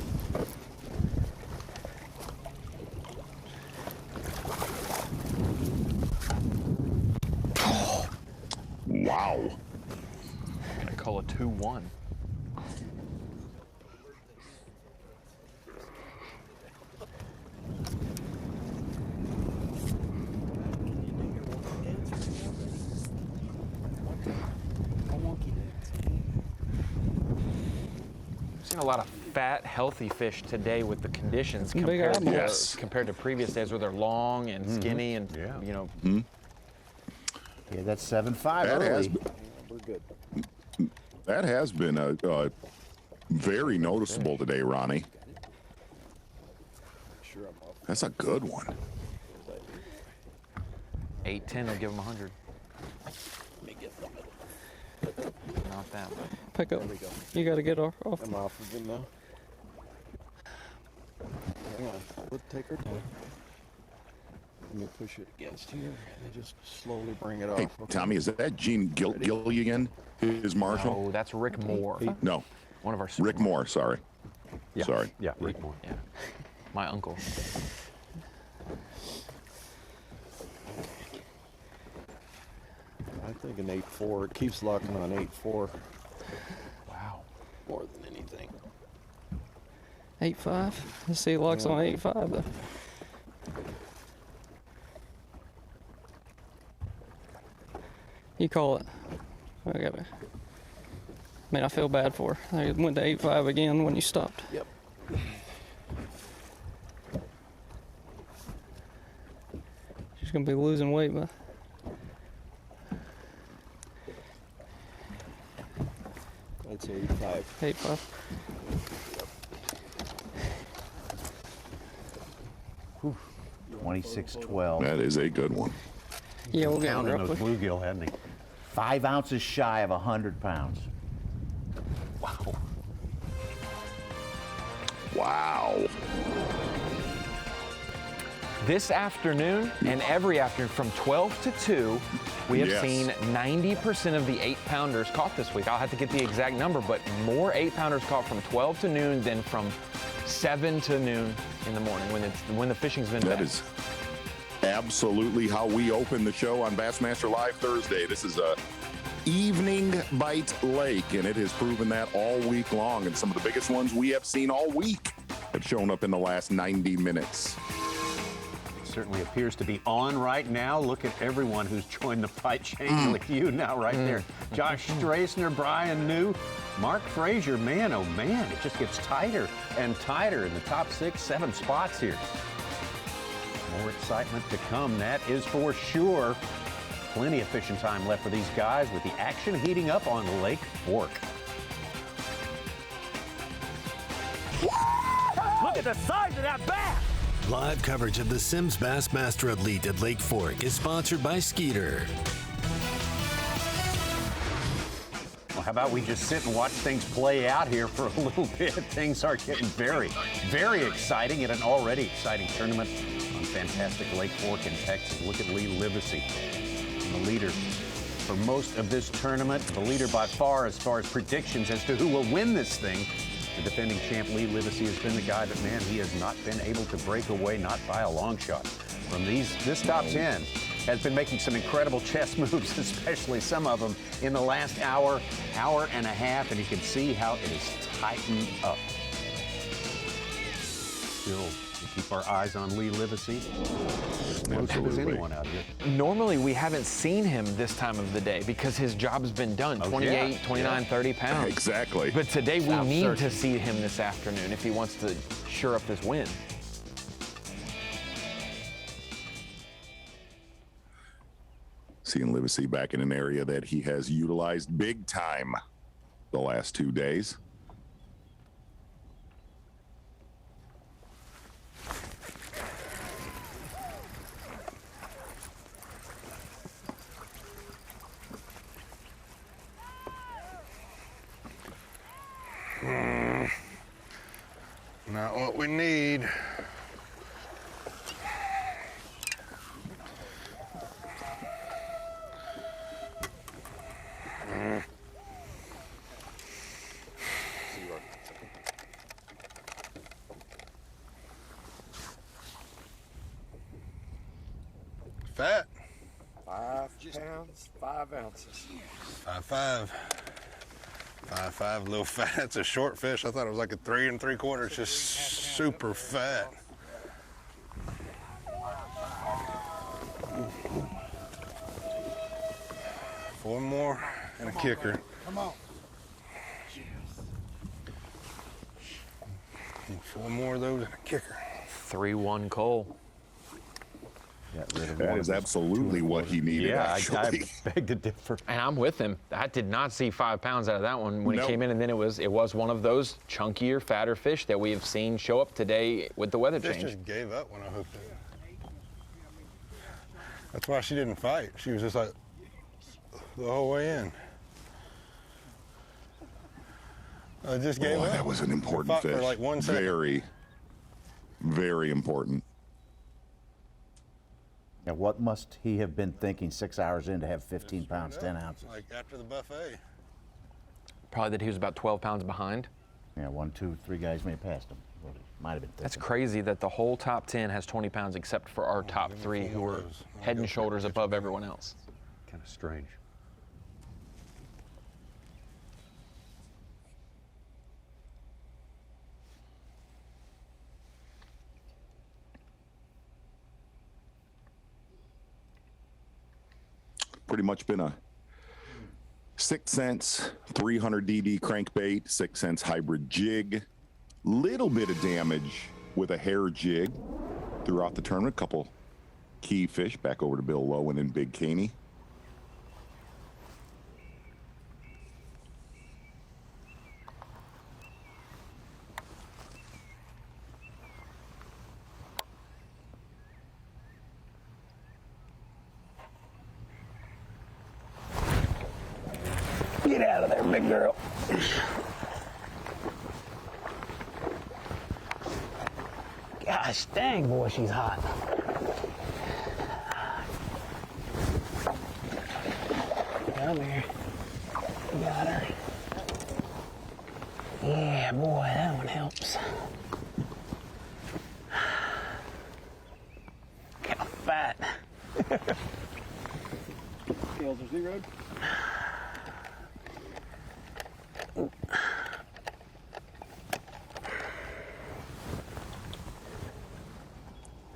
2-1. Seen a lot of fat, healthy fish today with the conditions compared to previous days where they're long and skinny and you know. Yeah, that's 7.5 early. We're good. That has been very noticeable today, Ronnie. That's a good one. 8-10 will give them 100. Not that one. Pick up. You got to get off. I'm off of it now. Hang on. We'll take her time. Let me push it against here and just slowly bring it off. Hey, Tommy, is that Gene Gilligan, his marshal? No, that's Rick Moore. No. One of our Rick Moore, sorry. Yeah. Sorry. Yeah, Rick Moore. Yeah. My uncle. I think an 8.4. It keeps locking on 8.4. Wow. More than anything. 8.5. Let's see, locks on 8.5 though. You call it. I mean, I feel bad for her. I went to 8.5 again when you stopped. Yep. She's gonna be losing weight, but. I'd say 8.5. 8.5. Whew. 26.12. That is a good one. Yeah, we'll get Pounding real those quick. bluegill, hadn't he? 5 ounces shy of 100 pounds. Wow. Wow. This afternoon and every afternoon from 12 to 2, we have seen 90% of the 8-pounders caught this week. I'll have to get the exact number, but more 8-pounders caught from 12 to noon than from 7 to noon in the morning when the fishing's been That best. is absolutely how we open the show on Bassmaster Live Thursday. This is a evening bite lake, and it has proven that all week long. And some of the biggest ones we have seen all week have shown up in the last 90 minutes. Certainly appears to be on right now. Look at everyone who's joined the fight chain. Look at you now right there. Josh Strassner, Brian New, Mark Frazier. Man, oh man, it just gets tighter and tighter in the top 6, 7 spots here. More excitement to come, that is for sure. Plenty of fishing time left for these guys with the action heating up on Lake Fork. Look at the size of that bass! Live coverage of the Sims Bassmaster Elite at Lake Fork is sponsored by Skeeter. Well, how about we just sit and watch things play out here for a little bit? Things are getting very, very exciting in an already exciting tournament on fantastic Lake Fork in Texas. Look at Lee Livesey, the leader for most of this tournament. The leader by far as predictions as to who will win this thing. The defending champ Lee Livesey has been the guy that, man, he has not been able to break away, not by a long shot. From this top 10 has been making some incredible chess moves, especially some of them in the last hour and a half, and you can see how it is tightened up. Still, we keep our eyes on Lee Livesey. Explosive as anyone out here. Normally, we haven't seen him this time of the day because his job's been done, 28, 29, 30 pounds. Exactly. But today, we need to see him this afternoon if he wants to shore up this win. Seeing Livesey back in an area that he has utilized big time the last 2 days. Not what we need. Fat. 5 pounds, 5 ounces. 5.5. 5'5", little fat. That's a short fish. I thought it was like a 3 3/4. It's just super fat. Four more and a kicker. Come on. And 4 more of those and a kicker. 3-1 Cole. That is absolutely what he needed, actually. I beg to differ. And I'm with him. I did not see 5 pounds out of that one when Nope. it came in, and then it was one of those chunkier, fatter fish that we have seen show up today with the weather Fish change. just gave up when I hooked it. That's why she didn't fight. She was just like the whole way in. I just gave up. That was an important Fought fish. for like 1 second. Very, very important. Now, what must he have been thinking 6 hours in to have 15 pounds, 10 ounces? Like after the buffet. Probably that he was about 12 pounds behind. Yeah, 1, 2, 3 guys may have passed him. Might have been thinking. That's crazy that the whole top 10 has 20 pounds except for our top 3 who are head and shoulders above everyone else. Kind of strange. Pretty much been a 6 cents, 300 DD crankbait, 6 cents hybrid jig. Little bit of damage with a hair jig throughout the tournament. Couple key fish. Back over to Bill Lowen and Big Caney. Get out of there, big girl. Gosh dang, boy, she's hot. Come here. Got her. Yeah, boy, that one helps. How fat. Scales are zeroed.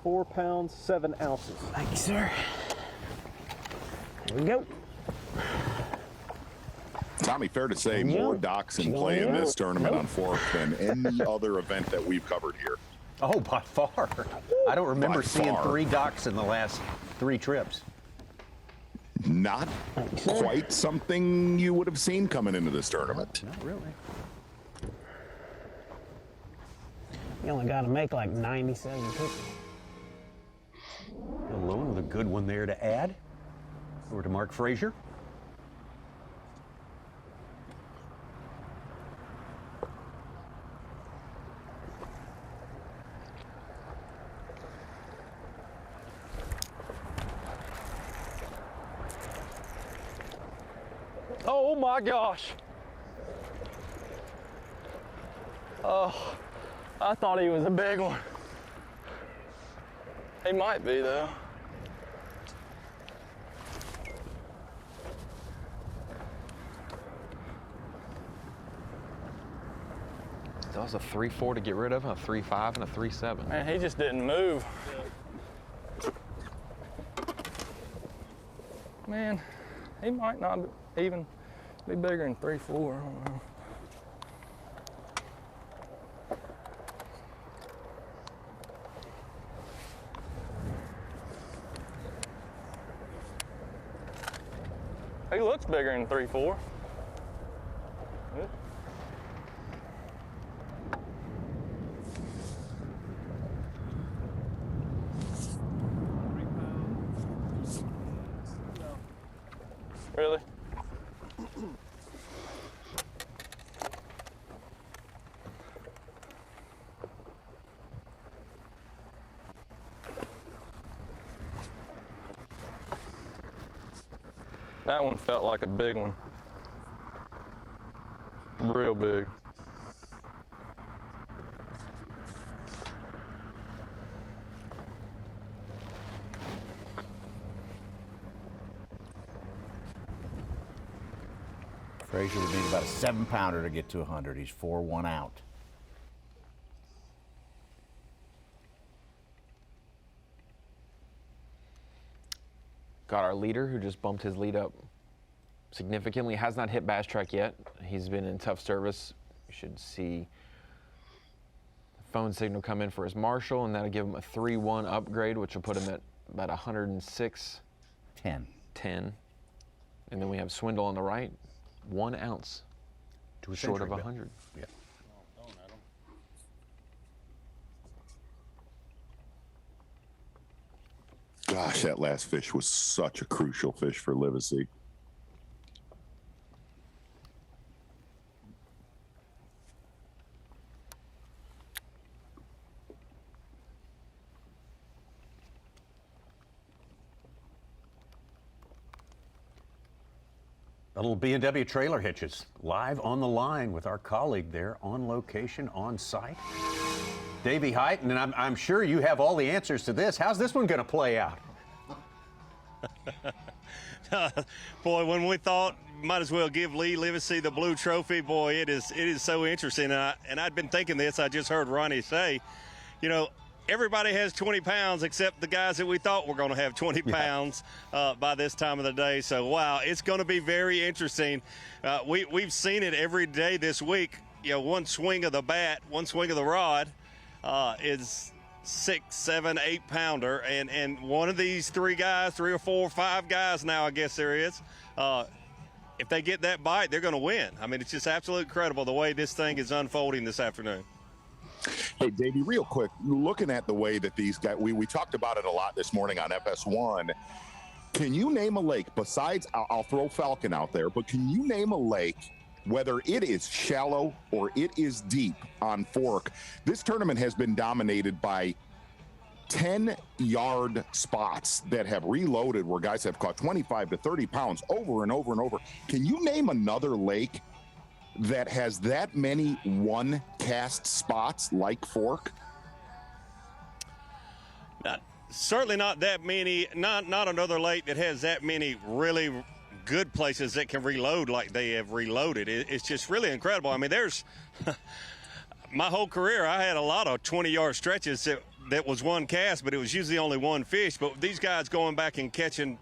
£4, 7 ounces. Thank you, sir. Here we go. Tommy, fair to say more docks in play in this tournament on fork than any other event that we've covered here. Oh, by far. I don't remember seeing 3 docks in the last 3 trips. Not quite something you would have seen coming into this tournament. Not really. You only got to make like 97 cookies. Alone with a good one there to add. Over to Mark Frazier. Oh my gosh. Oh, I thought he was a big one. He might be though. That was a 3-4 to get rid of, a 3-5 and a 3-7. Man, he just didn't move. Man, he might not even be bigger than 3-4, I don't know. He looks bigger than 3-4. Good. Really? That one felt like a big one. Real big. Frazier would need about a 7-pounder to get to 100. He's 4-1 out. Got our leader who just bumped his lead up significantly. Has not hit bass track yet. He's been in tough service. You should see the phone signal come in for his marshal, and that'll give him a 3-1 upgrade, which will put him at about 106. 10. And then we have Swindle on the right, 1 ounce short of 100. Yeah. Gosh, that last fish was such a crucial fish for Livesey. A little B&W trailer hitches live on the line with our colleague there on location, on site. Davey Heighton, and I'm sure you have all the answers to this. How's this one going to play out? Boy, when we thought might as well give Lee Livesey the blue trophy, boy, it is so interesting. And I'd been thinking this. I just heard Ronnie say, you know, everybody has 20 pounds except the guys that we thought were going to have 20 pounds by this time of the day. So, wow, it's going to be very interesting. We've seen it every day this week. You know, one swing of the bat, one swing of the rod is 6, 7, 8 pounder. And one of these 3 guys, 3 or 4 or 5 guys now, I guess there is, if they get that bite, they're going to win. I mean, it's just absolutely incredible the way this thing is unfolding this afternoon. Hey, Davey, real quick, looking at the way that these guys, we talked about it a lot this morning on FS1. Can you name a lake besides, I'll throw Falcon out there, but can you name a lake, whether it is shallow or it is deep on Fork? This tournament has been dominated by 10-yard spots that have reloaded where guys have caught 25 to 30 pounds over and over and over. Can you name another lake that has that many one-cast spots like Fork? Certainly not that many. Not another lake that has that many really good places that can reload like they have reloaded. It's just really incredible. I mean, there's my whole career, I had a lot of 20-yard stretches that was one cast, but it was usually only one fish. But these guys going back and catching,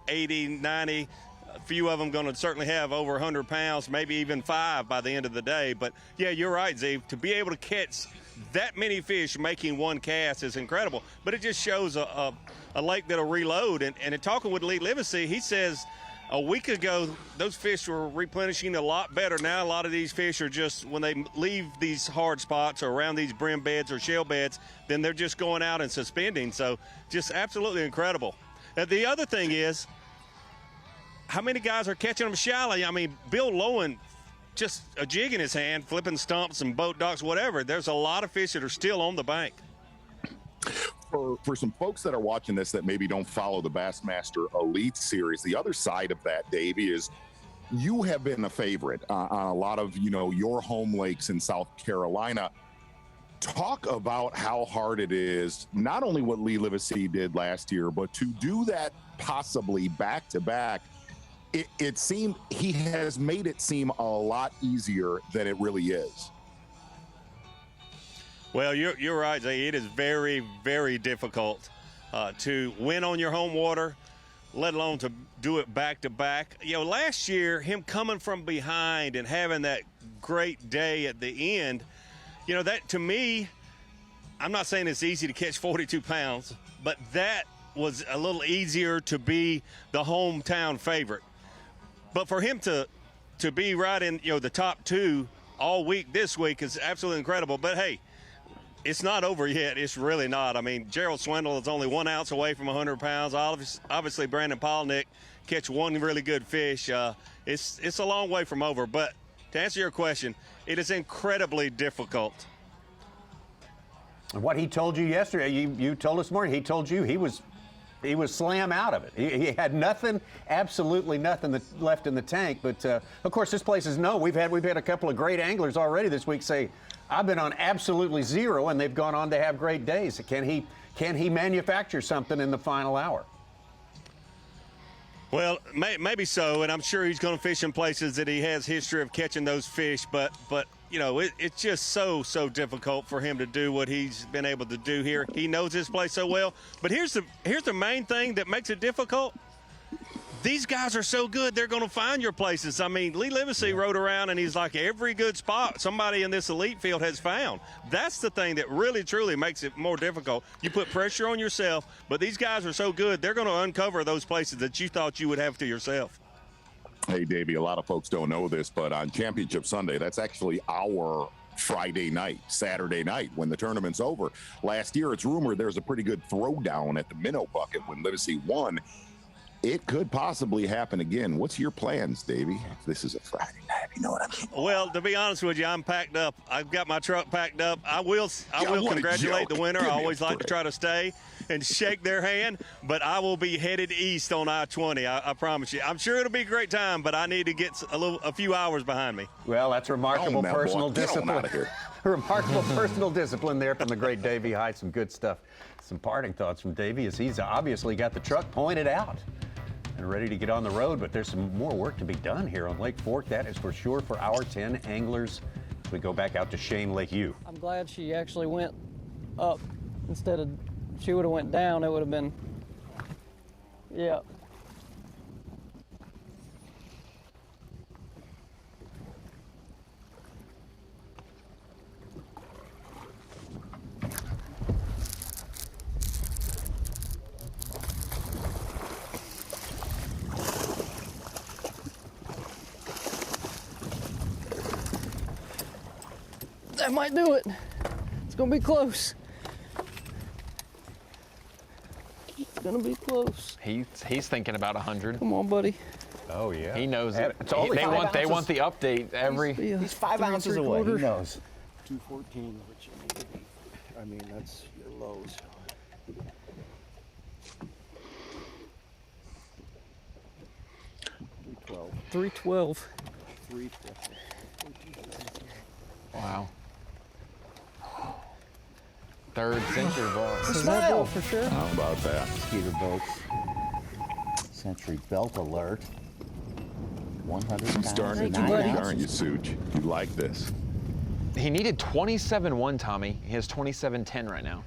80, 90, a few of them going to certainly have over 100 pounds, maybe even 5 by the end of the day. But, yeah, you're right, Zeke. To be able to catch that many fish making one cast is incredible. But it just shows a lake that'll reload. And in talking with Lee Livesey, he says a week ago those fish were replenishing a lot better. Now a lot of these fish are just, when they leave these hard spots or around these brim beds or shell beds, then they're just going out and suspending. So just absolutely incredible. And the other thing is, how many guys are catching them shallow? I mean, Bill Lowen, just a jig in his hand, flipping stumps and boat docks, whatever. There's a lot of fish that are still on the bank. For some folks that are watching this that maybe don't follow the Bassmaster Elite Series, the other side of that, Davey, is you have been a favorite on a lot of, your home lakes in South Carolina. Talk about how hard it is, not only what Lee Livesey did last year, but to do that possibly back-to-back. It seemed he has made it seem a lot easier than it really is. Well, you're right, Zay. It is very, very difficult to win on your home water, let alone to do it back-to-back. Last year, him coming from behind and having that great day at the end, that to me, I'm not saying it's easy to catch 42 pounds, but that was a little easier to be the hometown favorite. But for him to be right in, the top 2 all week this week is absolutely incredible. But, hey, it's not over yet. It's really not. I mean, Gerald Swindle is only 1 ounce away from 100 pounds. Obviously, Brandon Polnick catch one really good fish. It's a long way from over. But to answer your question, it is incredibly difficult. What he told you yesterday, you told us this morning, he told you he was slam out of it. He had nothing, absolutely nothing left in the tank. But of course, this place is known. We've had a couple of great anglers already this week say, I've been on absolutely zero, and they've gone on to have great days. Can he manufacture something in the final hour? Well, maybe so, and I'm sure he's going to fish in places that he has history of catching those fish. But you know, it's just so difficult for him to do what he's been able to do here. He knows this place so well. But here's the main thing that makes it difficult. These guys are so good, they're going to find your places. I mean, Lee Livesey rode around, and he's like, every good spot somebody in this elite field has found. That's the thing that really, truly makes it more difficult. You put pressure on yourself, but these guys are so good, they're going to uncover those places that you thought you would have to yourself. Hey, Davey, a lot of folks don't know this, but on Championship Sunday, that's actually our Friday night, Saturday night when the tournament's over. Last year, it's rumored there's a pretty good throwdown at the minnow bucket when Livesey won. It could possibly happen again. What's your plans, Davey? This is a Friday night. You know what I mean? Well, to be honest with you, I'm packed up. I've got my truck packed up. I will congratulate the winner. I always like to try to stay and shake their hand, but I will be headed east on I-20. I promise you. I'm sure it'll be a great time, but I need to get a few hours behind me. Well, that's remarkable personal discipline. Remarkable personal discipline there from the great Davey High. Some good stuff. Some parting thoughts from Davey as he's obviously got the truck pointed out and ready to get on the road, but there's some more work to be done here on Lake Fork. That is for sure for our 10 anglers. As we go back out to Shane Lakeview. I'm glad she actually went up instead of, she would have went down, it would have been, yeah. That might do it. It's gonna be close. It's gonna be close. He's thinking about 100. Come on, buddy. Oh yeah. He knows it. It's only they want the update every. He's 5 ounces away. He knows. 214, which you need to be. I mean, that's your lows. $312. Wow. Third century box. Smile for sure. How about that? Skeeter boats. Century belt alert. 100 pounds. Starting to do it, aren't you, Such? You like this? He needed 27.1, Tommy. He has 27.10 right now.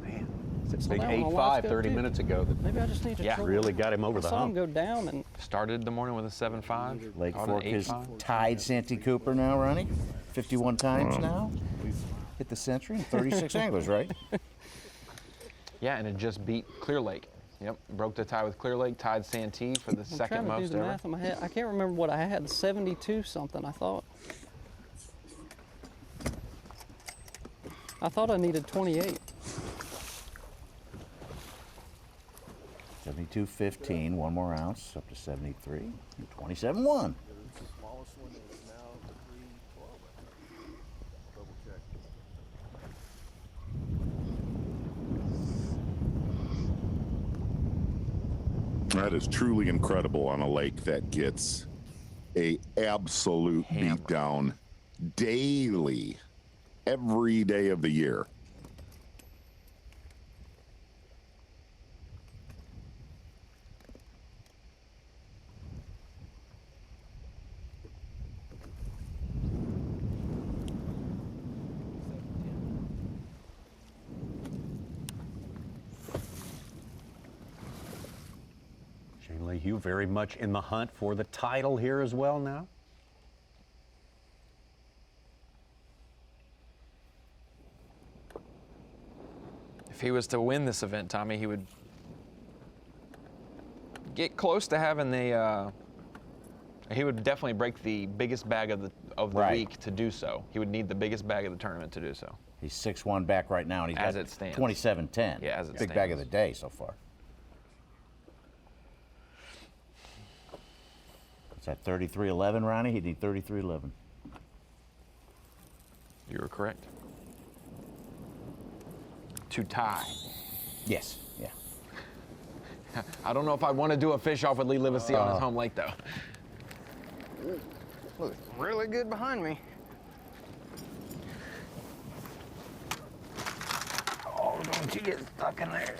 Man, it's a big that one 8.5 Alaska 30 too. minutes ago. That Maybe I just need to really got him over I the saw him hump. go down and Started the morning with a 7.5. Lake caught an Fork has 8.5. tied Santee Cooper now, Ronnie. 51 times now. We've hit the century in 36 anglers, right? Yeah, and it just beat Clear Lake. Yep, broke the tie with Clear Lake, tied Santee for the second I'm trying to most do the ever. math in my head. I can't remember what I had. 72 something. I thought I needed 28. 72.15, one more ounce, up to 73. 27.1. That is truly incredible on a lake that gets a absolute beatdown daily, every day of the year. Shane Lakeview very much in the hunt for the title here as well now. If he was to win this event, Tommy, he would get close to having the. He would definitely break the biggest bag of the week to do so. He would need the biggest bag of the tournament to do so. He's 6-1 back right now, and he's As got it stands. 27.10. Yeah, as it Big bag of the day so far. Is that 33.11, Ronnie? He'd need 33.11. You were correct. To tie. Yes, yeah. I don't know if I'd want to do a fish off with Lee Livesey on his home lake, though. Looks really good behind me. Oh, don't you get stuck in there.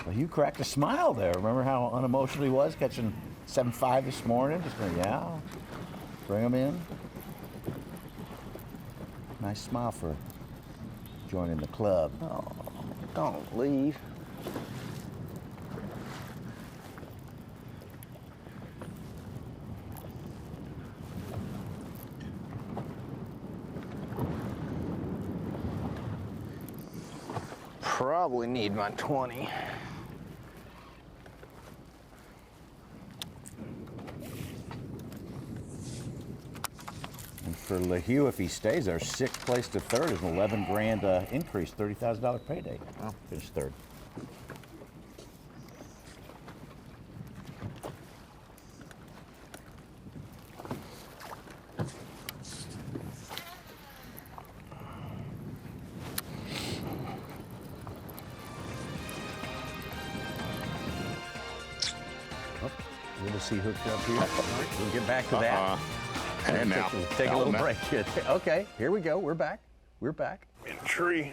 Well, Hugh cracked a smile there. Remember how unemotional he was catching 7.5 this morning? Just going, yeah, bring him in. Nice smile for joining the club. Oh, don't leave. Probably need my 20. And for LeHue, if he stays there, 6th place to 3rd is an 11 grand increase, $30,000 payday. Well, finished 3rd. He hooked up here. All right, we'll get back to that. And now. Take a little break. Okay, here we go. We're back. We're back. In a tree.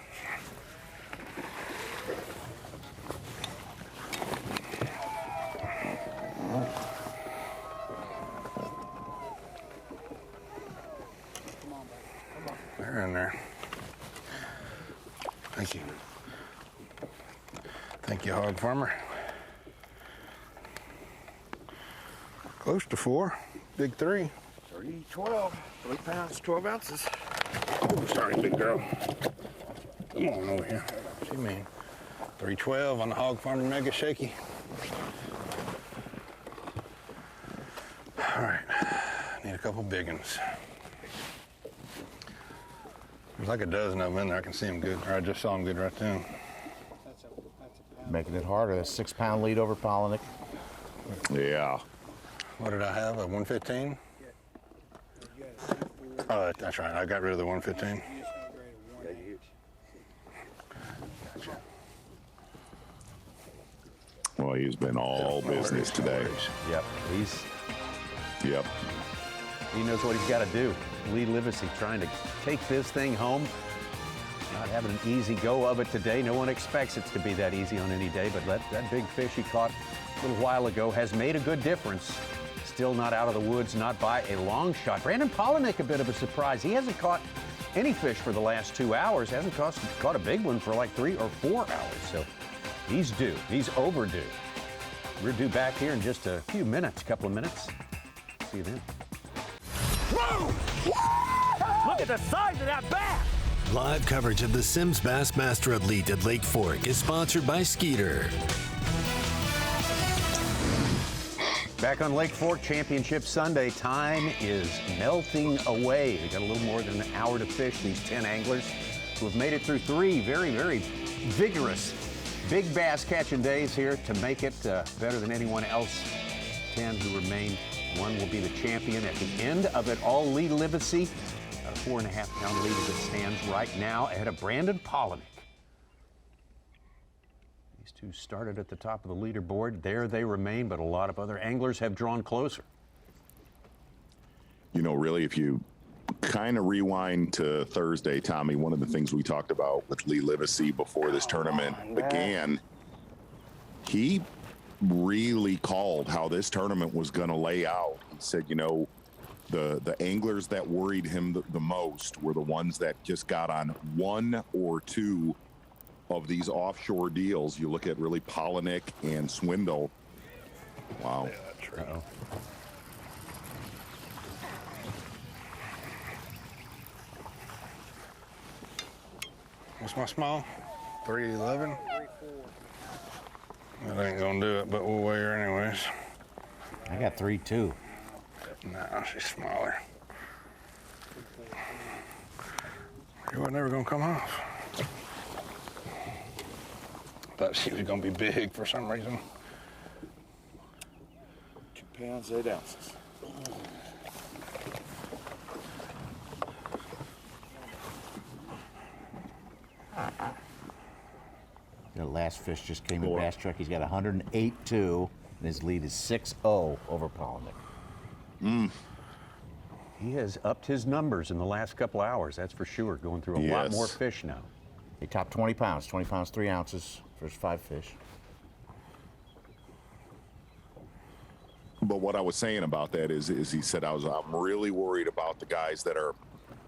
They're in there. Thank you. Thank you, hog farmer. Close to 4. Big 3. 312. 3 pounds, 12 ounces. Oh, sorry, big girl. Come on over here. She mean 312 on the hog farmer mega shaky. All right, need a couple big ones. There's like a dozen of them in there. I can see them good. Or I just saw them good right then. Making it harder. A 6-pound lead over Polinick. Yeah. What did I have? A 115? Oh, that's right. I got rid of the 115. Gotcha. Well, he's been all business today. Yep. Yep. He knows what he's got to do. Lee Livesey trying to take this thing home. Not having an easy go of it today. No one expects it to be that easy on any day, but that big fish he caught a little while ago has made a good difference. Still not out of the woods, not by a long shot. Brandon Polinick, a bit of a surprise. He hasn't caught any fish for the last 2 hours. Hasn't caught a big one for like 3 or 4 hours. So he's due. He's overdue. We're due back here in just a few minutes, couple of minutes. See you then. Whoa! Look at the size of that bass! Live coverage of the Sims Bassmaster Elite at Lake Fork is sponsored by Skeeter. Back on Lake Fork Championship Sunday, time is melting away. We got a little more than an hour to fish. These 10 anglers who have made it through 3 very, very vigorous big bass catching days here to make it better than anyone else. 10 who remain. One will be the champion at the end of it all. Lee Livesey, a 4.5-pound lead as it stands right now ahead of Brandon Polinick. These two started at the top of the leaderboard. There they remain, but a lot of other anglers have drawn closer. You know, really, if you kind of rewind to Thursday, Tommy, one of the things we talked about with Lee Livesey before this tournament began, he really called how this tournament was going to lay out. He said, you know, the anglers that worried him the most were the ones that just got on 1 or 2 of these offshore deals. You look at really Polinick and Swindle. Wow. Yeah, that's true. Uh-oh. What's my small? 311? That ain't gonna do it, but we'll weigh her anyways. I got 3.2. No, she's smaller. She wasn't ever gonna come off. Thought she was gonna be big for some reason. 2 pounds, 8 ounces. The last fish just came in bass truck. He's got 108.2, and his lead is 6-0 over Polinick. He has upped his numbers in the last couple hours, that's for sure. Going through a lot more fish now. He topped 20 pounds, 20 pounds, 3 ounces for his 5 fish. But what I was saying about that is he said, I'm really worried about the guys that are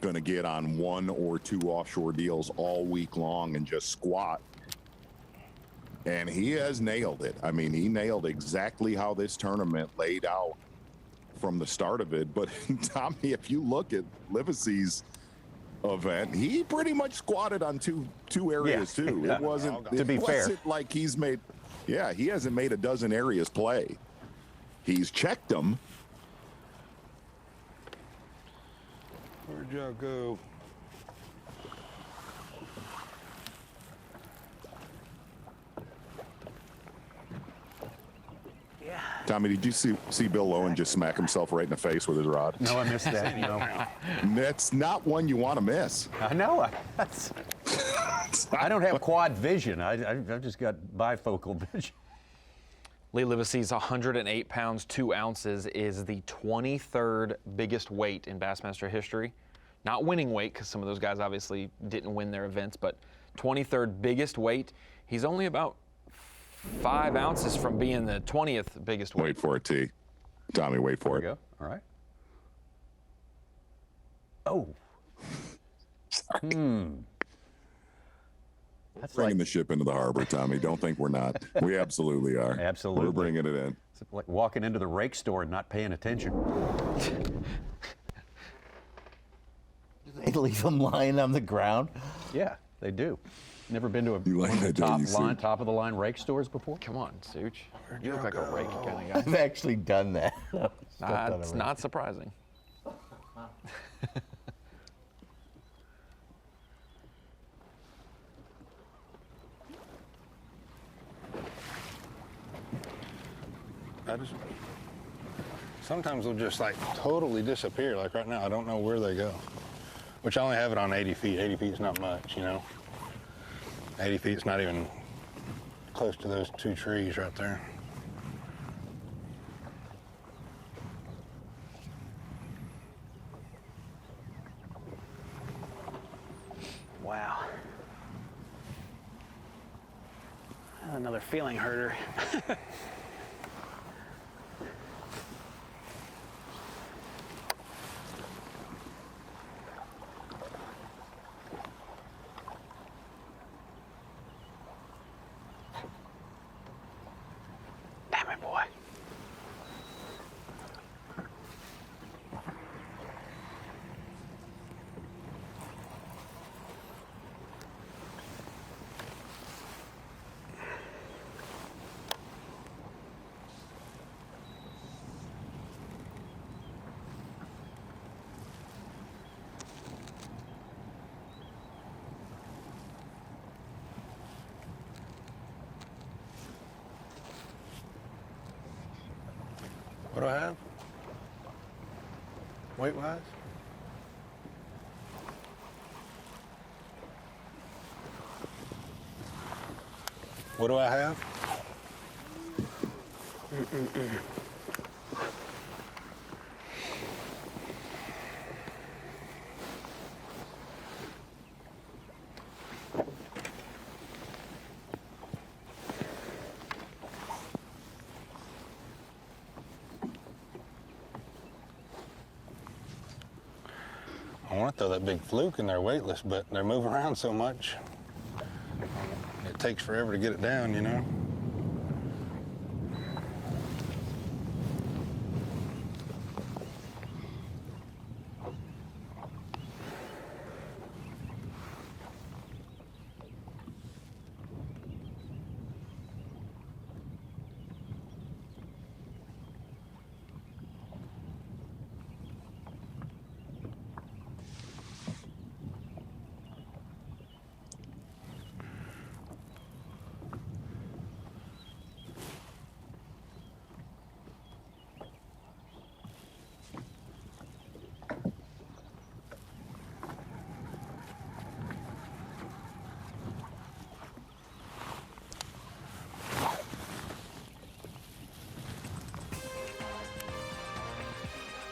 going to get on 1 or 2 offshore deals all week long and just squat. And he has nailed it. I mean, he nailed exactly how this tournament laid out from the start of it. But Tommy, if you look at Livesey's event, he pretty much squatted on two areas too. It wasn't, to be fair, like he's made, he hasn't made a dozen areas play. He's checked them. Where'd y'all go? Tommy, did you see Bill Lowen just smack himself right in the face with his rod? No, I missed that. No. That's not one you want to miss. I know. I don't have quad vision. I've just got bifocal vision. Lee Livesey's 108 pounds, 2 ounces is the 23rd biggest weight in Bassmaster history. Not winning weight, because some of those guys obviously didn't win their events, but 23rd biggest weight. He's only about 5 ounces from being the 20th biggest weight. Wait for it, T. Tommy, wait for it. There we go. All right. Oh. That's bringing the ship into the harbor, Tommy. Don't think we're not. We absolutely are. Absolutely. We're bringing it in. It's like walking into the rake store and not paying attention. They leave them lying on the ground? Yeah, they do. Never been to a like one of the that, top of the line rake stores before? Come on, Such. You look like a rake kind of guy. I've actually done that. It's not surprising. Sometimes they'll just like totally disappear. Like right now, I don't know where they go. Which I only have it on 80 feet. 80 feet is not much, you know. 80 feet is not even close to those 2 trees right there. Wow. Another feeling herder. Damn it, boy. What do I have? Weight-wise? What do I have? I want to throw that big fluke in there weightless, but they're moving around so much. It takes forever to get it down, you know?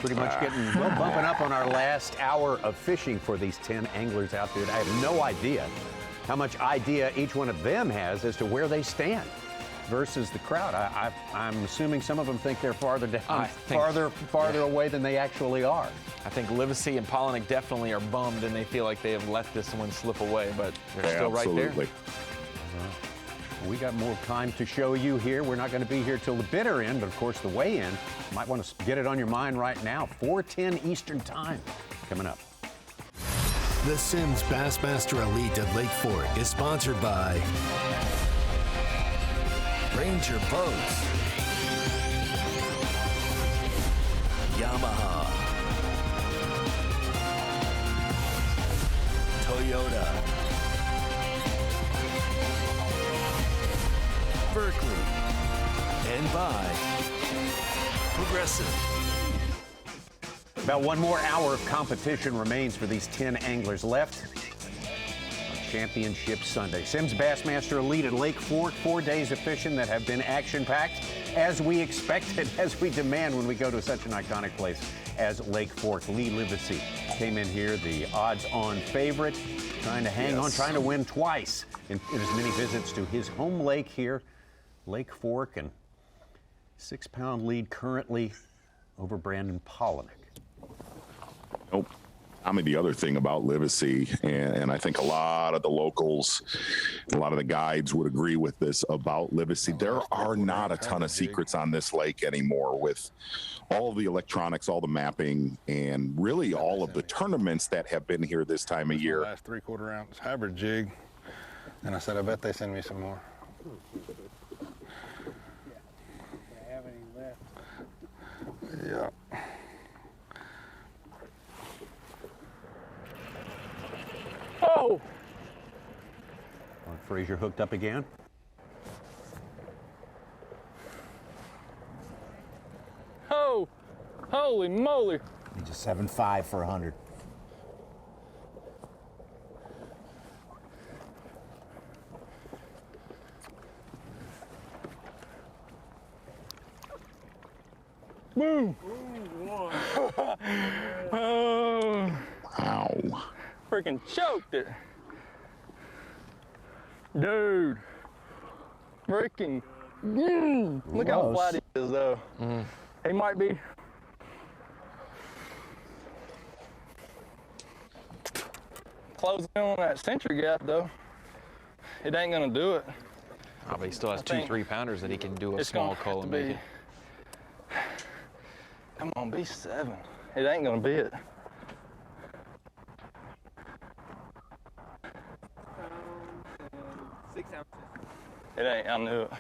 Pretty much getting, well, bumping up on our last hour of fishing for these 10 anglers out there. I have no idea how much idea each one of them has as to where they stand. versus the crowd. I'm assuming some of them think they're farther down, farther yeah. away than they actually are. I think Livesey and Polinick definitely are bummed, and they feel like they have let this one slip away, but they're still right there. We got more time to show you here. We're not going to be here till the bitter end, but of course the weigh-in. Might want to get it on your mind right now. 4:10 Eastern Time coming up. The Sims Bassmaster Elite at Lake Fork is sponsored by Ranger Boats, Yamaha, Toyota, Berkeley, and by Progressive. About one more hour of competition remains for these 10 anglers left on Championship Sunday. Sims Bassmaster Elite at Lake Fork, 4 days of fishing that have been action-packed, as we expected, as we demand when we go to such an iconic place as Lake Fork. Lee Livesey came in here, the odds-on favorite, trying to hang on, trying to win twice in as many visits to his home lake here, Lake Fork, and 6-pound lead currently over Brandon Polinick. Nope. I mean, the other thing about Livesey, and I think a lot of the locals, a lot of the guides would agree with this about Livesey, there are not a ton of secrets on this lake anymore with all of the electronics, all the mapping, and really all of the tournaments that have been here this time of year. Last 3/4 ounce hybrid jig, and I said, I bet they send me some more. Yeah. Oh! Frazier hooked up again. Oh! Holy moly! He's a 7.5 for 100. Boom! Oh! Wow. Freaking choked it. Dude. Freaking. Look how flat he is, though. He might be. Closing in on that century gap, though. It ain't gonna do it. Oh, but he still has 2 3-pounders that he can do a small cull and make it. Come on, be 7. It ain't gonna be it. It ain't, I knew it.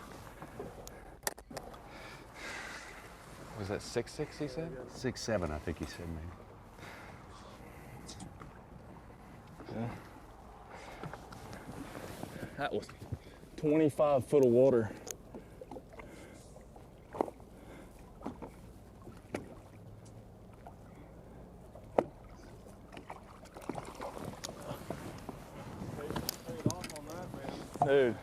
Was that 6'6" he said? 6'7", I think he said, maybe. Yeah. That was 25 foot of water. Dude.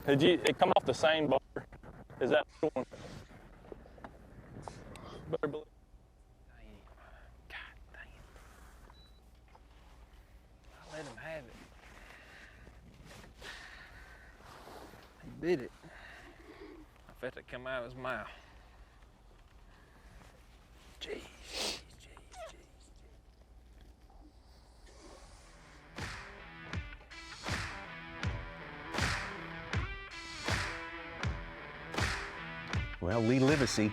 Did it come off the same bar? Is that the one? Better believe. God dang it. I let him have it. He bit it. I felt it come out of his mouth. Jeez. Well, Lee Livesey,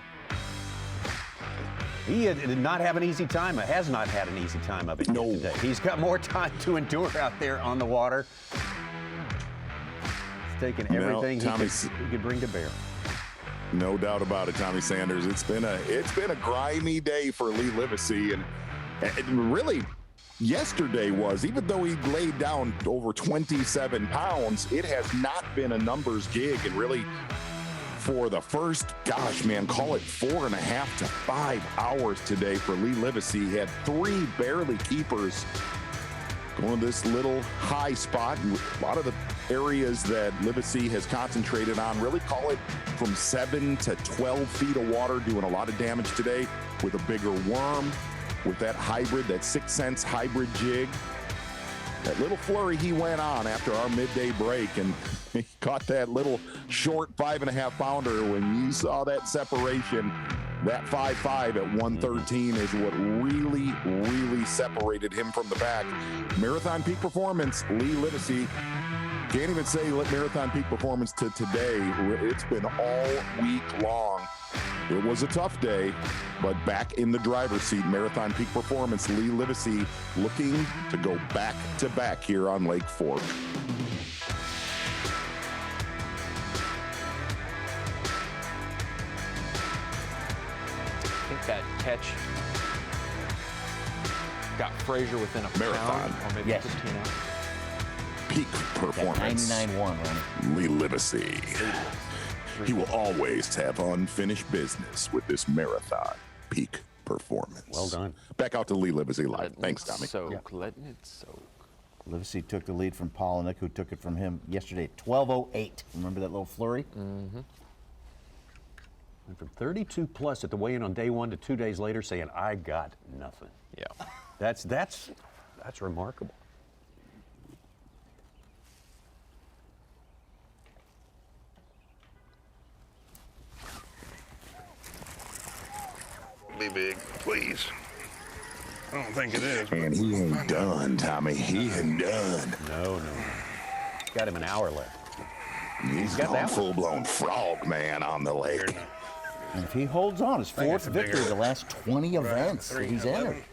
he did not have an easy time, has not had an easy time of it yet today. He's got more time to endure out there on the water. He's taken everything he could bring to bear. No doubt about it, Tommy Sanders. It's been a grimy day for Lee Livesey, and really yesterday was, even though he laid down over 27 pounds, it has not been a numbers gig, and really for the first, gosh, man, call it 4.5 to 5 hours today for Lee Livesey. He had 3 barely keepers going to this little high spot. And a lot of the areas that Livesey has concentrated on really call it from 7 to 12 feet of water, doing a lot of damage today with a bigger worm, with that hybrid, that 6 cents hybrid jig. That little flurry he went on after our midday break, and he caught that little short 5.5-pounder. When you saw that separation, that 5.5 at 113 is what really, really separated him from the pack. Marathon peak performance, Lee Livesey. Can't even say marathon peak performance to today. It's been all week long. It was a tough day, but back in the driver's seat, marathon peak performance, Lee Livesey looking to go back-to-back here on Lake Fork. I think that catch got Frazier within a Marathon. pound, or maybe Yes. 15 ounces. Peak performance. 99.1, Ronnie. Lee Livesey. He will always have unfinished business with this marathon peak performance. Well done. Back out to Lee Livesey live. Thanks, Tommy. Letting it soak. Livesey took the lead from Polinick, who took it from him yesterday at 12:08. Remember that little flurry? Mm-hmm. And from 32 plus at the weigh-in on day one to 2 days later saying, I got nothing. Yeah. That's remarkable. Be big, please. I don't think it is. And he ain't done, Tommy. He ain't done. No. Got him an hour left. He's got gone that one. full-blown frog man on the lake. And if he holds on, his think fourth it's a bigger- victory in the last 20 events that 3, he's 11. entered.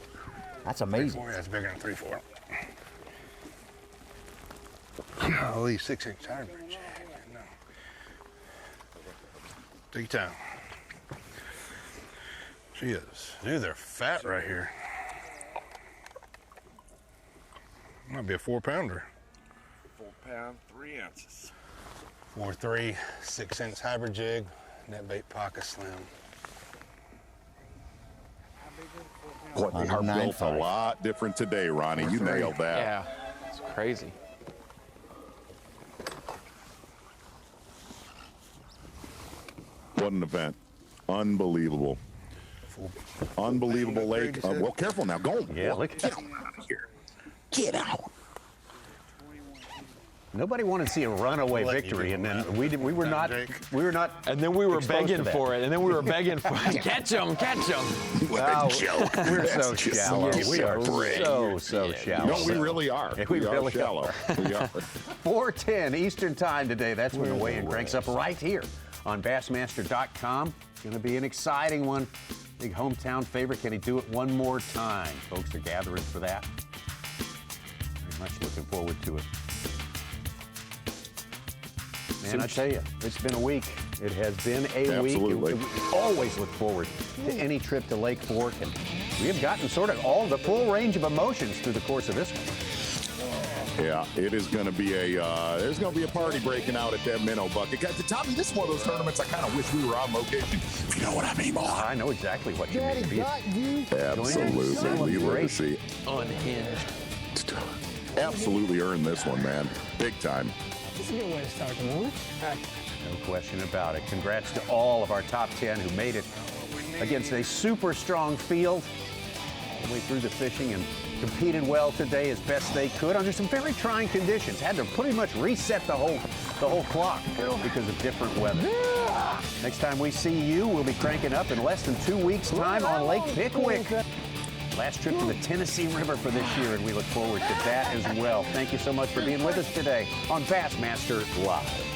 That's amazing. 3-4, that's bigger than 3-4. Golly, 6-inch hybrid. No. Take your time. She is. Dude, they're fat right here. Might be a 4-pounder. 4 pound, 3 ounces. 4.3, 6-inch hybrid jig, net bait pocket slim. Boy, they are built a lot different today, Ronnie. You nailed that. Yeah, it's crazy. What an event. Unbelievable. Unbelievable lake. Well, careful now. Go. Yeah, look. Get out of here. Get out. Nobody wanted to see a runaway victory, and then we were not. And then we were exposed begging to that. for it. And then we were begging for it. Catch him, catch him. What a joke. We're so That's just shallow. give We me a are break. so shallow. No, we really are. We We are really shallow. We are. 4:10 Eastern Time today. That's when the weigh-in cranks up right here on Bassmaster.com. Going to be an exciting one. Big hometown favorite. Can he do it one more time? Folks are gathering for that. Very much looking forward to it. Man, I tell you, it's been a week. It has been a Absolutely. week. We always look forward to any trip to Lake Fork, and we have gotten sort of all the full range of emotions through the course of this one. Yeah, it is going to be there's going to be a party breaking out at that minnow bucket. Guys, Tommy, this is one of those tournaments I kind of wish we were on location. If you know what I mean, boy. I know exactly what you mean. Absolutely. Lee Livesey. Unhinged. Absolutely earned this one, man. Big time. That's a good way to start the morning. No question about it. Congrats to all of our top 10 who made it against a super strong field all the way through the fishing and competed well today as best they could under some very trying conditions. Had to pretty much reset the whole clock because of different weather. Next time we see you, we'll be cranking up in less than 2 weeks' time on Lake Pickwick. Last trip to the Tennessee River for this year, and we look forward to that as well. Thank you so much for being with us today on Bassmaster Live.